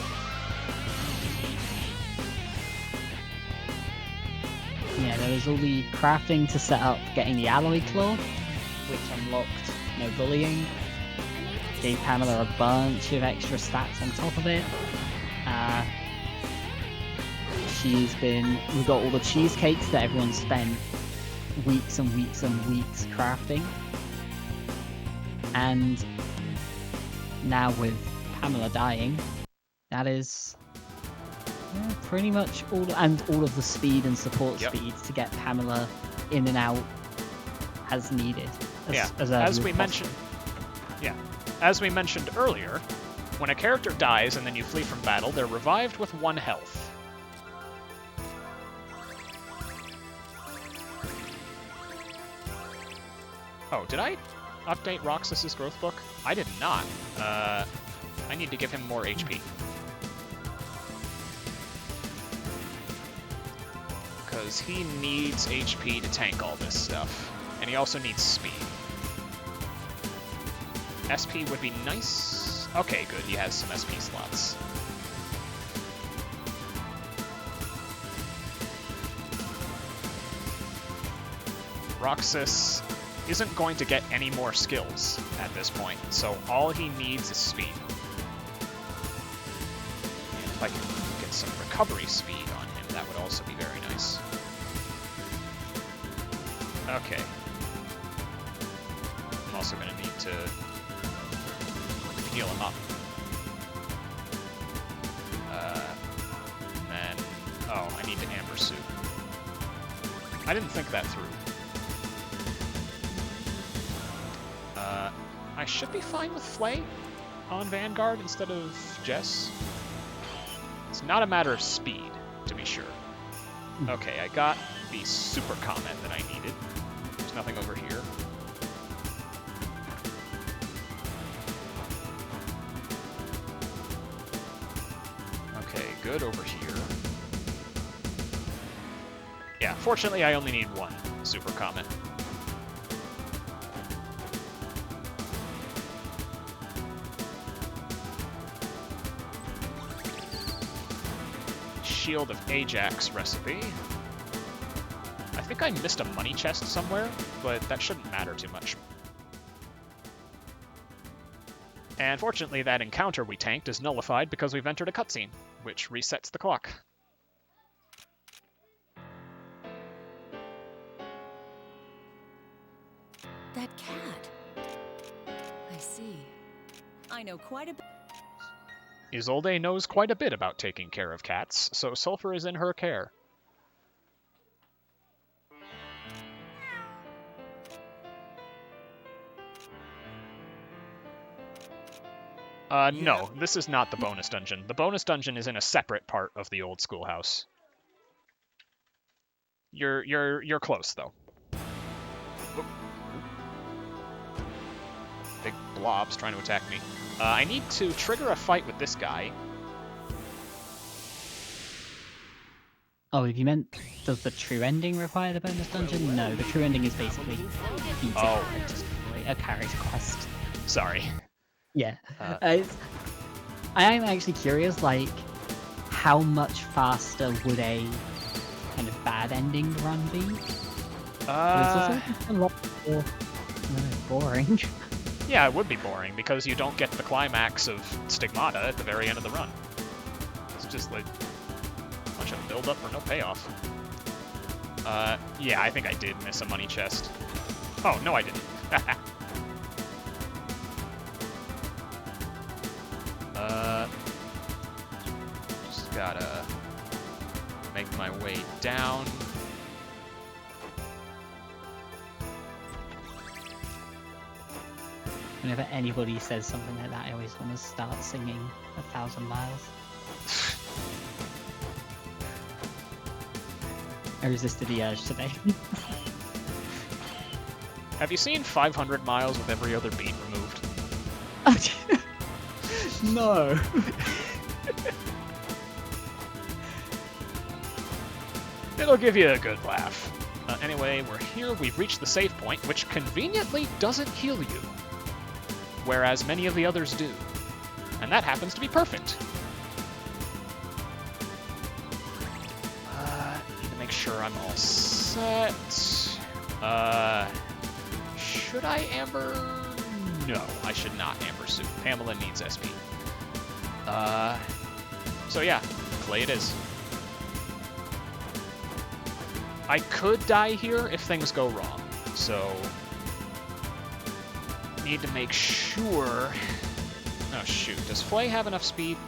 Yeah, there was all the crafting to set up getting the alloy claw, which unlocked no bullying. Gave Pamela a bunch of extra stats on top of it. We've got all the cheesecakes that everyone spent weeks and weeks and weeks crafting. And now with Pamela dying, that is pretty much all of the speed and support speed to get Pamela in and out as needed. As we mentioned earlier, when a character dies and then you flee from battle, they're revived with 1 health. Oh, did I update Roxas's growth book? I did not. I need to give him more HP. Because he needs HP to tank all this stuff. And he also needs speed. SP would be nice. Okay, good. He has some SP slots. Roxas isn't going to get any more skills at this point, so all he needs is speed. And if I can get some recovery speed on him, that would also be very nice. Okay. I'm also going to need to heal him up. And then... Oh, I need to Amber Suit. I didn't think that through. I should be fine with Flay on Vanguard instead of Jess. It's not a matter of speed, to be sure. Okay, I got the super comment that I needed. There's nothing over here. Okay, good over here. Yeah, fortunately I only need 1 super comment. Shield of Ajax recipe. I think I missed a money chest somewhere, but that shouldn't matter too much. And fortunately, that encounter we tanked is nullified because we've entered a cutscene, which resets the clock. That cat. I see. I know quite a bit. Isolde knows quite a bit about taking care of cats, so Sulfur is in her care. No, this is not the bonus dungeon. The bonus dungeon is in a separate part of the old schoolhouse. You're close though. Oop. Big blobs trying to attack me. I need to trigger a fight with this guy. Oh, if you meant, does the true ending require the bonus dungeon? No, the true ending is basically beat Oh. it, just a character quest. Sorry. Yeah. I am actually curious, like, how much faster would a kind of bad ending run be? It's also a lot more boring. Yeah, it would be boring, because you don't get the climax of Stigmata at the very end of the run. It's just like a bunch of build-up for no payoff. Yeah, I think I did miss a money chest. Oh, no I didn't. Just gotta make my way down. Whenever anybody says something like that, I always want to start singing 1,000 Miles. I resisted the urge today. Have you seen 500 Miles with every other beat removed? No. It'll give you a good laugh. Anyway, we're here. We've reached the save point, which conveniently doesn't heal you, whereas many of the others do. And that happens to be perfect. Need to make sure I'm all set. Should I amber? No, I should not amber soon. Pamela needs SP. So yeah, Flay it is. I could die here if things go wrong, so need to make sure. Oh shoot, does Flay have enough speed?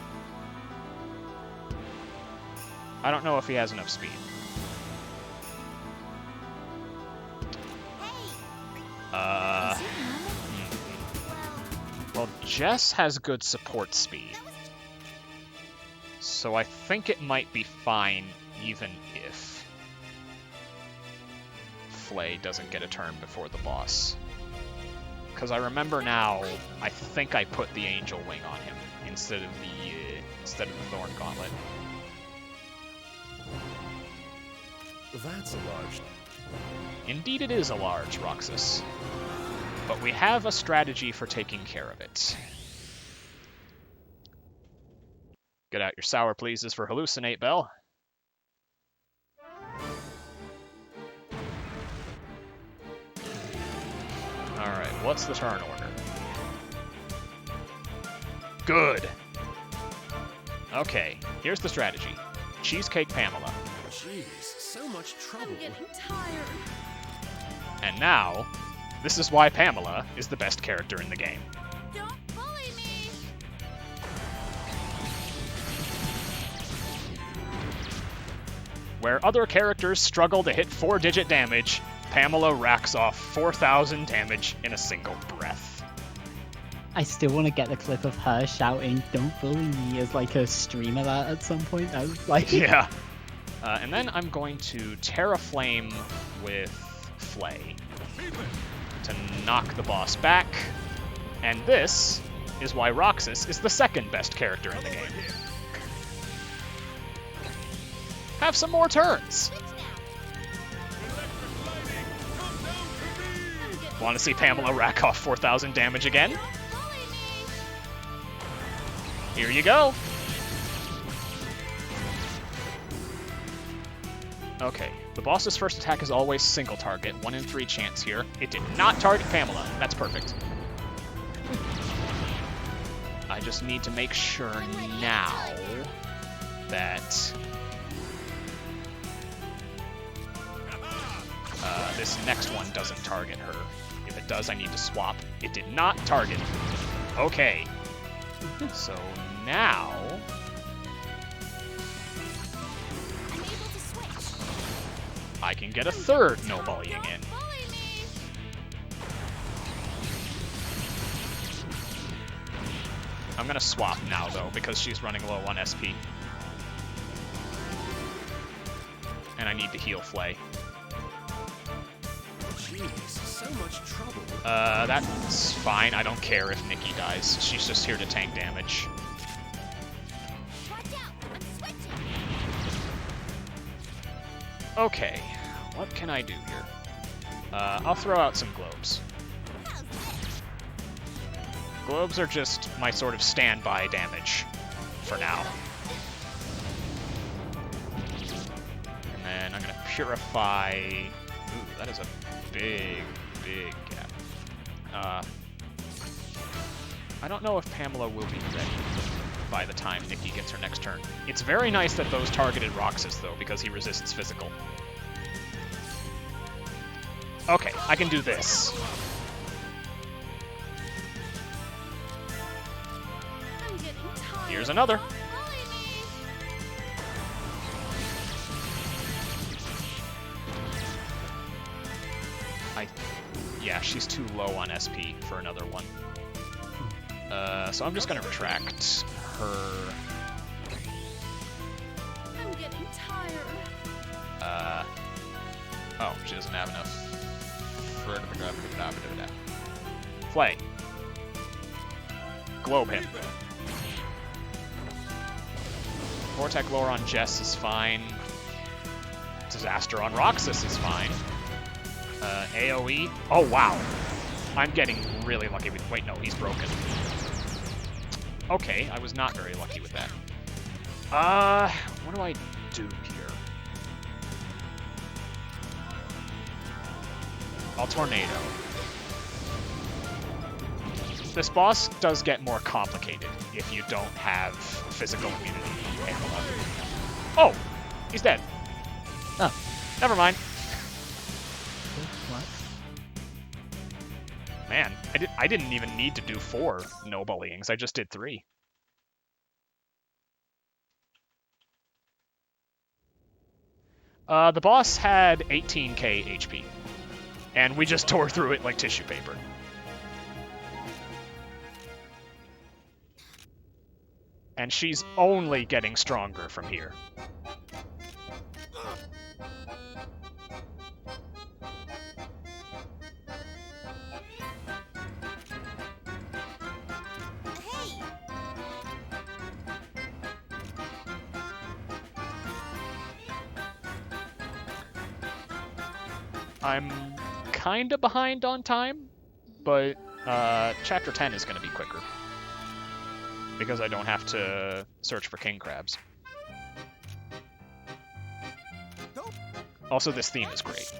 I don't know if he has enough speed. Well, Jess has good support speed, so I think it might be fine even if Flay doesn't get a turn before the boss. Because I remember now, I think I put the Angel Wing on him instead of the Thorn Gauntlet. That's a large... Indeed it is a large, Roxas. But we have a strategy for taking care of it. Get out your sour pleases for Hallucinate, Bell. Alright, what's the turn order? Good! Okay, here's the strategy. Cheesecake Pamela. Jeez, so much trouble. I'm getting tired. And now, this is why Pamela is the best character in the game. Don't bully me. Where other characters struggle to hit 4-digit damage, Pamela racks off 4,000 damage in a single breath. I still want to get the clip of her shouting, "Don't bully me," as like a stream of that at some point. I was like, Yeah. And then I'm going to Terraflame with Flay to knock the boss back. And this is why Roxas is the second best character in the game. Have some more turns! Want to see Pamela rack off 4,000 damage again? Here you go! Okay, the boss's first attack is always single target, 1 in 3 chance here. It did not target Pamela. That's perfect. I just need to make sure now that this next one doesn't target her. If it does, I need to swap. It did not target. Okay. So now I'm able to switch. I can get a third no bullying in. Bully me. I'm gonna swap now though, because she's running low on SP. And I need to heal Flay. Jeez, so much trouble. That's fine. I don't care if Nikki dies. She's just here to tank damage. Watch out. I'm switching. Okay, what can I do here? I'll throw out some globes. Globes are just my sort of standby damage for now. And then I'm gonna purify. Ooh, that is a big, big gap. I don't know if Pamela will be ready by the time Nikki gets her next turn. It's very nice that those targeted Roxas, though, because he resists physical. Okay, I can do this. I'm getting tired. Here's another. Don't bully me. Yeah, she's too low on SP for another one. So I'm just gonna retract her. I'm getting tired. Oh, she doesn't have enough. Flay. Globe him. Vortec Lore on Jess is fine. Disaster on Roxas is fine. AoE. Oh, wow. I'm getting really lucky with... Wait, no, he's broken. Okay, I was not very lucky with that. What do I do here? I'll Tornado. This boss does get more complicated if you don't have physical immunity. Oh! He's dead. Oh. Never mind. What? Man, I didn't even need to do 4 no bullyings. I just did 3. The boss had 18k HP, and we just tore through it like tissue paper. And she's only getting stronger from here. Hey! I'm kinda behind on time, but Chapter 10 is gonna be quicker. Because I don't have to search for king crabs. Also, this theme is great.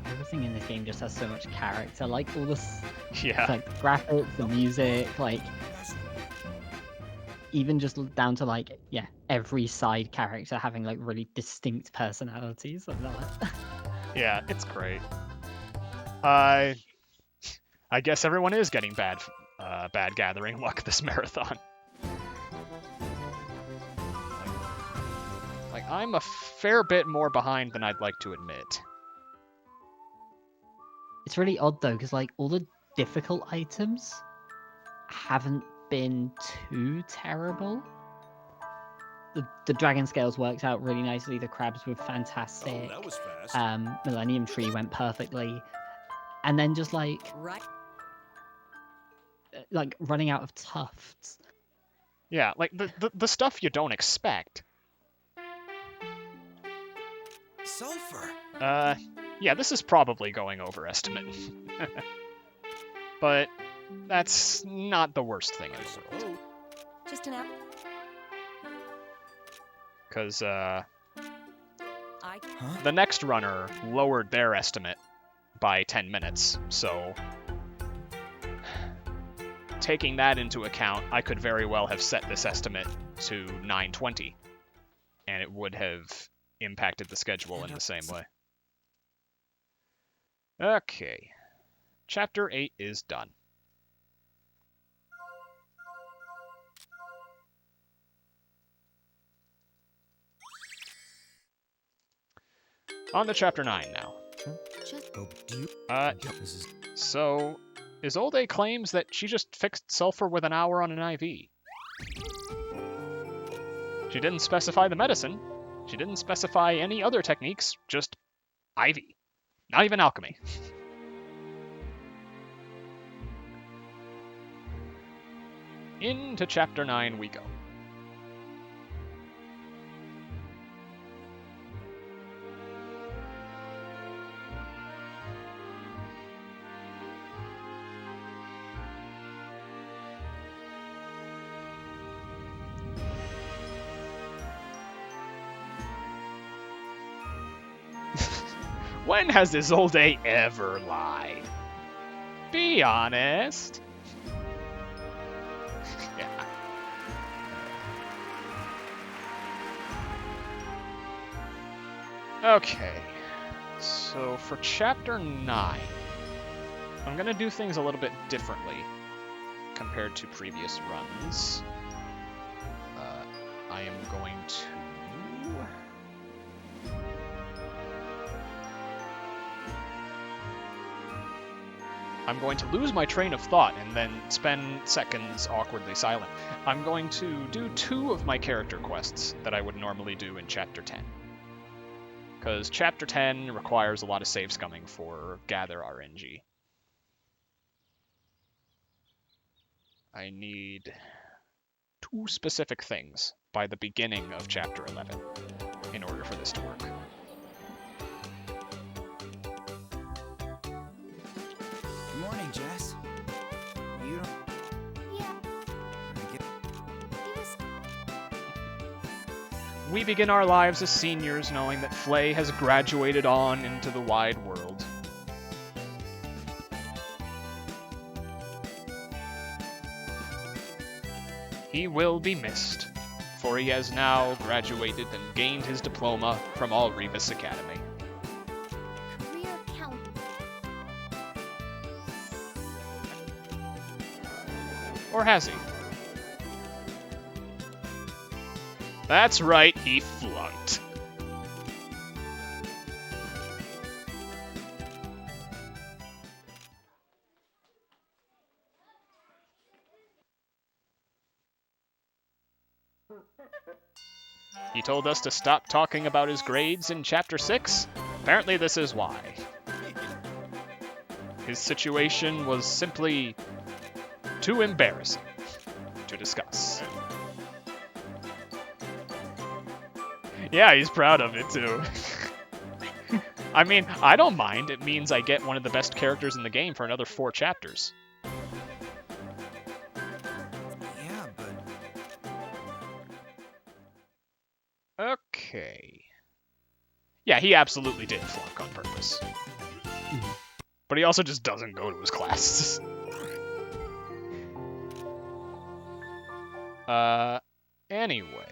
Everything in this game just has so much character. Like all this, Yeah. like the graphics, the music, like even just down to like every side character having like really distinct personalities. I love it. Yeah, it's great. I guess everyone is getting bad gathering luck this marathon. Like, I'm a fair bit more behind than I'd like to admit. It's really odd though, because like all the difficult items haven't been too terrible. The dragon scales worked out really nicely. The crabs were fantastic. Oh, that was fast. Millennium Tree went perfectly, and then just like Right. running out of tufts. Yeah, like the stuff you don't expect. Sulfur. Yeah, this is probably going over estimate. But that's not the worst thing in the world. Just an app. Because I Huh? the next runner lowered their estimate by 10 minutes, so taking that into account, I could very well have set this estimate to 9:20, and it would have impacted the schedule in the same way. Okay. Chapter 8 is done. On to Chapter 9 now. just Oh, do you? This is. So, Isolde claims that she just fixed sulfur with an hour on an IV. She didn't specify the medicine. She didn't specify any other techniques, just IV. Not even alchemy. Into Chapter 9 we go. When has Isolde ever lied? Be honest. Yeah. Okay. So for Chapter 9, I'm going to do things a little bit differently compared to previous runs. I am going to... I'm going to lose my train of thought and then spend seconds awkwardly silent. I'm going to do 2 of my character quests that I would normally do in Chapter 10. because Chapter 10 requires a lot of save scumming for Gather RNG. I need 2 specific things by the beginning of Chapter 11 in order for this to work. Good morning, Jess. You don't... Yeah, I get... he was. We begin our lives as seniors knowing that Flay has graduated on into the wide world. He will be missed, for he has now graduated and gained his diploma from Al-Revis Academy. Career count. Or has he? That's right, he flunked. He told us to stop talking about his grades in Chapter 6. Apparently this is why. His situation was simply too embarrassing to discuss. Yeah, he's proud of it too. I mean, I don't mind. It means I get one of the best characters in the game for another 4 chapters. Yeah, but... Okay. Yeah, he absolutely did flunk on purpose. But he also just doesn't go to his classes. Anyway.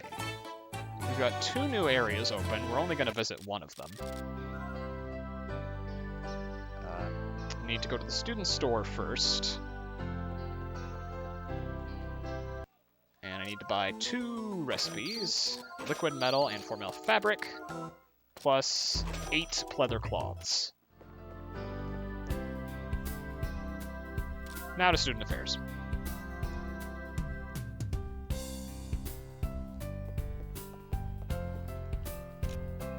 We've got 2 new areas open. We're only going to visit one of them. I need to go to the student store first. And I need to buy 2 recipes. Liquid metal and formula fabric. Plus 8 pleather cloths. Now to student affairs.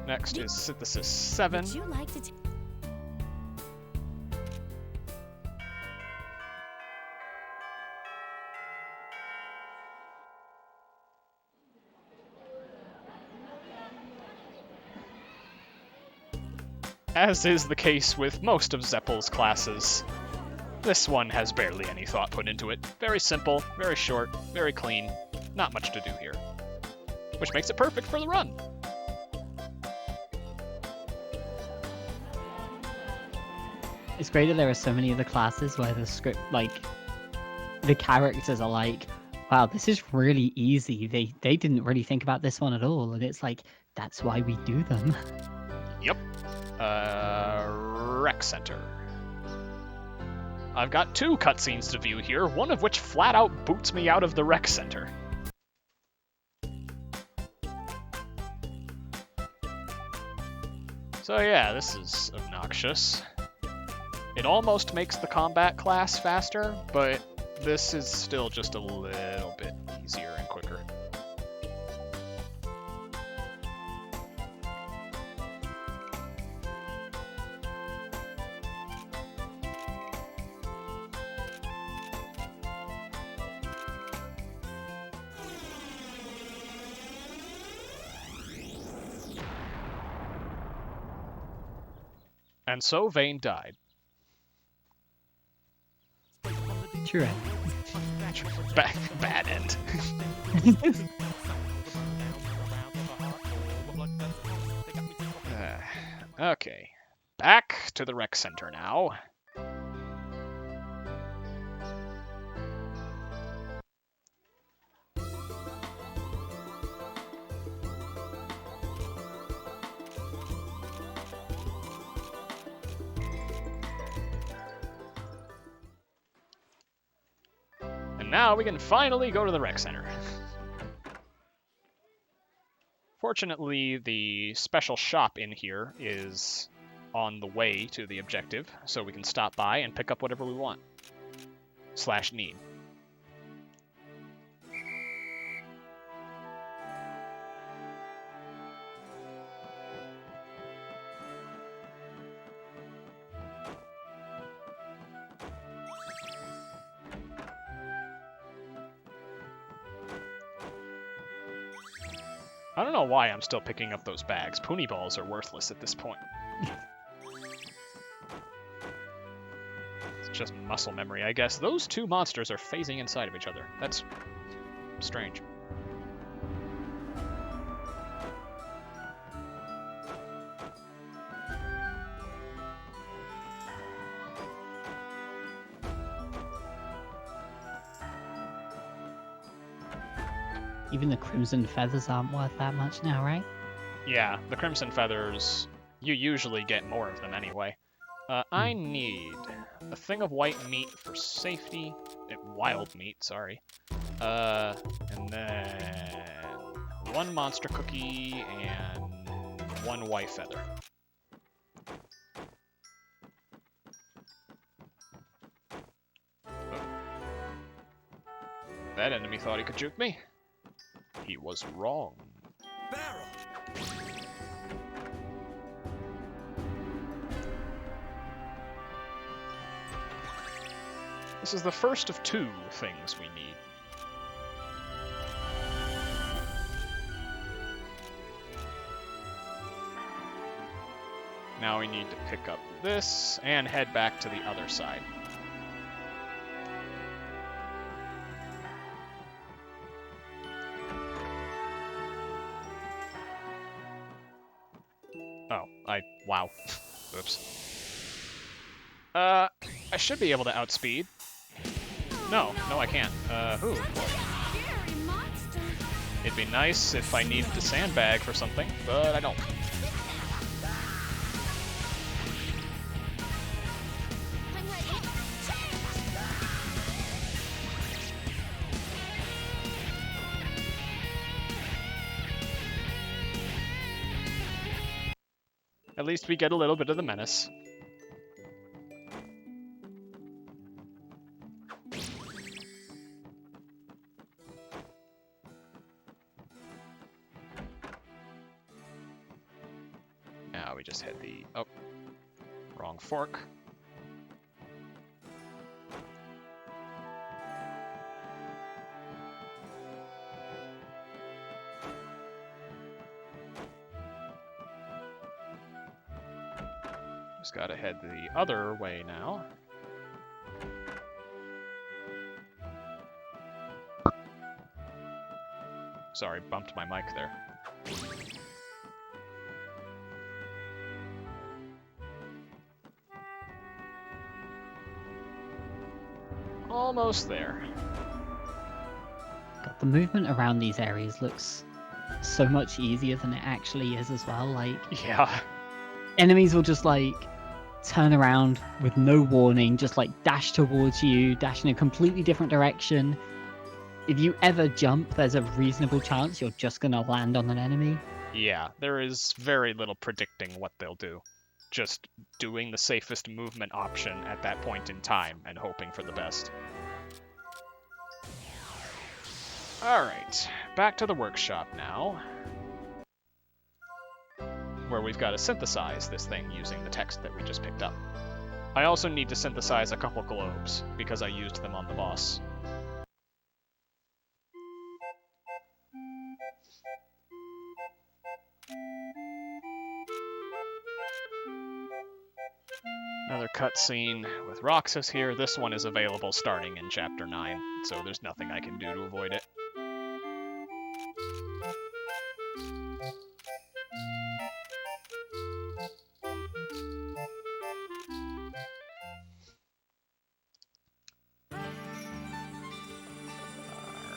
Next is synthesis 7. Would you like to As is the case with most of Zeppel's classes, this one has barely any thought put into it. Very simple, very short, very clean, not much to do here. Which makes it perfect for the run. It's great that there are so many of the classes where the script, like, the characters are like, wow, this is really easy. They didn't really think about this one at all, and it's like, that's why we do them. Yep. Rec Center. I've got 2 cutscenes to view here, one of which flat out boots me out of the rec center. So yeah, this is obnoxious. It almost makes the combat class faster, but this is still just a little bit easier and quicker. And so Vane died. True end. Bad end. Okay. Back to the rec center now. And now we can finally go to the rec center. Fortunately, the special shop in here is on the way to the objective, so we can stop by and pick up whatever we want. / need. I don't know why I'm still picking up those bags. Poonie balls are worthless at this point. It's just muscle memory, I guess. Those two monsters are phasing inside of each other. That's strange. Even the crimson feathers aren't worth that much now, right? Yeah, the crimson feathers, you usually get more of them anyway. I need a thing of white meat for safety. Wild meat, sorry. And then one monster cookie and one white feather. Oh. That enemy thought he could juke me. He was wrong. Barrel! This is the first of two things we need. Now we need to pick up this and head back to the other side. Oh, wow. Oops. I should be able to outspeed. No, I can't. Ooh. Scary monster. It'd be nice if I needed to sandbag for something, but I don't. I'm ready. At least we get a little bit of the menace. Now we just hit the... Oh. Wrong fork. Just gotta head the other way now. Sorry, bumped my mic there. Almost there. God, the movement around these areas looks so much easier than it actually is as well. Like, Yeah. enemies will just like turn around with no warning, just like dash towards you, dash in a completely different direction. If you ever jump, there's a reasonable chance you're just gonna land on an enemy. Yeah, there is very little predicting what they'll do. Just doing the safest movement option at that point in time and hoping for the best. Alright, back to the workshop now, where we've got to synthesize this thing using the text that we just picked up. I also need to synthesize a couple globes, because I used them on the boss. Another cutscene with Roxas here. This one is available starting in Chapter 9, so there's nothing I can do to avoid it.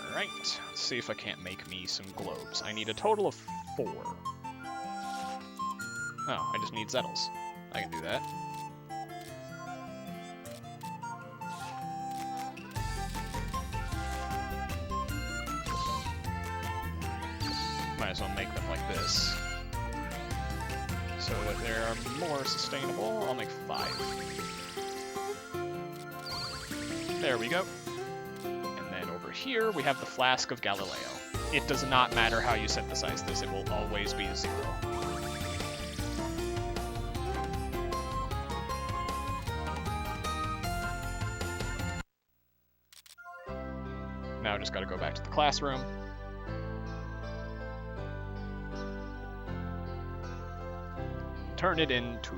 Alright, let's see if I can't make me some globes. I need a total of 4. Oh, I just need Zettles. I can do that. Might as well make them like this, so that they're more sustainable. I'll make 5. There we go. And then over here, we have the Flask of Galileo. It does not matter how you synthesize this, it will always be a 0. Now I just gotta go back to the classroom. turn it into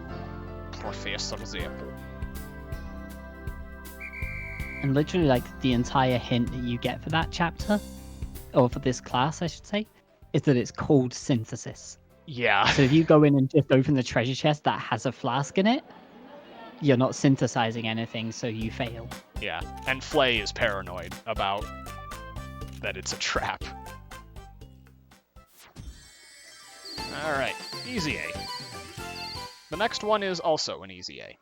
Professor Zapple. And literally, like, the entire hint that you get for that chapter, or for this class, I should say, is that it's called synthesis. Yeah. So if you go in and just open the treasure chest that has a flask in it, you're not synthesizing anything, so you fail. Yeah, and Flay is paranoid about that it's a trap. Alright, easy A. The next one is also an easy A.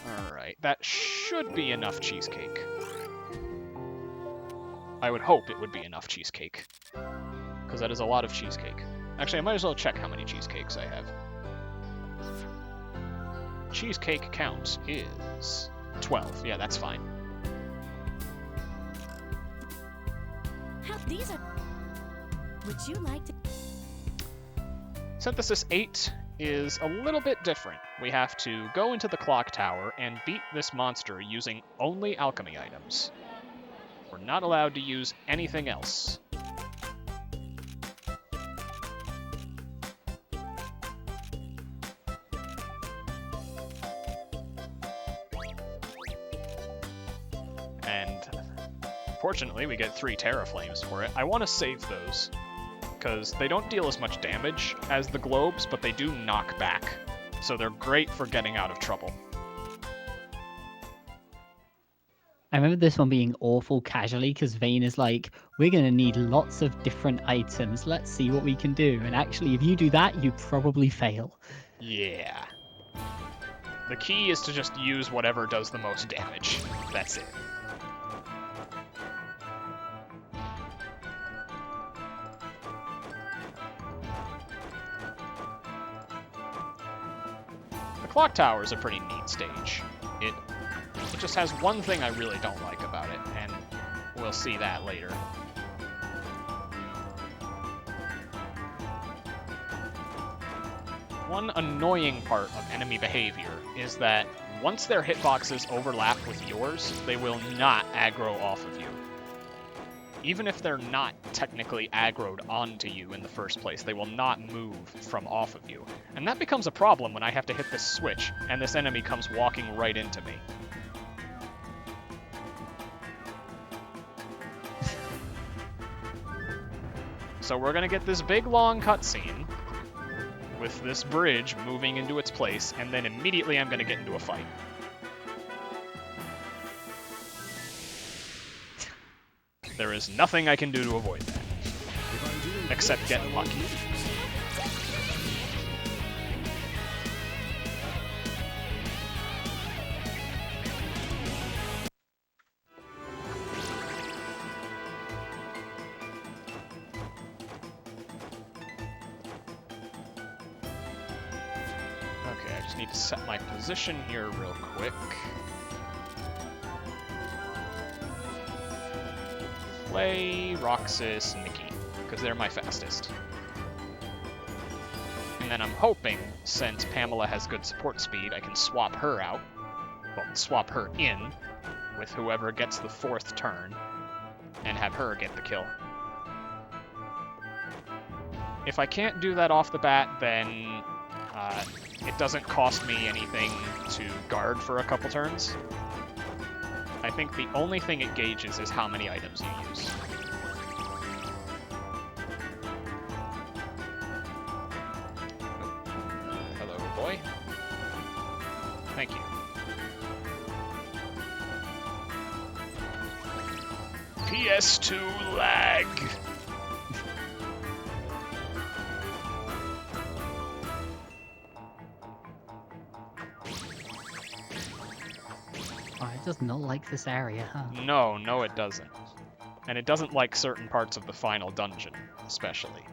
Alright, that should be enough cheesecake. I would hope it would be enough cheesecake, because that is a lot of cheesecake. Actually, I might as well check how many cheesecakes I have. Cheesecake count is 12. Yeah, that's fine. These are. Would you like to? Synthesis 8 is a little bit different. We have to go into the clock tower and beat this monster using only alchemy items. We're not allowed to use anything else. And fortunately, we get 3 Terra Flames for it. I want to save those, because they don't deal as much damage as the globes, but they do knock back. So they're great for getting out of trouble. I remember this one being awful casually, because Vayne is like, we're going to need lots of different items. Let's see what we can do. And actually, if you do that, you probably fail. Yeah. The key is to just use whatever does the most damage. That's it. The clock tower is a pretty neat stage. It just has one thing I really don't like about it, and we'll see that later. One annoying part of enemy behavior is that once their hitboxes overlap with yours, they will not aggro off of you. Even if they're not technically aggroed onto you in the first place, they will not move from off of you. And that becomes a problem when I have to hit this switch and this enemy comes walking right into me. So we're gonna get this big long cutscene with this bridge moving into its place, and then immediately I'm gonna get into a fight. There is nothing I can do to avoid that, except get lucky. Okay, I just need to set my position here real quick. Play Roxas, Nikki, because they're my fastest. And then I'm hoping, since Pamela has good support speed, I can swap her out. Well, swap her in with whoever gets the 4th turn, and have her get the kill. If I can't do that off the bat, then it doesn't cost me anything to guard for a couple turns. I think the only thing it gauges is how many items you use. Hello, boy. Thank you. PS2 lag! Oh, it does not like this area, huh? No, it doesn't. And it doesn't like certain parts of the final dungeon, especially.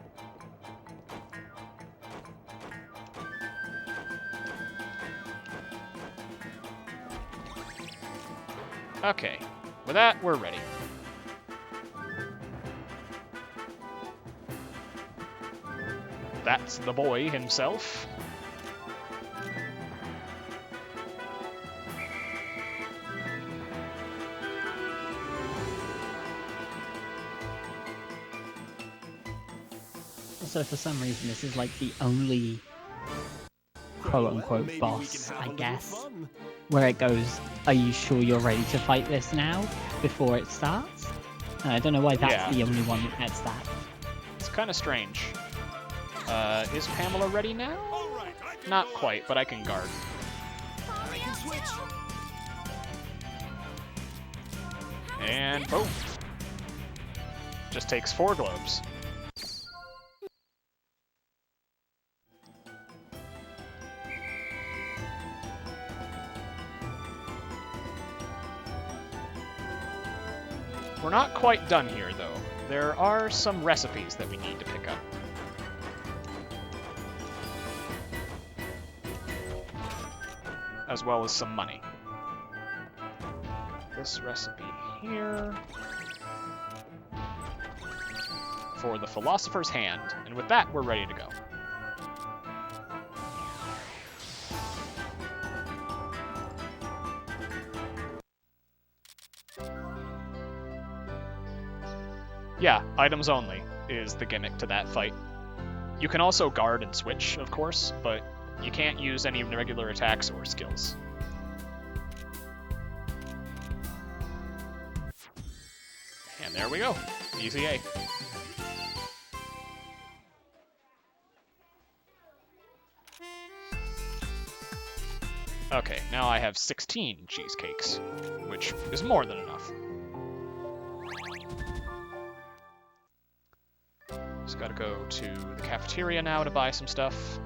Okay, with that, we're ready. That's the boy himself. also, for some reason, this is like the only quote-unquote boss, I guess, where it goes, are you sure you're ready to fight this now, before it starts? And I don't know why that's Yeah. the only one that gets that. It's kind of strange. Is Pamela ready now? Not quite, but I can guard. I can switch. And boom. Just takes 4 globes. We're not quite done here, though. There are some recipes that we need to pick up. As well as some money. This recipe here. For the Philosopher's Hand. And with that, we're ready to go. Yeah, items only is the gimmick to that fight. You can also guard and switch, of course, but you can't use any regular attacks or skills. And there we go. Easy A. Okay, now I have 16 cheesecakes, which is more than enough. Just gotta go to the cafeteria now to buy some stuff.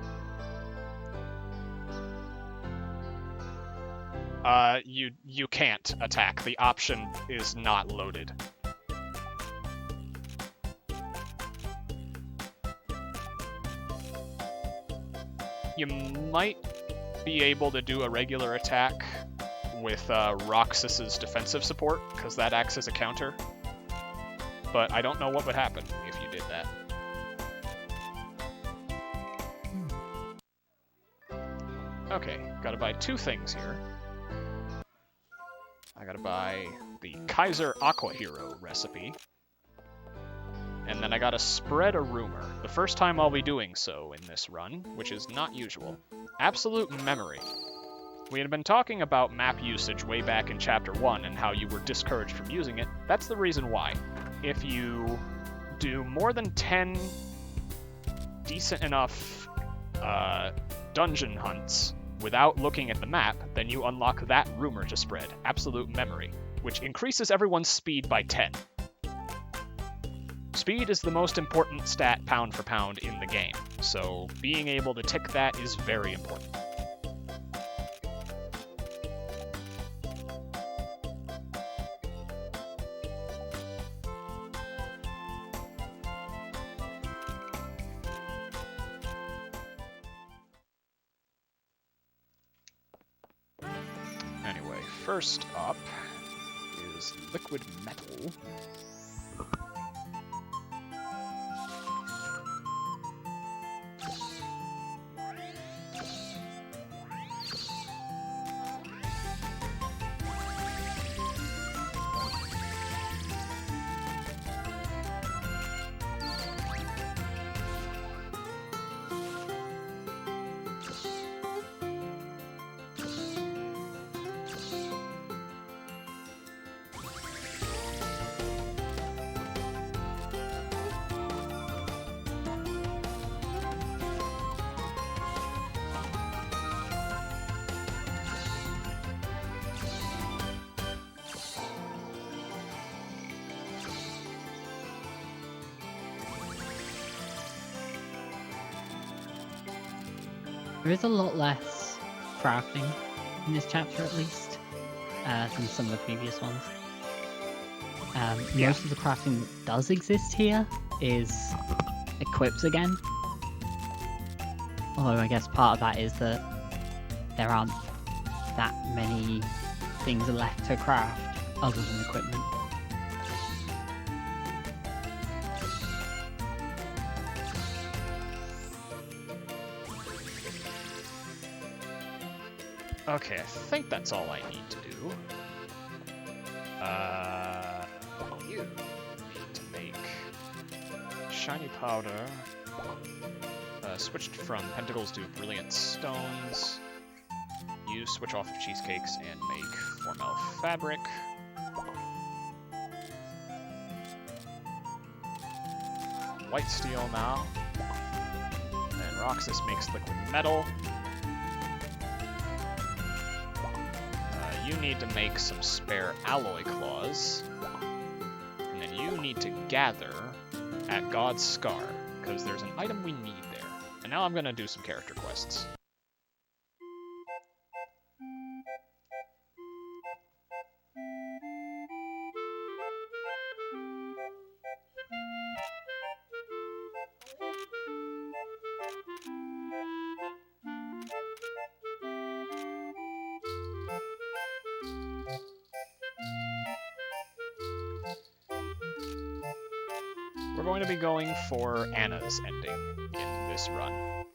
You can't attack. The option is not loaded. You might be able to do a regular attack with Roxas's defensive support, because that acts as a counter. But I don't know what would happen if you did that. Okay, gotta buy 2 things here. I gotta buy the Kaiser Aqua Hero recipe. And then I gotta spread a rumor. The first time I'll be doing so in this run, which is not usual. Absolute memory. We had been talking about map usage way back in Chapter 1 and how you were discouraged from using it. That's the reason why. If you do more than 10 decent enough dungeon hunts without looking at the map, then you unlock that rumor to spread, Absolute Memory, which increases everyone's speed by 10. Speed is the most important stat pound for pound in the game, so being able to tick that is very important. Anyway, first up is liquid metal. There is a lot less crafting in this chapter, at least, than some of the previous ones. Most of the crafting that does exist here is equips again. Although I guess part of that is that there aren't that many things left to craft other than equipment. Okay, I think that's all I need to do. You need to make shiny powder Switched from pentacles to brilliant stones. You switch off of cheesecakes and make Formel fabric. White steel now. And Roxas makes liquid metal. You need to make some spare alloy claws. And then you need to gather at God's Scar, because there's an item we need there. And now I'm going to do some character quests. We're going to be going for Anna's ending in this run.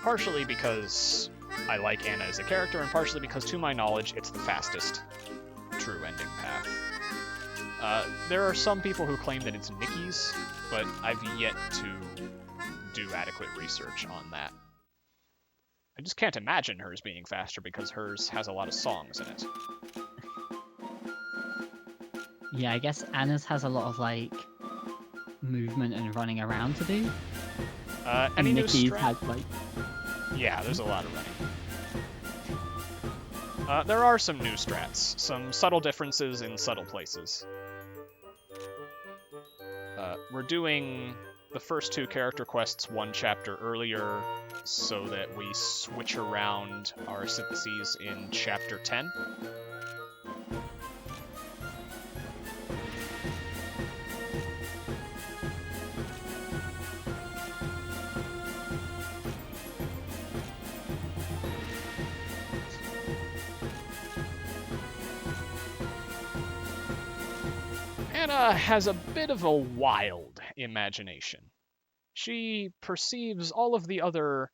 Partially because I like Anna as a character, and partially because, to my knowledge, it's the fastest true ending path. There are some people who claim that it's Nikki's, but I've yet to do adequate research on that. I just can't imagine hers being faster because hers has a lot of songs in it. Yeah, I guess Anna's has a lot of, like, movement and running around to do. Any new Nikki's strat? has, like... Yeah, there's a lot of running. There are some new strats, some subtle differences in subtle places. We're doing the first two character quests one chapter earlier so that we switch around our syntheses in chapter 10. Anna has a bit of a wild imagination. She perceives all of the other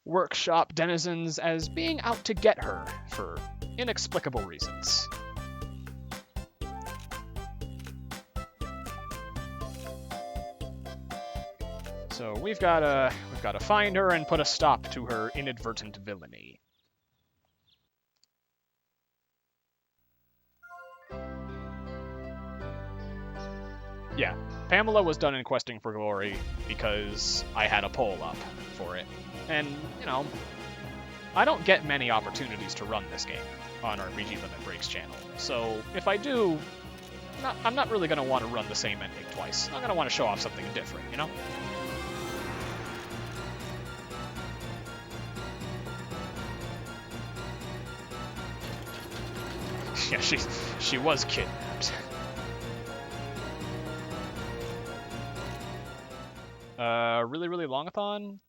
workshop denizens as being out to get her for inexplicable reasons. So we've gotta find her and put a stop to her inadvertent villainy. Yeah, Pamela was done in Questing for Glory because I had a poll up for it. And, you know, I don't get many opportunities to run this game on RPG Limit Breaks channel. So if I do, I'm not really going to want to run the same ending twice. I'm going to want to show off something different, you know? Yeah, she was kidnapped. Really, really longathon?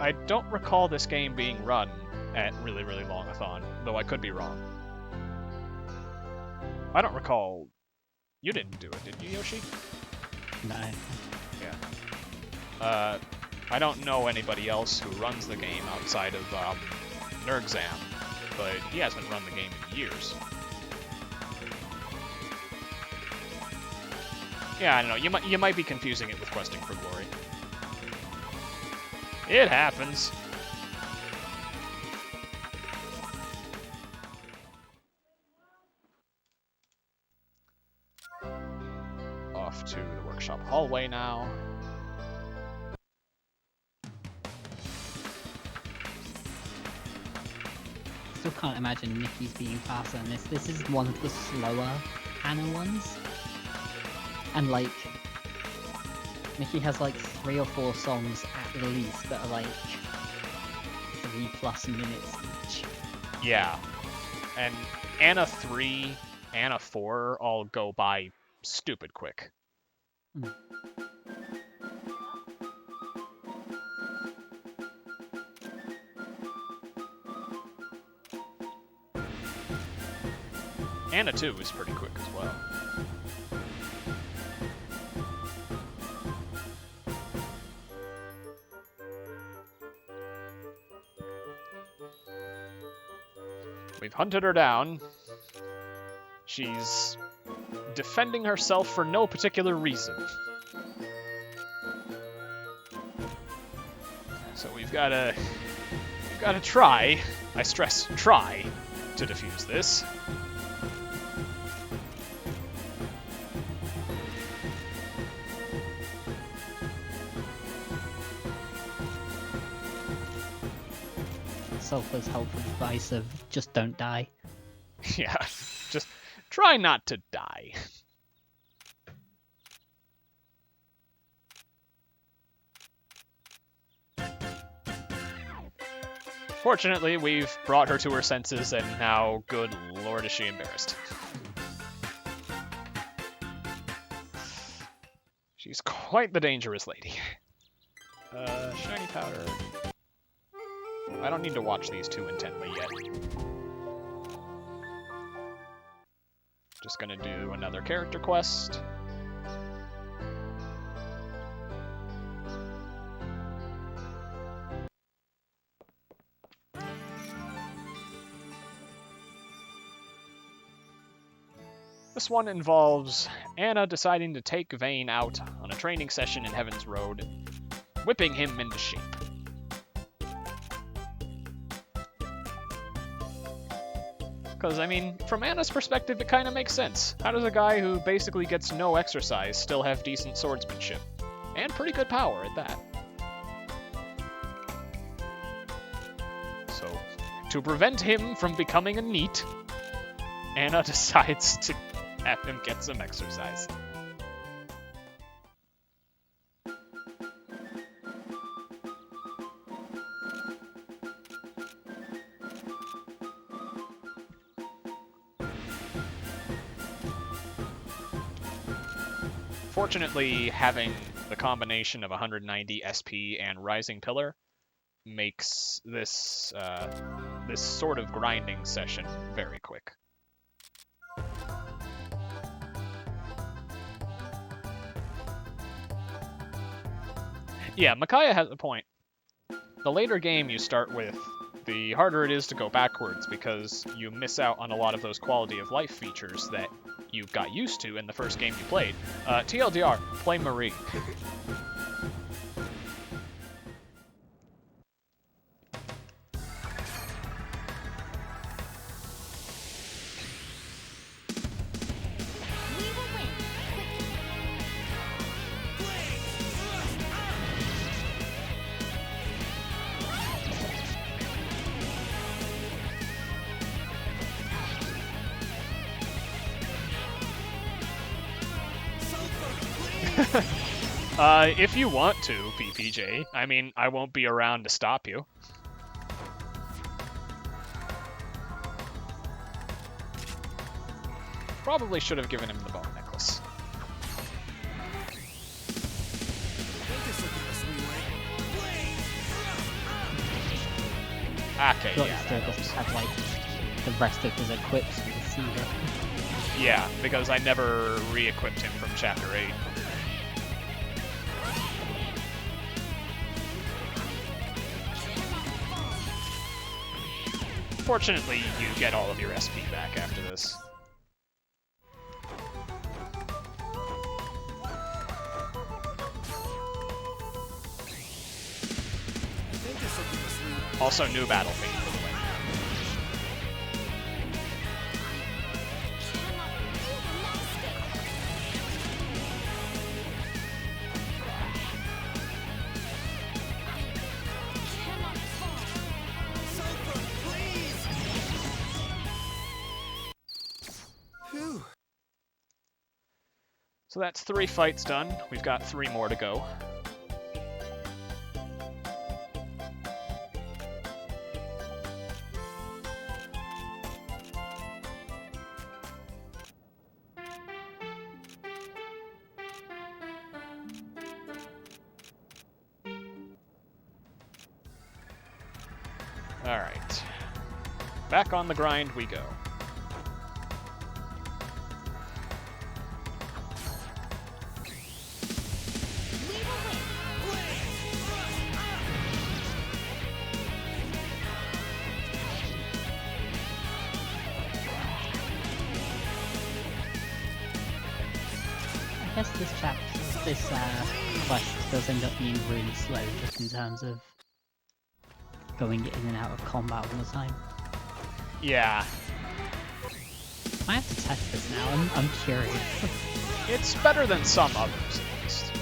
I don't recall this game being run at really, really longathon, though I could be wrong. I don't recall... You didn't do it, did you, Yoshi? No. Yeah. I don't know anybody else who runs the game outside of Nergzam, but he hasn't run the game in years. Yeah, I don't know. You might be confusing it with Questing for Glory. It happens. Off to the workshop hallway now. Still can't imagine Nikki's being faster than this. This is one of the slower Anna ones. And like, Nikki has like 3 or 4 songs at least that are like 3+ minutes each. Yeah. And Anna 3, Anna 4 all go by stupid quick. Mm. Anna 2 is pretty quick as well. We've hunted her down. She's defending herself for no particular reason. You've gotta try, I stress try, to defuse this. Sulfur's helpful advice of just don't die. Yeah, just try not to die. Fortunately, we've brought her to her senses, and now, good lord, is she embarrassed. She's quite the dangerous lady. Shiny powder. I don't need to watch these too intently yet. Just gonna do another character quest. This one involves Anna deciding to take Vane out on a training session in Heaven's Road, whipping him into shape. Because, I mean, from Anna's perspective, it kind of makes sense. How does a guy who basically gets no exercise still have decent swordsmanship? And pretty good power at that. So, to prevent him from becoming a NEET, Anna decides to have him get some exercise. Fortunately, having the combination of 190 SP and Rising Pillar makes this this sort of grinding session very quick. Yeah, Micaiah has a point. The later game you start with, the harder it is to go backwards because you miss out on a lot of those quality of life features that you got used to in the first game you played. TLDR, play Marie. We will win. If you want to, PPJ. I mean, I won't be around to stop you. Probably should have given him the bone necklace. Okay, Got yeah, to that just helps. have like the rest of his equips with the Caesar. Yeah, because I never re-equipped him from Chapter 8. Fortunately, you get all of your SP back after this. Also, new battle theme for the win. So that's 3 fights done. We've got 3 more to go. Alright. Back on the grind we go. I guess this quest does end up being really slow, just in terms of going in and out of combat all the time. Yeah, I have to test this now. I'm curious. it's better than some others, at least.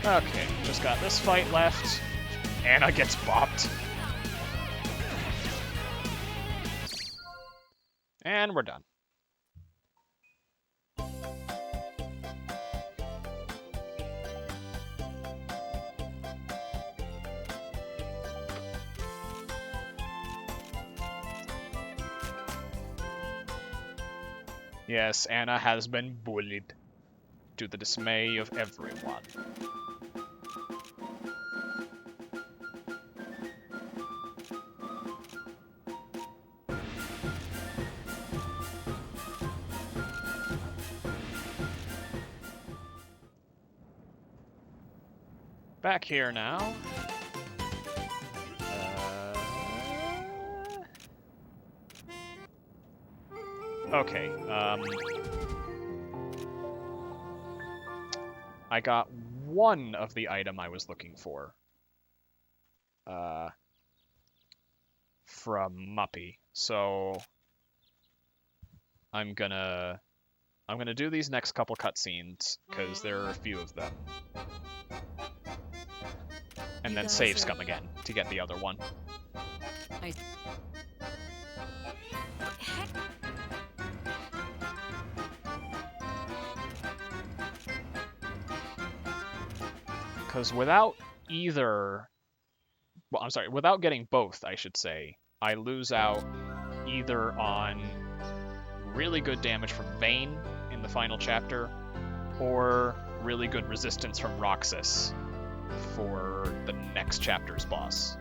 Okay, just got this fight left. Anna gets bopped. And we're done. Yes, Anna has been bullied, to the dismay of everyone. Back here now. Okay, I got one of the item I was looking for. From Muppy. So I'm gonna do these next couple cutscenes, because there are a few of them. And then save scum again to get the other one. I... Heck, Because without either... Well, I'm sorry, without getting both, I should say, I lose out either on really good damage from Vayne in the final chapter, or really good resistance from Roxas for the next chapter's boss.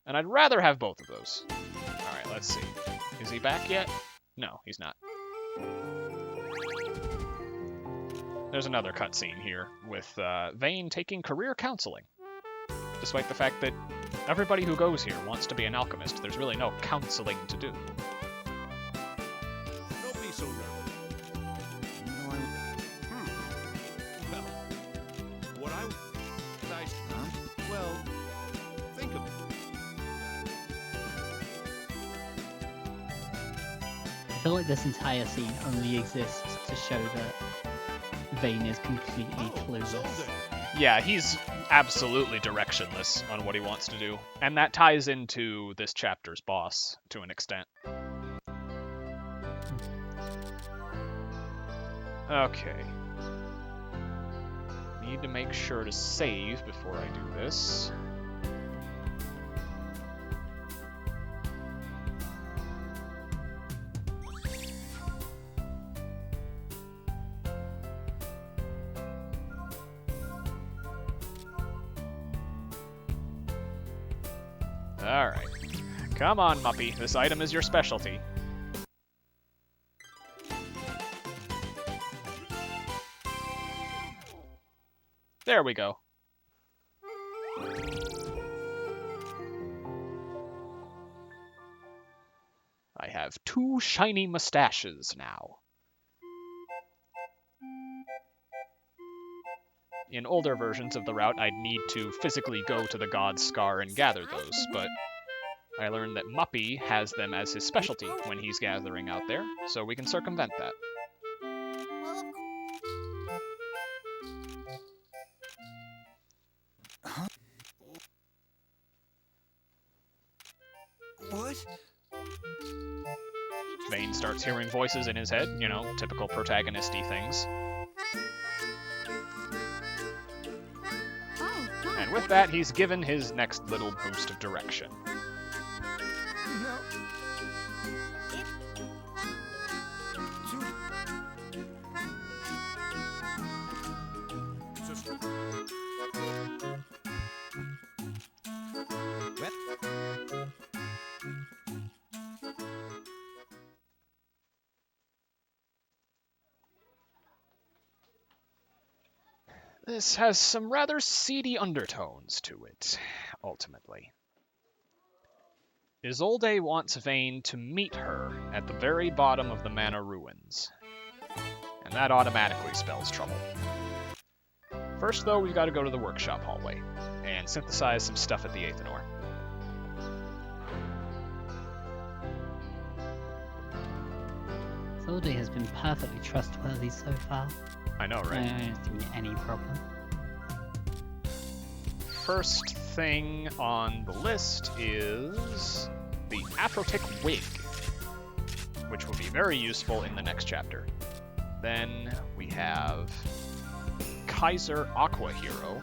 And I'd rather have both of those. Alright, let's see. Is he back yet? No, he's not. There's another cutscene here with Vayne taking career counseling. Despite the fact that everybody who goes here wants to be an alchemist, there's really no counseling to do. Don't be so nervous. Well, what I... Well, think of it. I feel like this entire scene only exists to show that Vayne is completely clueless. Yeah, he's absolutely directionless on what he wants to do. And that ties into this chapter's boss to an extent. Okay. Need to make sure to save before I do this. Alright. Come on, Muppy. This item is your specialty. There we go. I have 2 shiny mustaches now. In older versions of the route, I'd need to physically go to the God's Scar and gather those, but I learned that Muppy has them as his specialty when he's gathering out there, so we can circumvent that. well, of Huh? What? Vayne starts hearing voices in his head, you know, typical protagonist-y things. Oh, huh. And with that, he's given his next little boost of direction. No. Too... This has some rather seedy undertones to it, ultimately. Isolde wants Vayne to meet her at the very bottom of the Mana Ruins, and that automatically spells trouble. First, though, we've got to go to the workshop hallway and synthesize some stuff at the Aethanor. Isolde has been perfectly trustworthy so far. I know, right? I don't see any problem. First thing on the list is the Afrotic Wig, which will be very useful in the next chapter. Then we have Kaiser Aqua Hero,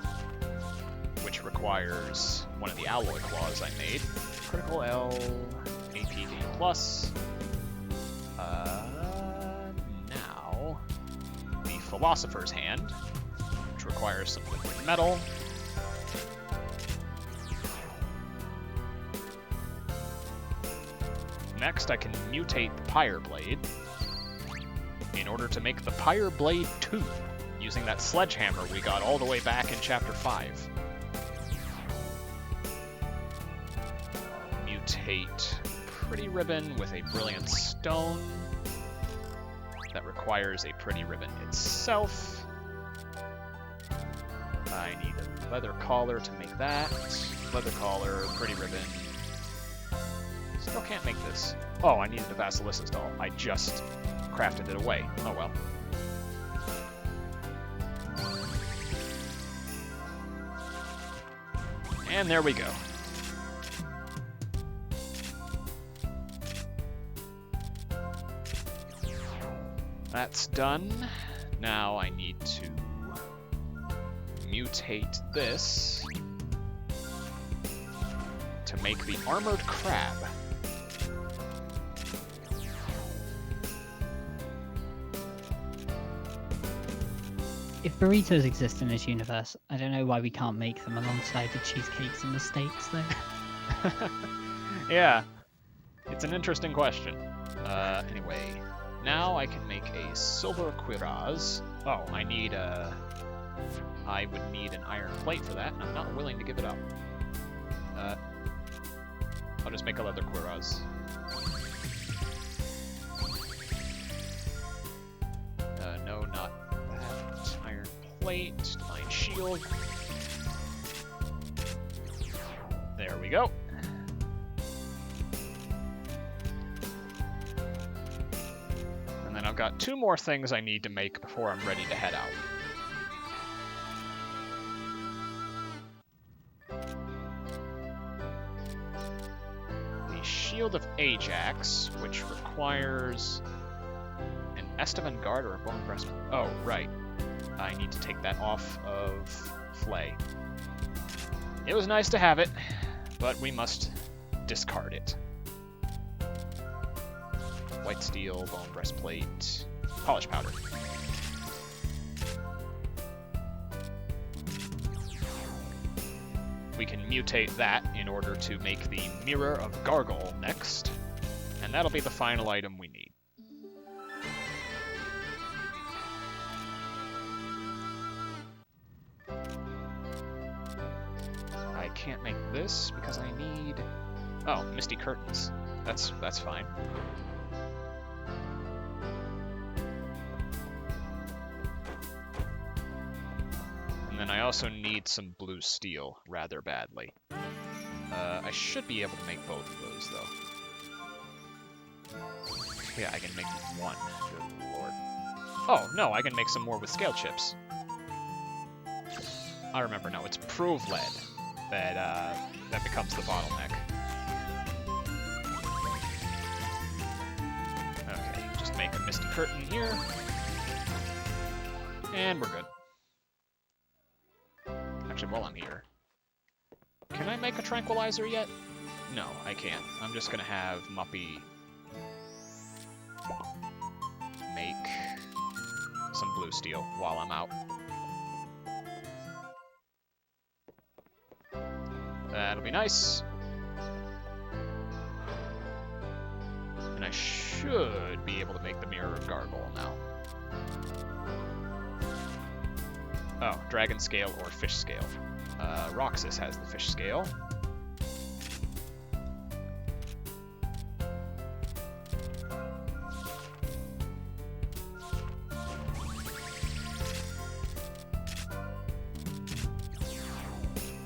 which requires one of the alloy claws I made. Critical L, APD plus. Now, the Philosopher's Hand, which requires some liquid metal. Next, I can mutate the Pyre Blade in order to make the Pyre Blade 2, using that sledgehammer we got all the way back in Chapter 5. Mutate Pretty Ribbon with a Brilliant Stone. That requires a Pretty Ribbon itself. I need a Leather Collar to make that. Leather Collar, Pretty Ribbon. Still can't make this. Oh, I needed the Basiliscus doll. I just crafted it away. Oh well. And there we go. That's done. Now I need to mutate this to make the Armored Crab. If burritos exist in this universe, I don't know why we can't make them alongside the cheesecakes and the steaks, though. Yeah, it's an interesting question. Anyway, now I can make a silver cuirass. Oh, I would need an iron plate for that, and I'm not willing to give it up. I'll just make a leather cuirass. No, not that. Iron plate, divine shield. There we go. And then I've got 2 more things I need to make before I'm ready to head out. The Shield of Ajax, which requires an Estevan Guard or a Bone Breastplate. Oh, right. I need to take that off of Flay. It was nice to have it, but we must discard it. White steel, bone breastplate, polish powder. We can mutate that in order to make the Mirror of Gargle next, and that'll be the final item we need. I can't make this because I need... Oh, Misty Curtains. That's fine. And then I also need some blue steel rather badly. I should be able to make both of those, though. Yeah, I can make one. Good lord. Oh, no, I can make some more with scale chips. I remember now, it's Prove Lead that becomes the bottleneck. Okay, just make a Misty Curtain here. And we're good. Actually, while I'm here, can I make a tranquilizer yet? No, I can't. I'm just gonna have Muppy make some blue steel while I'm out. That'll be nice. And I should be able to make the Mirror of Gargoyle now. Oh, dragon scale or fish scale. Roxas has the fish scale.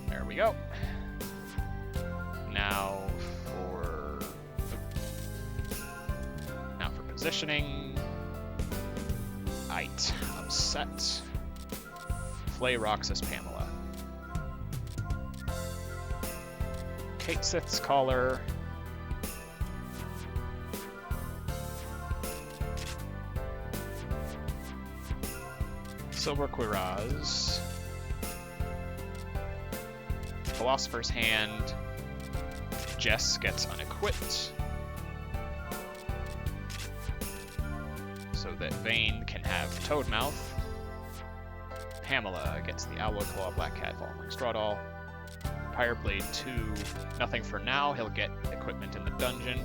There we go. Now for positioning. I'm set. Flay Roxas Pamela. Kate Sith's Caller. Silver Quiraz. Philosopher's Hand. Jess gets unequipped. So that Vayne can have Toadmouth. Pamela gets the Alloy Claw, Black Cat, Falling Straw Doll. Fireblade 2, nothing for now. He'll get equipment in the dungeon.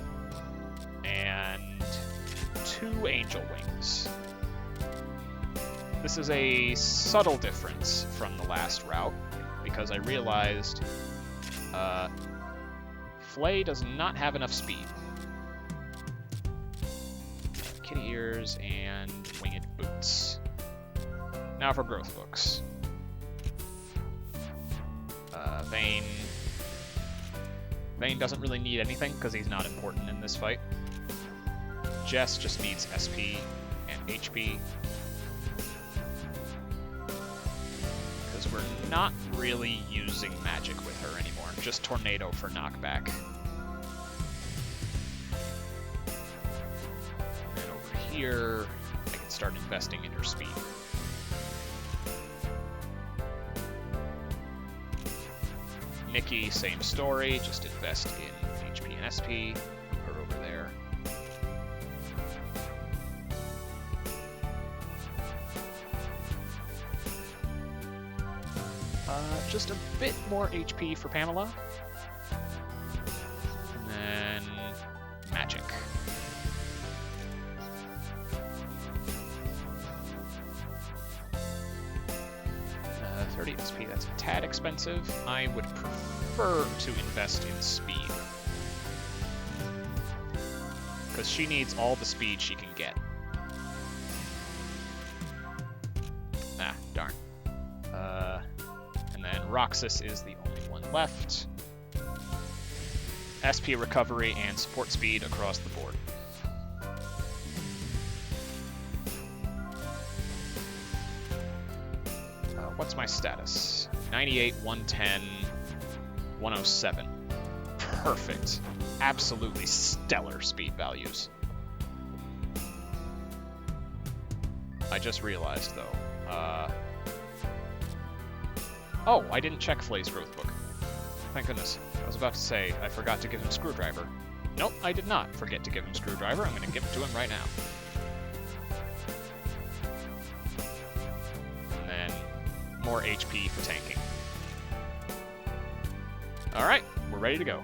And 2 Angel Wings. This is a subtle difference from the last route, because I realized Flay does not have enough speed. Kitty Ears and Winged Boots. Now for growth books. Vayne doesn't really need anything because he's not important in this fight. Jess just needs SP and HP. Because we're not really using magic with her anymore. Just Tornado for knockback. And over here, I can start investing in her speed. Nikki, same story, just invest in HP and SP. Move her over there. Just a bit more HP for Pamela. And then magic. 30 SP, that's a tad expensive. I would prefer to invest in speed. Because she needs all the speed she can get. Ah, darn. And then Roxas is the only one left. SP recovery and support speed across the board. What's my status? 98, 110, 107. Perfect. Absolutely stellar speed values. I just realized, though. Oh, I didn't check Flay's growth book. Thank goodness. I was about to say I forgot to give him Screwdriver. Nope, I did not forget to give him Screwdriver. I'm going to give it to him right now. More HP for tanking. Alright, we're ready to go.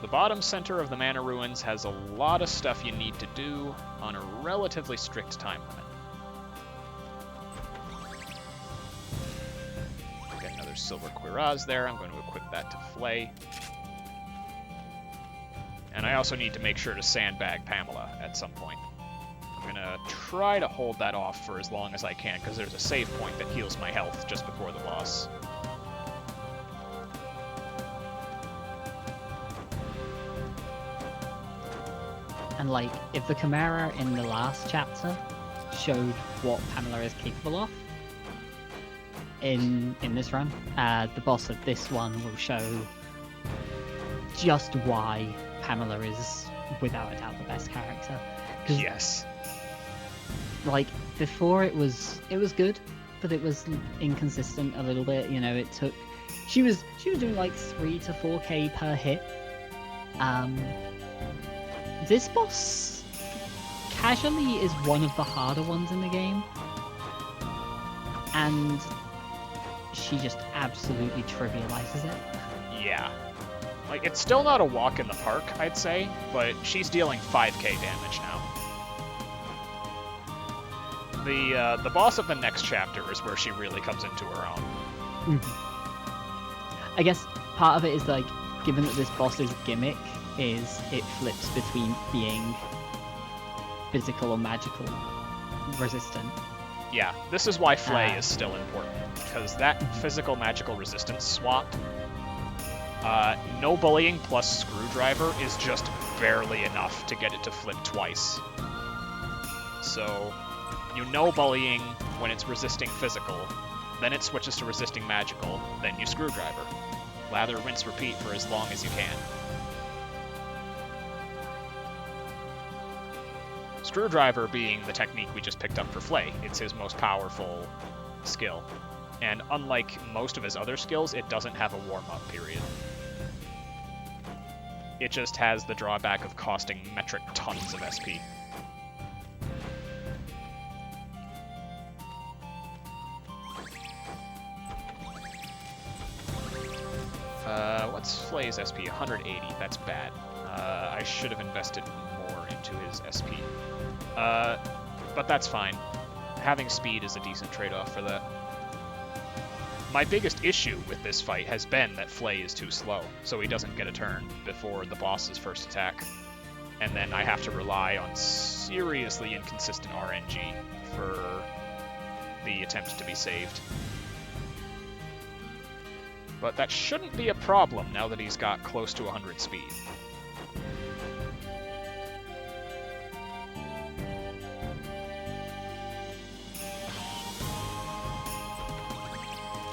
The bottom center of the Mana Ruins has a lot of stuff you need to do on a relatively strict time limit. Silver Quiraz there. I'm going to equip that to Flay. And I also need to make sure to sandbag Pamela at some point. I'm going to try to hold that off for as long as I can, because there's a save point that heals my health just before the boss. And like, if the Chimera in the last chapter showed what Pamela is capable of, in this run, the boss of this one will show just why Pamela is without a doubt the best character. Yes. Like before, it was good, but it was inconsistent a little bit. You know, it took. She was doing like 3 to 4k per hit. This boss casually is one of the harder ones in the game. and she just absolutely trivializes it. Yeah. Like, it's still not a walk in the park, I'd say, but she's dealing 5k damage now. The boss of the next chapter is where she really comes into her own. I guess part of it is like, given that this boss's gimmick is it flips between being physical or magical resistant. Yeah, this is why Flay is still important, because that physical magical resistance swap, no bullying plus screwdriver is just barely enough to get it to flip twice. So, you no bullying when it's resisting physical, then it switches to resisting magical, then you screwdriver. Lather, rinse, repeat for as long as you can. Screwdriver being the technique we just picked up for Flay. It's his most powerful skill. And unlike most of his other skills, it doesn't have a warm-up period. It just has the drawback of costing metric tons of SP. What's Flay's SP? 180. That's bad. I should have invested more into his SP. But that's fine. Having speed is a decent trade-off for that. My biggest issue with this fight has been that Flay is too slow, so he doesn't get a turn before the boss's first attack. And then I have to rely on seriously inconsistent RNG for the attempt to be saved. But that shouldn't be a problem now that he's got close to 100 speed.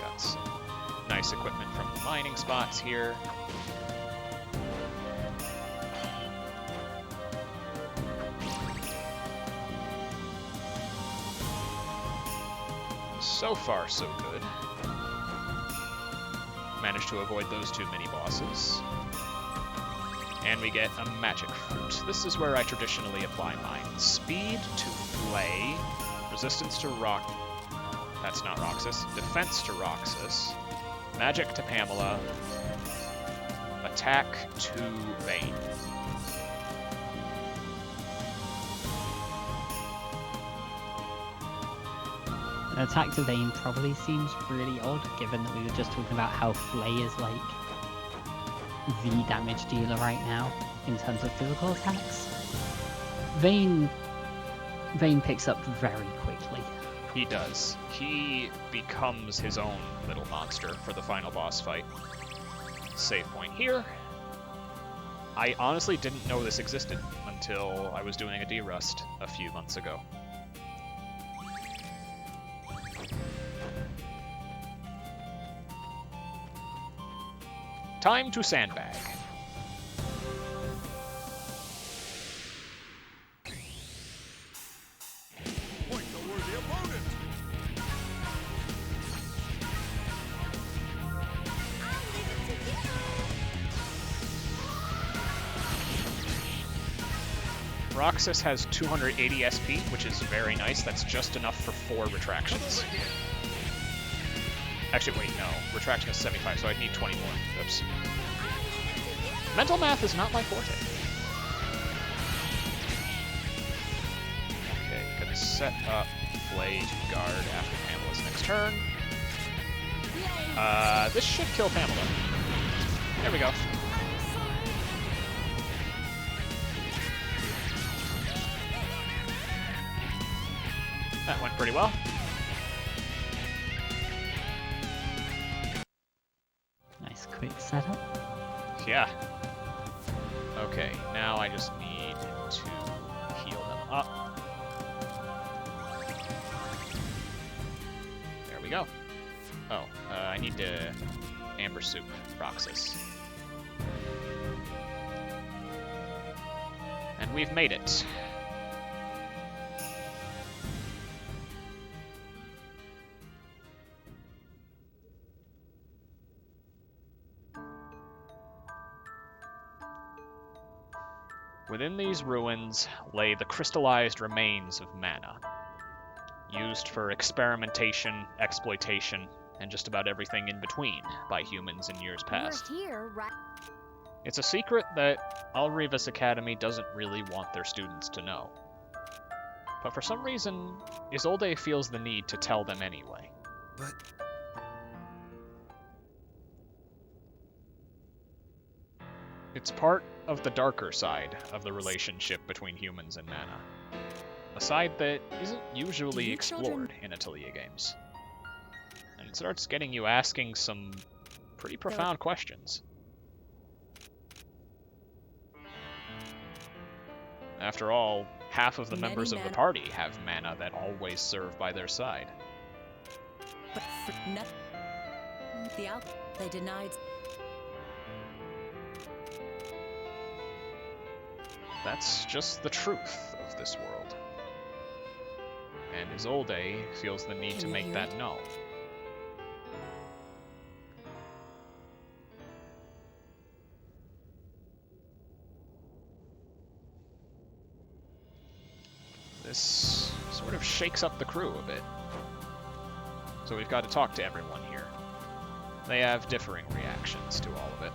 Got some nice equipment from the mining spots here. So far, so good. Managed to avoid those two mini-bosses. And we get a magic fruit. This is where I traditionally apply mine. Speed to Flay, resistance to Rock... That's not Roxas. Defense to Roxas, magic to Pamela, attack to Vayne. An attack to Vayne probably seems really odd, given that we were just talking about how Flay is like the damage dealer right now in terms of physical attacks. Vayne picks up very quickly. He does. He becomes his own little monster for the final boss fight. Save point here. I honestly didn't know this existed until I was doing a D-Rust a few months ago. Time to sandbag. Point the worthy opponent. Roxas has 280 SP, which is very nice. That's just enough for 4 retractions. Actually, wait, no. Retraction is 75, so I'd need 20 more. Oops. Mental math is not my forte. Okay, gonna set up Flay to guard after Pamela's next turn. This should kill Pamela. There we go. That went pretty well. Nice quick setup. Yeah. Okay, now I just need to heal them up. There we go. Oh, I need to Amber Soup Roxas. And we've made it. Within these ruins lay the crystallized remains of mana. used for experimentation, exploitation, and just about everything in between by humans in years past. You're here, right? It's a secret that Al-Revis Academy doesn't really want their students to know. But for some reason, Isolde feels the need to tell them anyway. But It's part of the darker side of the relationship between humans and mana. A side that isn't usually explored in Atelier games. And it starts getting you asking some pretty profound questions. After all, half of the members of the party have mana that always serve by their side. But for they denied. That's just the truth of this world. And Isolde feels the need to make that known. This sort of shakes up the crew a bit. So we've got to talk to everyone here. They have differing reactions to all of it.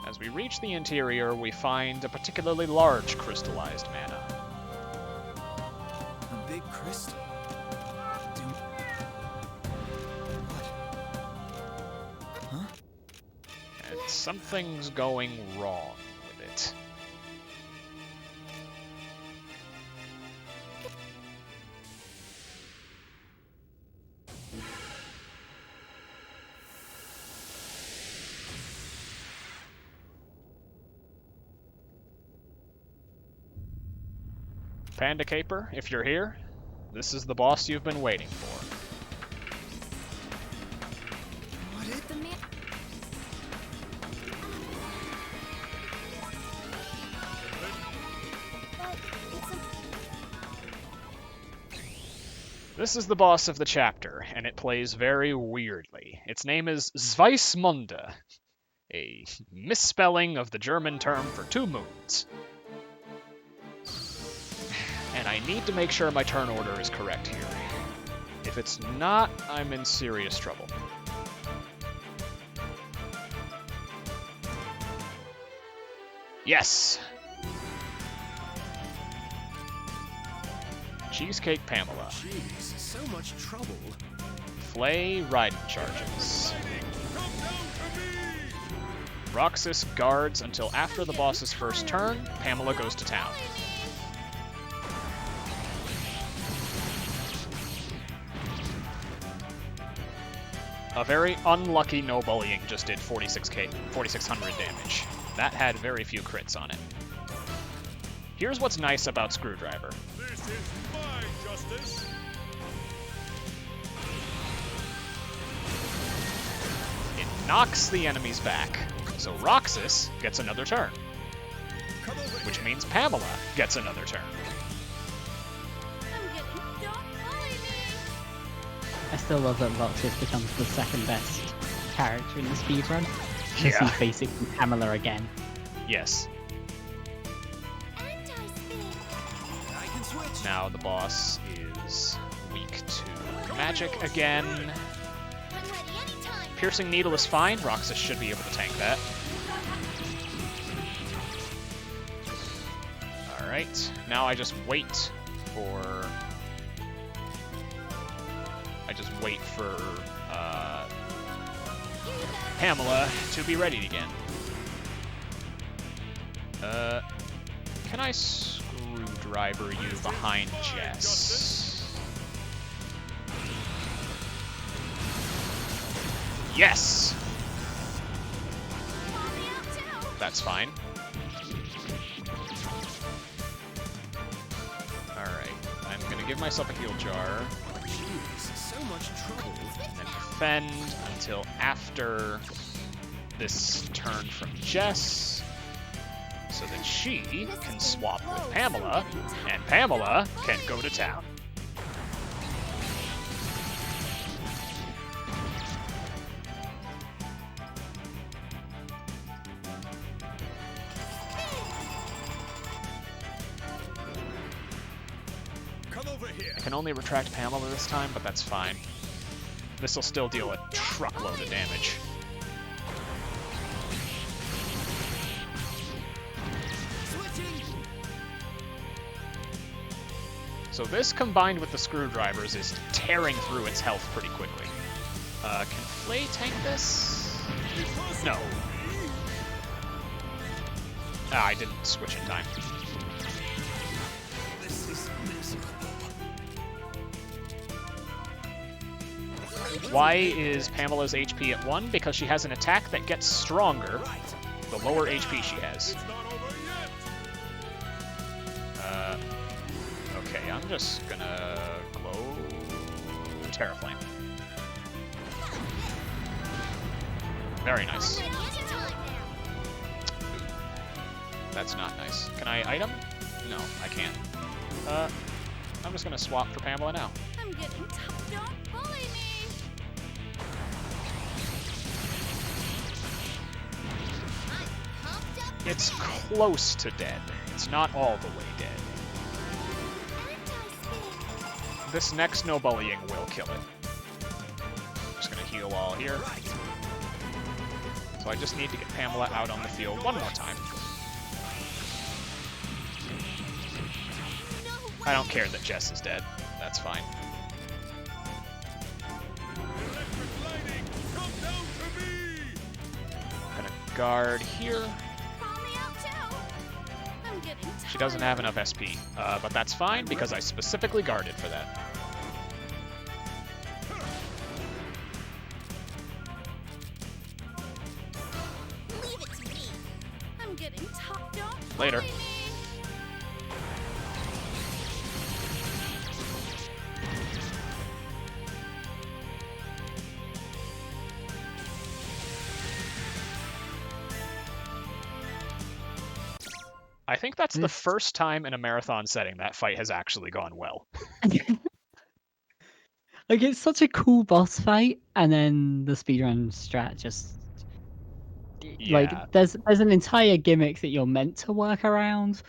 As we reach the interior, we find a particularly large crystallized mana. a big crystal. What? Huh? And something's going wrong with it. Panda Caper, if you're here, this is the boss you've been waiting for. What is The man. But it's a This is the boss of the chapter, and it plays very weirdly. Its name is Zweismunde, a misspelling of the German term for 2 moons. And I need to make sure my turn order is correct here. If it's not, I'm in serious trouble. Yes! Cheesecake Pamela. Jeez, so much trouble. Flay Raiden charges. Come down to me! Roxas guards until after the boss's first turn. Pamela goes to town. A very unlucky no bullying just did 4,600 damage. That had very few crits on it. Here's what's nice about Screwdriver. This is my justice. It knocks the enemies back, so Roxas gets another turn, Come over which here. means Pamela gets another turn. I'm getting don't bully me. I still love that Roxas becomes the second best character in the speedrun. Yeah. This is basically Pamela again. Yes. Anti-spin. I can switch. Now the boss is weak to magic again. I'm ready anytime. Piercing Needle is fine. Roxas should be able to tank that. Alright, now I just wait for... Pamela to be ready again. Can I screwdriver you behind Jess? Yes! Call me out too. That's fine. Alright, I'm gonna give myself a heal jar, Jeez, so much trouble. and then defend until after this turn from Jess, so that she can swap with Pamela, and Pamela can go to town. I can only retract Pamela this time, but that's fine. This will still deal a truckload of damage. So this, combined with the screwdrivers, is tearing through its health pretty quickly. Can Flay tank this? No. Ah, I didn't switch in time. Why is Pamela's HP at 1? Because she has an attack that gets stronger the lower HP she has. Okay, I'm just gonna glow Terraflame. Very nice. That's not nice. Can I item? No, I can't. I'm just gonna swap for Pamela now. I'm getting tough. Don't bully me. I'm pumped up. It's close to dead. It's not all the way dead. This next no bullying will kill it. Just gonna heal all here. So I just need to get Pamela out on the field one more time. I don't care that Jess is dead. That's fine. Gonna guard here. Call me out too. I'm getting She doesn't have enough SP, but that's fine because I specifically guarded for that. Leave it to me. I'm getting tough. Don't Later. bully me. I think that's the first time in a marathon setting that fight has actually gone well. Like, it's such a cool boss fight, and then the speedrun strat just... Yeah. Like, there's an entire gimmick that you're meant to work around,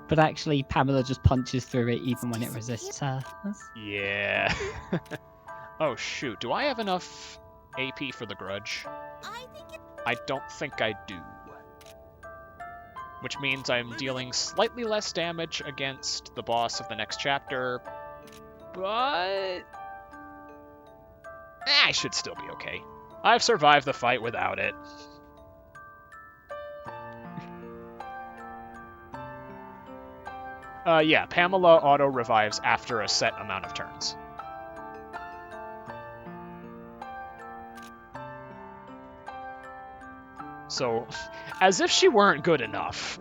but actually Pamela just punches through it even when it resists her. Yeah. Oh shoot, do I have enough AP for the grudge? I think it. I don't think I do. Which means I'm dealing slightly less damage against the boss of the next chapter, but... I should still be okay. I've survived the fight without it. Yeah, Pamela auto-revives after a set amount of turns. So, as if she weren't good enough.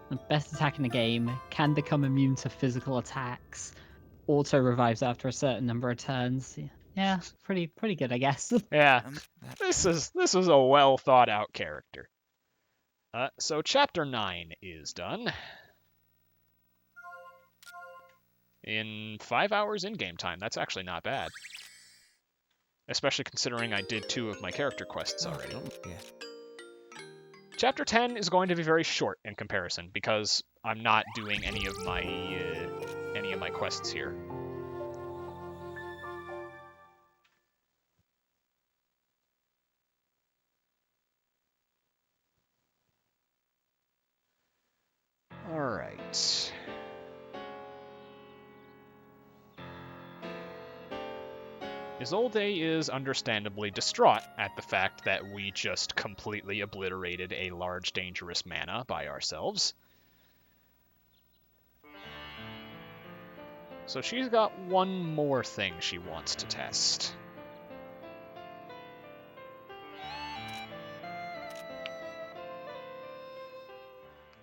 The best attack in the game can become immune to physical attacks. Auto revives after a certain number of turns. Yeah, pretty good, I guess. Yeah, this was a well thought out character. So chapter 9 is done. In 5 hours in-game time. That's actually not bad. Especially considering I did 2 of my character quests already. Yeah. Chapter 10 is going to be very short in comparison because I'm not doing any of my quests here. All right. Isolde is understandably distraught at the fact that we just completely obliterated a large dangerous mana by ourselves. So she's got one more thing she wants to test.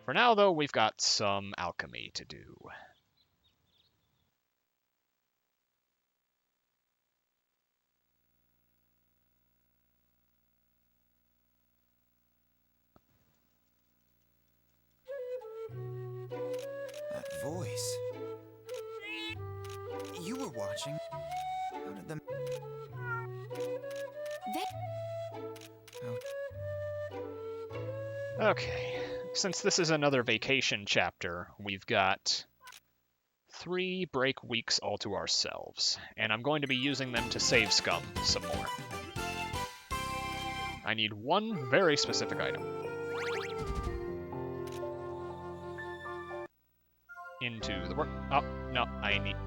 For now, though, we've got some alchemy to do. That voice. You were watching. How did the... They. How... Okay, since this is another vacation chapter, we've got 3 break weeks all to ourselves, and I'm going to be using them to save scum some more. I need one very specific item. Into the work... Oh, no, I need...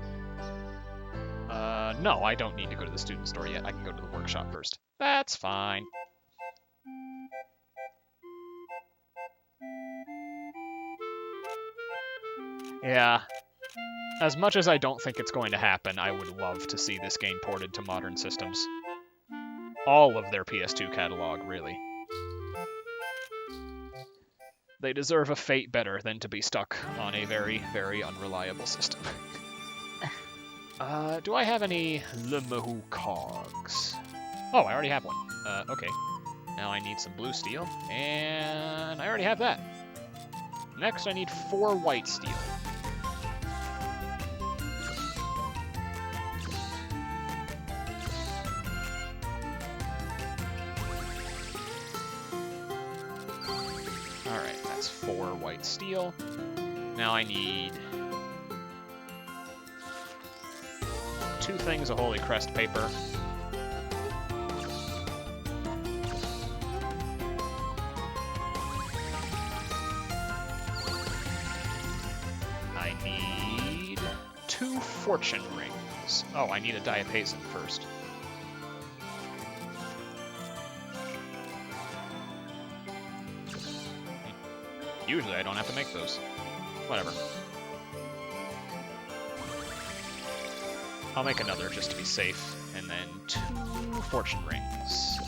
no, I don't need to go to the student store yet. I can go to the workshop first. That's fine. Yeah. As much as I don't think it's going to happen, I would love to see this game ported to modern systems. All of their PS2 catalog, really. They deserve a fate better than to be stuck on a very, very unreliable system. Do I have any Lemahu cogs? Oh, I already have one. Okay. Now I need some blue steel, and I already have that. Next, I need 4 white steel. Alright, that's 4 white steel. Now I need 2 things of Holy Crest paper. I need 2 fortune rings. Oh, I need a diapason first. Usually I don't have to make those. Whatever. I'll make another just to be safe, and then 2 fortune rings.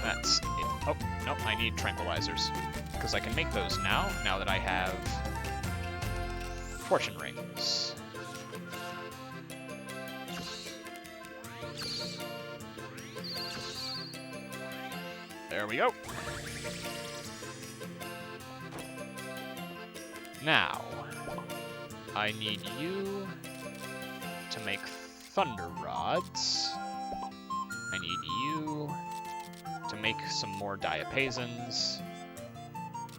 That's it. Oh, nope, I need tranquilizers. Because I can make those now that I have fortune rings. There we go. Now, I need you to make thunder rods. I need you to make some more diapasons.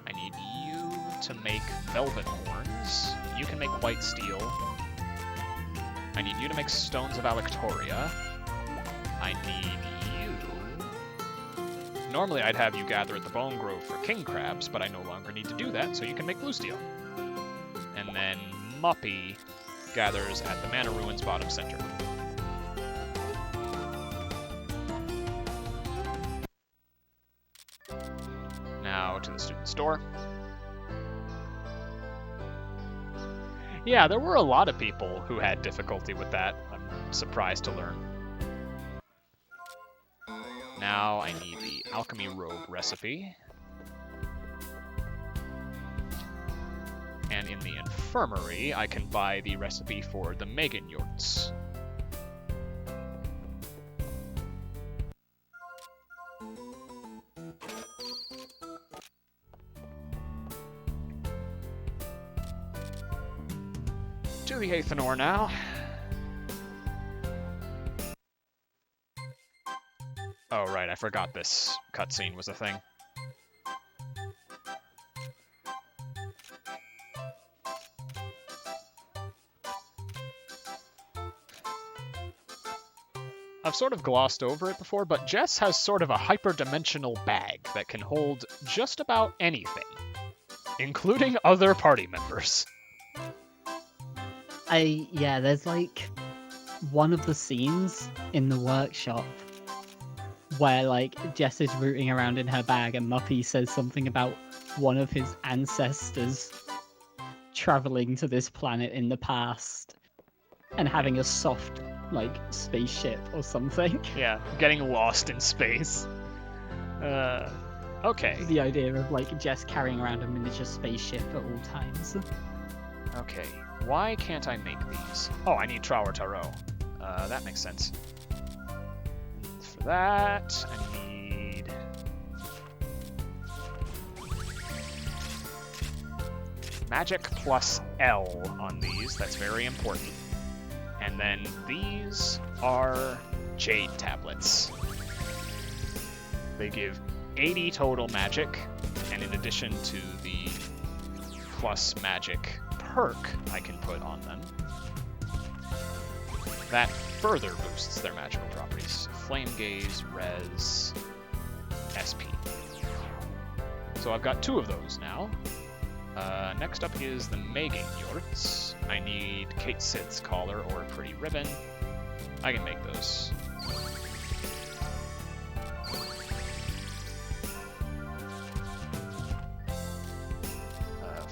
I need you to make velvet horns. You can make white steel. I need you to make stones of Alectoria. I need you... Normally I'd have you gather at the Bone Grove for king crabs, but I no longer need to do that, so you can make blue steel. And then Muppy gathers at the Mana Ruins bottom center. Now to the student store. Yeah, there were a lot of people who had difficulty with that. I'm surprised to learn. Now I need the Alchemy robe recipe. And in the infirmary, I can buy the recipe for the Megan Yurts. To the Aethanor now. Oh, right, I forgot this cutscene was a thing. I've sort of glossed over it before, but Jess has sort of a hyperdimensional bag that can hold just about anything, including other party members. Yeah, there's like one of the scenes in the workshop where like Jess is rooting around in her bag and Muppy says something about one of his ancestors traveling to this planet in the past and having a soft like spaceship or something. Yeah, getting lost in space. Okay. The idea of like Jess carrying around a miniature spaceship at all times. Okay, why can't I make these? Oh, I need Trower Tarot. That makes sense. For that, I need... Magic plus L on these, that's very important. And then these are Jade Tablets. They give 80 total magic, and in addition to the plus magic perk I can put on them, that further boosts their magical properties. Flame Gaze, Res, SP. So I've got 2 of those now. Next up is the Megan Yorts. I need Kate Sid's collar or a pretty ribbon. I can make those.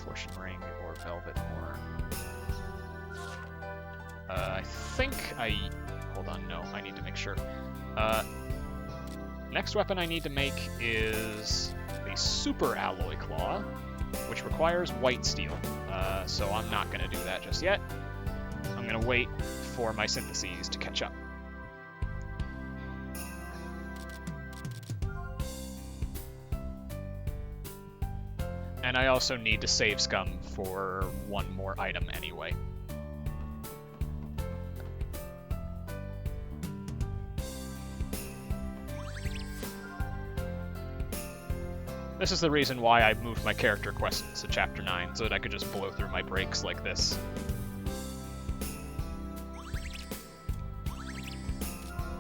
Fortune Ring or Velvet Horn. I think I... Hold on, no, I need to make sure. Next weapon I need to make is the Super Alloy Claw, which requires white steel, so I'm not going to do that just yet. I'm going to wait for my syntheses to catch up. And I also need to save scum for one more item anyway. This is the reason why I moved my character quests to Chapter 9, so that I could just blow through my breaks like this.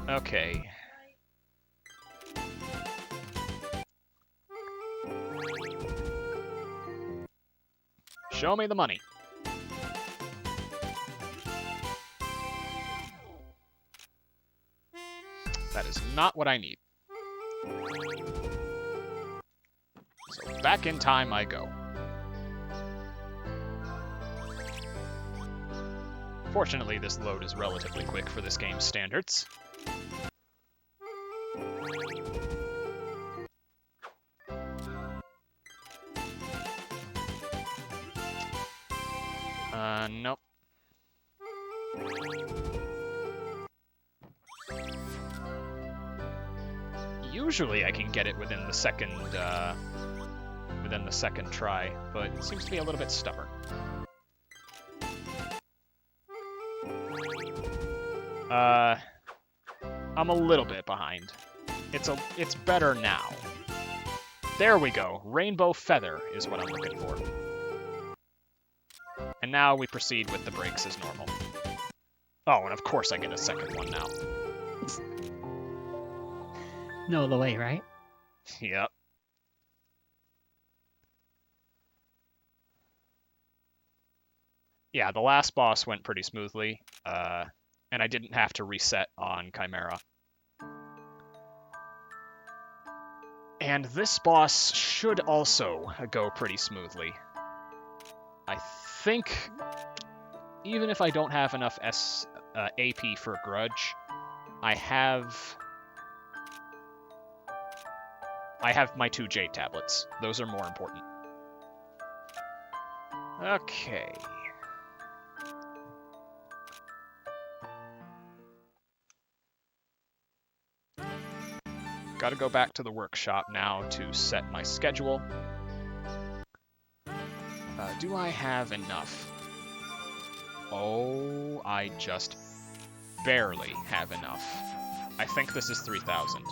Okay. Show me the money. That is not what I need. So back in time I go. Fortunately, this load is relatively quick for this game's standards. Nope. Usually I can get it within the second try, but it seems to be a little bit stubborn. I'm a little bit behind. It's better now. There we go. Rainbow Feather is what I'm looking for. And now we proceed with the breaks as normal. Oh, and of course I get a second one now. No other way, right? Yep. Yeah, the last boss went pretty smoothly, and I didn't have to reset on Chimera. And this boss should also go pretty smoothly. I think, even if I don't have enough AP for Grudge, I have my 2 Jade Tablets. Those are more important. Okay. Gotta go back to the workshop now to set my schedule. Do I have enough? Oh, I just barely have enough. I think this is 3,000.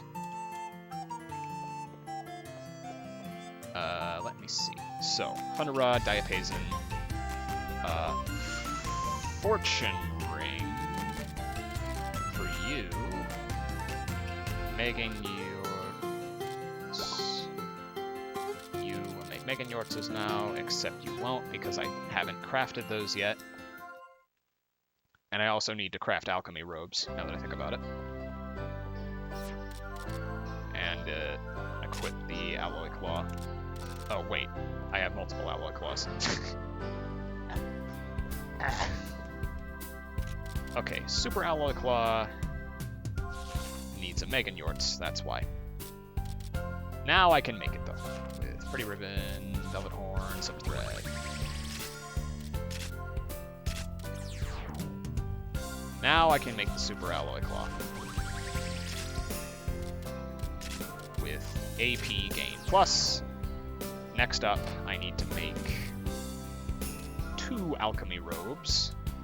Let me see. So, Thunder Rod, Diapason, Fortune Ring for you, Megan Yorts. You will make Megan Yorts now, except you won't because I haven't crafted those yet. And I also need to craft alchemy robes, now that I think about it. And equip the alloy claw. Oh, wait. I have multiple alloy claws. Okay, Super Alloy Claw needs a Megan Yorts, that's why. Now I can make it, though. With Pretty Ribbon, Velvet Horn, some thread. Now I can make the Super Alloy Claw. With AP gain plus. Next up, I need to make 2 alchemy robes.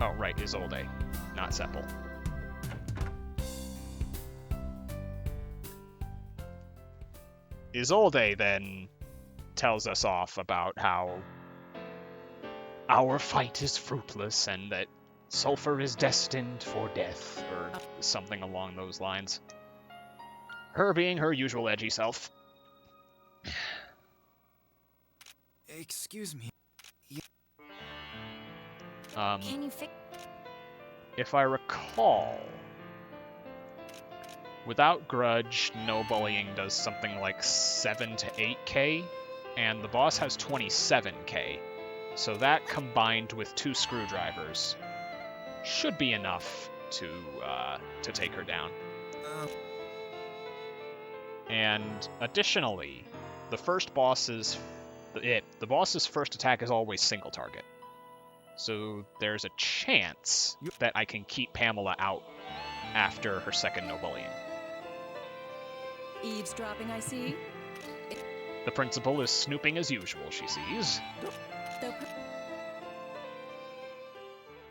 Oh, right, Isolde, not Sepul. Isolde then tells us off about how our fight is fruitless and that Sulfur is destined for death, or something along those lines. Her being her usual edgy self. Excuse me. Can you fix? If I recall, without Grudge, no bullying does something like 7 to 8k, and the boss has 27k. So that combined with 2 screwdrivers should be enough to take her down. And additionally, the boss's first attack is always single target. So there's a chance that I can keep Pamela out after her second no bullying. Eavesdropping, I see. The principal is snooping as usual, she sees. Though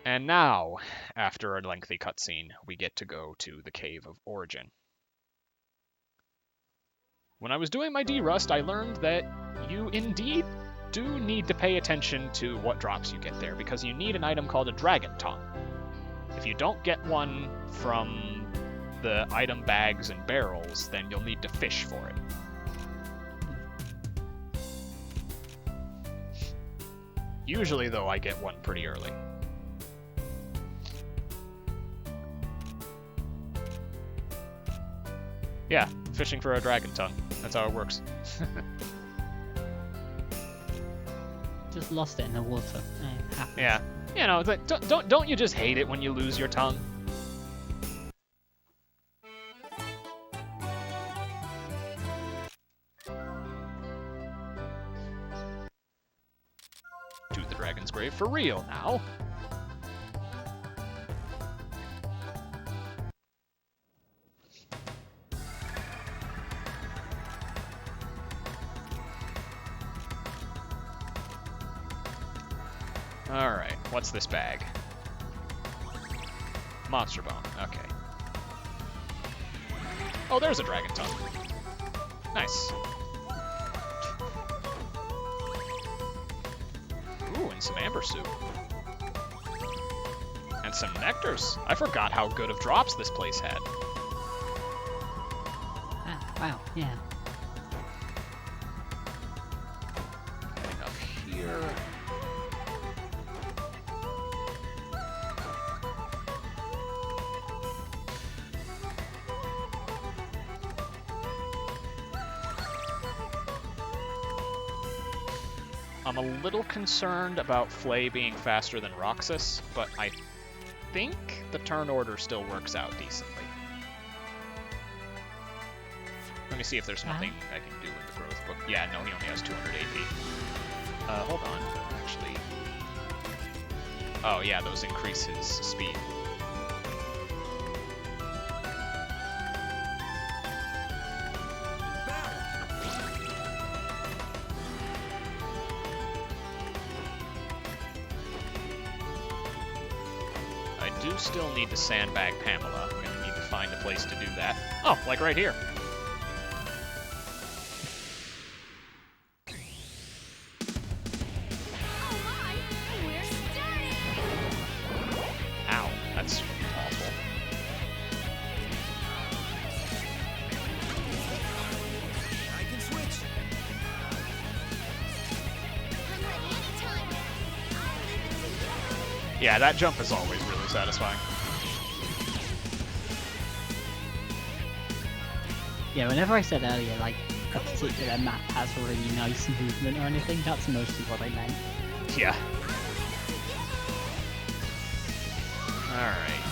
And now, after a lengthy cutscene, we get to go to the Cave of Origin. When I was doing my D-Rust, I learned that you indeed do need to pay attention to what drops you get there, because you need an item called a Dragon Tongue. If you don't get one from the item bags and barrels, then you'll need to fish for it. Usually, though, I get one pretty early. Yeah, fishing for a dragon tongue. That's how it works. Just lost it in the water. It happens. Yeah, you know, don't you just hate it when you lose your tongue? To the dragon's grave for real now. Alright, what's this bag? Monster bone, okay. Oh, there's a dragon tongue. Nice. Ooh, and some amber soup. And some nectars. I forgot how good of drops this place had. Ah, wow, yeah. Heading up here. I'm a little concerned about Flay being faster than Roxas, but I think the turn order still works out decently. Let me see if there's nothing I can do in the growth book. Yeah, no, he only has 200 AP. Hold on, actually. Oh yeah, those increase his speed. Still need to sandbag Pamela. I'm gonna need to find a place to do that. Oh, like right here. Oh my! We're starting! Ow, that's awful. I can switch. I'm ready anytime. I'll leave it to you. Yeah, that jump is always really satisfying. Yeah, whenever I said earlier, like, a particular map has a really nice movement or anything, that's mostly what I meant. Yeah. Alright.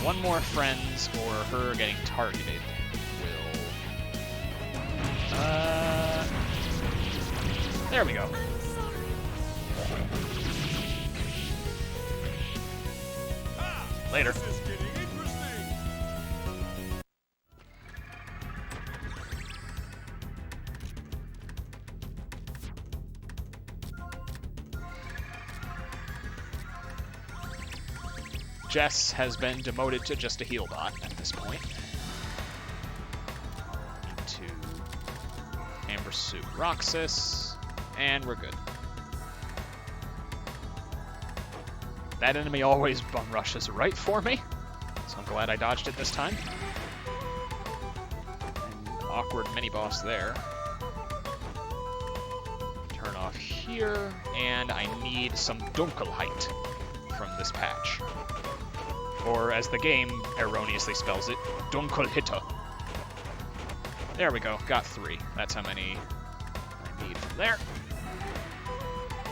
One more friends or her getting targeted will... There we go. Later. This is getting interesting. Jess has been demoted to just a heal bot at this point. Into Amber Suit Roxas, and we're good. That enemy always bum rushes right for me, so I'm glad I dodged it this time. An awkward mini-boss there. Turn off here, and I need some Dunkelheit from this patch. Or, as the game erroneously spells it, Dunkelhitte. There we go, got 3. That's how many I need from there.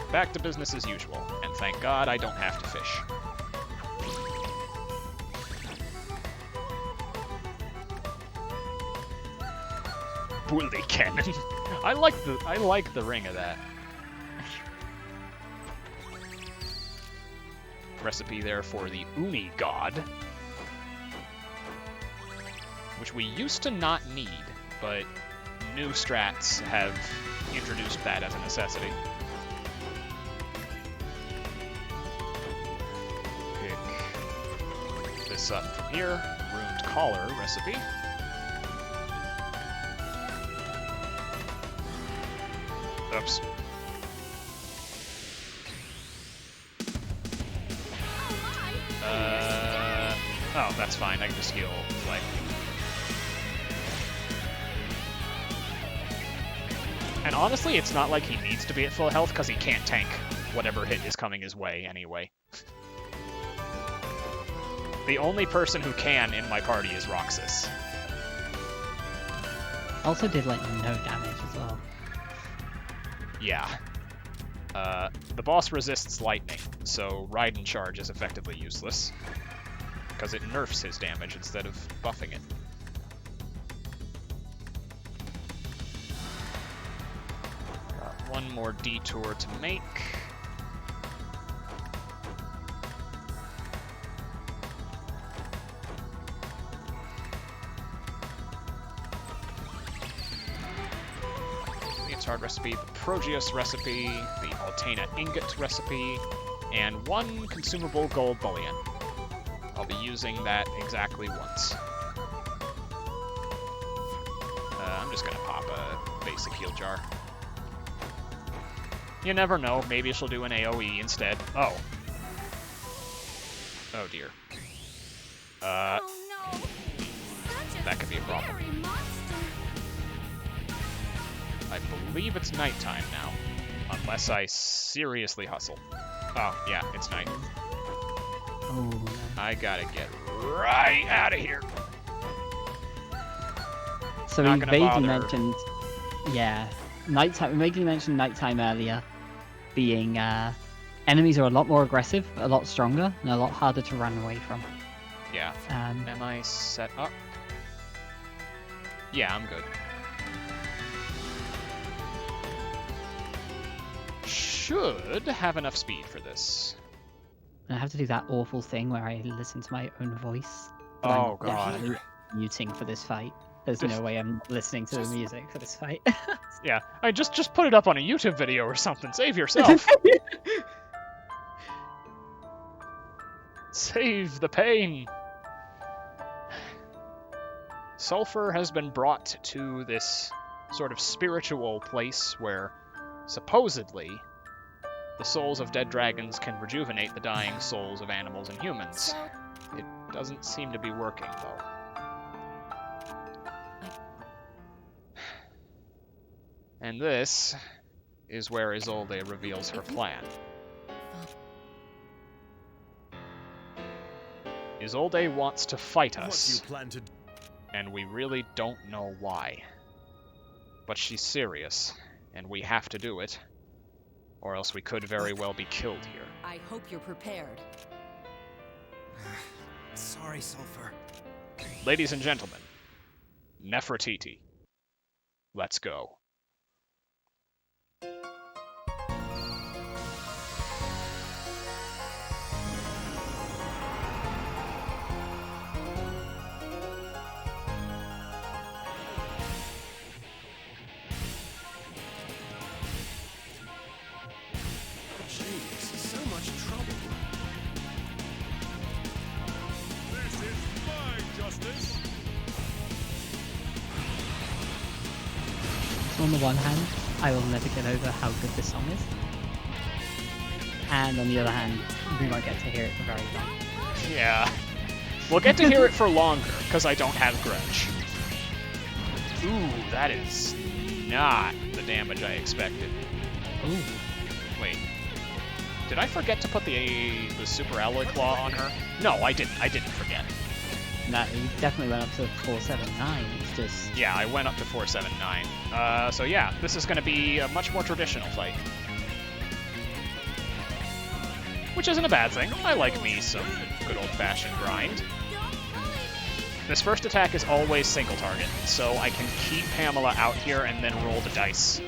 Back to business as usual, and thank God I don't have to fish. Bully cannon. I like the ring of that. Recipe there for the Uni God, which we used to not need, but new strats have introduced that as a necessity. Pick this up from here. Ruined collar recipe. Oops. Oh, that's fine. I can just heal, like... And honestly, it's not like he needs to be at full health, because he can't tank whatever hit is coming his way anyway. The only person who can in my party is Roxas. Also did, like, no damage as well. Yeah. The boss resists lightning, so Ride and Charge is effectively useless, because it nerfs his damage instead of buffing it. Got one more detour to make. Hard recipe, the Progeus recipe, the Altena ingot recipe, and 1 consumable gold bullion. I'll be using that exactly once. I'm just gonna pop a basic heal jar. You never know, maybe she'll do an AoE instead. Oh. Oh dear. Oh no! Such a That could be a problem. scary monster. I believe it's nighttime now, unless I seriously hustle. Oh, yeah, it's night. Oh, no. I gotta get right out of here. So Not we gonna vaguely bother. mentioned, yeah, nighttime. We vaguely mentioned nighttime earlier, being enemies are a lot more aggressive, a lot stronger, and a lot harder to run away from. Yeah. Am I set up? Yeah, I'm good. Should have enough speed for this. I have to do that awful thing where I listen to my own voice. but Oh, I'm God. definitely muting for this fight. There's no way I'm listening to the music for this fight. Yeah, I just put it up on a YouTube video or something. Save yourself. Save the pain. Sulfur has been brought to this sort of spiritual place where supposedly the souls of dead dragons can rejuvenate the dying souls of animals and humans. So, It doesn't seem to be working, though. And this is where Isolde reveals her plan. Isolde wants to fight What do you us, plan to do? and we really don't know why. But she's serious, and we have to do it, or else we could very well be killed here. I hope you're prepared. Sorry, Sulfur. Ladies and gentlemen, Nefertiti. Let's go. Jeez, so much trouble. on the one hand, I will never get over how good this song is. And on the other hand, we might get to hear it for very long. Yeah. We'll get to hear it for longer, because I don't have Grudge. Ooh, that is not the damage I expected. Ooh. Wait. Did I forget to put the Super Alloy Claw on her? No, I didn't. I didn't forget. No, you definitely went up to 479. It's just... Yeah, I went up to 479. So yeah, this is going to be a much more traditional fight. Which isn't a bad thing. I like me some good old-fashioned grind. This first attack is always single target, so I can keep Pamela out here and then roll the dice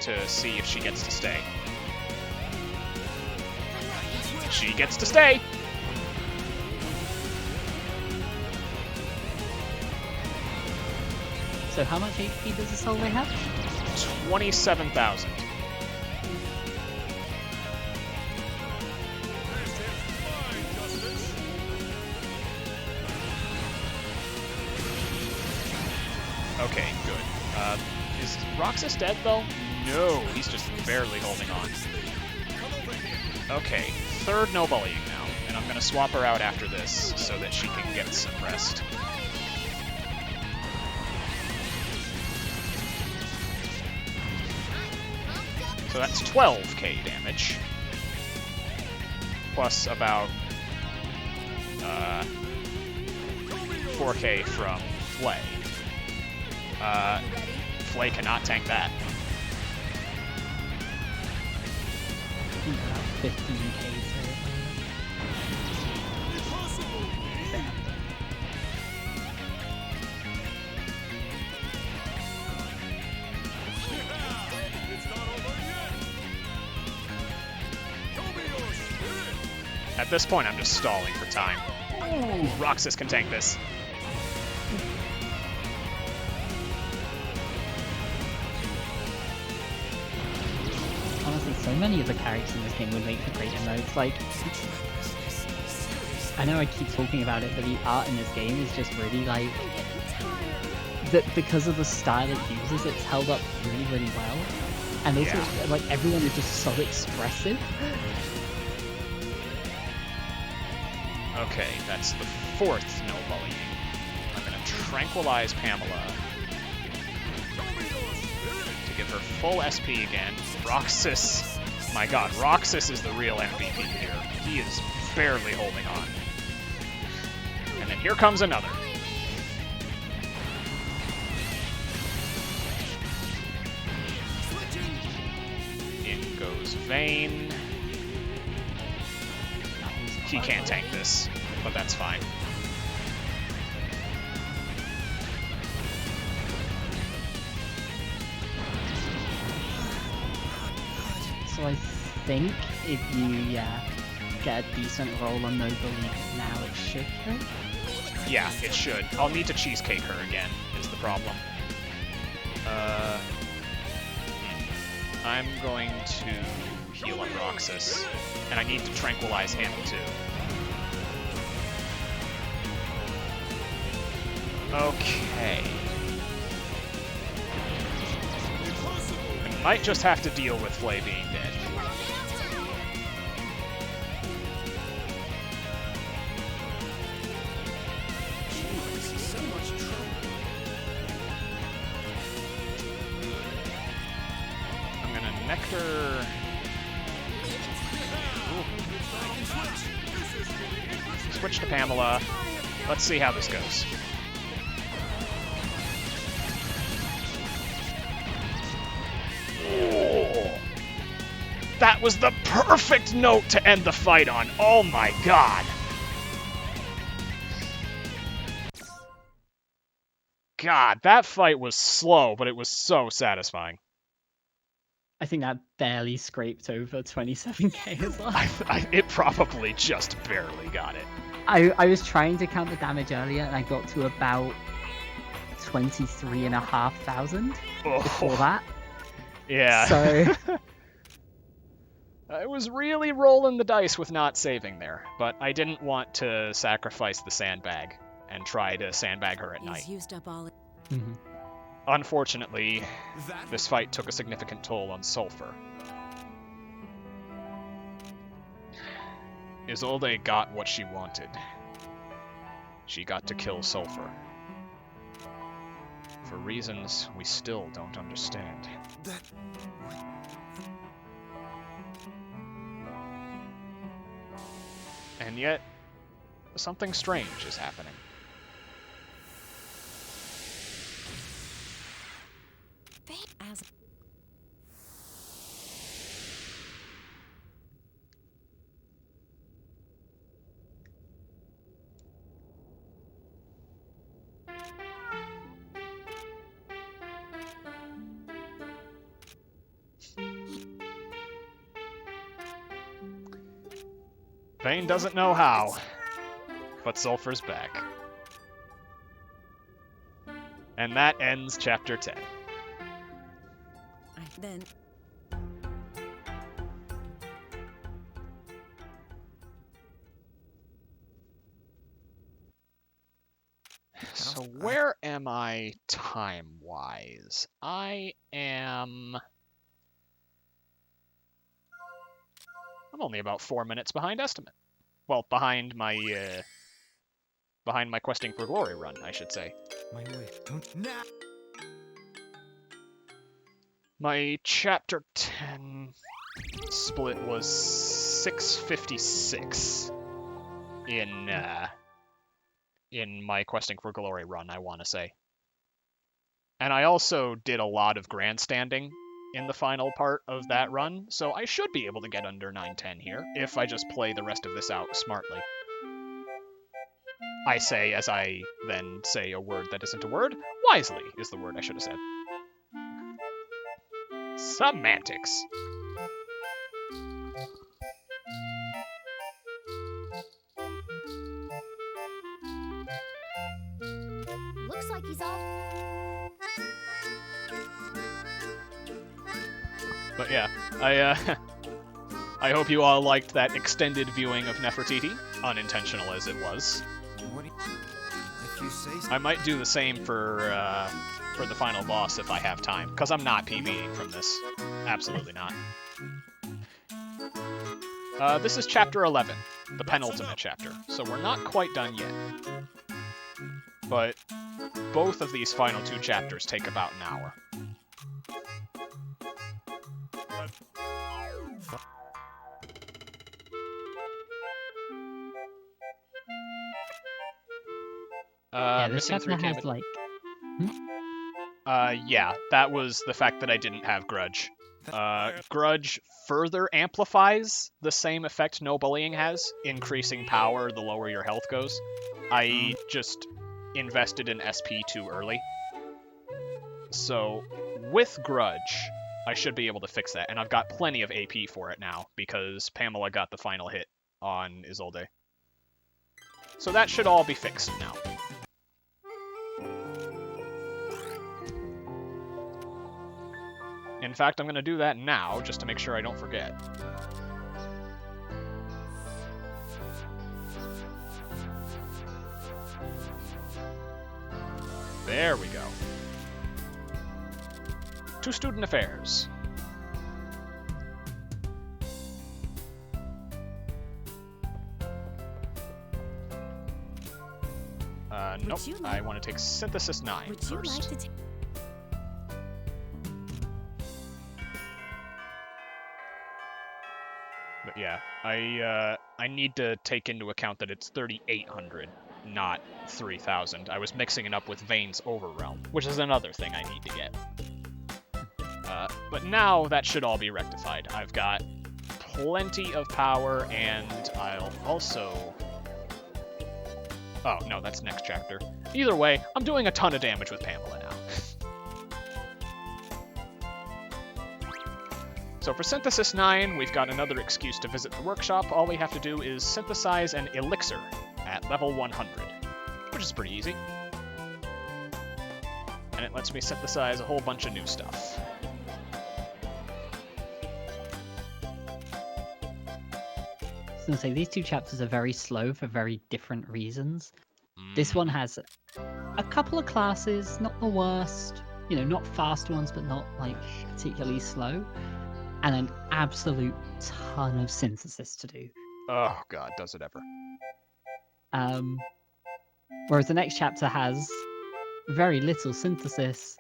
to see if she gets to stay. She gets to stay! So how much HP does this hallway have? 27,000. Okay, good. Is Roxas dead, though? No, he's just barely holding on. Okay, third no bullying now, and I'm gonna swap her out after this so that she can get some rest. So that's 12k damage, plus about 4k from Flay. Flay cannot tank that. About 15k. At this point, I'm just stalling for time. Ooh, Roxas can tank this. Honestly, so many of the characters in this game would make for great emotes. Like, I know I keep talking about it, but the art in this game is just really like that because of the style it uses. It's held up really, really well, and also like everyone is just so expressive. Okay, that's the fourth no bullying. I'm gonna tranquilize Pamela to give her full SP again. Roxas, my god, Roxas is the real MVP here. He is barely holding on. And then here comes another. In goes Vayne. He can't tank this, but that's fine. So I think if you get a decent roll on no belief now, it should kill. Yeah, it should. I'll need to cheesecake her again, is the problem. I'm going to heal on Roxas, and I need to tranquilize him too. Okay. I might just have to deal with Flay being dead. I'm gonna Nectar. Switch to Pamela. Let's see how this goes. That was the perfect note to end the fight on. Oh my god. God, that fight was slow, but it was so satisfying. I think that barely scraped over 27k as well. It probably just barely got it. I was trying to count the damage earlier, and I got to about 23,500 before that. Yeah. So I was really rolling the dice with not saving there, but I didn't want to sacrifice the sandbag and try to sandbag her at night. He's used up all. Unfortunately, this fight took a significant toll on Sulfur. Isolde got what she wanted. She got to kill Sulfur. For reasons we still don't understand. That... And yet, something strange is happening. As Vayne doesn't know how, but Sulfur's back. And that ends chapter 10. then So where am I time-wise? I'm only about 4 minutes behind estimate. Well, behind my Questing for Glory run, I should say. My way. Don't... Now! My chapter 10 split was 656 in my Questing for Glory run, I want to say. And I also did a lot of grandstanding in the final part of that run, so I should be able to get under 910 here, if I just play the rest of this out smartly. I say as I then say a word that isn't a word. Wisely is the word I should have said. Semantics. Looks like he's all... But yeah, I hope you all liked that extended viewing of Nefertiti, unintentional as it was. What do you... If you say so. I might do the same for the final boss if I have time, because I'm not PvEing from this. Absolutely not. This is chapter 11, the penultimate chapter, so we're not quite done yet. But both of these final two chapters take about an hour. Yeah, this missing chapter 3 has like... yeah, that was the fact that I didn't have Grudge. Grudge further amplifies the same effect no bullying has, increasing power the lower your health goes. I just invested in SP too early. So, with Grudge, I should be able to fix that, and I've got plenty of AP for it now, because Pamela got the final hit on Isolde. So that should all be fixed now. In fact, I'm going to do that now, just to make sure I don't forget. There we go. To student affairs. Nope, you I want to take Synthesis 9 would you like first. to take... But yeah, I need to take into account that it's 3,800, not 3,000. I was mixing it up with Vayne's Overrealm, which is another thing I need to get. But now that should all be rectified. I've got plenty of power, and I'll also... Oh, no, that's next chapter. Either way, I'm doing a ton of damage with Pamela now. So for Synthesis 9, we've got another excuse to visit the workshop. All we have to do is synthesize an elixir at level 100, which is pretty easy. And it lets me synthesize a whole bunch of new stuff. I was gonna say, these two chapters are very slow for very different reasons. This one has a couple of classes, not the worst. you know, not fast ones, but not like particularly slow, and an absolute ton of synthesis to do. Oh god, does it ever. Whereas the next chapter has very little synthesis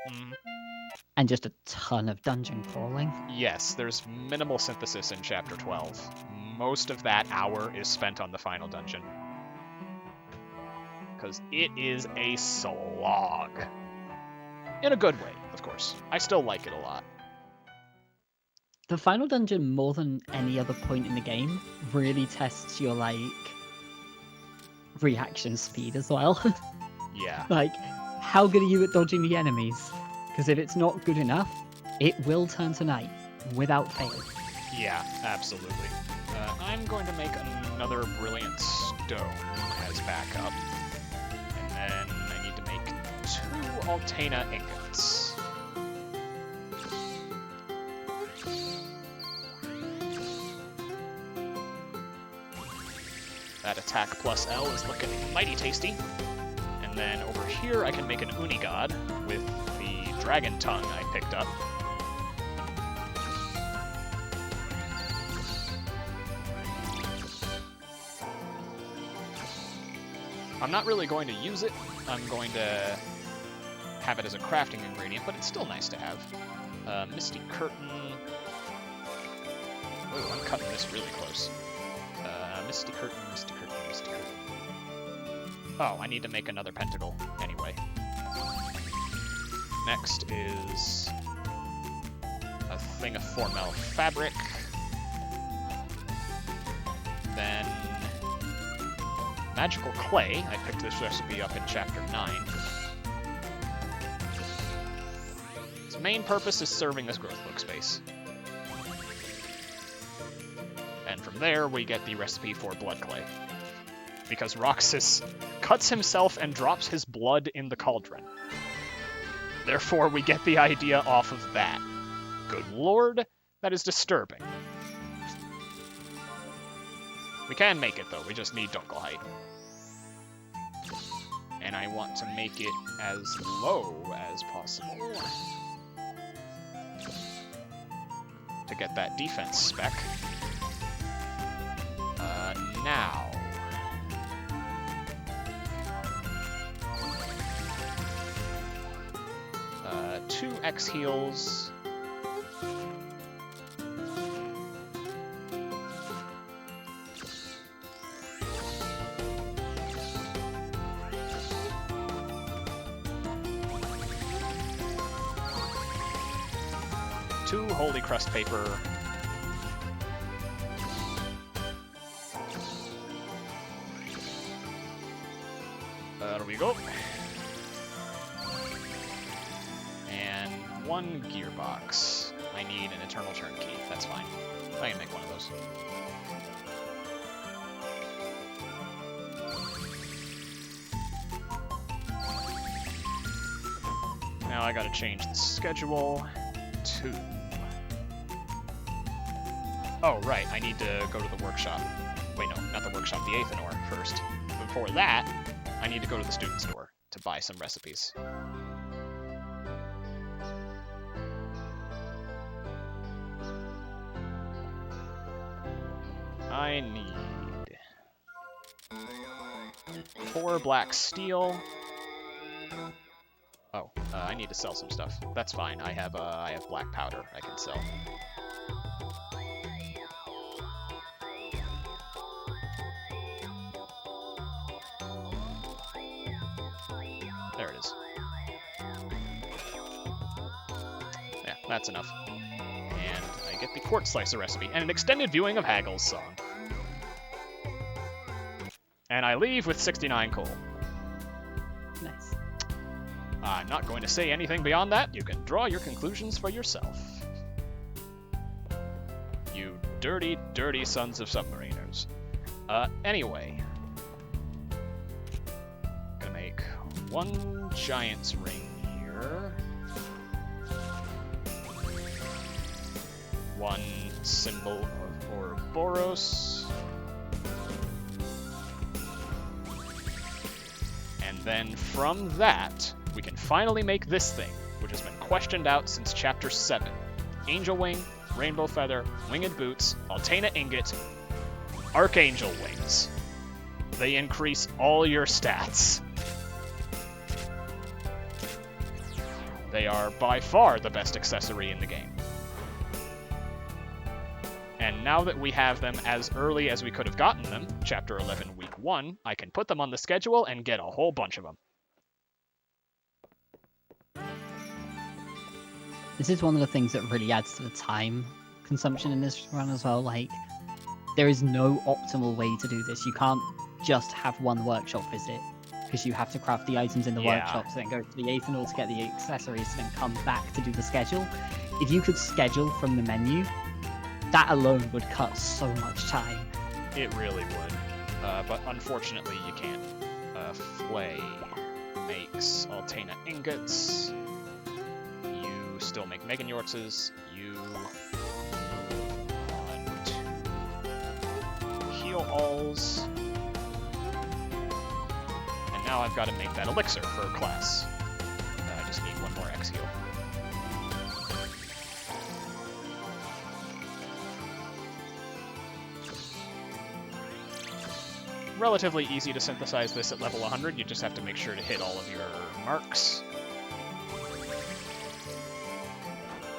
and just a ton of dungeon crawling. Yes, there's minimal synthesis in Chapter 12. Most of that hour is spent on the final dungeon. Because it is a slog. In a good way, of course. I still like it a lot. The final dungeon, more than any other point in the game, really tests your, like, reaction speed as well. Yeah. Like, how good are you at dodging the enemies? Because if it's not good enough, it will turn to night, without fail. Yeah, absolutely. I'm going to make another Brilliant Stone as backup. And then I need to make 2 Altena ingots. That attack plus L is looking mighty tasty. And then over here I can make an Unigod with the Dragon Tongue I picked up. I'm not really going to use it. I'm going to have it as a crafting ingredient, but it's still nice to have. Misty Curtain. Oh, I'm cutting this really close. Misty Curtain, Misty Curtain, Misty Curtain. Oh, I need to make another pentacle anyway. Next is a thing of Formel fabric. Then magical clay. I picked this recipe up in Chapter 9. Its main purpose is serving as growth book space. And from there, we get the recipe for blood clay. Because Roxas cuts himself and drops his blood in the cauldron. Therefore, we get the idea off of that. Good lord, that is disturbing. We can make it, though. We just need Dunkelheit. And I want to make it as low as possible. To get that defense spec. Now. 2 X heals. Two Holy Crust paper. There we go. And 1 gearbox. I need an Eternal Turnkey. That's fine. I can make one of those. Now I gotta change the schedule to... Oh, right, I need to go to the workshop. Wait, no, not the workshop, the Athenor first. Before that, I need to go to the student store to buy some recipes. I need 4 black steel. Oh, I need to sell some stuff. That's fine. I have black powder I can sell. There it is. Yeah, that's enough. And I get the Quartz Slicer recipe and an extended viewing of Haggle's song. And I leave with 69 coal. Nice. I'm not going to say anything beyond that. You can draw your conclusions for yourself. You dirty, dirty sons of submariners. Anyway. Gonna make 1 giant's ring here. 1 symbol of Ouroboros. And then from that, we can finally make this thing, which has been questioned out since Chapter 7. Angel Wing, Rainbow Feather, Winged Boots, Altena Ingot, Archangel Wings. They increase all your stats. They are by far the best accessory in the game. And now that we have them as early as we could have gotten them, Chapter 11, Week 1, I can put them on the schedule and get a whole bunch of them. This is one of the things that really adds to the time consumption in this run as well. Like, there is no optimal way to do this. You can't just have one workshop visit, because you have to craft the items in the workshops, then go to the Aethanol to get the accessories, and then come back to do the schedule. If you could schedule from the menu, that alone would cut so much time. It really would. But unfortunately, you can't. Flay makes Altena Ingots. You still make Meganyortzes. You want Heal Alls. And now I've got to make that elixir for a class. I just need one more X heal. Relatively easy to synthesize this at level 100, you just have to make sure to hit all of your marks.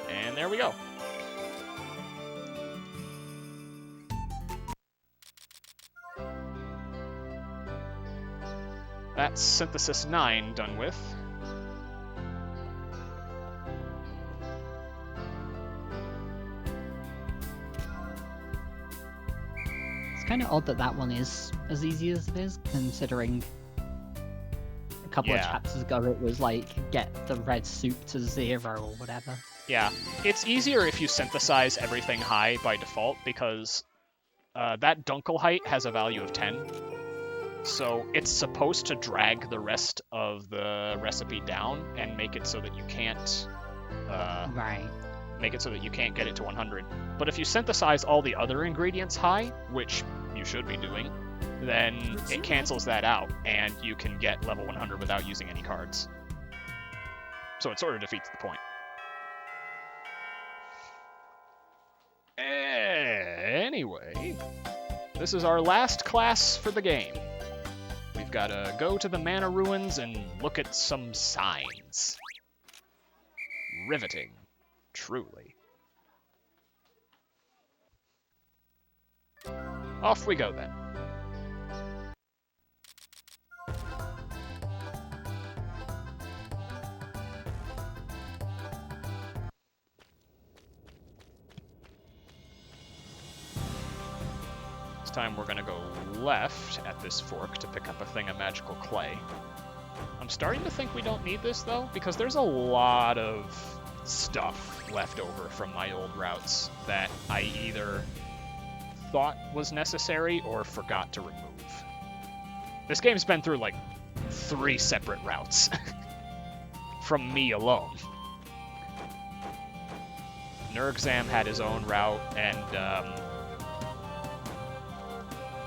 And there we go. That's Synthesis 9 done with. Kind of odd that that one is as easy as it is, considering a couple of chapters ago it was like, get the red soup to 0 or whatever. Yeah, it's easier if you synthesize everything high by default, because that Dunkelheit has a value of 10. So it's supposed to drag the rest of the recipe down and make it so that you can't make it so that you can't get it to 100. But if you synthesize all the other ingredients high, which you should be doing, then it cancels that out, and you can get level 100 without using any cards. So it sort of defeats the point. Anyway, this is our last class for the game. We've got to go to the Mana Ruins and look at some signs. Riveting. Truly. Off we go then. This time we're gonna go left at this fork to pick up a thing of magical clay. I'm starting to think we don't need this though, because there's a lot of stuff left over from my old routes that I either thought was necessary or forgot to remove. This game's been through like 3 separate routes from me alone. Nergzam had his own route, and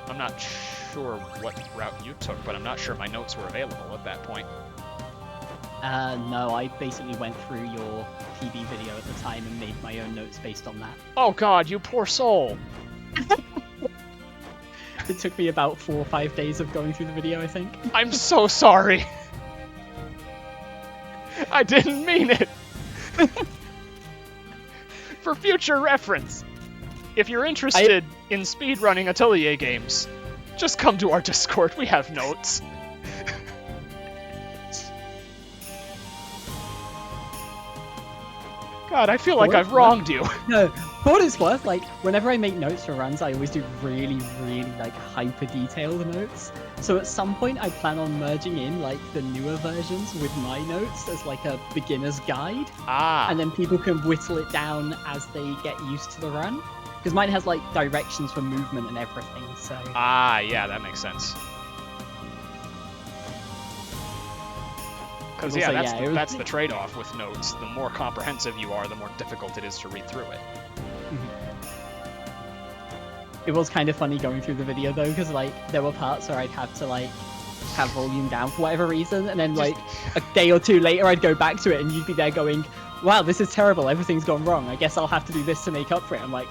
I'm not sure what route you took, but I'm not sure my notes were available at that point. No, I basically went through your PB video at the time and made my own notes based on that. Oh god, you poor soul! It took me about 4 or 5 days of going through the video, I think. I'm so sorry! I didn't mean it! For future reference, if you're interested in speedrunning Atelier games, just come to our Discord, we have notes. God, I feel like I've wronged you. No, for what it's worth, like, whenever I make notes for runs, I always do really, really, like, hyper-detailed notes. So at some point, I plan on merging in, like, the newer versions with my notes as, like, a beginner's guide. Ah. And then people can whittle it down as they get used to the run. Because mine has, like, directions for movement and everything, so... Ah, yeah, that makes sense. Because, yeah, that's the trade-off with notes. The more comprehensive you are, the more difficult it is to read through it. It was kind of funny going through the video, though, because, like, there were parts where I'd have to, like, have volume down for whatever reason, and then like a day or two later I'd go back to it and you'd be there going, wow, this is terrible, everything's gone wrong, I guess I'll have to do this to make up for it. I'm like,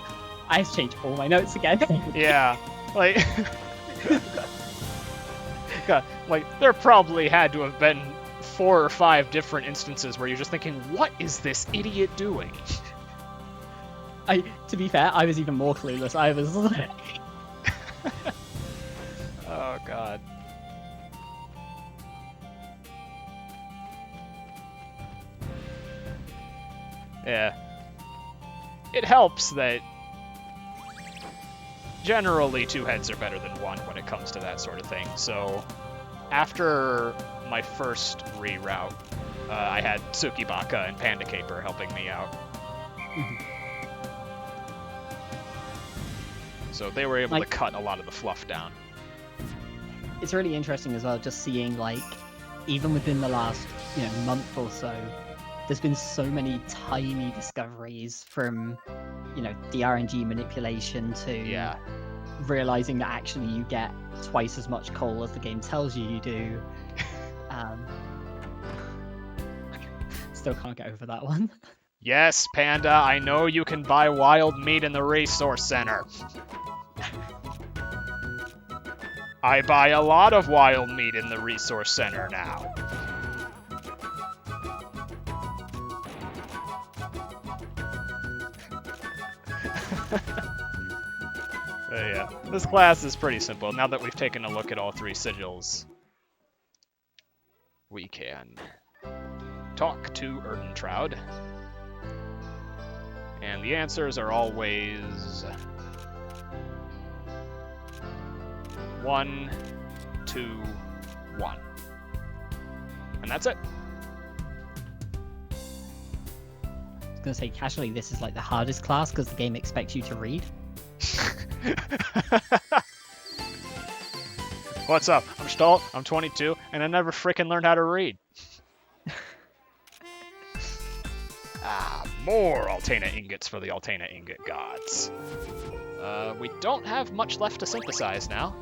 I have to change all my notes again. Yeah, like, God, like there probably had to have been 4 or 5 different instances where you're just thinking, what is this idiot doing? To be fair, I was even more clueless. I was like... Oh, God. Yeah. It helps that generally 2 heads are better than 1 when it comes to that sort of thing. So after my first reroute, I had Tsukibaka and Panda Caper helping me out. So they were able to cut a lot of the fluff down. It's really interesting as well, just seeing, like, even within the last, month or so, there's been so many tiny discoveries from, the RNG manipulation to realizing that actually you get twice as much coal as the game tells you do. Still can't get over that one. Yes, Panda, I know you can buy wild meat in the resource center. I buy a lot of wild meat in the resource center now. Yeah, this class is pretty simple. Now that we've taken a look at all 3 sigils, we can talk to Erdentraud. And the answers are always 1, 2, 1. And that's it. I was going to say, casually, this is like the hardest class because the game expects you to read. What's up? I'm Stolt, I'm 22, and I never frickin' learned how to read. More Altena ingots for the Altena ingot gods. We don't have much left to synthesize now.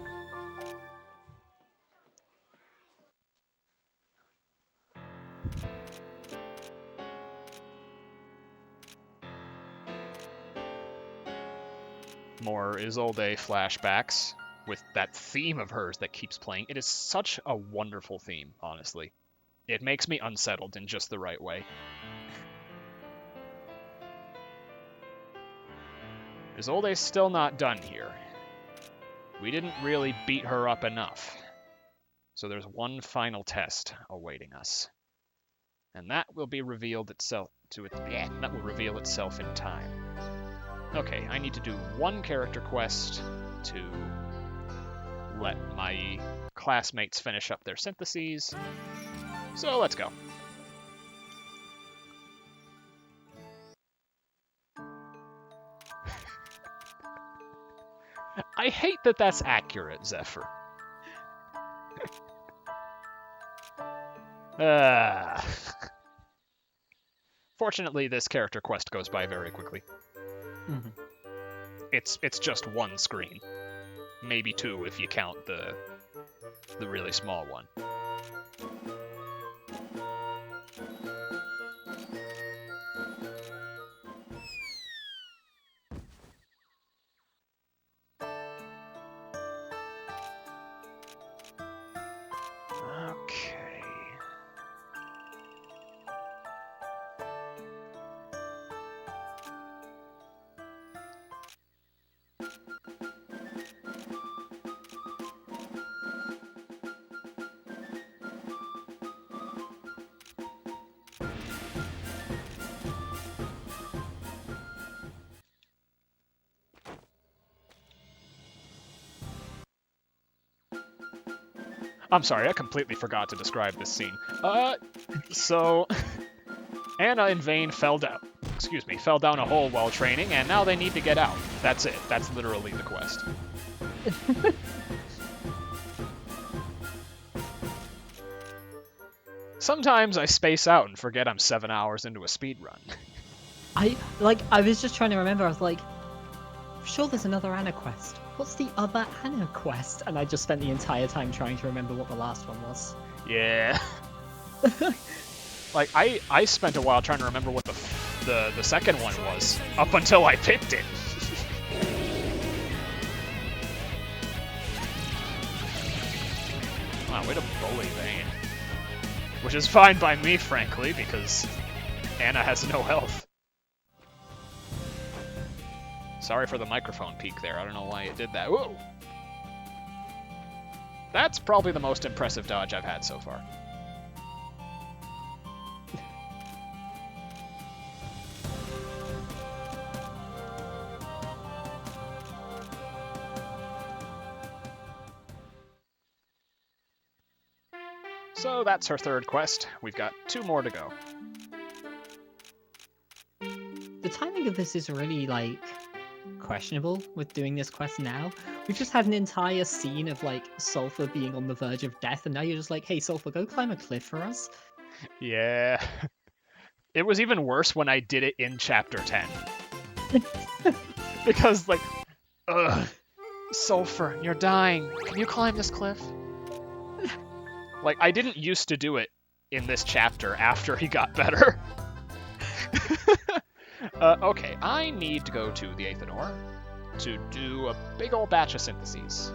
More Isolde flashbacks with that theme of hers that keeps playing. It is such a wonderful theme, honestly. It makes me unsettled in just the right way. Isolde's still not done here. We didn't really beat her up enough. So there's one final test awaiting us. And that will be revealed itself that will reveal itself in time. Okay, I need to do one character quest to let my classmates finish up their syntheses. So let's go. I hate that that's accurate, Zephyr. Fortunately, this character quest goes by very quickly. Mm-hmm. It's just one screen. Maybe 2 if you count the really small one. Okay. I'm sorry, I completely forgot to describe this scene. So Anna and Vane fell down a hole while training, and now they need to get out. That's it. That's literally the quest. Sometimes I space out and forget I'm 7 hours into a speed run. I was just trying to remember, I was like, sure there's another Anna quest. what's the other Anna quest? And I just spent the entire time trying to remember what the last one was. Yeah. Like, I spent a while trying to remember what the second one was, up until I picked it. Wow, way to bully Vayne. Which is fine by me, frankly, because Anna has no health. Sorry for the microphone peak there. I don't know why it did that. Whoa! That's probably the most impressive dodge I've had so far. So that's her third quest. We've got 2 more to go. The timing of this is really, like, questionable with doing this quest now. We just had an entire scene of, like, Sulfur being on the verge of death, and now you're just like, hey, Sulfur, go climb a cliff for us. Yeah. It was even worse when I did it in Chapter 10. Because, like, ugh, Sulfur, you're dying. Can you climb this cliff? Like, I didn't used to do it in this chapter after he got better. Okay, I need to go to the Aethanor to do a big old batch of syntheses.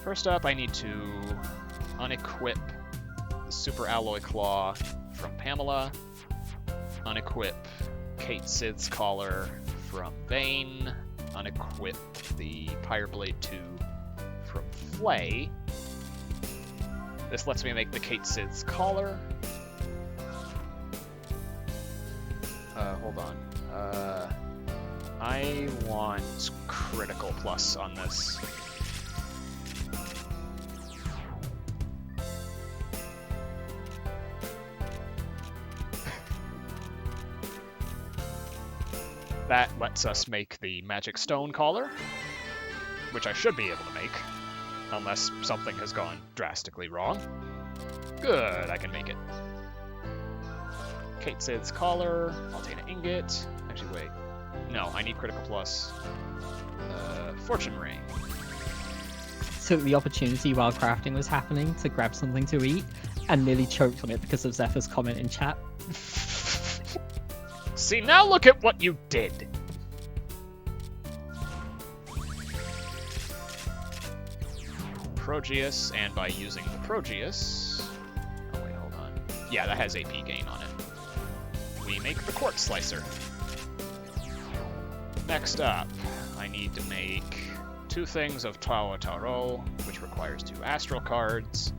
First up, I need to unequip the Super Alloy Claw from Pamela, unequip Kate Sith's collar from Vayne, unequip the Pyreblade 2 from Flay. This lets me make the Kate Sith's collar. Hold on. I want critical plus on this. That lets us make the Magic Stone collar, which I should be able to make, unless something has gone drastically wrong. Good, I can make it. Kate Sith's collar, Altena ingot. Actually, wait. No, I need critical plus. Fortune ring. Took the opportunity while crafting was happening to grab something to eat, and nearly choked on it because of Zephyr's comment in chat. See, now look at what you did. Progeus, and by using the Progeus... Oh wait, hold on. Yeah, that has AP gain on it. We make the Quartz Slicer. Next up, I need to make 2 things of Tao Taro, which requires 2 Astral cards.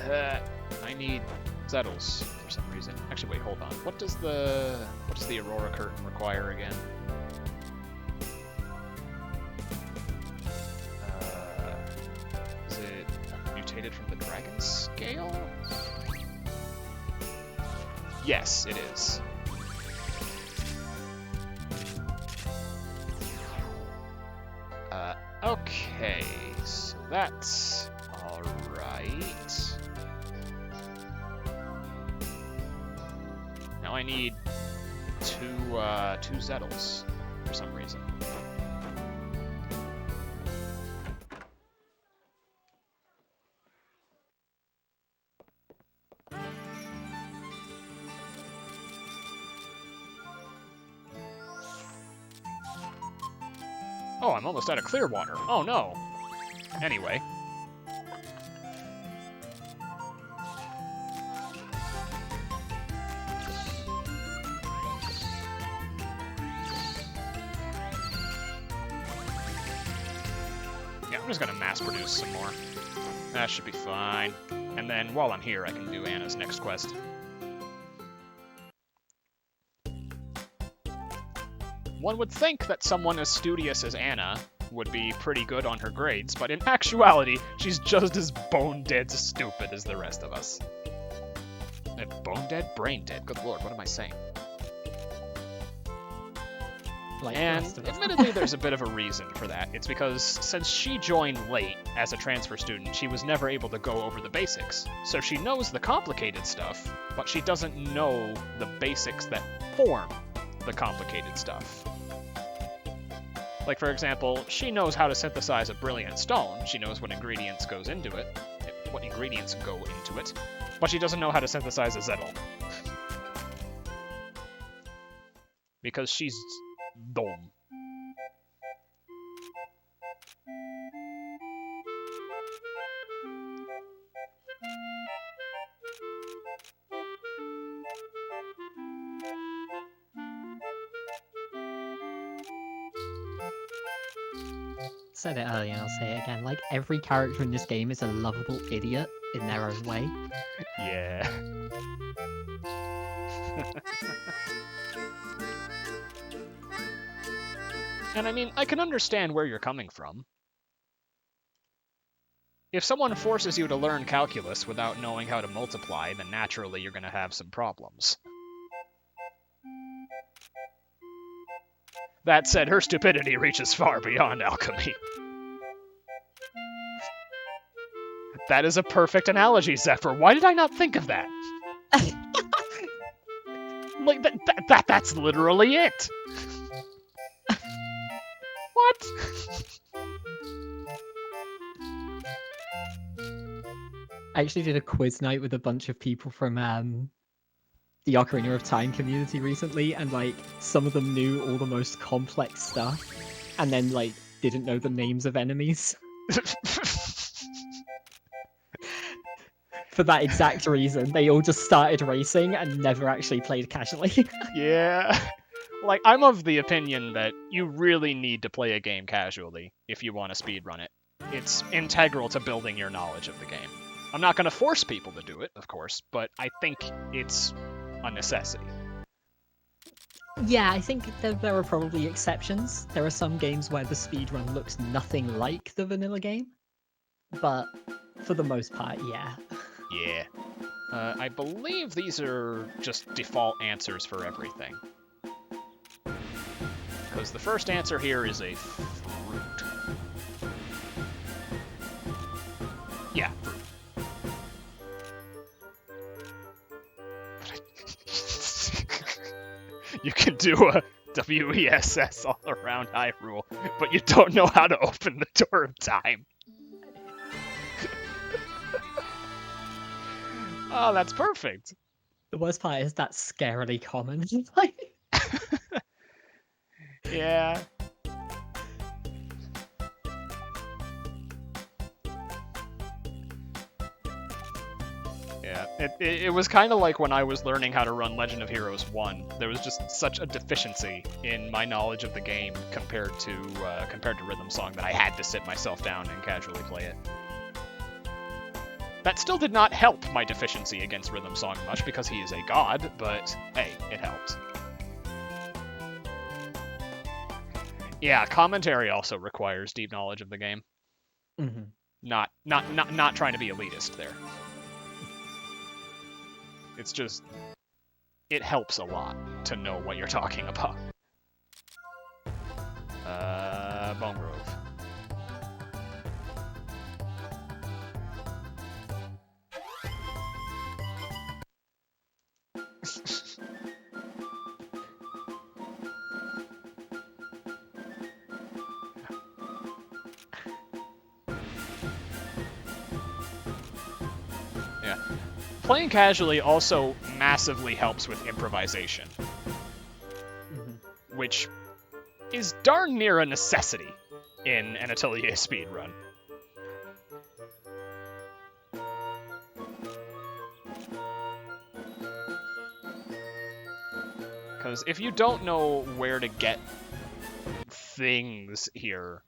I need Zettles for some reason. Actually, wait, hold on. What does the Aurora Curtain require again? Is it mutated from the Dragon Scale? Yes, it is. Okay, so that's alright. Now I need two Zettles for some reason. Oh, I'm almost out of clear water. Oh no. Anyway. Yeah, I'm just gonna mass produce some more. That should be fine. And then while I'm here, I can do Anna's next quest. One would think that someone as studious as Anna would be pretty good on her grades, but in actuality, she's just as bone-dead stupid as the rest of us. Bone-dead? Brain-dead. Good lord, what am I saying? like the And rest of us. admittedly, there's a bit of a reason for that. It's because since she joined late as a transfer student, she was never able to go over the basics. So she knows the complicated stuff, but she doesn't know the basics that form the complicated stuff. Like, for example, she knows how to synthesize a brilliant stone. She knows what ingredients go into it, but she doesn't know how to synthesize a zettel. Because she's dumb. Said it earlier and I'll say it again. Like, every character in this game is a lovable idiot in their own way. Yeah. And I mean, I can understand where you're coming from. If someone forces you to learn calculus without knowing how to multiply, then naturally you're going to have some problems. That said, her stupidity reaches far beyond alchemy. That is a perfect analogy, Zephyr. Why did I not think of that? Like, that's literally it. What? I actually did a quiz night with a bunch of people from the Ocarina of Time community recently, and like some of them knew all the most complex stuff, and then like didn't know the names of enemies. For that exact reason, they all just started racing and never actually played casually. Yeah. Like, I'm of the opinion that you really need to play a game casually if you want to speedrun it. It's integral to building your knowledge of the game. I'm not going to force people to do it, of course, but I think it's a necessity. Yeah, I think there are probably exceptions. There are some games where the speedrun looks nothing like the vanilla game, but for the most part, yeah. Yeah. I believe these are just default answers for everything. Because the first answer here is a fruit. Yeah, fruit. You can do a WESS all around Hyrule, but you don't know how to open the door of time. Oh, that's perfect. The worst part is that's scarily common. Like, Yeah. Yeah, it was kind of like when I was learning how to run Legend of Heroes 1. There was just such a deficiency in my knowledge of the game compared to Rhythm Song that I had to sit myself down and casually play it. That still did not help my deficiency against Rhythm Song much because he is a god, but hey, it helped. Yeah, commentary also requires deep knowledge of the game. mhm. Not trying to be elitist there. It's just, it helps a lot to know what you're talking about. Bone Grove. Yeah. Playing casually also massively helps with improvisation, which is darn near a necessity in an Atelier speedrun. Because if you don't know where to get things here,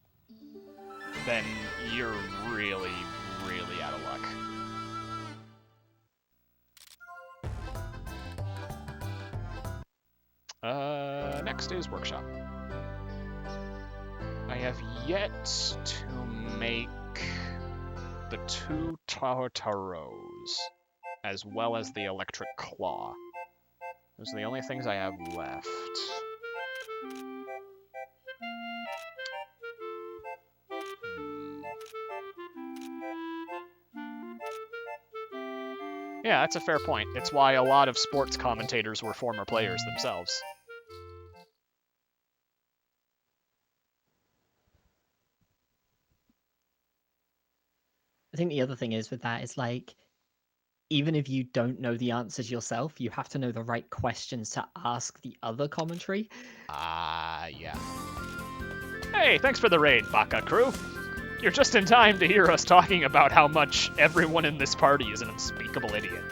then you're really, really out of luck. Next is Workshop. I have yet to make the 2 Taros, as well as the Electric Claw. Those are the only things I have left. Yeah, that's a fair point. It's why a lot of sports commentators were former players themselves. I think the other thing is with that is like, even if you don't know the answers yourself, you have to know the right questions to ask the other commentary. Yeah. Hey, thanks for the raid, Baka crew. You're just in time to hear us talking about how much everyone in this party is an unspeakable idiot.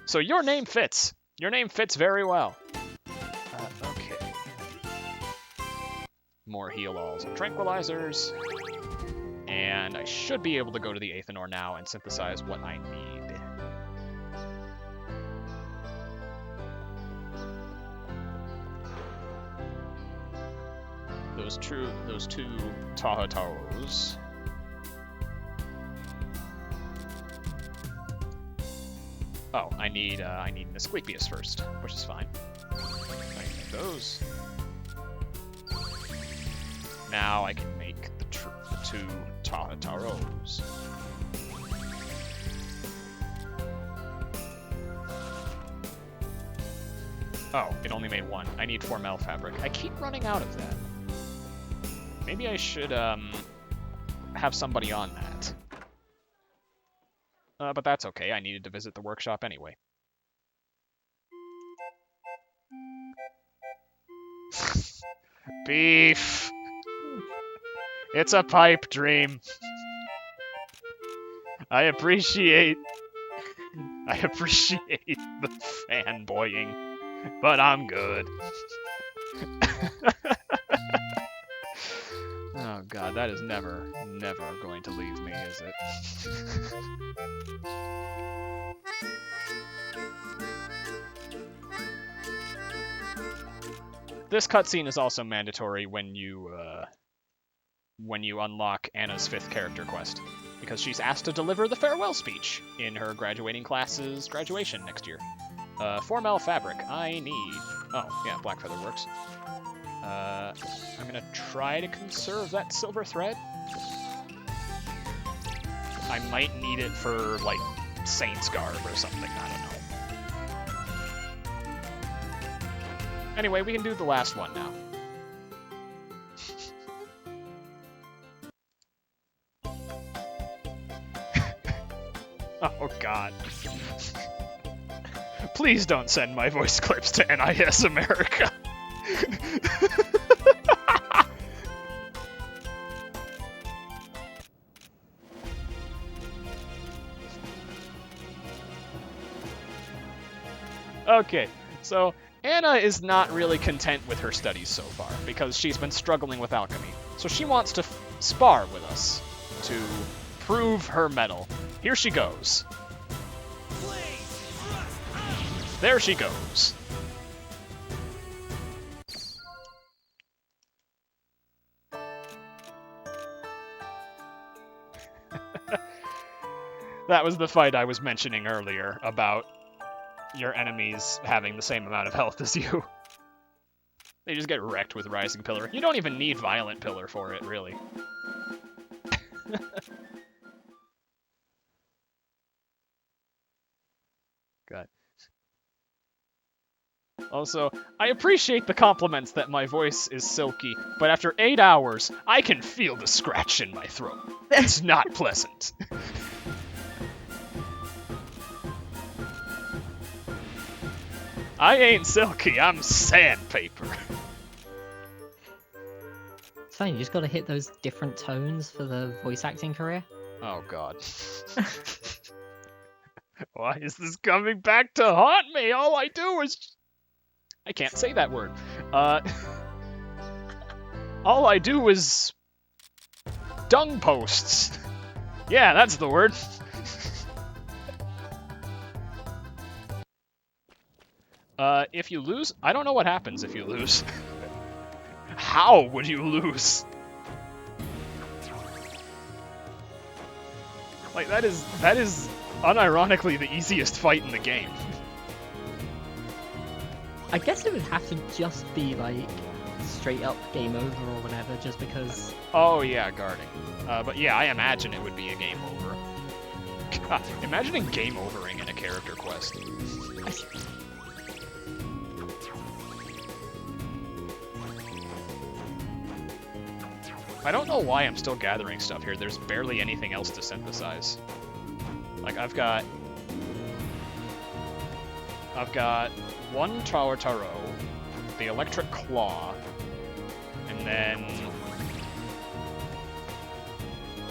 So your name fits. Your name fits very well. Okay. More heal-alls and tranquilizers. And I should be able to go to the Athenor now and synthesize what I need. Those two Tahataros. Oh, I need an Asclepius first, which is fine. I can make those. Now I can make the two Tahataros. Oh, it only made one. I need Formel fabric. I keep running out of that. Maybe I should have somebody on that. But that's okay. I needed to visit the workshop anyway. Beef! It's a pipe dream. I appreciate the fanboying, but I'm good. Oh god, that is never going to leave me, is it? This cutscene is also mandatory when you unlock Anna's 5th character quest, because she's asked to deliver the farewell speech in her graduating class's graduation next year. Formel fabric, I need... Oh, yeah, black feather works. I'm gonna try to conserve that silver thread. I might need it for, like, Saint's Garb or something, I don't know. Anyway, we can do the last one now. Oh god. Please don't send my voice clips to NIS America. Okay, so Anna is not really content with her studies so far, because she's been struggling with alchemy. So she wants to spar with us to prove her mettle. Here she goes. There she goes. That was the fight I was mentioning earlier about your enemies having the same amount of health as you. They just get wrecked with Rising Pillar. You don't even need Violent Pillar for it, really. God. Also, I appreciate the compliments that my voice is silky, but after 8 hours, I can feel the scratch in my throat. It's not pleasant. I ain't silky, I'm sandpaper. It's fine, you just gotta hit those different tones for the voice acting career. Oh god. Why is this coming back to haunt me? All I do is... I can't say that word. All I do is... dung posts. Yeah, that's the word. If you lose, I don't know what happens if you lose. How would you lose? Like, that is unironically the easiest fight in the game. I guess it would have to just be like straight up game over or whatever, just because. Oh yeah, guarding. But yeah, I imagine it would be a game over. God, imagining game overing in a character quest. I don't know why I'm still gathering stuff here. There's barely anything else to synthesize. Like, I've got one Tower Taro, the Electric Claw, and then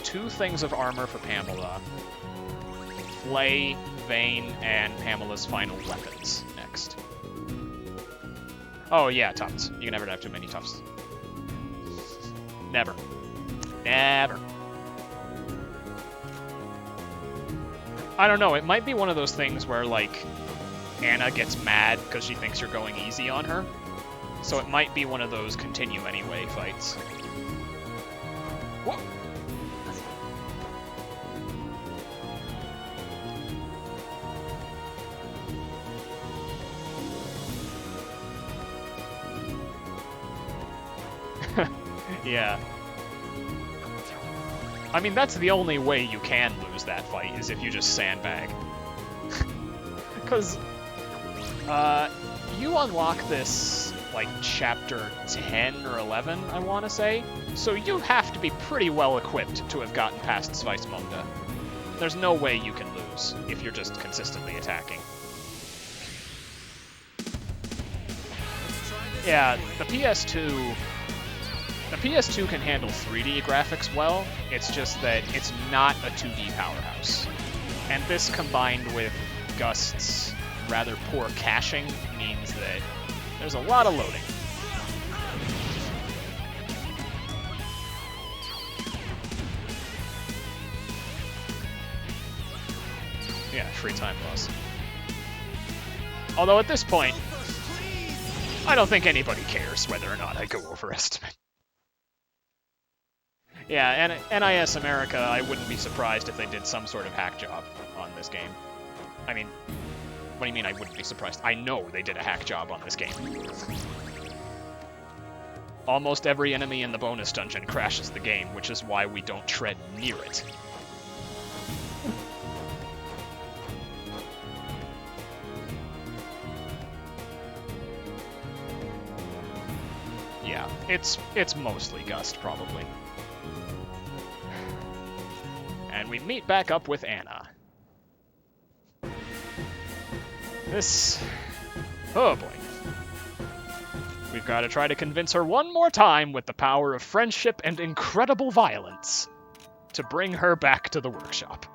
2 things of armor for Pamela, Flay, Vane, and Pamela's final weapons next. Oh yeah, tufts. You can never have too many tufts. Never. Never. I don't know, it might be one of those things where, like, Anna gets mad because she thinks you're going easy on her. So it might be one of those continue anyway fights. Whoa. Yeah. I mean, that's the only way you can lose that fight, is if you just sandbag. Because, you unlock this, like, chapter 10 or 11, I want to say, so you have to be pretty well equipped to have gotten past Sveismunda. There's no way you can lose if you're just consistently attacking. Yeah, the PS2 can handle 3D graphics well, it's just that it's not a 2D powerhouse. And this combined with Gust's rather poor caching means that there's a lot of loading. Yeah, free time loss. Although at this point, I don't think anybody cares whether or not I go overestimate. Yeah, and NIS America, I wouldn't be surprised if they did some sort of hack job on this game. I mean, what do you mean I wouldn't be surprised? I know they did a hack job on this game. Almost every enemy in the bonus dungeon crashes the game, which is why we don't tread near it. Yeah, it's mostly Gust, probably. And we meet back up with Anna. Oh boy. We've got to try to convince her one more time with the power of friendship and incredible violence to bring her back to the workshop.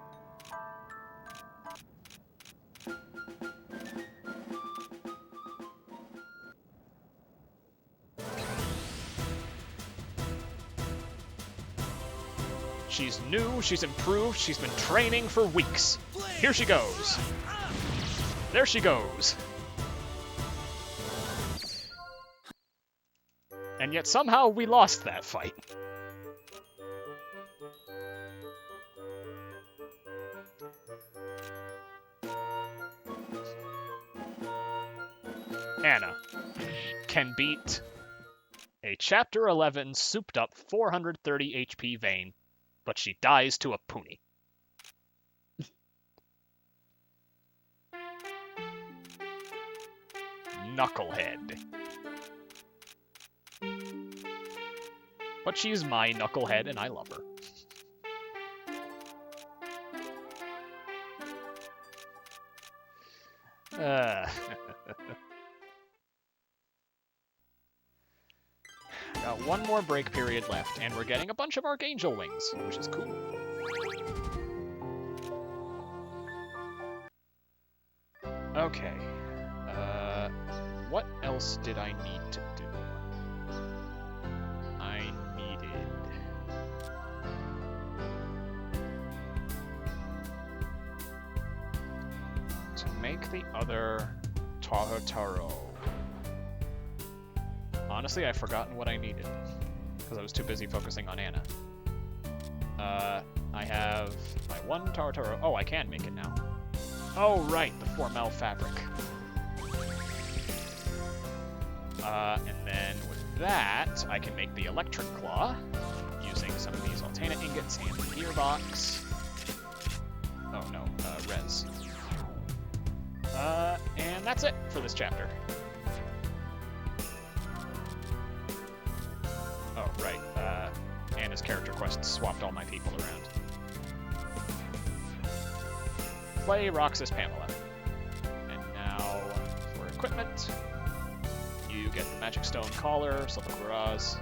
She's new, she's improved, she's been training for weeks. Here she goes. There she goes. And yet somehow we lost that fight. Anna can beat a Chapter 11 souped up 430 HP Vane, but she dies to a Puni. Knucklehead. But she's my Knucklehead and I love her. Got one more break period left, and we're getting a bunch of Archangel Wings, which is cool. Okay. What else did I need to do? I needed... to make the other Taro. Honestly, I've forgotten what I needed, because I was too busy focusing on Anna. I have my one Taro. Oh, I can make it now. Oh, right, the Formel fabric. And then with that, I can make the Electric Claw, using some of these Altana ingots and the gearbox. Oh no, res. And that's it for this chapter. Oh, right. Anna's character quest swapped all my people around. Play Roxas Pamela. And now for equipment, you get the Magic Stone Collar, Silver Cuirass,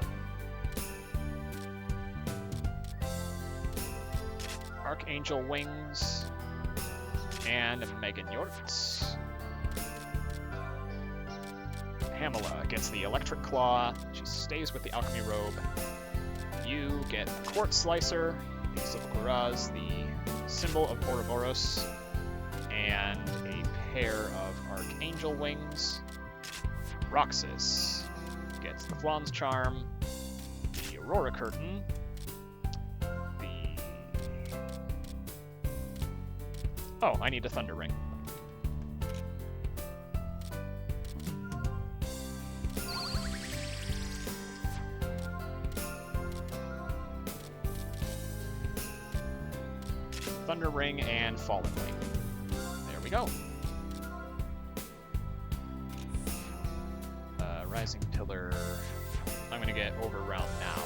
Archangel Wings, and Megan Yortz. Pamela gets the Electric Claw. She stays with the Alchemy Robe. You get the Quartz Slicer, the Silver Cuirass, the Symbol of Ouroboros, and a pair of Archangel Wings. Roxas gets the Flawn's Charm, the Aurora Curtain, the... Oh, I need a Thunder Ring. Thunder Ring and Fallen Wing. There we go. Rising Pillar. I'm going to get Overwhelmed now,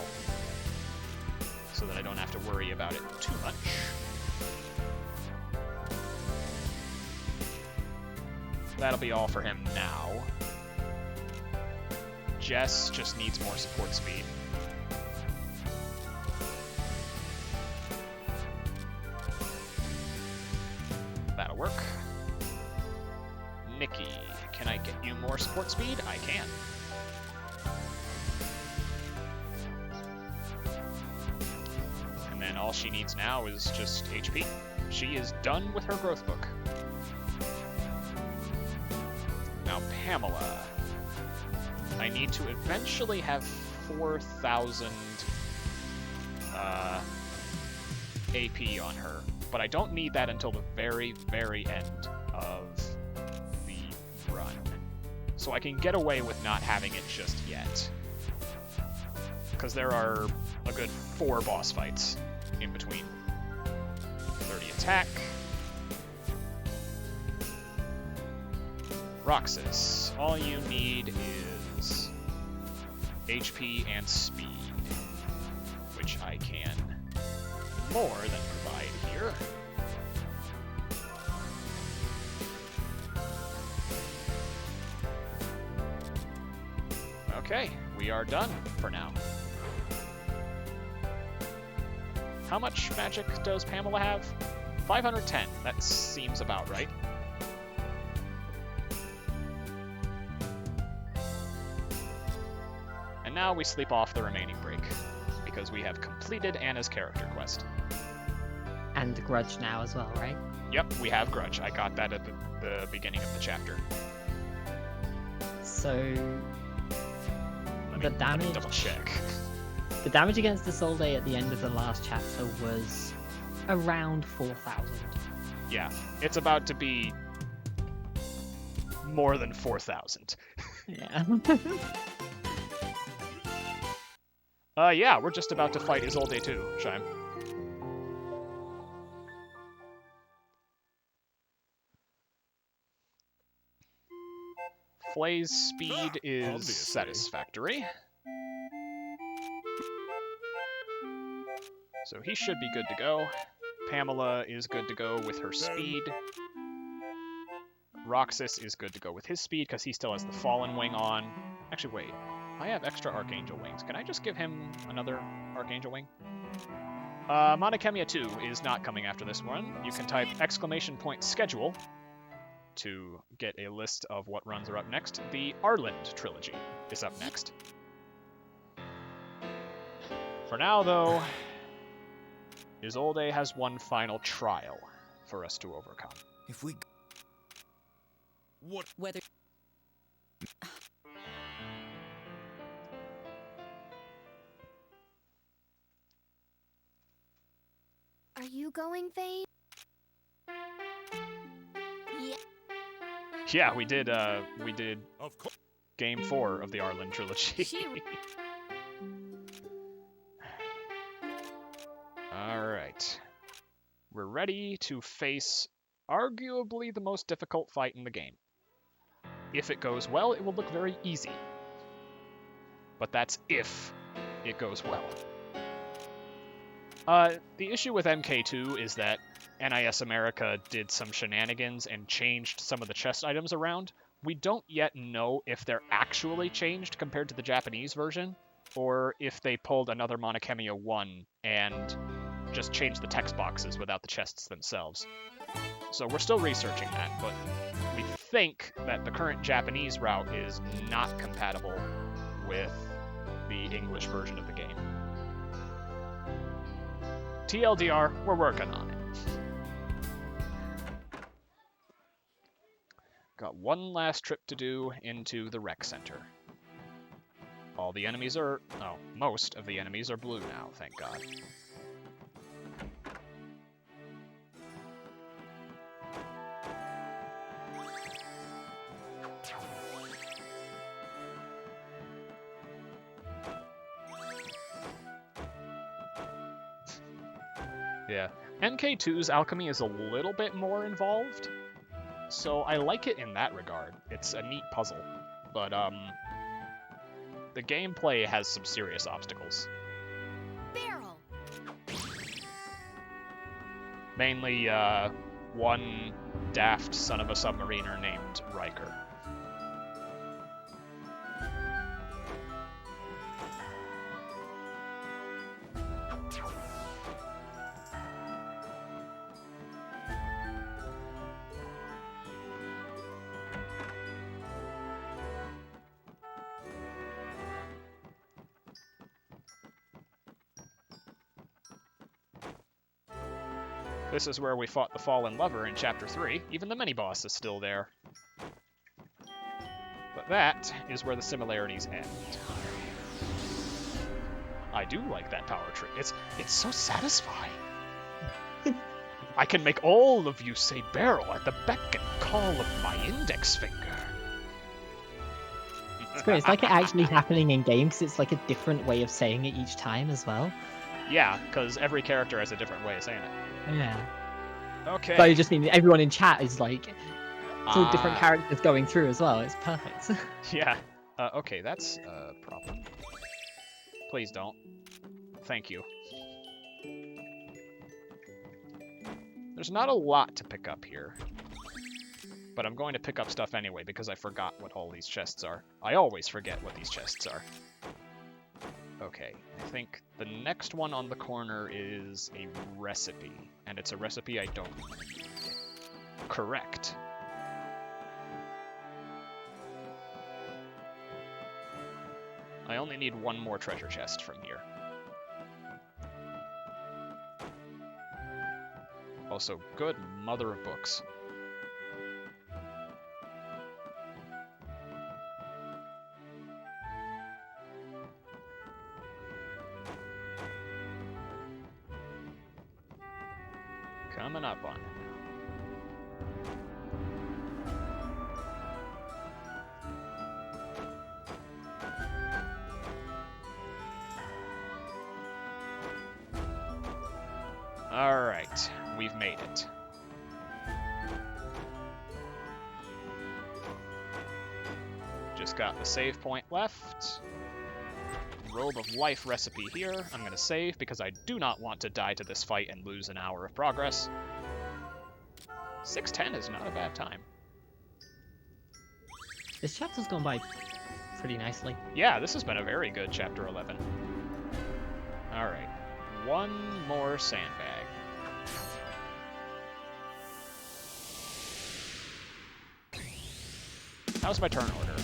so that I don't have to worry about it too much. That'll be all for him now. Jess just needs more support speed. That'll work. Nikki, can I get you more support speed? I can. And then all she needs now is just HP. She is done with her growth book. Now Pamela. I need to eventually have 4,000 AP on her, but I don't need that until the very, very end of the run. So I can get away with not having it just yet. Because there are a good 4 boss fights in between. 30 attack. Roxas, all you need is HP and speed, which I can more than provide here. Okay, we are done for now. How much magic does Pamela have? 510. That seems about right. And now we sleep off the remaining break, because we have completed Anna's character quest. And Grudge now as well, right? Yep, we have Grudge. I got that at the beginning of the chapter. So Let the me damage, double check. the damage against Isolde at the end of the last chapter was around 4,000. Yeah, it's about to be more than 4,000. Yeah. Yeah, we're just about to fight Isolde too, Shime. Flay's speed is Obviously. satisfactory. So he should be good to go. Pamela is good to go with her speed. Roxas is good to go with his speed because he still has the Fallen Wing on. Actually, wait. I have extra Archangel Wings. Can I just give him another Archangel Wing? Khemia 2 is not coming after this one. You can type !schedule to get a list of what runs are up next. The Arland trilogy is up next. For now, though, Isolde has one final trial for us to overcome. If we What? Whether Are you going, Vane? Yeah. Yeah, we did Of course. Game 4 of the Arland trilogy. She... Alright. We're ready to face arguably the most difficult fight in the game. If it goes well, it will look very easy. But that's if it goes well. The issue with MK2 is that NIS America did some shenanigans and changed some of the chest items around. We don't yet know if they're actually changed compared to the Japanese version, or if they pulled another Khemia 1 and just changed the text boxes without the chests themselves. So we're still researching that, but we think that the current Japanese route is not compatible with the English version of the game. TLDR, we're working on it. Got one last trip to do into the rec center. All the enemies are... oh, most of the enemies are blue now, thank God. Yeah. MK2's alchemy is a little bit more involved, so I like it in that regard. It's a neat puzzle, but the gameplay has some serious obstacles. Barrel. Mainly one daft son of a submariner named Riker. This is where we fought the Fallen Lover in Chapter 3. Even the mini-boss is still there. But that is where the similarities end. I do like that power tree. It's so satisfying. I can make all of you say barrel at the beck and call of my index finger. It's great. It's like it actually happening in game because it's like a different way of saying it each time as well. Yeah, because every character has a different way of saying it. Yeah. Okay. But you just mean everyone in chat is like, it's all different characters going through as well. It's perfect. Yeah. Okay, that's a problem. Please don't. Thank you. There's not a lot to pick up here. But I'm going to pick up stuff anyway because I forgot what all these chests are. I always forget what these chests are. Okay, I think the next one on the corner is a recipe, and it's a recipe I don't need. Correct. I only need one more treasure chest from here. Also, good mother of books. Coming up on it now. Alright, we've made it. Just got the save point left. Robe of Life recipe here. I'm going to save because I do not want to die to this fight and lose an hour of progress. 6:10 is not a bad time. This chapter's gone by pretty nicely. Yeah, this has been a very good Chapter 11. Alright, one more sandbag. How's my turn order?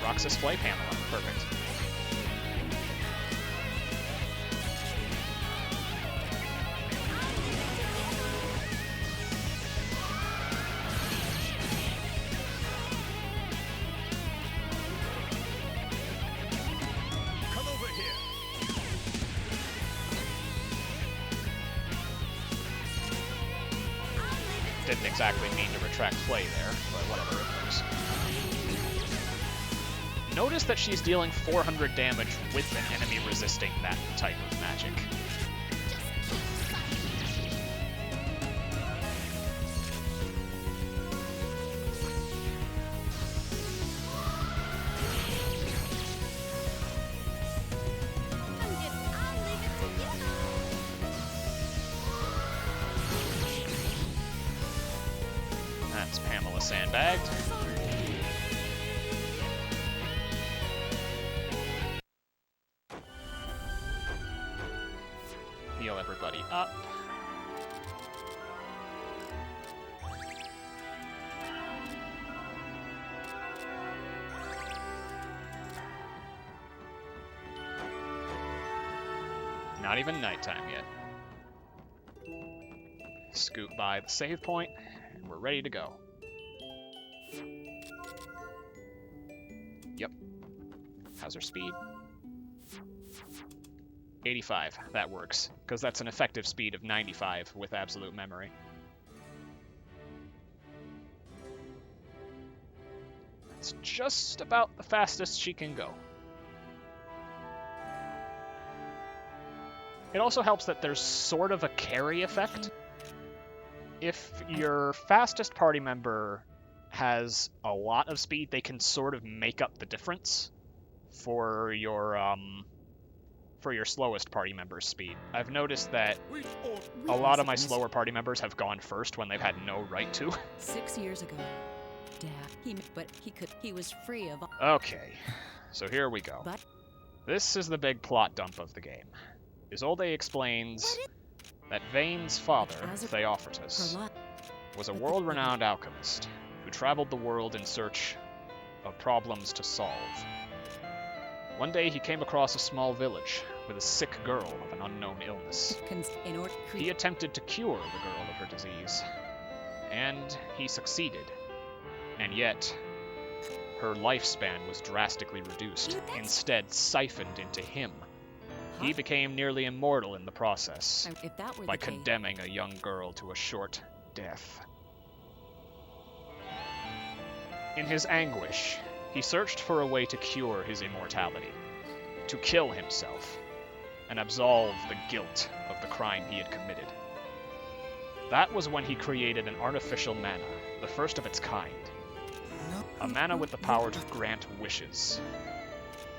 Roxas Flay, Pamela. Perfect. Come over here. Didn't exactly mean to retract Flay there, but whatever, it works. Notice that she's dealing 400 damage with an enemy resisting that type of magic. sandbagged. Heal everybody up. Not even nighttime yet. Scoot by the save point, and we're ready to go. Yep. How's our speed? 85. That works, because that's an effective speed of 95 with absolute memory. It's just about the fastest she can go. It also helps that there's sort of a carry effect. If your fastest party member has a lot of speed, they can sort of make up the difference for your slowest party member's speed. I've noticed that a lot of my slower party members have gone first when they've had no right to. 6 years ago, Dad, he was free of. Okay, so here we go. But This is the big plot dump of the game. Isolde explains that Vane's father, Theophrastus, was a world-renowned alchemist who traveled the world in search of problems to solve. One day he came across a small village with a sick girl of an unknown illness. He attempted to cure the girl of her disease, and he succeeded. And yet, her lifespan was drastically reduced, instead siphoned into him. He became nearly immortal in the process, If that were by the case, condemning a young girl to a short death. In his anguish, he searched for a way to cure his immortality, to kill himself, and absolve the guilt of the crime he had committed. That was when he created an artificial mana, the first of its kind. A mana with the power to grant wishes.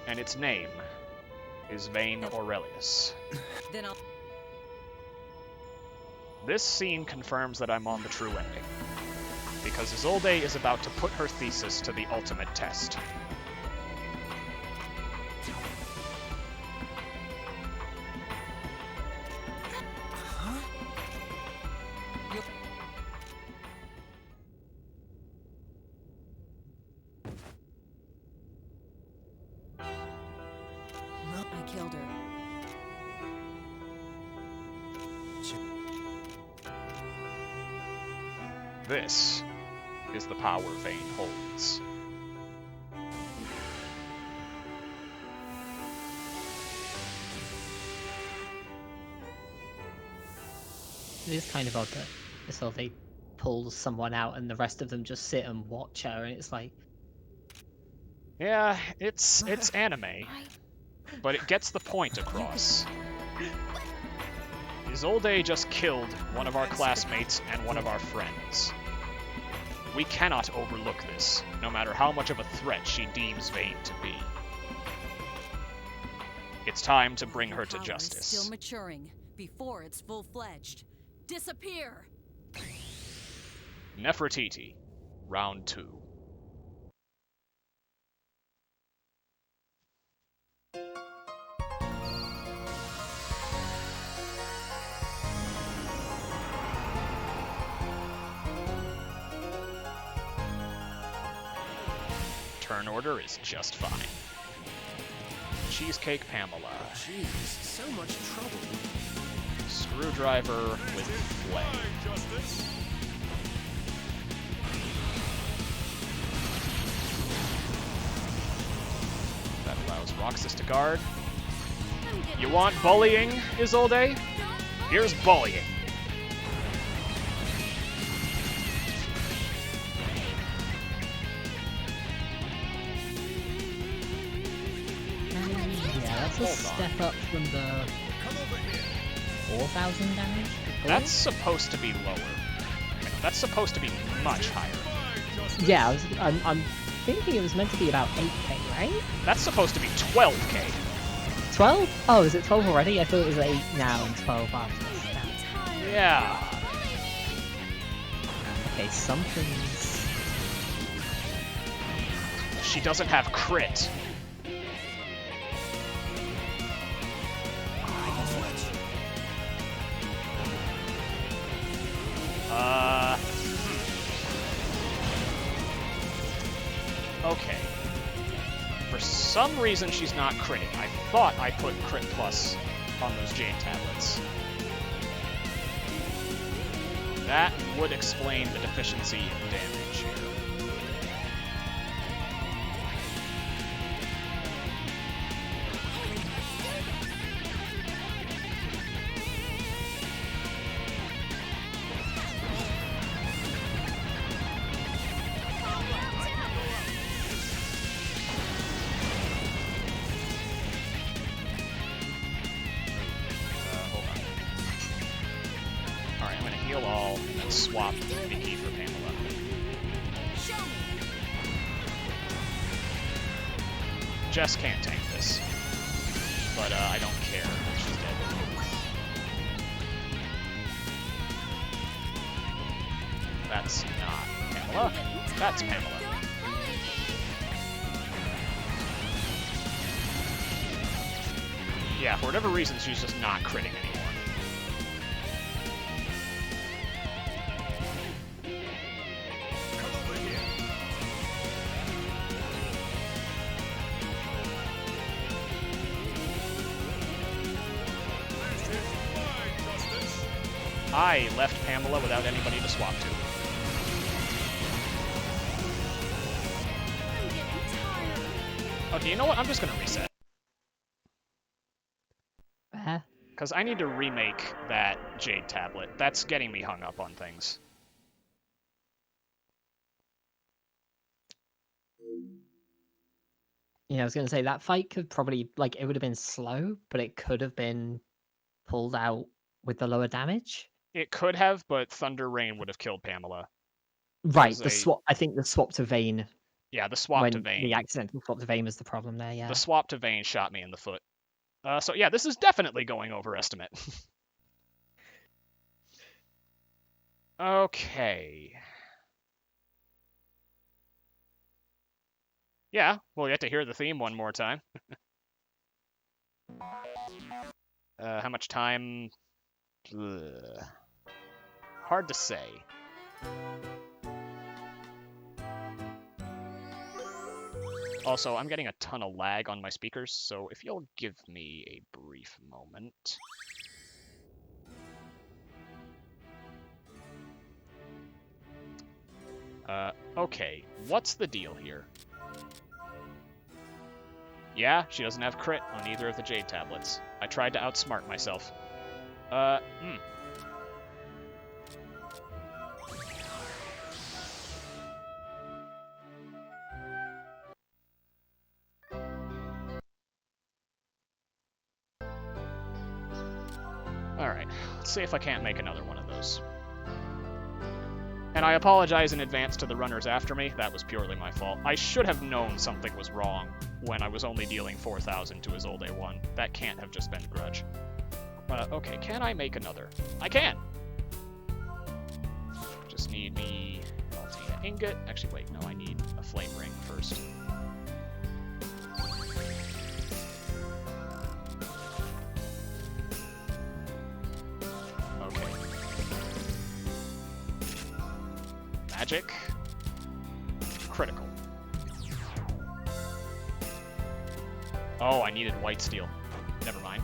And its name is Vane Aurelius. then I'll. This scene confirms that I'm on the true ending, because Isolde is about to put her thesis to the ultimate test. I killed her. This is the power Vane holds. It is kind of odd that Isolde pulls someone out and the rest of them just sit and watch her, and it's like, Yeah, it's anime, but it gets the point across. Isolde just killed one of our classmates and one of our friends. We cannot overlook this, no matter how much of a threat she deems Vane to be. It's time to bring her to Power is justice. Still maturing before it's full-fledged. Disappear. Nefertiti, round 2. Turn order is just fine. Cheesecake Pamela. Jeez, so much trouble. Screwdriver with flay. That allows Roxas to guard. You want bullying, Isolde? Here's bullying. yeah, that's a step up from the 4,000 damage. before. That's supposed to be lower. That's supposed to be much higher. Yeah, I'm thinking it was meant to be about 8k, right? That's supposed to be 12k. 12? Oh, is it 12 already? I thought it was 8 now and 12 after this. Yeah. Okay, something's she doesn't have crit. Okay. For some reason, she's not critting. I thought I put crit plus on those Jade tablets. That would explain the deficiency in damage here. Hold on. Alright, I'm gonna heal all and then swap Vicky for Pamela. Jess can't tank this, but I don't care. She's dead. That's not Pamela. That's Pamela. Yeah, for whatever reason, she's just not critting anymore. Come over here. This is my justice. I left Pamela without anybody to swap to. I'm getting tired. Okay, you know what? I'm just gonna reset. Because I need to remake that Jade tablet. That's getting me hung up on things. Yeah, I was going to say that fight could probably, like, it would have been slow, but it could have been pulled out with the lower damage. It could have, but Thunder Rain would have killed Pamela. Right, Was the a- swap. I think the swap to Vayne, Yeah, the swap when to Vayne. the accidental swap to Vayne was the problem there. Yeah. The swap to Vayne shot me in the foot. So yeah, this is definitely going over estimate. Okay. Yeah, we'll get to hear the theme one more time. How much time? Ugh. Hard to say. Also, I'm getting a ton of lag on my speakers, so if you'll give me a brief moment. Okay, what's the deal here? Yeah, she doesn't have crit on either of the Jade tablets. I tried to outsmart myself. Alright, let's see if I can't make another one of those. And I apologize in advance to the runners after me, that was purely my fault. I should have known something was wrong when I was only dealing 4,000 to his old A1. That can't have just been grudge. Okay, can I make another? I can! Just need me Maltina Ingot. Actually, wait, no, I need a Flame Ring first. Okay. Magic. Critical. Oh, I needed white steel. Never mind.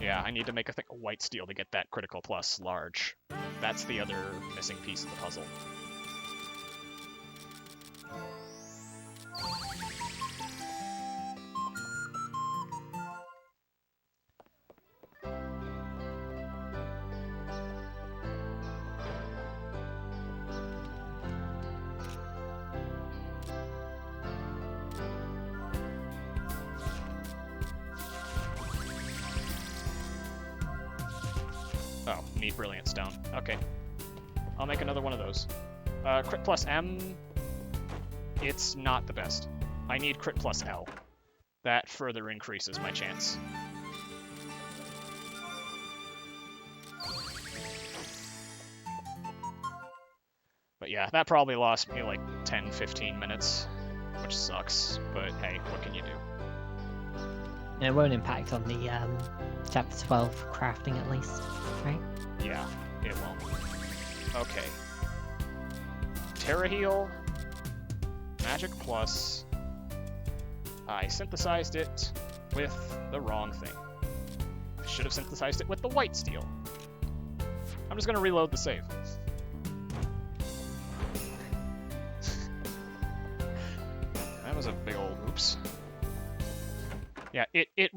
Yeah, I need to make a white steel to get that critical plus large. That's the other missing piece of the puzzle. Oh, need Brilliant Stone. Okay. I'll make another one of those. Crit plus M, it's not the best. I need crit plus L. That further increases my chance. Yeah, that probably lost me like 10, 15 minutes, which sucks, but hey, what can you do? It won't impact on the chapter 12 crafting at least, right? Yeah, it won't. Okay. Terra Heal, Magic Plus. I synthesized it with the wrong thing. I should have synthesized it with the white steel. I'm just gonna reload the save. That was a big old oops. Yeah, it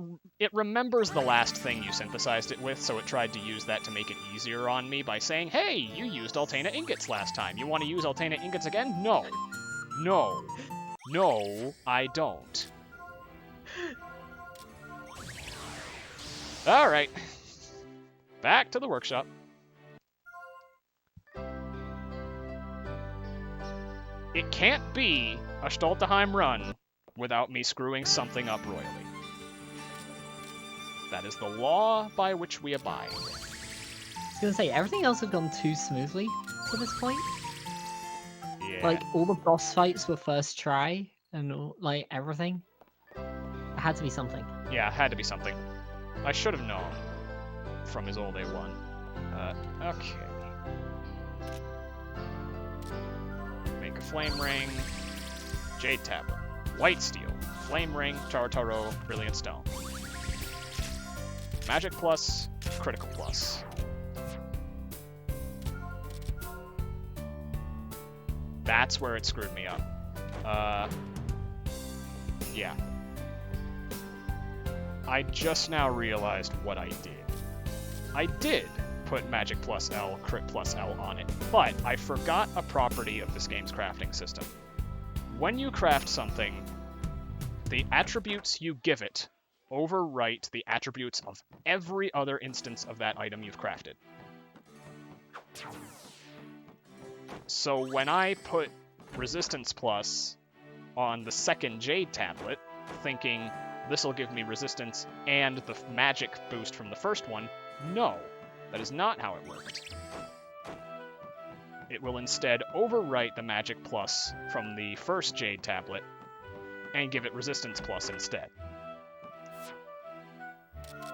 remembers the last thing you synthesized it with, so it tried to use that to make it easier on me by saying, hey, you used Altena ingots last time. You want to use Altena ingots again? No. No. No, I don't. Alright. Back to the workshop. It can't be a Schtolteheim run without me screwing something up royally. That is the law by which we abide. I was gonna say, everything else had gone too smoothly to this point. Yeah. Like, all the boss fights were first try, and like, everything. It had to be something. Yeah, had to be something. I should have known from his old A1. Okay. Make a flame ring. Jade tablet. White steel. Flame ring. Tartaro. Brilliant stone. Magic plus. Critical plus. That's where it screwed me up. Yeah. I just now realized what I did. I did put Magic plus L, Crit plus L on it, but I forgot a property of this game's crafting system. When you craft something, the attributes you give it overwrite the attributes of every other instance of that item you've crafted. So when I put Resistance Plus on the second Jade tablet, thinking this'll give me resistance and the magic boost from the first one, no, that is not how it worked. It will instead overwrite the Magic Plus from the first Jade tablet and give it Resistance Plus instead.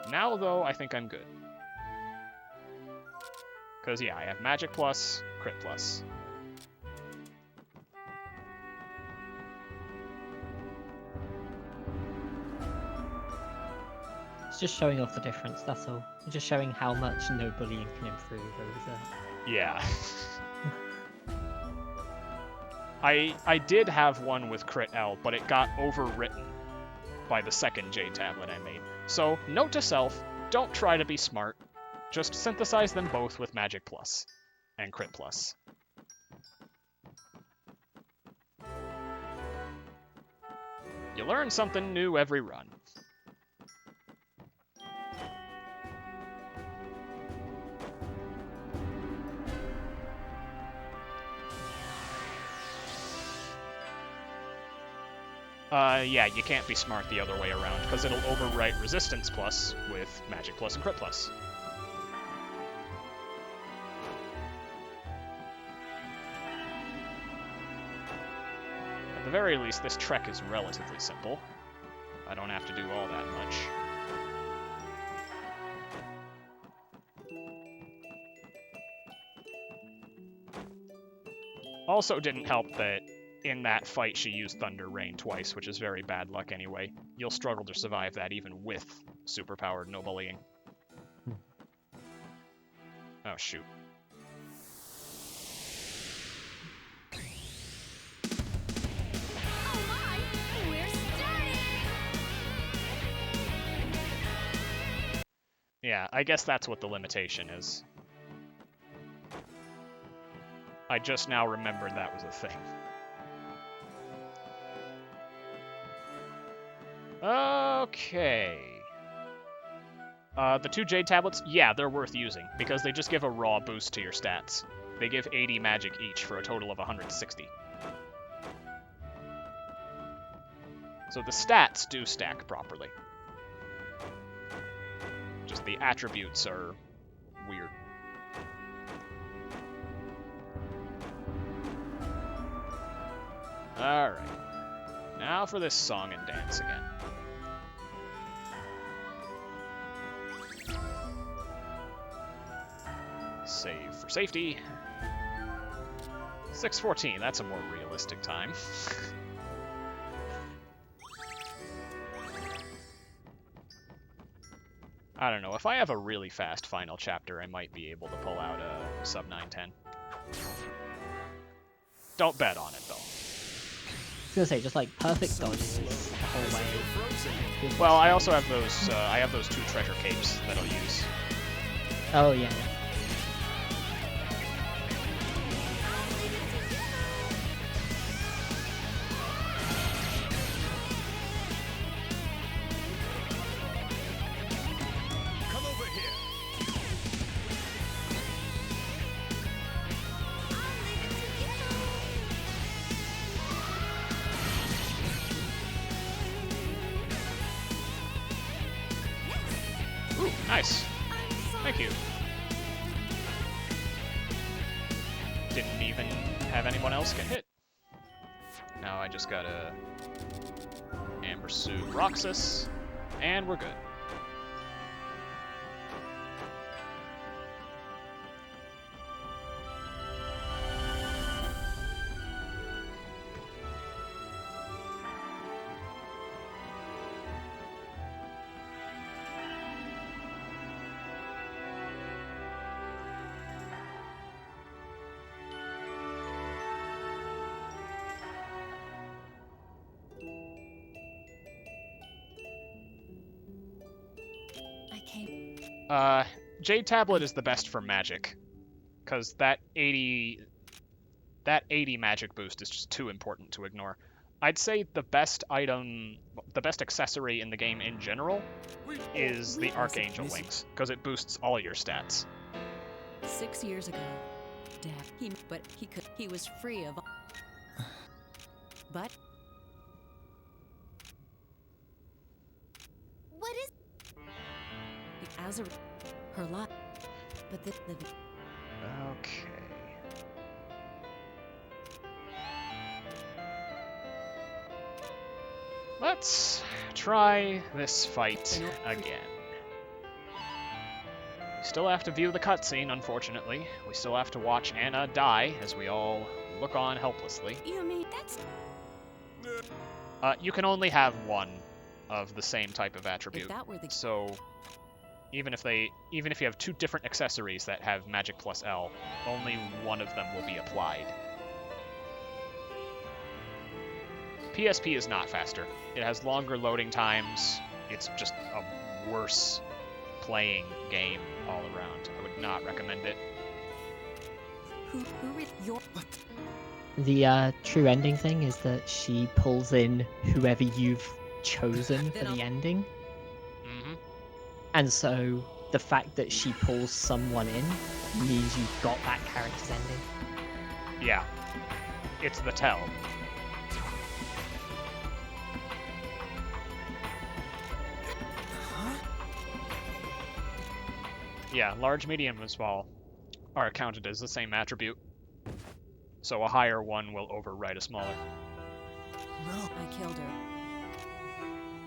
Now, though, I think I'm good. Because, yeah, I have Magic Plus, Crit Plus. It's just showing off the difference, that's all. It's just showing how much no bullying can improve over. Yeah. I did have one with Crit L, but it got overwritten by the second Jade tablet I made. So, note to self, don't try to be smart. Just synthesize them both with Magic Plus and Crit Plus. You learn something new every run. Yeah, you can't be smart the other way around, because it'll overwrite Resistance Plus with Magic Plus and Crit Plus. At the very least, this trek is relatively simple. I don't have to do all that much. Also didn't help that in that fight she used Thunder Rain twice, which is very bad luck anyway. You'll struggle to survive that even with superpowered no bullying. Oh, shoot. Oh my! We're starting! Yeah, I guess that's what the limitation is. I just now remembered that was a thing. Okay. The two Jade tablets, yeah, they're worth using, because they just give a raw boost to your stats. They give 80 magic each for a total of 160. So the stats do stack properly. Just the attributes are weird. Alright. Now for this song and dance again. Save for safety. 6:14, that's a more realistic time. I don't know, if I have a really fast final chapter, I might be able to pull out a sub 910. Don't bet on it, though. I was gonna say, just like perfect dodges the whole way. Well, I also have those 2 treasure capes that I'll use. Oh, yeah. Come over here. Ooh, nice. Thank you. Didn't even have anyone else get hit. Now I just gotta Amber Suit Roxas, and we're good. Jade Tablet is the best for magic, because that 80 magic boost is just too important to ignore. I'd say the best item, the best accessory in the game in general is the Archangel Wings, because it boosts all your stats. 6 years ago, Dad, he was free of. But What is? as a her lot, but the Okay. Let's try this fight again. We still have to view the cutscene, unfortunately. We still have to watch Anna die as we all look on helplessly. You mean that's? You can only have one of the same type of attribute. if that were the So even if you have 2 different accessories that have magic plus L, only one of them will be applied. PSP is not faster. It has longer loading times. It's just a worse playing game all around. I would not recommend it. who your The true ending thing is that she pulls in whoever you've chosen for Then the I'll- ending. Hmm. And so the fact that she pulls someone in means you've got that character's ending. Yeah. It's the tell. Yeah, large, medium, and small are counted as the same attribute. So a higher one will override a smaller. No. I killed her.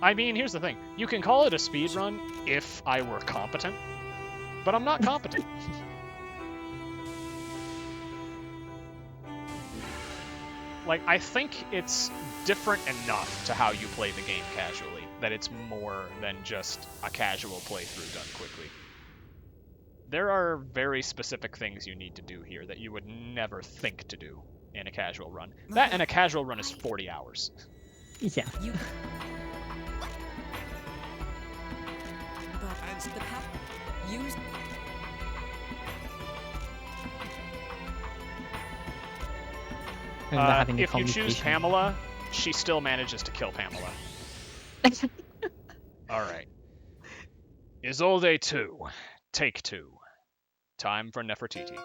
I mean, here's the thing. You can call it a speed run if I were competent, but I'm not competent. Like, I think it's different enough to how you play the game casually, that it's more than just a casual playthrough done quickly. There are very specific things you need to do here that you would never think to do in a casual run. That and a casual run is 40 hours. Yeah. You. But the path used. Remember having a If you choose conversation. Pamela, she still manages to kill Pamela. Alright. Isolde 2. Take 2. Time for Nefertiti.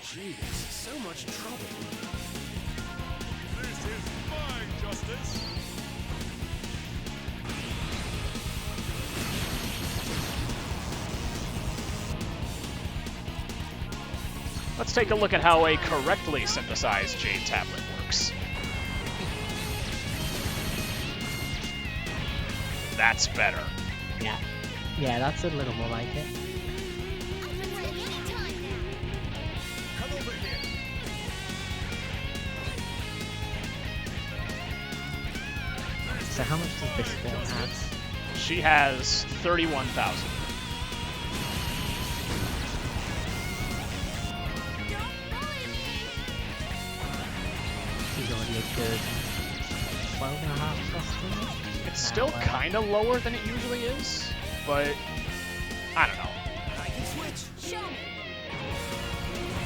Jeez, so much trouble. This is this? Let's take a look at how a correctly synthesized Jade Tablet works. That's better. Yeah. Yeah, that's a little more like it. I can work anytime now. Come over here. So how much does this one have? She has 31,000. Don't bully me. She's already a good 12.5 plus. It's still kind of lower than it usually is, but I don't know. I can switch. Show me.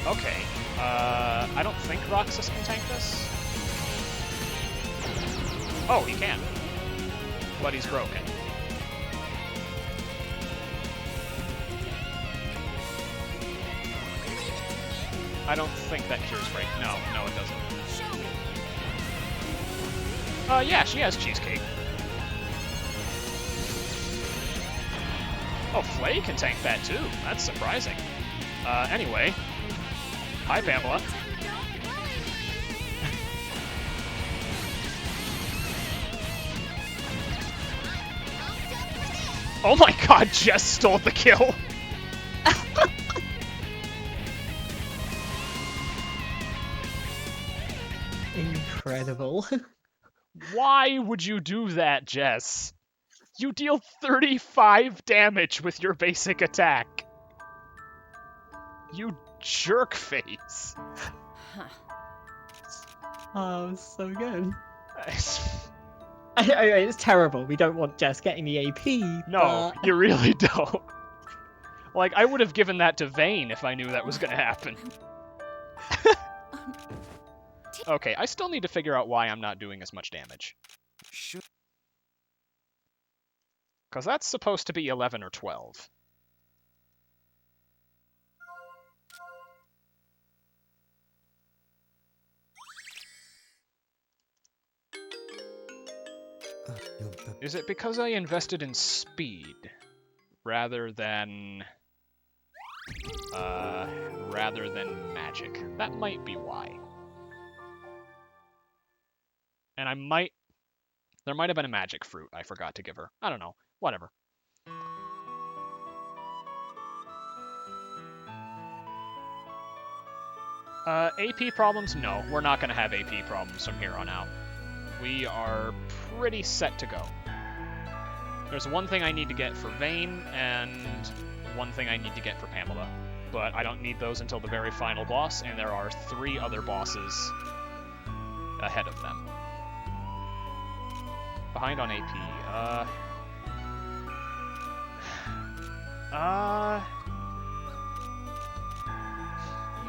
Okay, I don't think Roxas can tank this. Oh, he can. But he's broken. I don't think that cures break. No, it doesn't. Show me. Yeah, she has cheesecake. Oh, Flay can tank that too. That's surprising. Anyway. Hi, Pamela. Don't bully me. Oh my god, Jess stole the kill. Incredible. Why would you do that, Jess? You deal 35 damage with your basic attack. You jerk face. Huh. Oh, so good. It's terrible. We don't want Jess getting the AP. No, but... you really don't. Like, I would have given that to Vayne if I knew that was gonna happen. Okay, I still need to figure out why I'm not doing as much damage. Should Because that's supposed to be 11 or 12. Is it because I invested in speed rather than magic? That might be why. And there might have been a magic fruit I forgot to give her. I don't know. Whatever. AP problems? No, we're not going to have AP problems from here on out. We are pretty set to go. There's one thing I need to get for Vayne, and one thing I need to get for Pamela. But I don't need those until the very final boss, and there are 3 other bosses ahead of them. Behind on AP.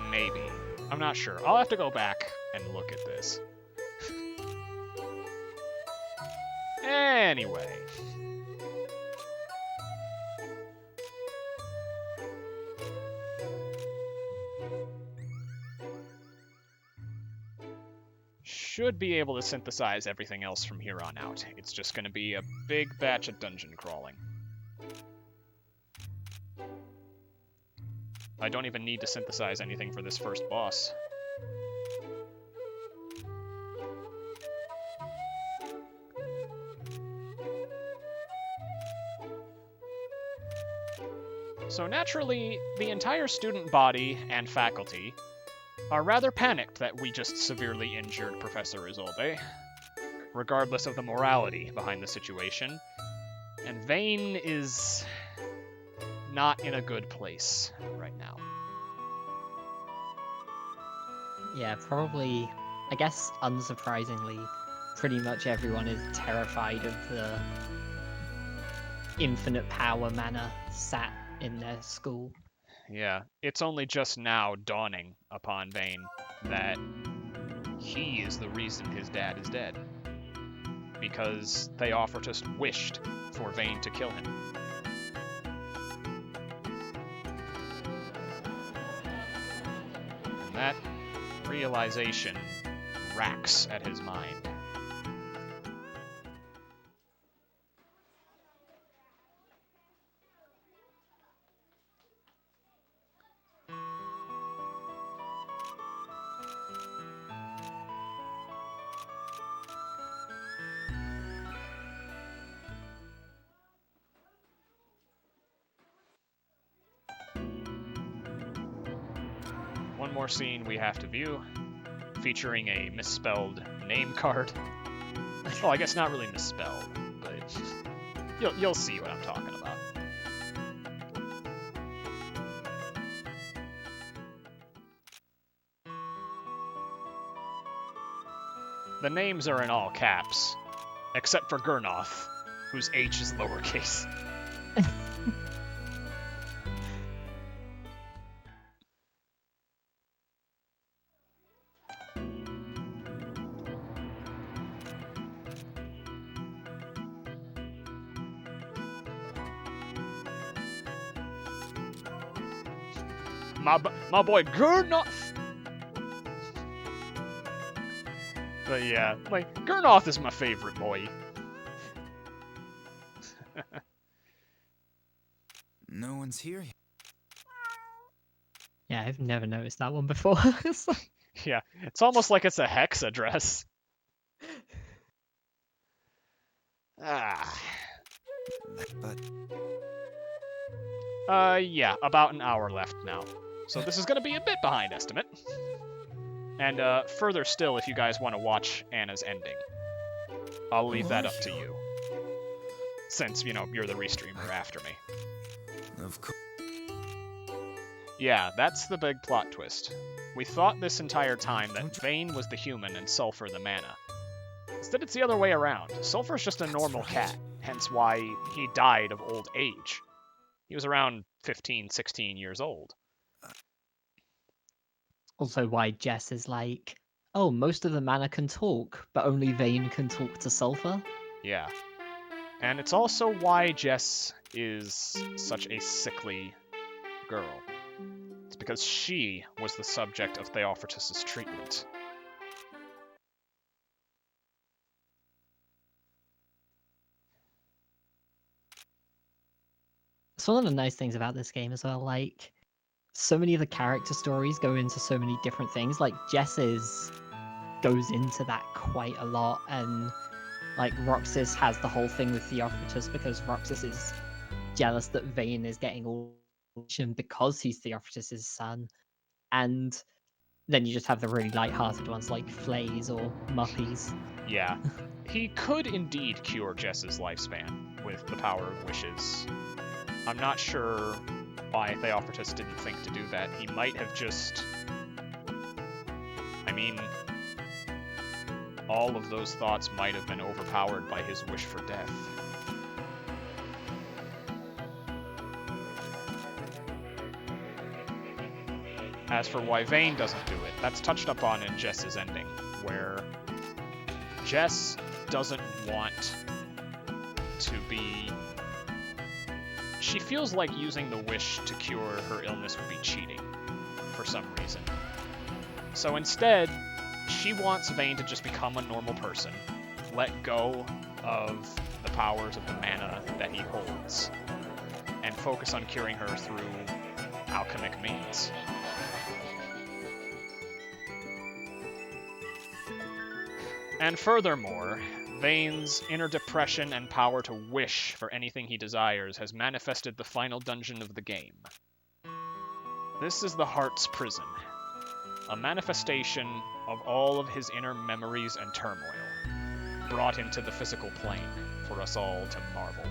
Maybe. I'm not sure. I'll have to go back and look at this. Anyway. Should be able to synthesize everything else from here on out. It's just going to be a big batch of dungeon crawling. I don't even need to synthesize anything for this first boss. So naturally, the entire student body and faculty are rather panicked that we just severely injured Professor Isolde, regardless of the morality behind the situation. And Vayne is not in a good place right now. Yeah, probably, I guess unsurprisingly, pretty much everyone is terrified of the infinite power mana sat in their school. Yeah, it's only just now dawning upon Vayne that he is the reason his dad is dead. Because Theophortus wished for Vayne to kill him. And that realization racks at his mind. one more scene we have to view, featuring a misspelled name card. Well, I guess not really misspelled, but you'll see what I'm talking about. The names are in all caps, except for Gurnoth, whose H is lowercase. My boy Gurnoth. But yeah, like Gurnoth is my favorite boy. No one's here yet. Yeah, I've never noticed that one before. It's like- Yeah, it's almost like it's a hex address. Ah. But Yeah, about an hour left now. So this is going to be a bit behind estimate. And further still, if you guys want to watch Anna's ending, I'll leave that up to you. Since, you know, you're the restreamer after me. of course. Yeah, that's the big plot twist. We thought this entire time that Vane was the human and Sulfur the mana. Instead, it's the other way around. Sulfur's just a normal cat, hence why he died of old age. He was around 15, 16 years old. Also, why Jess is like, oh, most of the mana can talk, but only Vane can talk to Sulfur. Yeah. And it's also why Jess is such a sickly girl. It's because she was the subject of Theophrastus's treatment. It's one of the nice things about this game as well, like, so many of the character stories go into so many different things. Like, Jess's goes into that quite a lot, and, like, Roxas has the whole thing with Theophrastus because Roxas is jealous that Vane is getting all because he's Theophrastus's son. And then you just have the really light-hearted ones like Flays or Muppies. Yeah. He could indeed cure Jess's lifespan with the power of wishes. I'm not sure why Theophrastus didn't think to do that. He might have just... I mean... all of those thoughts might have been overpowered by his wish for death. As for why Vane doesn't do it, that's touched upon in Jess's ending, where Jess doesn't want to be... She feels like using the wish to cure her illness would be cheating, for some reason. So instead, she wants Vane to just become a normal person, let go of the powers of the mana that he holds, and focus on curing her through alchemic means. And furthermore, Vane's inner depression and power to wish for anything he desires has manifested the final dungeon of the game. This is the Heart's Prison, a manifestation of all of his inner memories and turmoil, brought into the physical plane for us all to marvel.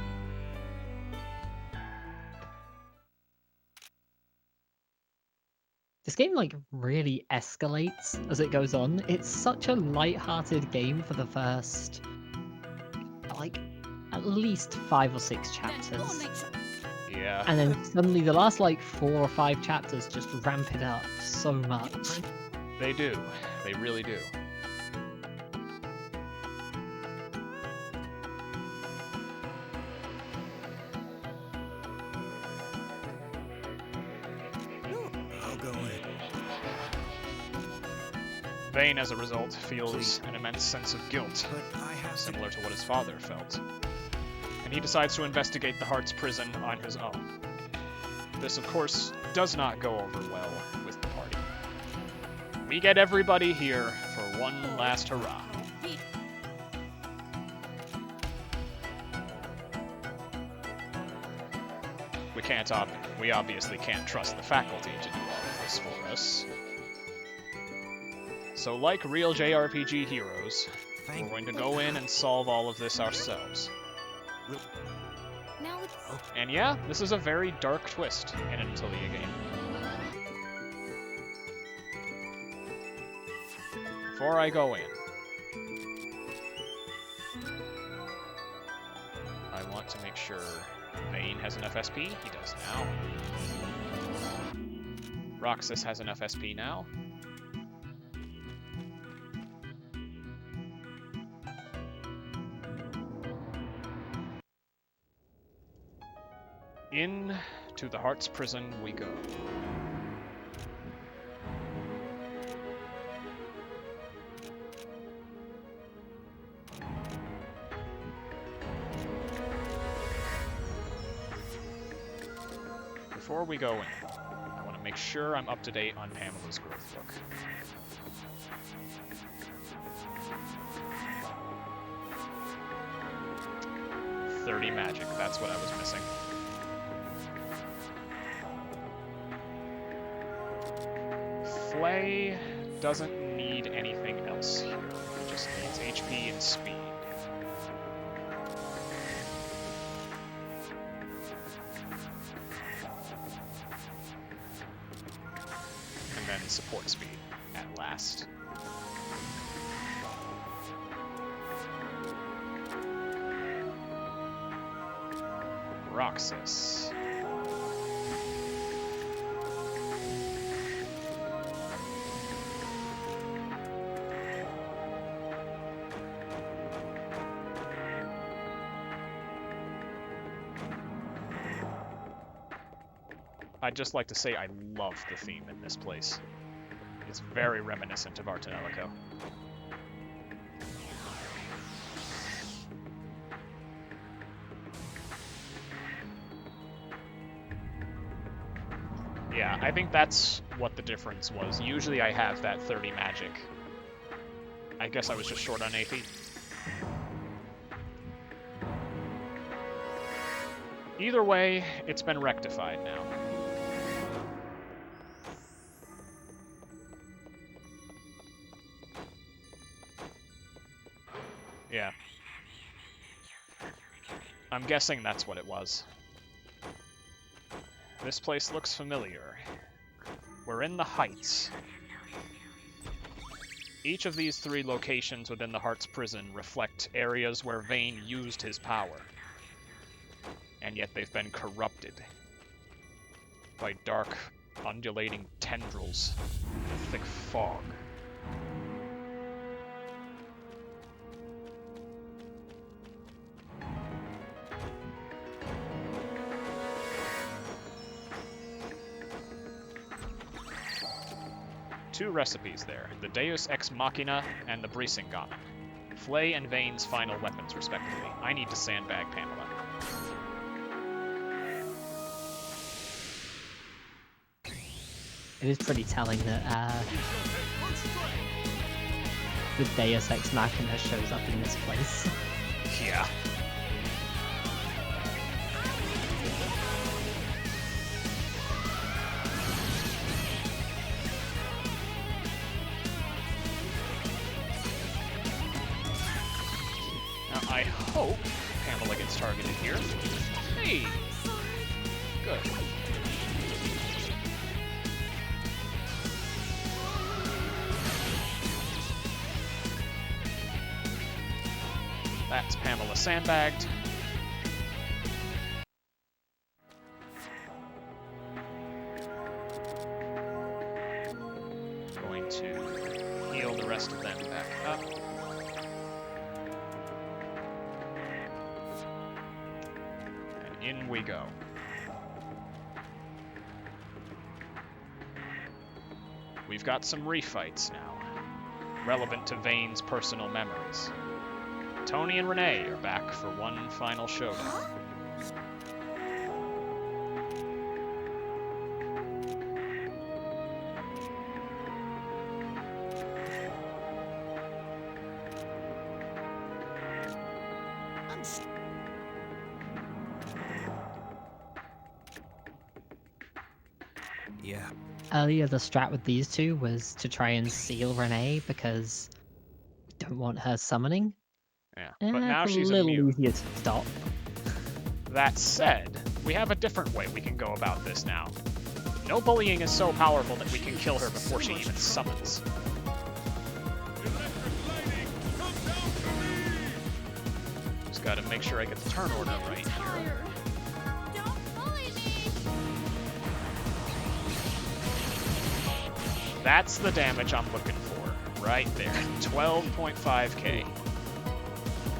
This game, like, really escalates as it goes on. It's such a light-hearted game for the first, like, at least 5 or 6 chapters. Yeah. And then suddenly the last, like, 4 or 5 chapters just ramp it up so much. They do. They really do. I'll go in. Vane, as a result, feels an immense sense of guilt, But I have to. similar to what his father felt. And he decides to investigate the Heart's Prison on his own. This, of course, does not go over well with the party. We get everybody here for one last hurrah. We obviously can't trust the faculty to do all of this for us. So like real JRPG heroes, we're Thank going to go in and solve all of this ourselves. Now it's And yeah, this is a very dark twist in an Atelier game. Before I go in, I want to make sure Vayne has enough SP. He does now. Roxas has enough SP now. In to the Heart's Prison we go. Before we go in, I want to make sure I'm up to date on Pamela's growth book. "30 magic, that's what I was missing. Flay doesn't need anything else here. He just needs HP and speed. And then support speed at last. Roxas. I'd just like to say I love the theme in this place. It's very reminiscent of Artanelico. Yeah, I think that's what the difference was. Usually I have that 30 magic. I guess I was just short on AP. Either way, it's been rectified now. Yeah. I'm guessing that's what it was. This place looks familiar. We're in the Heights. Each of these 3 locations within the Heart's Prison reflect areas where Vayne used his power. And yet they've been corrupted by dark, undulating tendrils and a thick fog. Two recipes there, the Deus Ex Machina and the Brisingamen. Flay and Vayne's final weapons, respectively. I need to sandbag Pamela. It is pretty telling that the Deus Ex Machina shows up in this place. Yeah. Now, I hope Pamela gets targeted here. Hey! Good. That's Pamela sandbagged. Going to heal the rest of them back up. And in we go. We've got some refights now, relevant to Vayne's personal memories. Tony and Renee are back for one final showdown. Yeah. earlier the strat with these two was to try and seal Renee because we don't want her summoning. Yeah, but now It's a she's little immune. easier to stop. That said, we have a different way we can go about this now. No bullying is so powerful that we can kill her before she even summons. Just gotta make sure I get the turn order right here. Don't bully me! That's the damage I'm looking for, right there. 12.5k.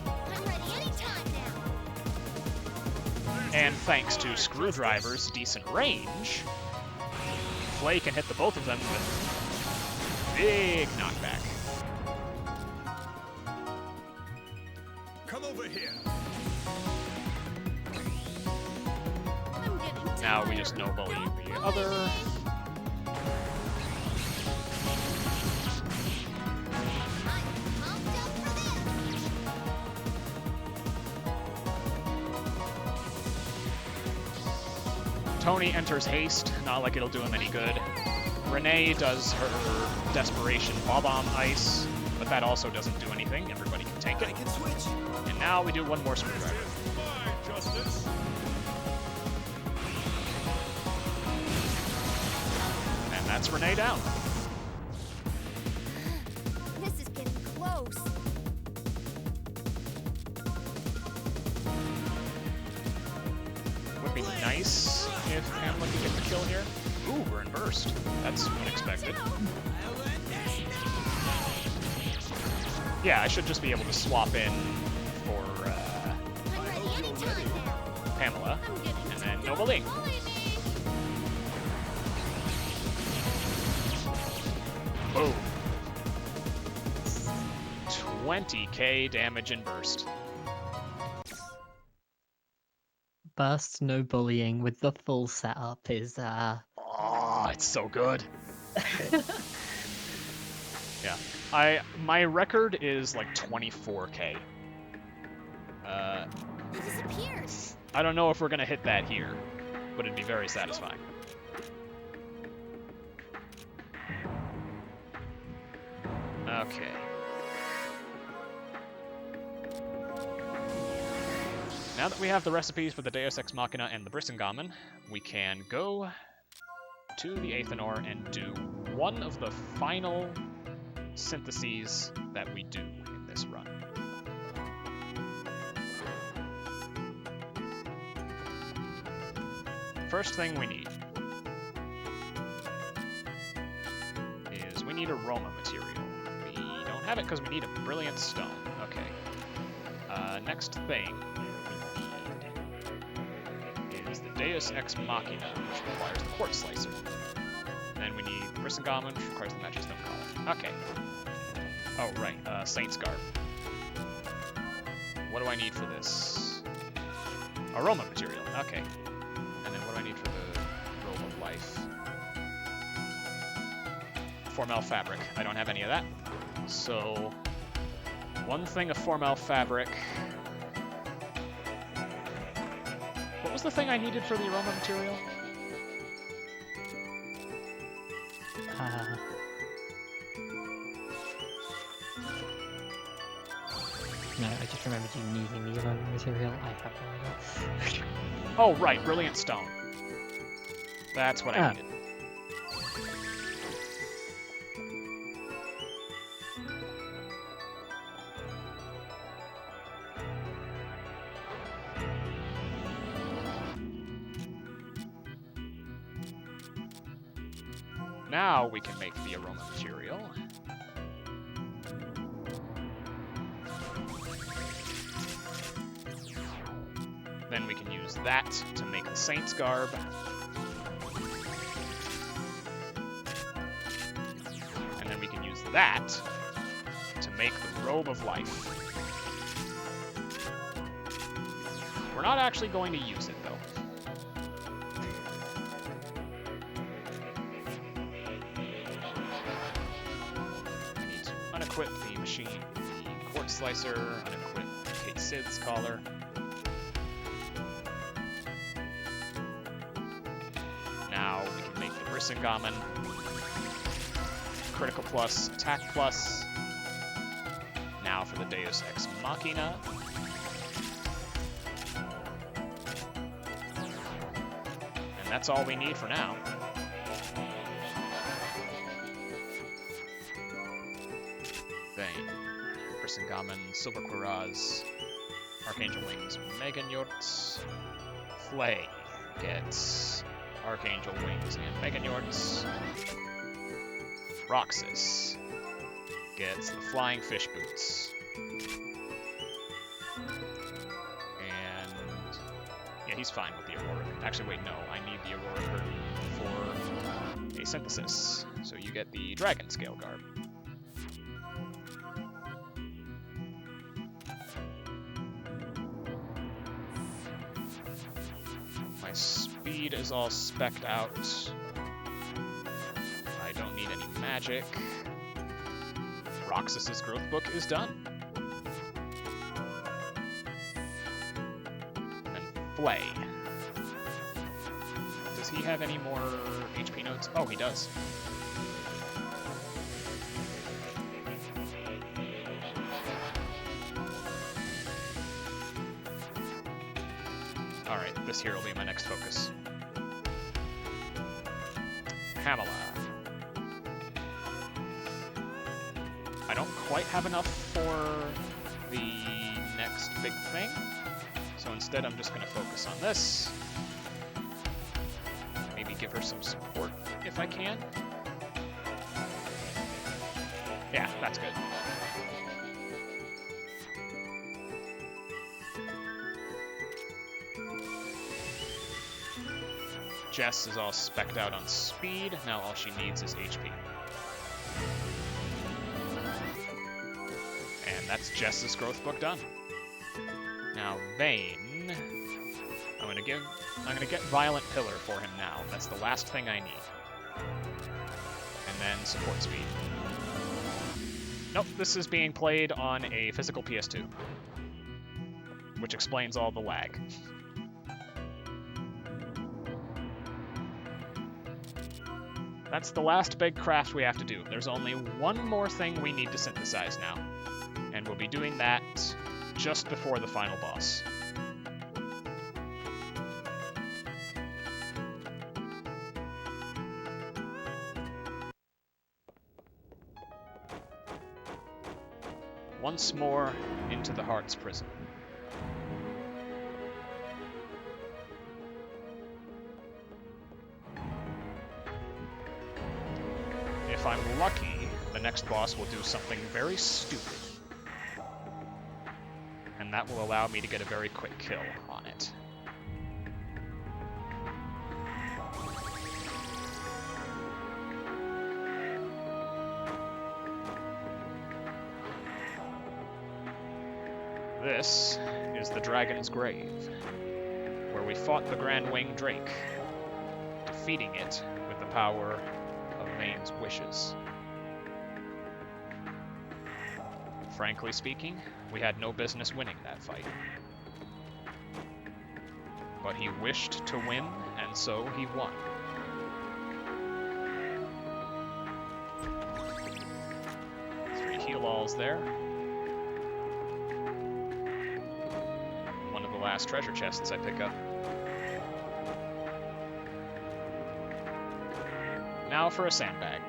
I'm ready anytime now. And thanks to Screwdriver's decent range, Flay can hit the both of them with big knockback. Come over here. I'm getting tired. Now we just no bully the other. I'm pumped up for this. Tony enters haste, not like it'll do him any good. Renee does her desperation bomb ice, but that also doesn't do anything. Everybody can tank I it. can switch. And now we do one more screwdriver. My justice. And that's Renee down. This is getting close. Would be nice if Pamela could get the kill here. Ooh, we're in burst. That's unexpected. Yeah, I should just be able to swap in for I'm ready anytime now. Pamela, I'm getting and then tired. no bullying. Bully me! Boom. 20k damage in burst. Burst, no bullying with the full setup is Oh, it's so good. Yeah. My record is like 24k. It disappeared. I don't know if we're gonna hit that here, but it'd be very satisfying. Okay. Now that we have the recipes for the Deus Ex Machina and the Brissengamen, we can go to the Aethanor and do one of the final syntheses that we do in this run. First thing we need is we need aroma material. We don't have it because we need a brilliant stone. Okay. Next thing we need is the Deus Ex Machina, which requires the quartz slicer. Then we need Brissengamen, which requires the magic stone collar. Okay. Oh, right. Saint's Garb. What do I need for this? Aroma material. Okay. And then what do I need for the robe of life? Formel fabric. I don't have any of that. So, one thing of Formel fabric. What was the thing I needed for the aroma material? No, I just remembered you needing the aroma material. I have no idea. Oh, right. Brilliant stone. That's what I needed. Now we can make the aroma material. Then we can use that to make the Saint's Garb. And then we can use that to make the Robe of Life. We're not actually going to use it, though. I need to unequip the machine, the quartz slicer, unequip Kate Sid's collar. Now we can make the Brisingamen. Critical plus, attack plus. Now for the Deus Ex Machina. And that's all we need for now. Vayne, Brisingamen, Silver Cuirass, Archangel Wings, Meganyorts, Flay gets Archangel Wings and Meganyorts. Roxas gets the Flying Fish Boots. And yeah, he's fine with the Aurora. Actually, wait, no, I need the Aurora Curtain for a synthesis. So you get the Dragon Scale Garb. My speed is all specced out. I don't need any magic. Roxas's growth book is done. And Flay. Does he have any more HP notes? Oh, he does. Alright, this here will be my next focus. Pamela. I don't quite have enough for the next big thing, so instead I'm just going to focus on this. Maybe give her some support if I can. Yeah, that's good. Jess is all specced out on speed, now all she needs is HP. And that's Jess's growth book done. Now Vayne, I'm gonna get Violent Pillar for him now. That's the last thing I need. And then support speed. Nope, this is being played on a physical PS2, which explains all the lag. That's the last big craft we have to do. There's only one more thing we need to synthesize now, and we'll be doing that just before the final boss. Once more into the Heart's Prison. If I'm lucky, the next boss will do something very stupid. And that will allow me to get a very quick kill on it. This is the Dragon's Grave, where we fought the Grand Winged Drake, defeating it with the power of Vayne's wishes. Frankly speaking, we had no business winning that fight. But he wished to win, and so he won. Three heal-alls there. One of the last treasure chests I pick up. Now for a sandbag.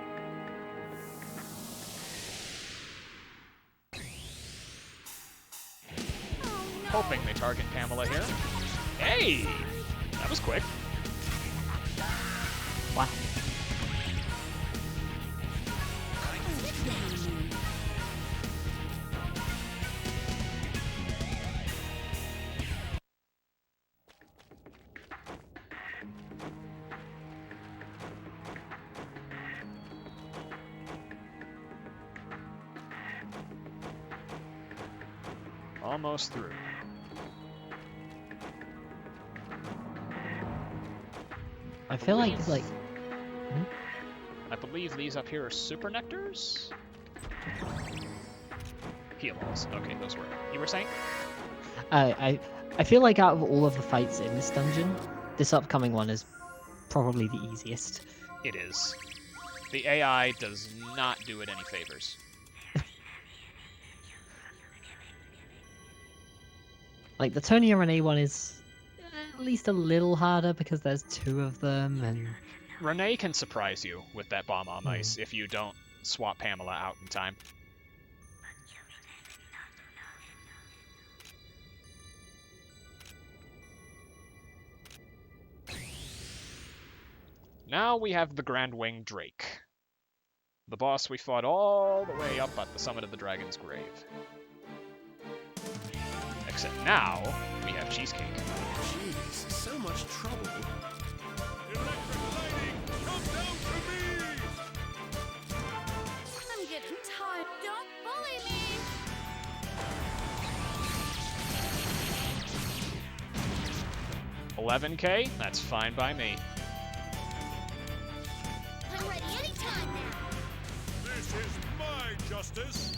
Hoping they target Pamela here. Hey! That was quick. Wow. Almost through. I feel like I believe these up here are super nectars? Heal-alls. Okay, those were. You were saying? I feel like out of all of the fights in this dungeon, this upcoming one is probably the easiest. It is. The AI does not do it any favors. Like, the Tony RNA one is at least a little harder because there's two of them, and Renee can surprise you with that bomb on ice if you don't swap Pamela out in time. Now we have the Grand Wing Drake. The boss we fought all the way up at the summit of the Dragon's Grave. Except now, we have Cheesecake. Jeez, so much trouble. Electric lightning, come down to me! I'm getting tired. Don't bully me. $11K? That's fine by me. I'm ready anytime now. This is my justice.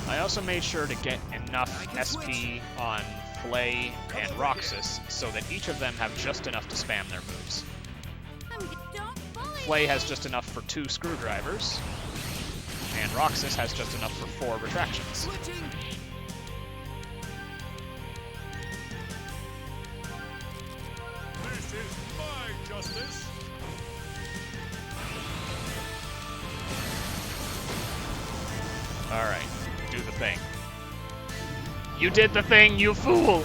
I also made sure to get enough SP on Flay and Roxas so that each of them have just enough to spam their moves. Don't bully Flay has just enough for 2 screwdrivers, and Roxas has just enough for 4 retractions. Switching. This is my justice. Alright, do the thing. You did the thing, you fool!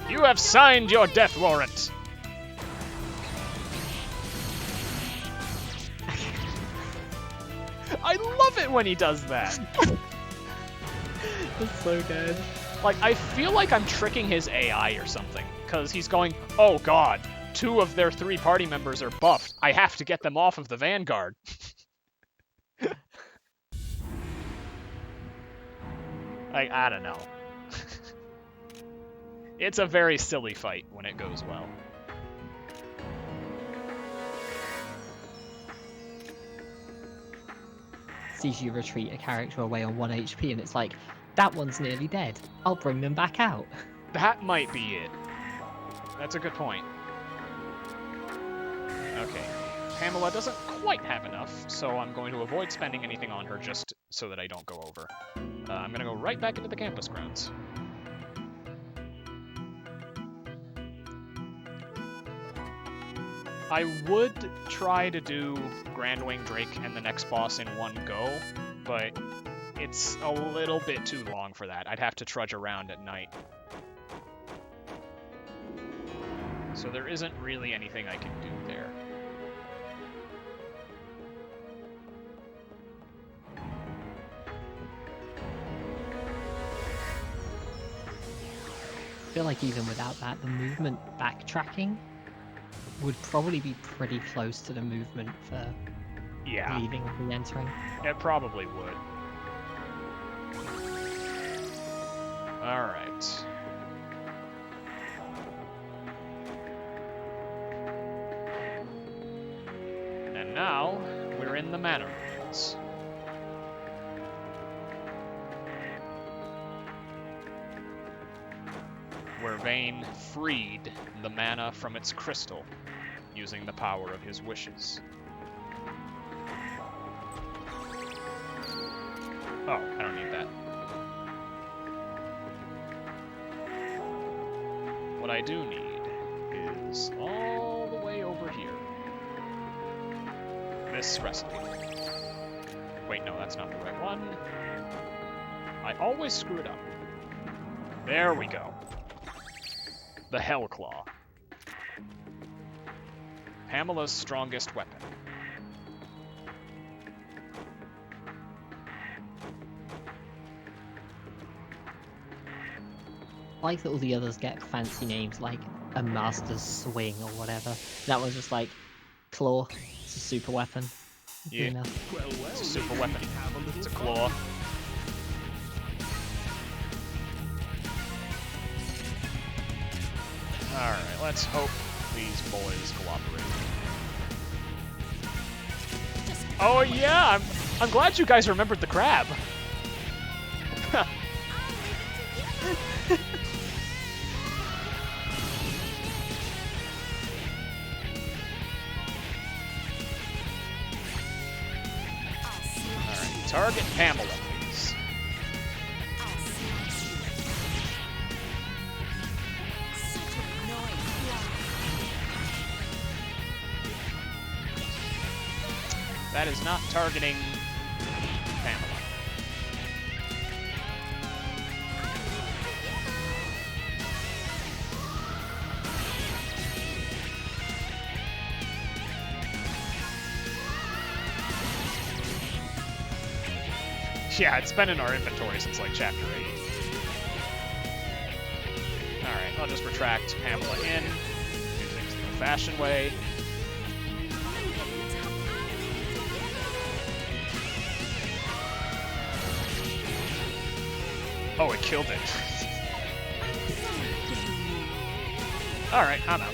You have signed your death warrant! I love it when he does that! it's so good. Like, I feel like I'm tricking his AI or something, because he's going, oh god, 2 of their 3 party members are buffed. I have to get them off of the Vanguard. I don't know. It's a very silly fight when it goes well. Sees you retreat a character away on 1 HP, and it's like, that one's nearly dead. I'll bring them back out. That might be it. That's a good point. Okay. Pamela doesn't quite have enough, so I'm going to avoid spending anything on her just so that I don't go over. I'm going to go right back into the campus grounds. I would try to do Grand Wing Drake and the next boss in one go, but it's a little bit too long for that. I'd have to trudge around at night. So there isn't really anything I can do there. I feel like even without that, the movement backtracking would probably be pretty close to the movement for Yeah, leaving and re-entering. it probably would. Alright. And now, we're in the Manor Ruins. Where Vayne freed the mana from its crystal, using the power of his wishes. Oh, I don't need that. What I do need is all the way over here. This recipe. Wait, no, that's not the right one. I always screw it up. There we go. The Hellclaw. Pamela's strongest weapon. I like that all the others get fancy names like a Master's Swing or whatever. That one's just like Claw. It's a super weapon. Good Yeah. enough. Well, well, It's a super maybe weapon. we have a little It's a fun. claw. Alright, let's hope these boys cooperate. Oh yeah, I'm glad you guys remembered the crab. Target Pamela, please. I'll smash you. Such an annoying fly. That is not targeting Pamela. Yeah, it's been in our inventory since like chapter 8. Alright, I'll just retract Pamela in. Do things the old-fashioned way. Oh, it killed it. Alright, I'm out.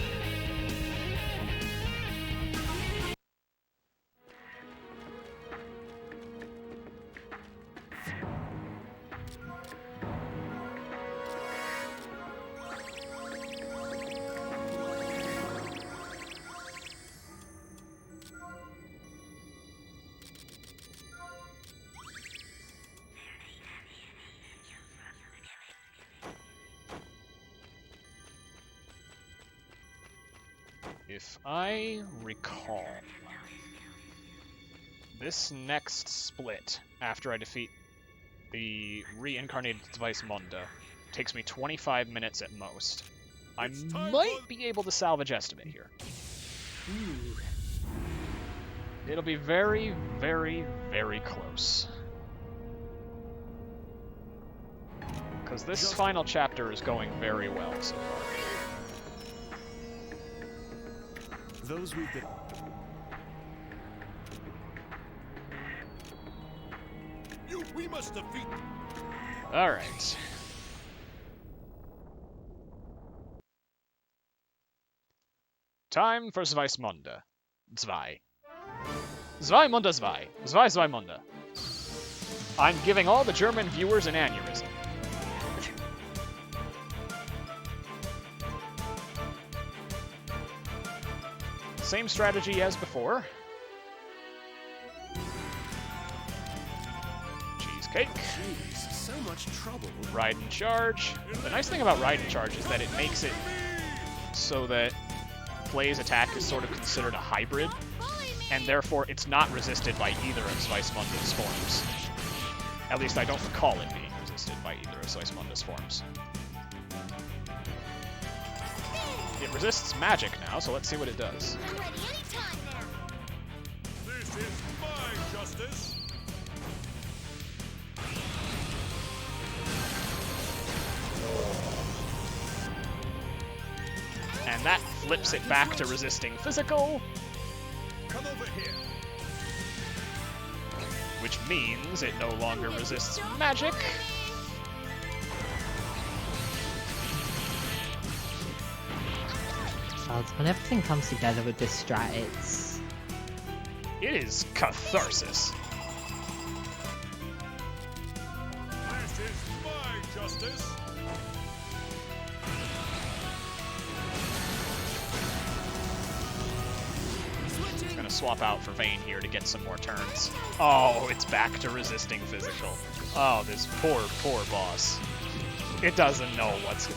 If I recall, this next split, after I defeat the reincarnated device Munda, takes me 25 minutes at most. I might be able to salvage estimate here. It'll be very, very, very close. Because this final chapter is going very well so far. Those we've been... We must defeat... Alright. Time for Zweismunda. Zwei. Zweimunda Zwei. Zweimunda. I'm giving all the German viewers an aneurysm. Same strategy as before. Cheesecake. Jeez, so much trouble. Ride and charge. The nice thing about ride and charge is that it makes it so that Play's attack is sort of considered a hybrid, and therefore it's not resisted by either of Zweismunda's forms. At least I don't recall it being resisted by either of Zweismunda's forms. It resists magic now, so let's see what it does. I'm ready anytime now. This is my justice. And that flips it back to resisting physical, Come over here. which means it no longer resists magic. When everything comes together with this strat, it's... It is catharsis. This is my justice. I'm gonna swap out for Vayne here to get some more turns. Oh, it's back to resisting physical. Oh, this poor, poor boss. It doesn't know what's...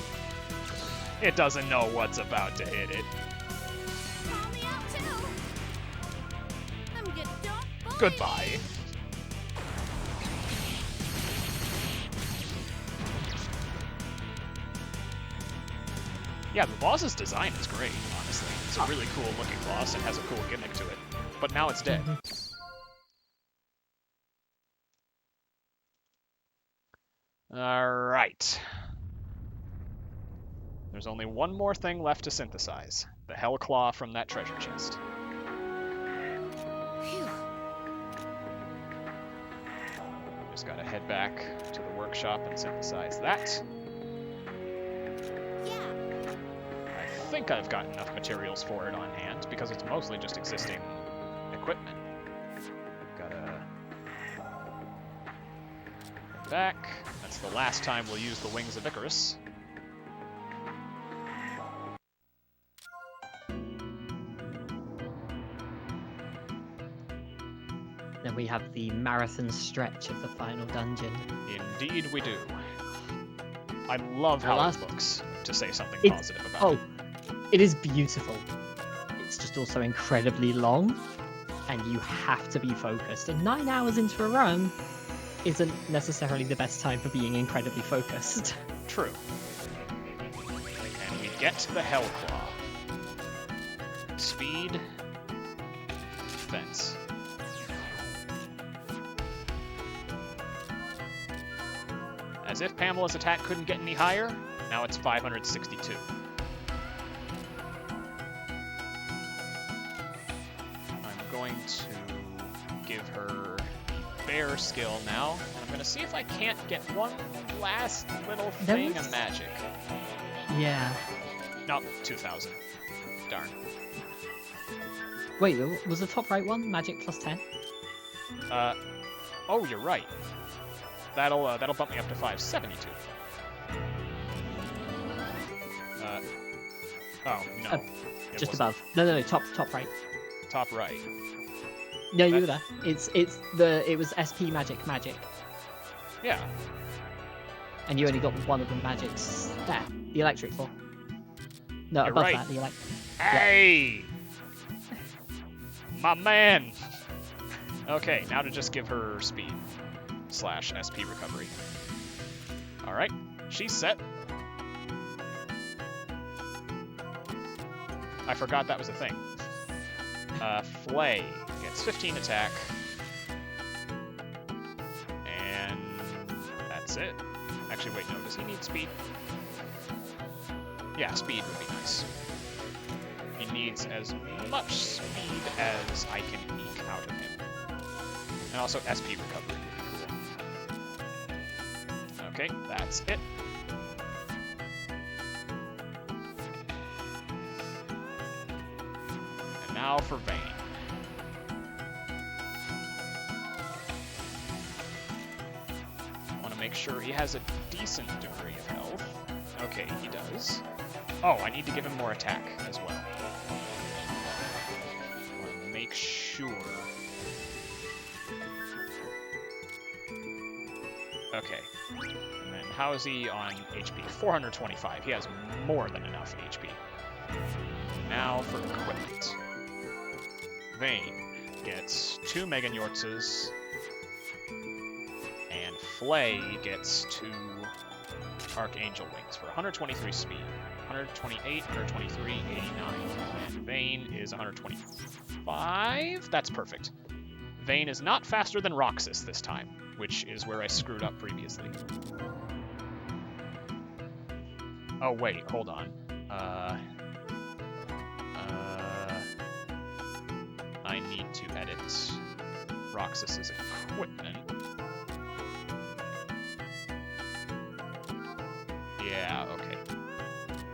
It doesn't know what's about to hit it. Call me out too. I'm good. Don't bully Goodbye. me. Yeah, the boss's design is great, honestly. It's a really cool looking boss and has a cool gimmick to it. But now it's dead. Alright. There's only one more thing left to synthesize. The Hell Claw from that treasure chest. Phew. Just gotta head back to the workshop and synthesize that. Yeah. I think I've got enough materials for it on hand, because it's mostly just existing equipment. Gotta... back. That's the last time we'll use the Wings of Icarus. Then we have the marathon stretch of the final dungeon. Indeed we do. I love how last- it looks, to say something It- positive about Oh, it. it is beautiful. It's just also incredibly long, and you have to be focused. And 9 hours into a run isn't necessarily the best time for being incredibly focused. True. And we get the Hellclaw. Speed. Defense. As if Pamela's attack couldn't get any higher, now it's 562. I'm going to give her bear skill now, and I'm going to see if I can't get one last little There thing was- of magic. Yeah. No, 2,000. Darn. Wait, was the top right one magic plus 10? Oh, you're right. That'll bump me up to 572. Oh no. Uh, It Just wasn't. above. No, top right. Top right. No, you That- were there. It was SP magic, Yeah. and you only got one of the magics there. The electric ball. No, You're above right. that, the electric. Hey! My man! Okay, now to just give her speed / SP recovery. Alright, she's set. I forgot that was a thing. Flay gets 15 attack. And that's it. Actually, wait, no, does he need speed? Yeah, speed would be nice. He needs as much speed as I can eke out of him. And also SP recovery would be cool. Okay, that's it. And now for Vayne. Want to make sure he has a decent degree of health. Okay, he does. Oh, I need to give him more attack as well. Want to make sure. Okay. And then how is he on HP? 425. He has more than enough HP. Now for equipment. Vayne gets 2 Mega Njortzes, and Flay gets 2 Archangel Wings for 123 speed. 128, 123, 89. And Vayne is 125. That's perfect. Vayne is not faster than Roxas this time, which is where I screwed up previously. Oh, wait, hold on. I need to edit Roxas's equipment. Yeah, okay.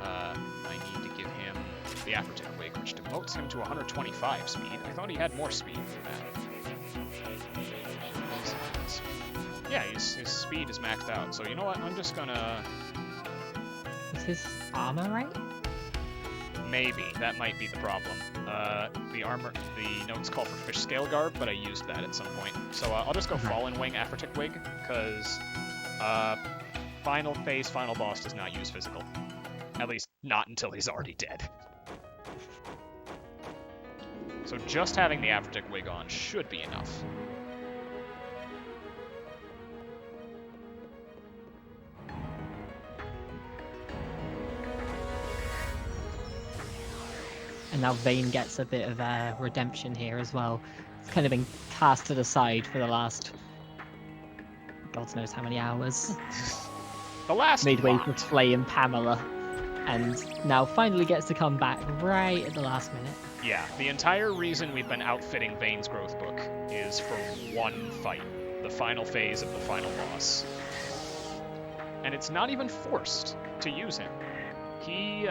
I need to give him the Afrotic Wig, which demotes him to 125 speed. I thought he had more speed than that. Yeah, his speed is maxed out. So you know what? I'm just gonna... Is his armor right? Maybe. That might be the problem. The notes call for Fish Scale Garb, but I used that at some point. So I'll just go Okay. Fallen Wing Afrotic Wig, because final phase, final boss does not use physical. At least not until he's already dead. So just having the Afrotic Wig on should be enough. And now Vayne gets a bit of redemption here as well. It's kind of been cast to the side for the last... God knows how many hours. The last Midway lot. for Flay and Pamela. And now finally gets to come back right at the last minute. Yeah, the entire reason we've been outfitting Vayne's growth book is for one fight, the final phase of the final boss. And it's not even forced to use him. He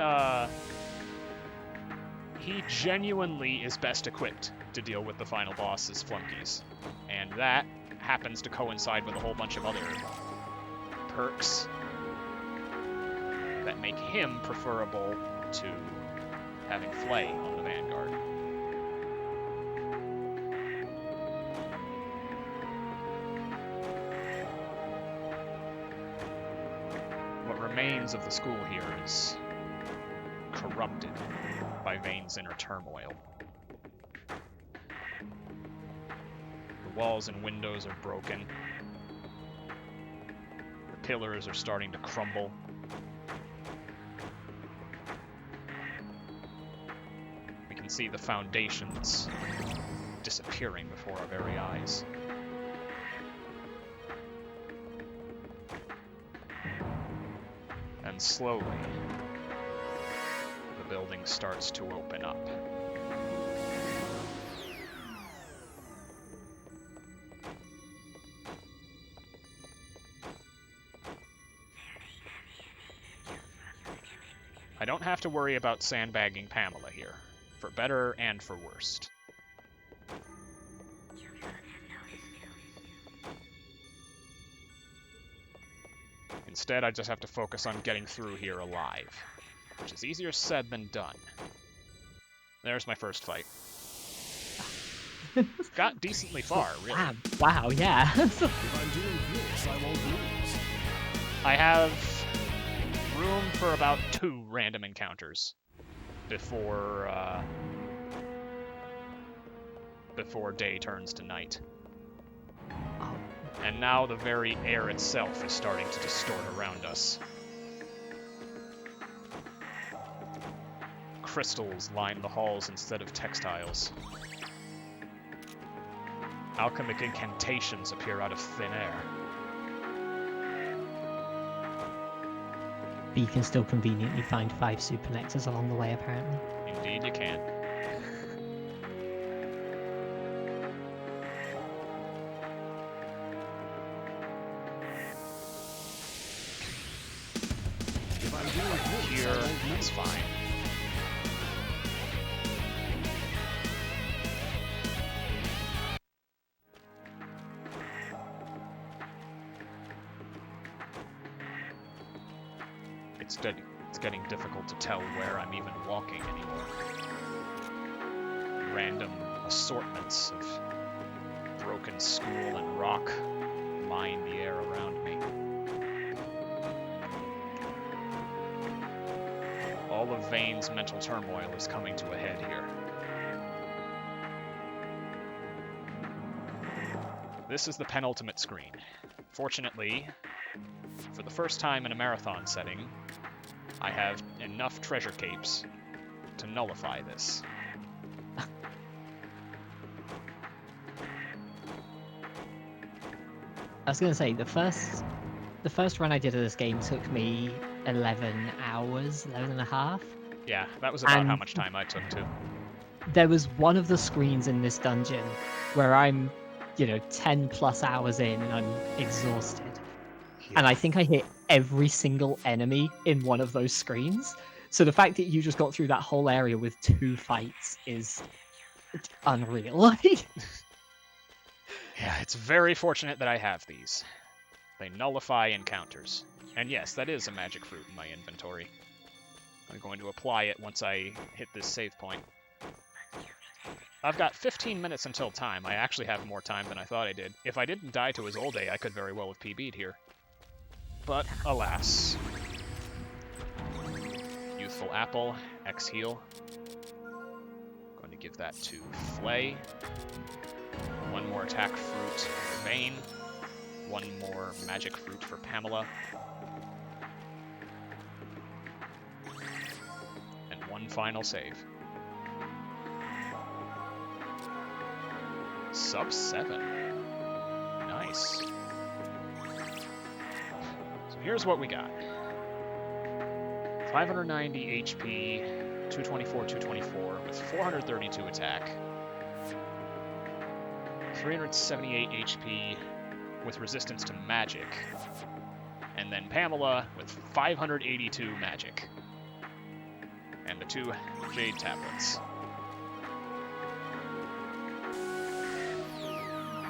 genuinely is best equipped to deal with the final boss's flunkies. And that happens to coincide with a whole bunch of other perks that make him preferable to having Flay on the Vanguard. remains of the school here is corrupted by Vane's inner turmoil. The walls and windows are broken. The pillars are starting to crumble. We can see the foundations disappearing before our very eyes. And slowly, the building starts to open up. I don't have to worry about sandbagging Pamela here, for better and for worst. Instead, I just have to focus on getting through here alive, which is easier said than done. There's my first fight. Got decently far, really. Wow, yeah. If I'm doing this, I won't lose. I have room for about 2 random encounters before day turns to night. Oh, And now the very air itself is starting to distort around us. Crystals line the halls instead of textiles. Alchemic incantations appear out of thin air. But you can still conveniently find 5 super nexus along the way, apparently. Indeed you can. If I'm doing this, Here, I won't that's lose. fine. It's getting difficult to tell where I'm even walking anymore. Random assortments of broken school and rock line the air around me. All of Vane's mental turmoil is coming to a head here. This is the penultimate screen. Fortunately, for the first time in a marathon setting, I have enough treasure capes to nullify this. I was gonna say the first run I did of this game took me 11 hours, 11 and a half. Yeah, that was about how And- much time I took too. There was one of the screens in this dungeon where I'm, 10 plus hours in and I'm exhausted. And I think I hit every single enemy in one of those screens. So the fact that you just got through that whole area with 2 fights is unreal. Yeah, it's very fortunate that I have these. They nullify encounters. And yes, that is a magic fruit in my inventory. I'm going to apply it once I hit this save point. I've got 15 minutes until time. I actually have more time than I thought I did. If I didn't die to his old day, I could very well have PB'd here. But alas. Youthful Apple, X heal. Going to give that to Flay. 1 more attack fruit for Vane. 1 more magic fruit for Pamela. And 1 final save. Sub 7. Nice. So here's what we got. 590 HP, 224, 224, with 432 attack. 378 HP with resistance to magic. And then Pamela with 582 magic. And the 2 Jade Tablets.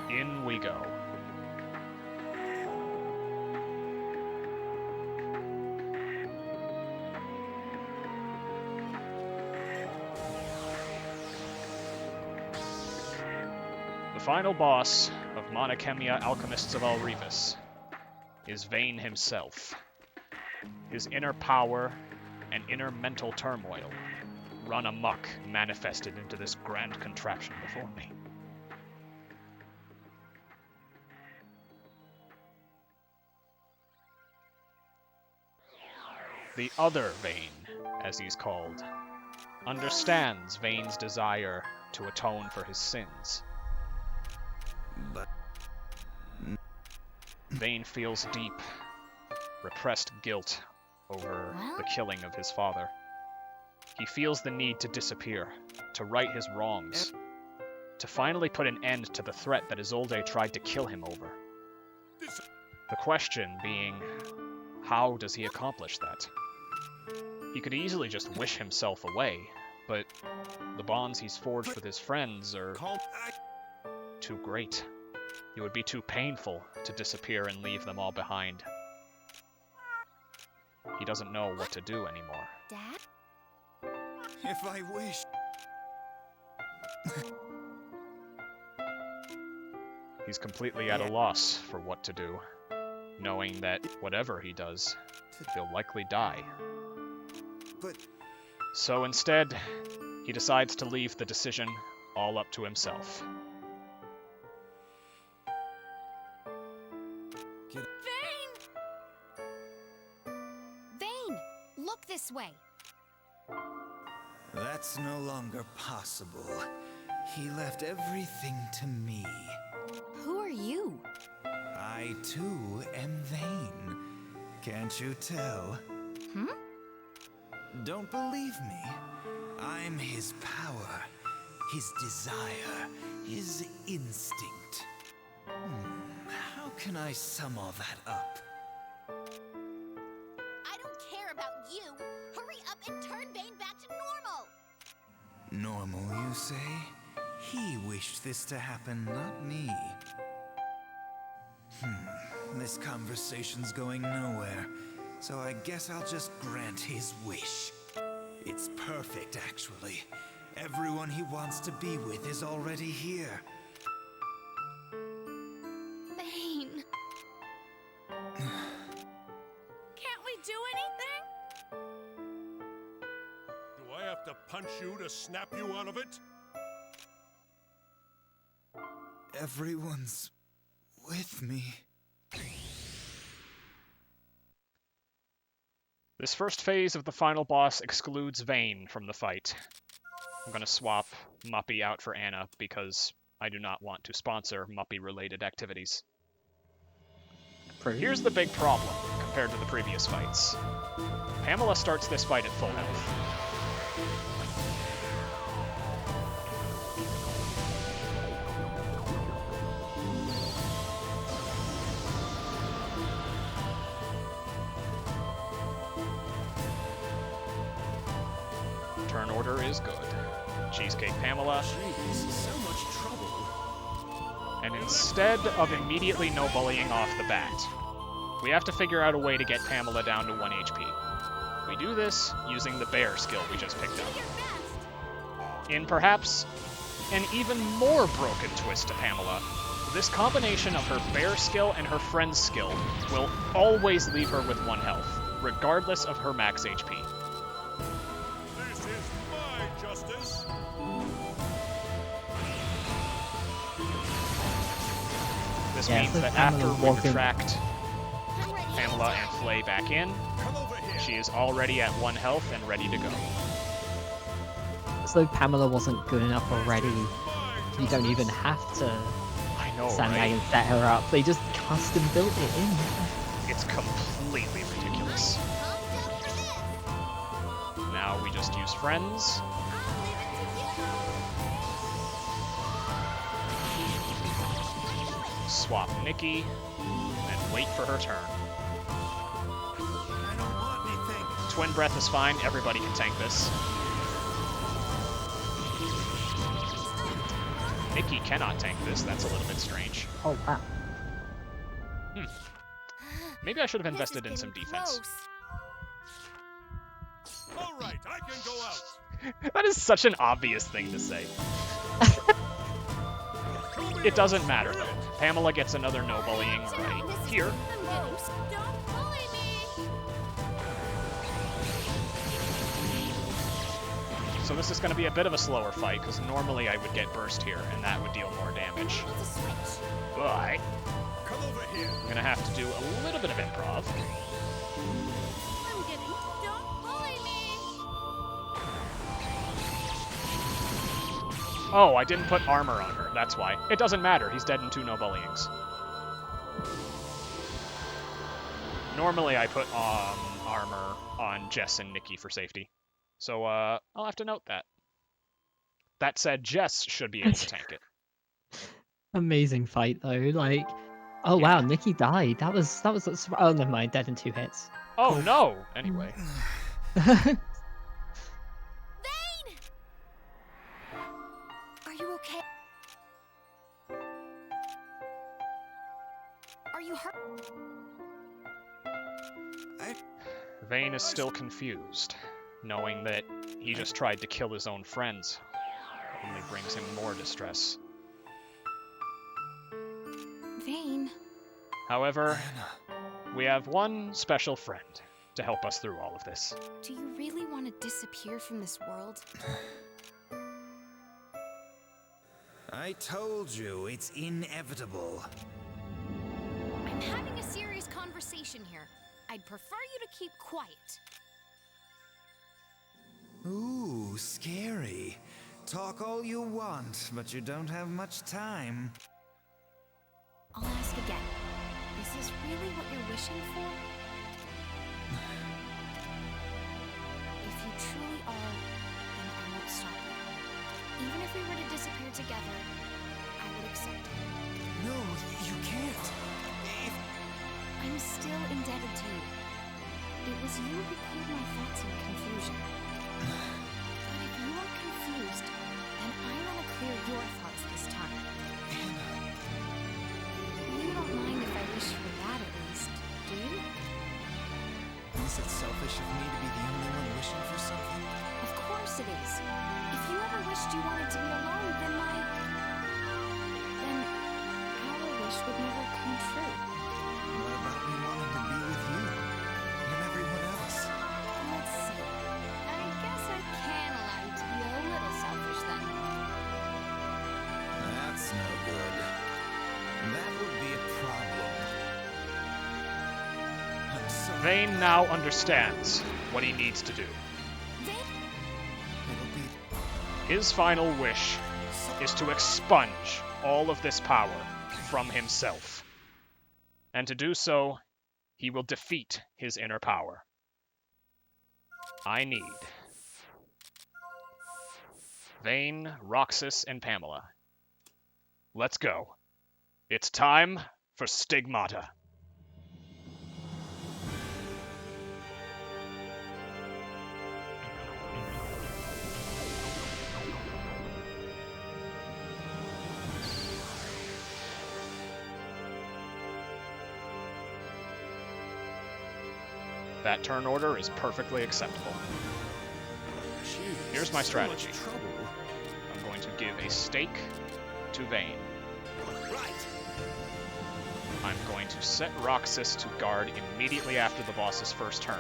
In we go. The final boss of Khemia Alchemists of Al-Revis is Vane himself. His inner power and inner mental turmoil run amok, manifested into this grand contraption before me. The other Vayne, as he's called, understands Vayne's desire to atone for his sins. But Vayne feels deep, repressed guilt over the killing of his father. He feels the need to disappear, to right his wrongs, to finally put an end to the threat that Isolde tried to kill him over. The question being, how does he accomplish that? He could easily just wish himself away, but the bonds he's forged with his friends are too great. It would be too painful to disappear and leave them all behind. He doesn't know what to do anymore. Dad? if I wish... He's completely at a loss for what to do, knowing that whatever he does, he'll likely die. But So instead, he decides to leave the decision all up to himself. Vayne! Look this way. that's no longer possible. He left everything to me. Who are you? I, too, am Vayne. Can't you tell? Hmm? Don't believe me? I'm his power, his desire, his instinct. How can I sum all that up? I don't care about you. Hurry up and turn Vayne back to normal. Normal, you say? He wished this to happen, not me. This conversation's going nowhere, so I guess I'll just grant his wish. It's perfect, actually. Everyone he wants to be with is already here. Vayne. Can't we do anything? Do I have to punch you to snap you out of it? Everyone's with me. This first phase of the final boss excludes Vayne from the fight. I'm gonna swap Muppy out for Anna because I do not want to sponsor Muppy-related activities. Here's the big problem compared to the previous fights. Pamela starts this fight at full health. Turn order is good. Cheesecake Pamela. Gee, this is so much trouble. And instead of immediately no-bullying off the bat, we have to figure out a way to get Pamela down to 1 HP. We do this using the bear skill we just picked up. In perhaps an even more broken twist to Pamela, this combination of her bear skill and her friend's skill will always leave her with 1 health, regardless of her max HP. This is my justice. This Yeah, means so that Pamela after we wasn't- retract I'm ready. Pamela and Flay back in, Come over here. she is already at 1 health and ready to go. It's like Pamela wasn't good enough already. You don't even have to I know, stand back right? and set her up. They just custom built it in. It's completely ridiculous. Pumped up for this. Now we just use friends. I'll leave it to you. Swap Nikki, and wait for her turn. I don't want anything. Twin Breath is fine, everybody can tank this. Nikki cannot tank this, that's a little bit strange. Oh wow. Maybe I should have This is invested in some getting defense. close. All right, I can go out. That is such an obvious thing to say. It doesn't matter though. Pamela gets another no bullying right here. Don't bully me. So this is going to be a bit of a slower fight, because normally I would get burst here, and that would deal more damage. It's a switch. But Come over here. I'm going to have to do a little bit of improv. I'm getting. Don't bully me. Oh, I didn't put armor on her. That's why. It doesn't matter. He's dead in 2 no bullyings. Normally I put armor on Jess and Nikki for safety. So I'll have to note that. That said, Jess should be able to tank it. Amazing fight though. Like, oh wow, Nikki died. That was. Oh, never mind. Dead in 2 hits. Oh no! Anyway. Vane! Are you okay? Are you hurt? Vane is still confused, knowing that he just tried to kill his own friends. Only brings him more distress. Vane. However, we have one special friend to help us through all of this. Do you really want to disappear from this world? I told you, it's inevitable. I'm having a serious conversation here. I'd prefer you to keep quiet. Ooh, scary. Talk all you want, but you don't have much time. I'll ask again. Is this really what you're wishing for? If you truly are, then I won't stop you. Even if we were to disappear together, I would accept it. No, you can't. I'm still indebted to you. It was you who cleared my thoughts and confusion. But if you are confused, then I want to clear your thoughts this time. You don't mind if I wish for that at least, do you? Is it selfish of me to be the only one wishing for something? Of course it is. If you ever wished you wanted to be alone, then our wish would never come true. What about me wanting to be with you and everyone else? Let's see. I guess I can allow you to be a little selfish then. That's no good. That would be a problem. I'm sorry. Vane now understands what he needs to do. It'll be His final wish is to expunge all of this power from himself. And to do so, he will defeat his inner power. I need Vane, Roxas, and Pamela. Let's go. It's time for Stigmata. That turn order is perfectly acceptable. Jeez, Here's my so much strategy. trouble. I'm going to give a stake to Vane. Right. I'm going to set Roxas to guard immediately after the boss's first turn.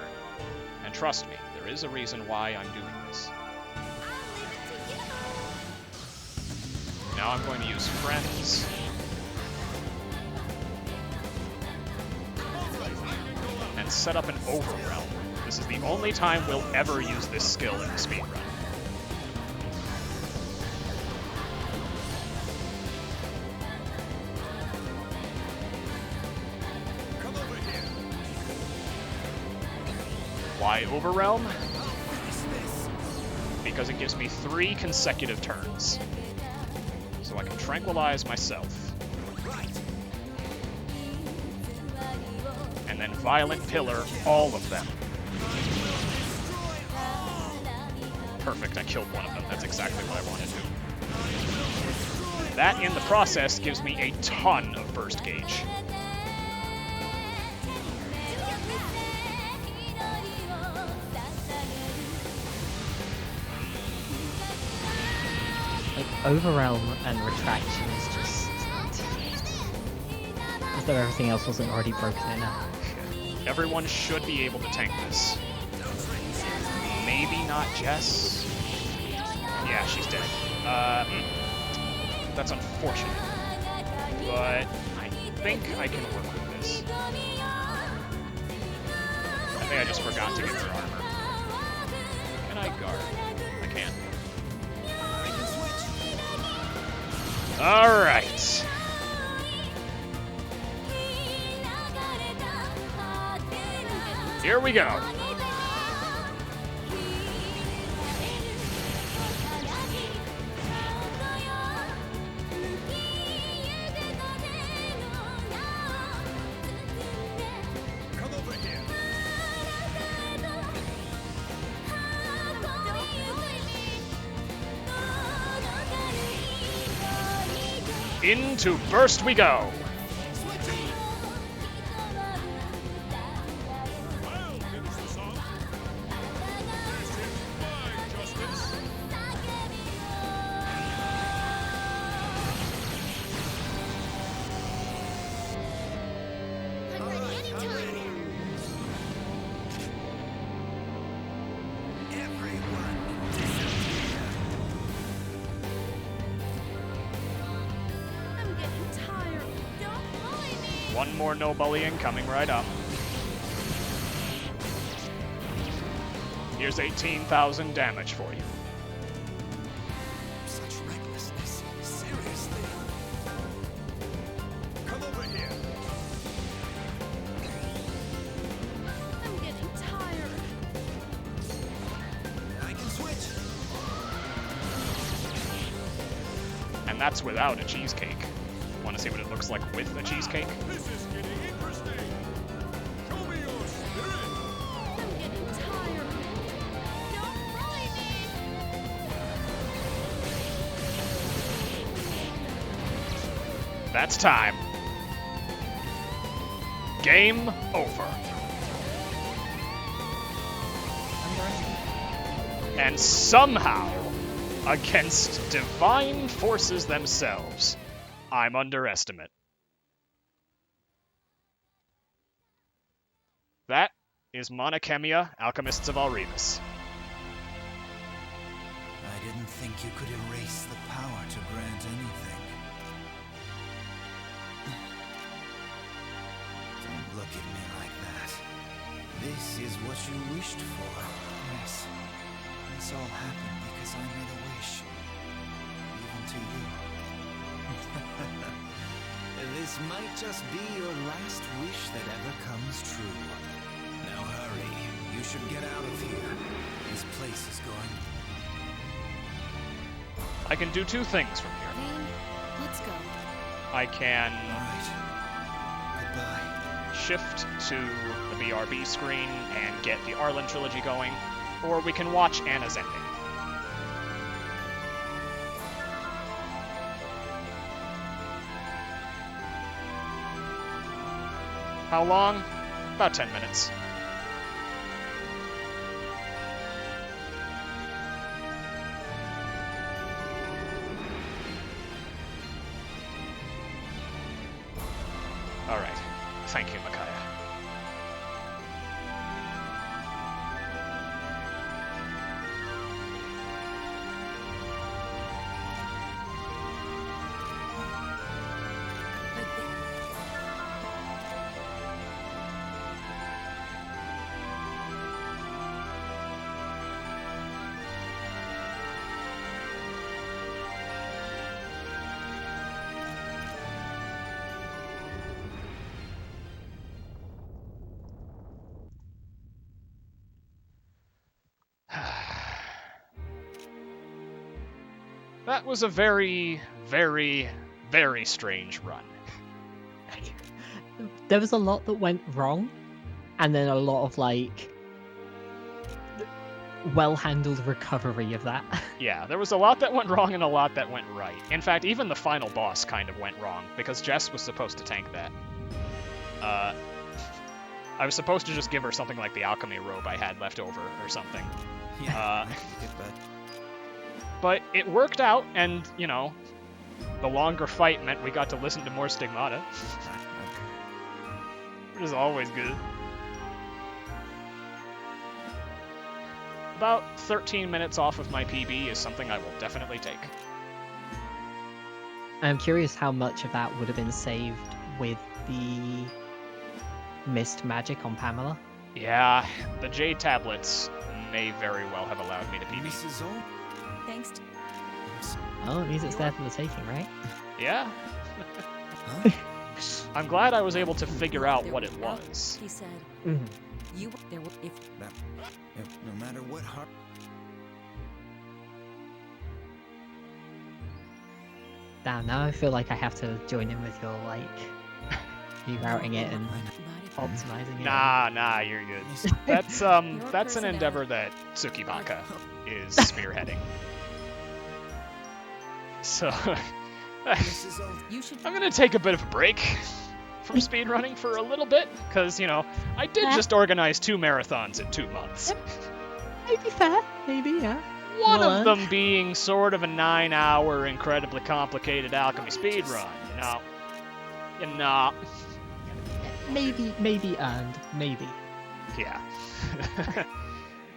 And trust me, there is a reason why I'm doing this. I'll leave it to you. Now I'm going to use Friends. And set up an Overwhelm. This is the only time we'll ever use this skill in the speedrun. Come over here. Why Overwhelm? Because it gives me 3 consecutive turns. So I can tranquilize myself. And then Violent Pillar all of them. Perfect, I killed one of them. That's exactly what I wanted to. That, in the process, gives me a ton of burst gauge. Like, Overwhelm and Retraction is just... as though everything else wasn't already broken enough. Everyone should be able to tank this. Maybe not Jess. Yeah, she's dead. That's unfortunate. But I think I can work with this. I think I just forgot to get her armor. Can I guard? I can. Alright. Here we go. Come over here. Into burst we go. I'll finish this off. This is my justice. I'm ready anytime. Everyone disappear. I'm getting tired. Don't bully me. One more no bullying coming right up. Here's 18,000 damage for you. Such recklessness. Seriously. Come over here. I'm getting tired. I can switch. And that's without a cheesecake. Want to see what it looks like with a cheesecake? This is getting interesting. Show me your spirit. I'm getting tired. Don't bully me. That's time. Game over. And somehow, against divine forces themselves, I'm underestimate. That is Khemia, Alchemists of Al-Revis. I didn't think you could erase the power to grant anything. Don't look at me like that. This is what you wished for. Yes. This all happened because I made a wish. Even to you. This might just be your last wish that ever comes true. Now hurry. You should get out of here. This place is going. I can do two things from here. Vane, let's go. I can All right. Goodbye. shift to the BRB screen and get the Arlen trilogy going, or we can watch Anna's ending. How long? About 10 minutes. All right. Thank you, Micaiah. That was a very, very, very strange run. There was a lot that went wrong, and then a lot of like well-handled recovery of that. Yeah, there was a lot that went wrong and a lot that went right. In fact, even the final boss kind of went wrong, because Jess was supposed to tank that. I was supposed to just give her something like the alchemy robe I had left over or something. Yeah. Get back. But it worked out, and, you know, the longer fight meant we got to listen to more Stigmata, which is always good. about 13 minutes off of my PB is something I will definitely take. I'm curious how much of that would have been saved with the missed magic on Pamela. Yeah, the Jade tablets may very well have allowed me to PB. Mrs. O? Thanks to Oh, it means it's there for the taking, right? Yeah, Huh? I'm glad I was able to figure out what it was. He said, Mm-hmm. "You there will if No matter what heart. Damn, now I feel like I have to join in with your, like, rerouting it and optimizing it. Nah, you're good. That's an personality. endeavor that Tsukibaka is spearheading. So Mrs. O. you should I'm gonna take a bit of a break from speedrunning for a little bit, because, you know, I did just organize 2 marathons in 2 months. Maybe fair. Maybe, yeah. One Well of them being sort of a 9-hour, incredibly complicated alchemy speedrun, you know? You know. Maybe earned. Maybe. Yeah.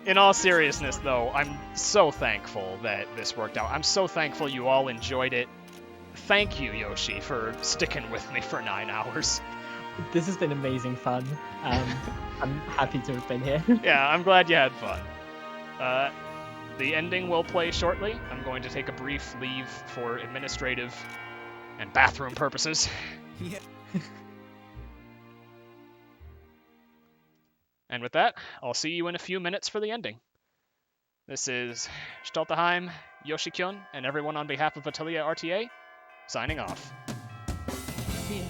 In all seriousness, though, I'm so thankful that this worked out. I'm so thankful you all enjoyed it. Thank you, Yoshi, for sticking with me for 9 hours. This has been amazing fun. I'm happy to have been here. Yeah, I'm glad you had fun. The ending will play shortly. I'm going to take a brief leave for administrative and bathroom purposes. Yeah. And with that, I'll see you in a few minutes for the ending. This is Schtolteheim, Yoshi-kyun, and everyone on behalf of Atelier RTA, signing off. Yeah.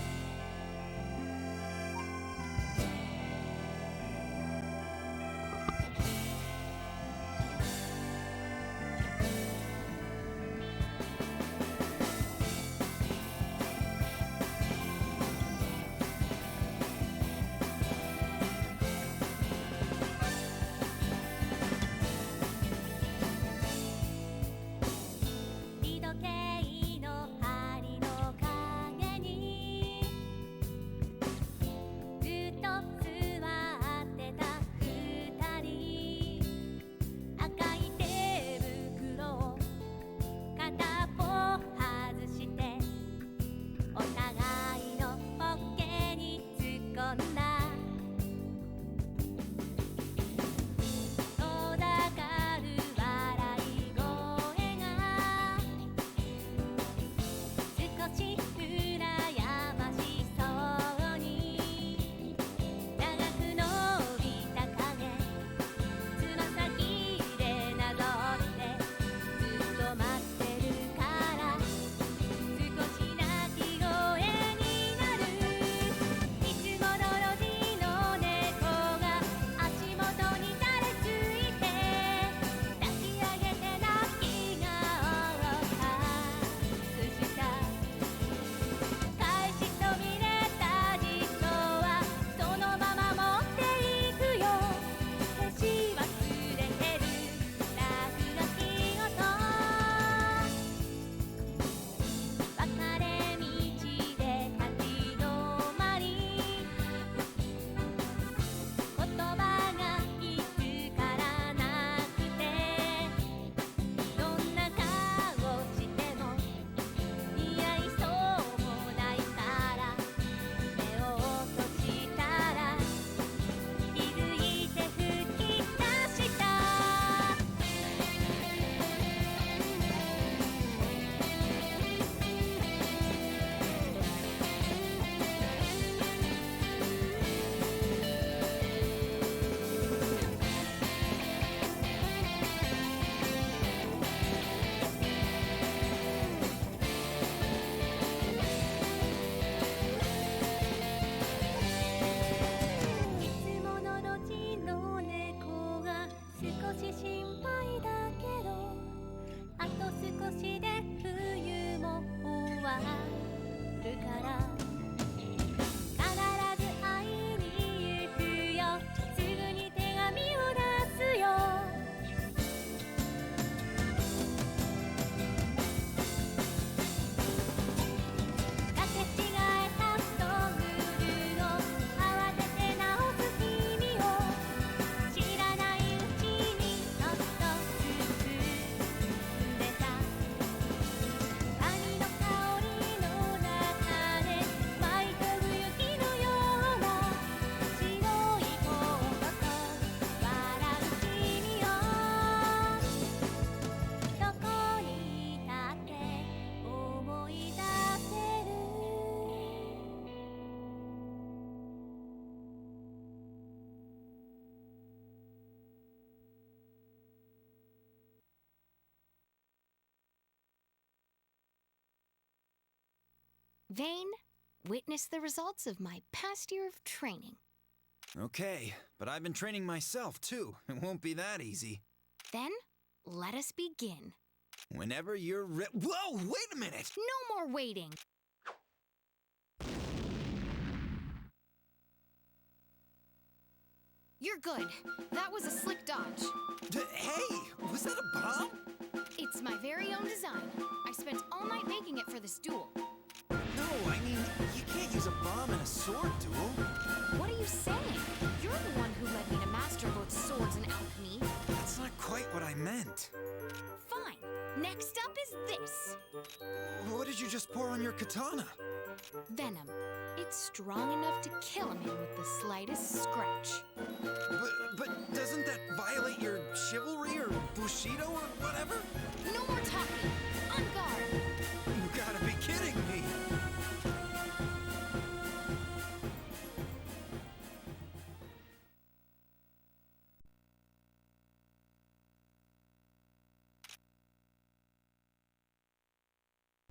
Vayne, witness the results of my past year of training. Okay, but I've been training myself, too. It won't be that easy. Then, let us begin. Whenever you're Whoa, wait a minute! No more waiting! You're good. That was a slick dodge. Hey, was that a bomb? It's my very own design. I spent all night making it for this duel. No, I mean, you can't use a bomb in a sword duel. What are you saying? You're the one who led me to master both swords and alchemy. That's not quite what I meant. Fine. Next up is this. What did you just pour on your katana? Venom. It's strong enough to kill a man with the slightest scratch. But doesn't that violate your chivalry or bushido or whatever? No more talking.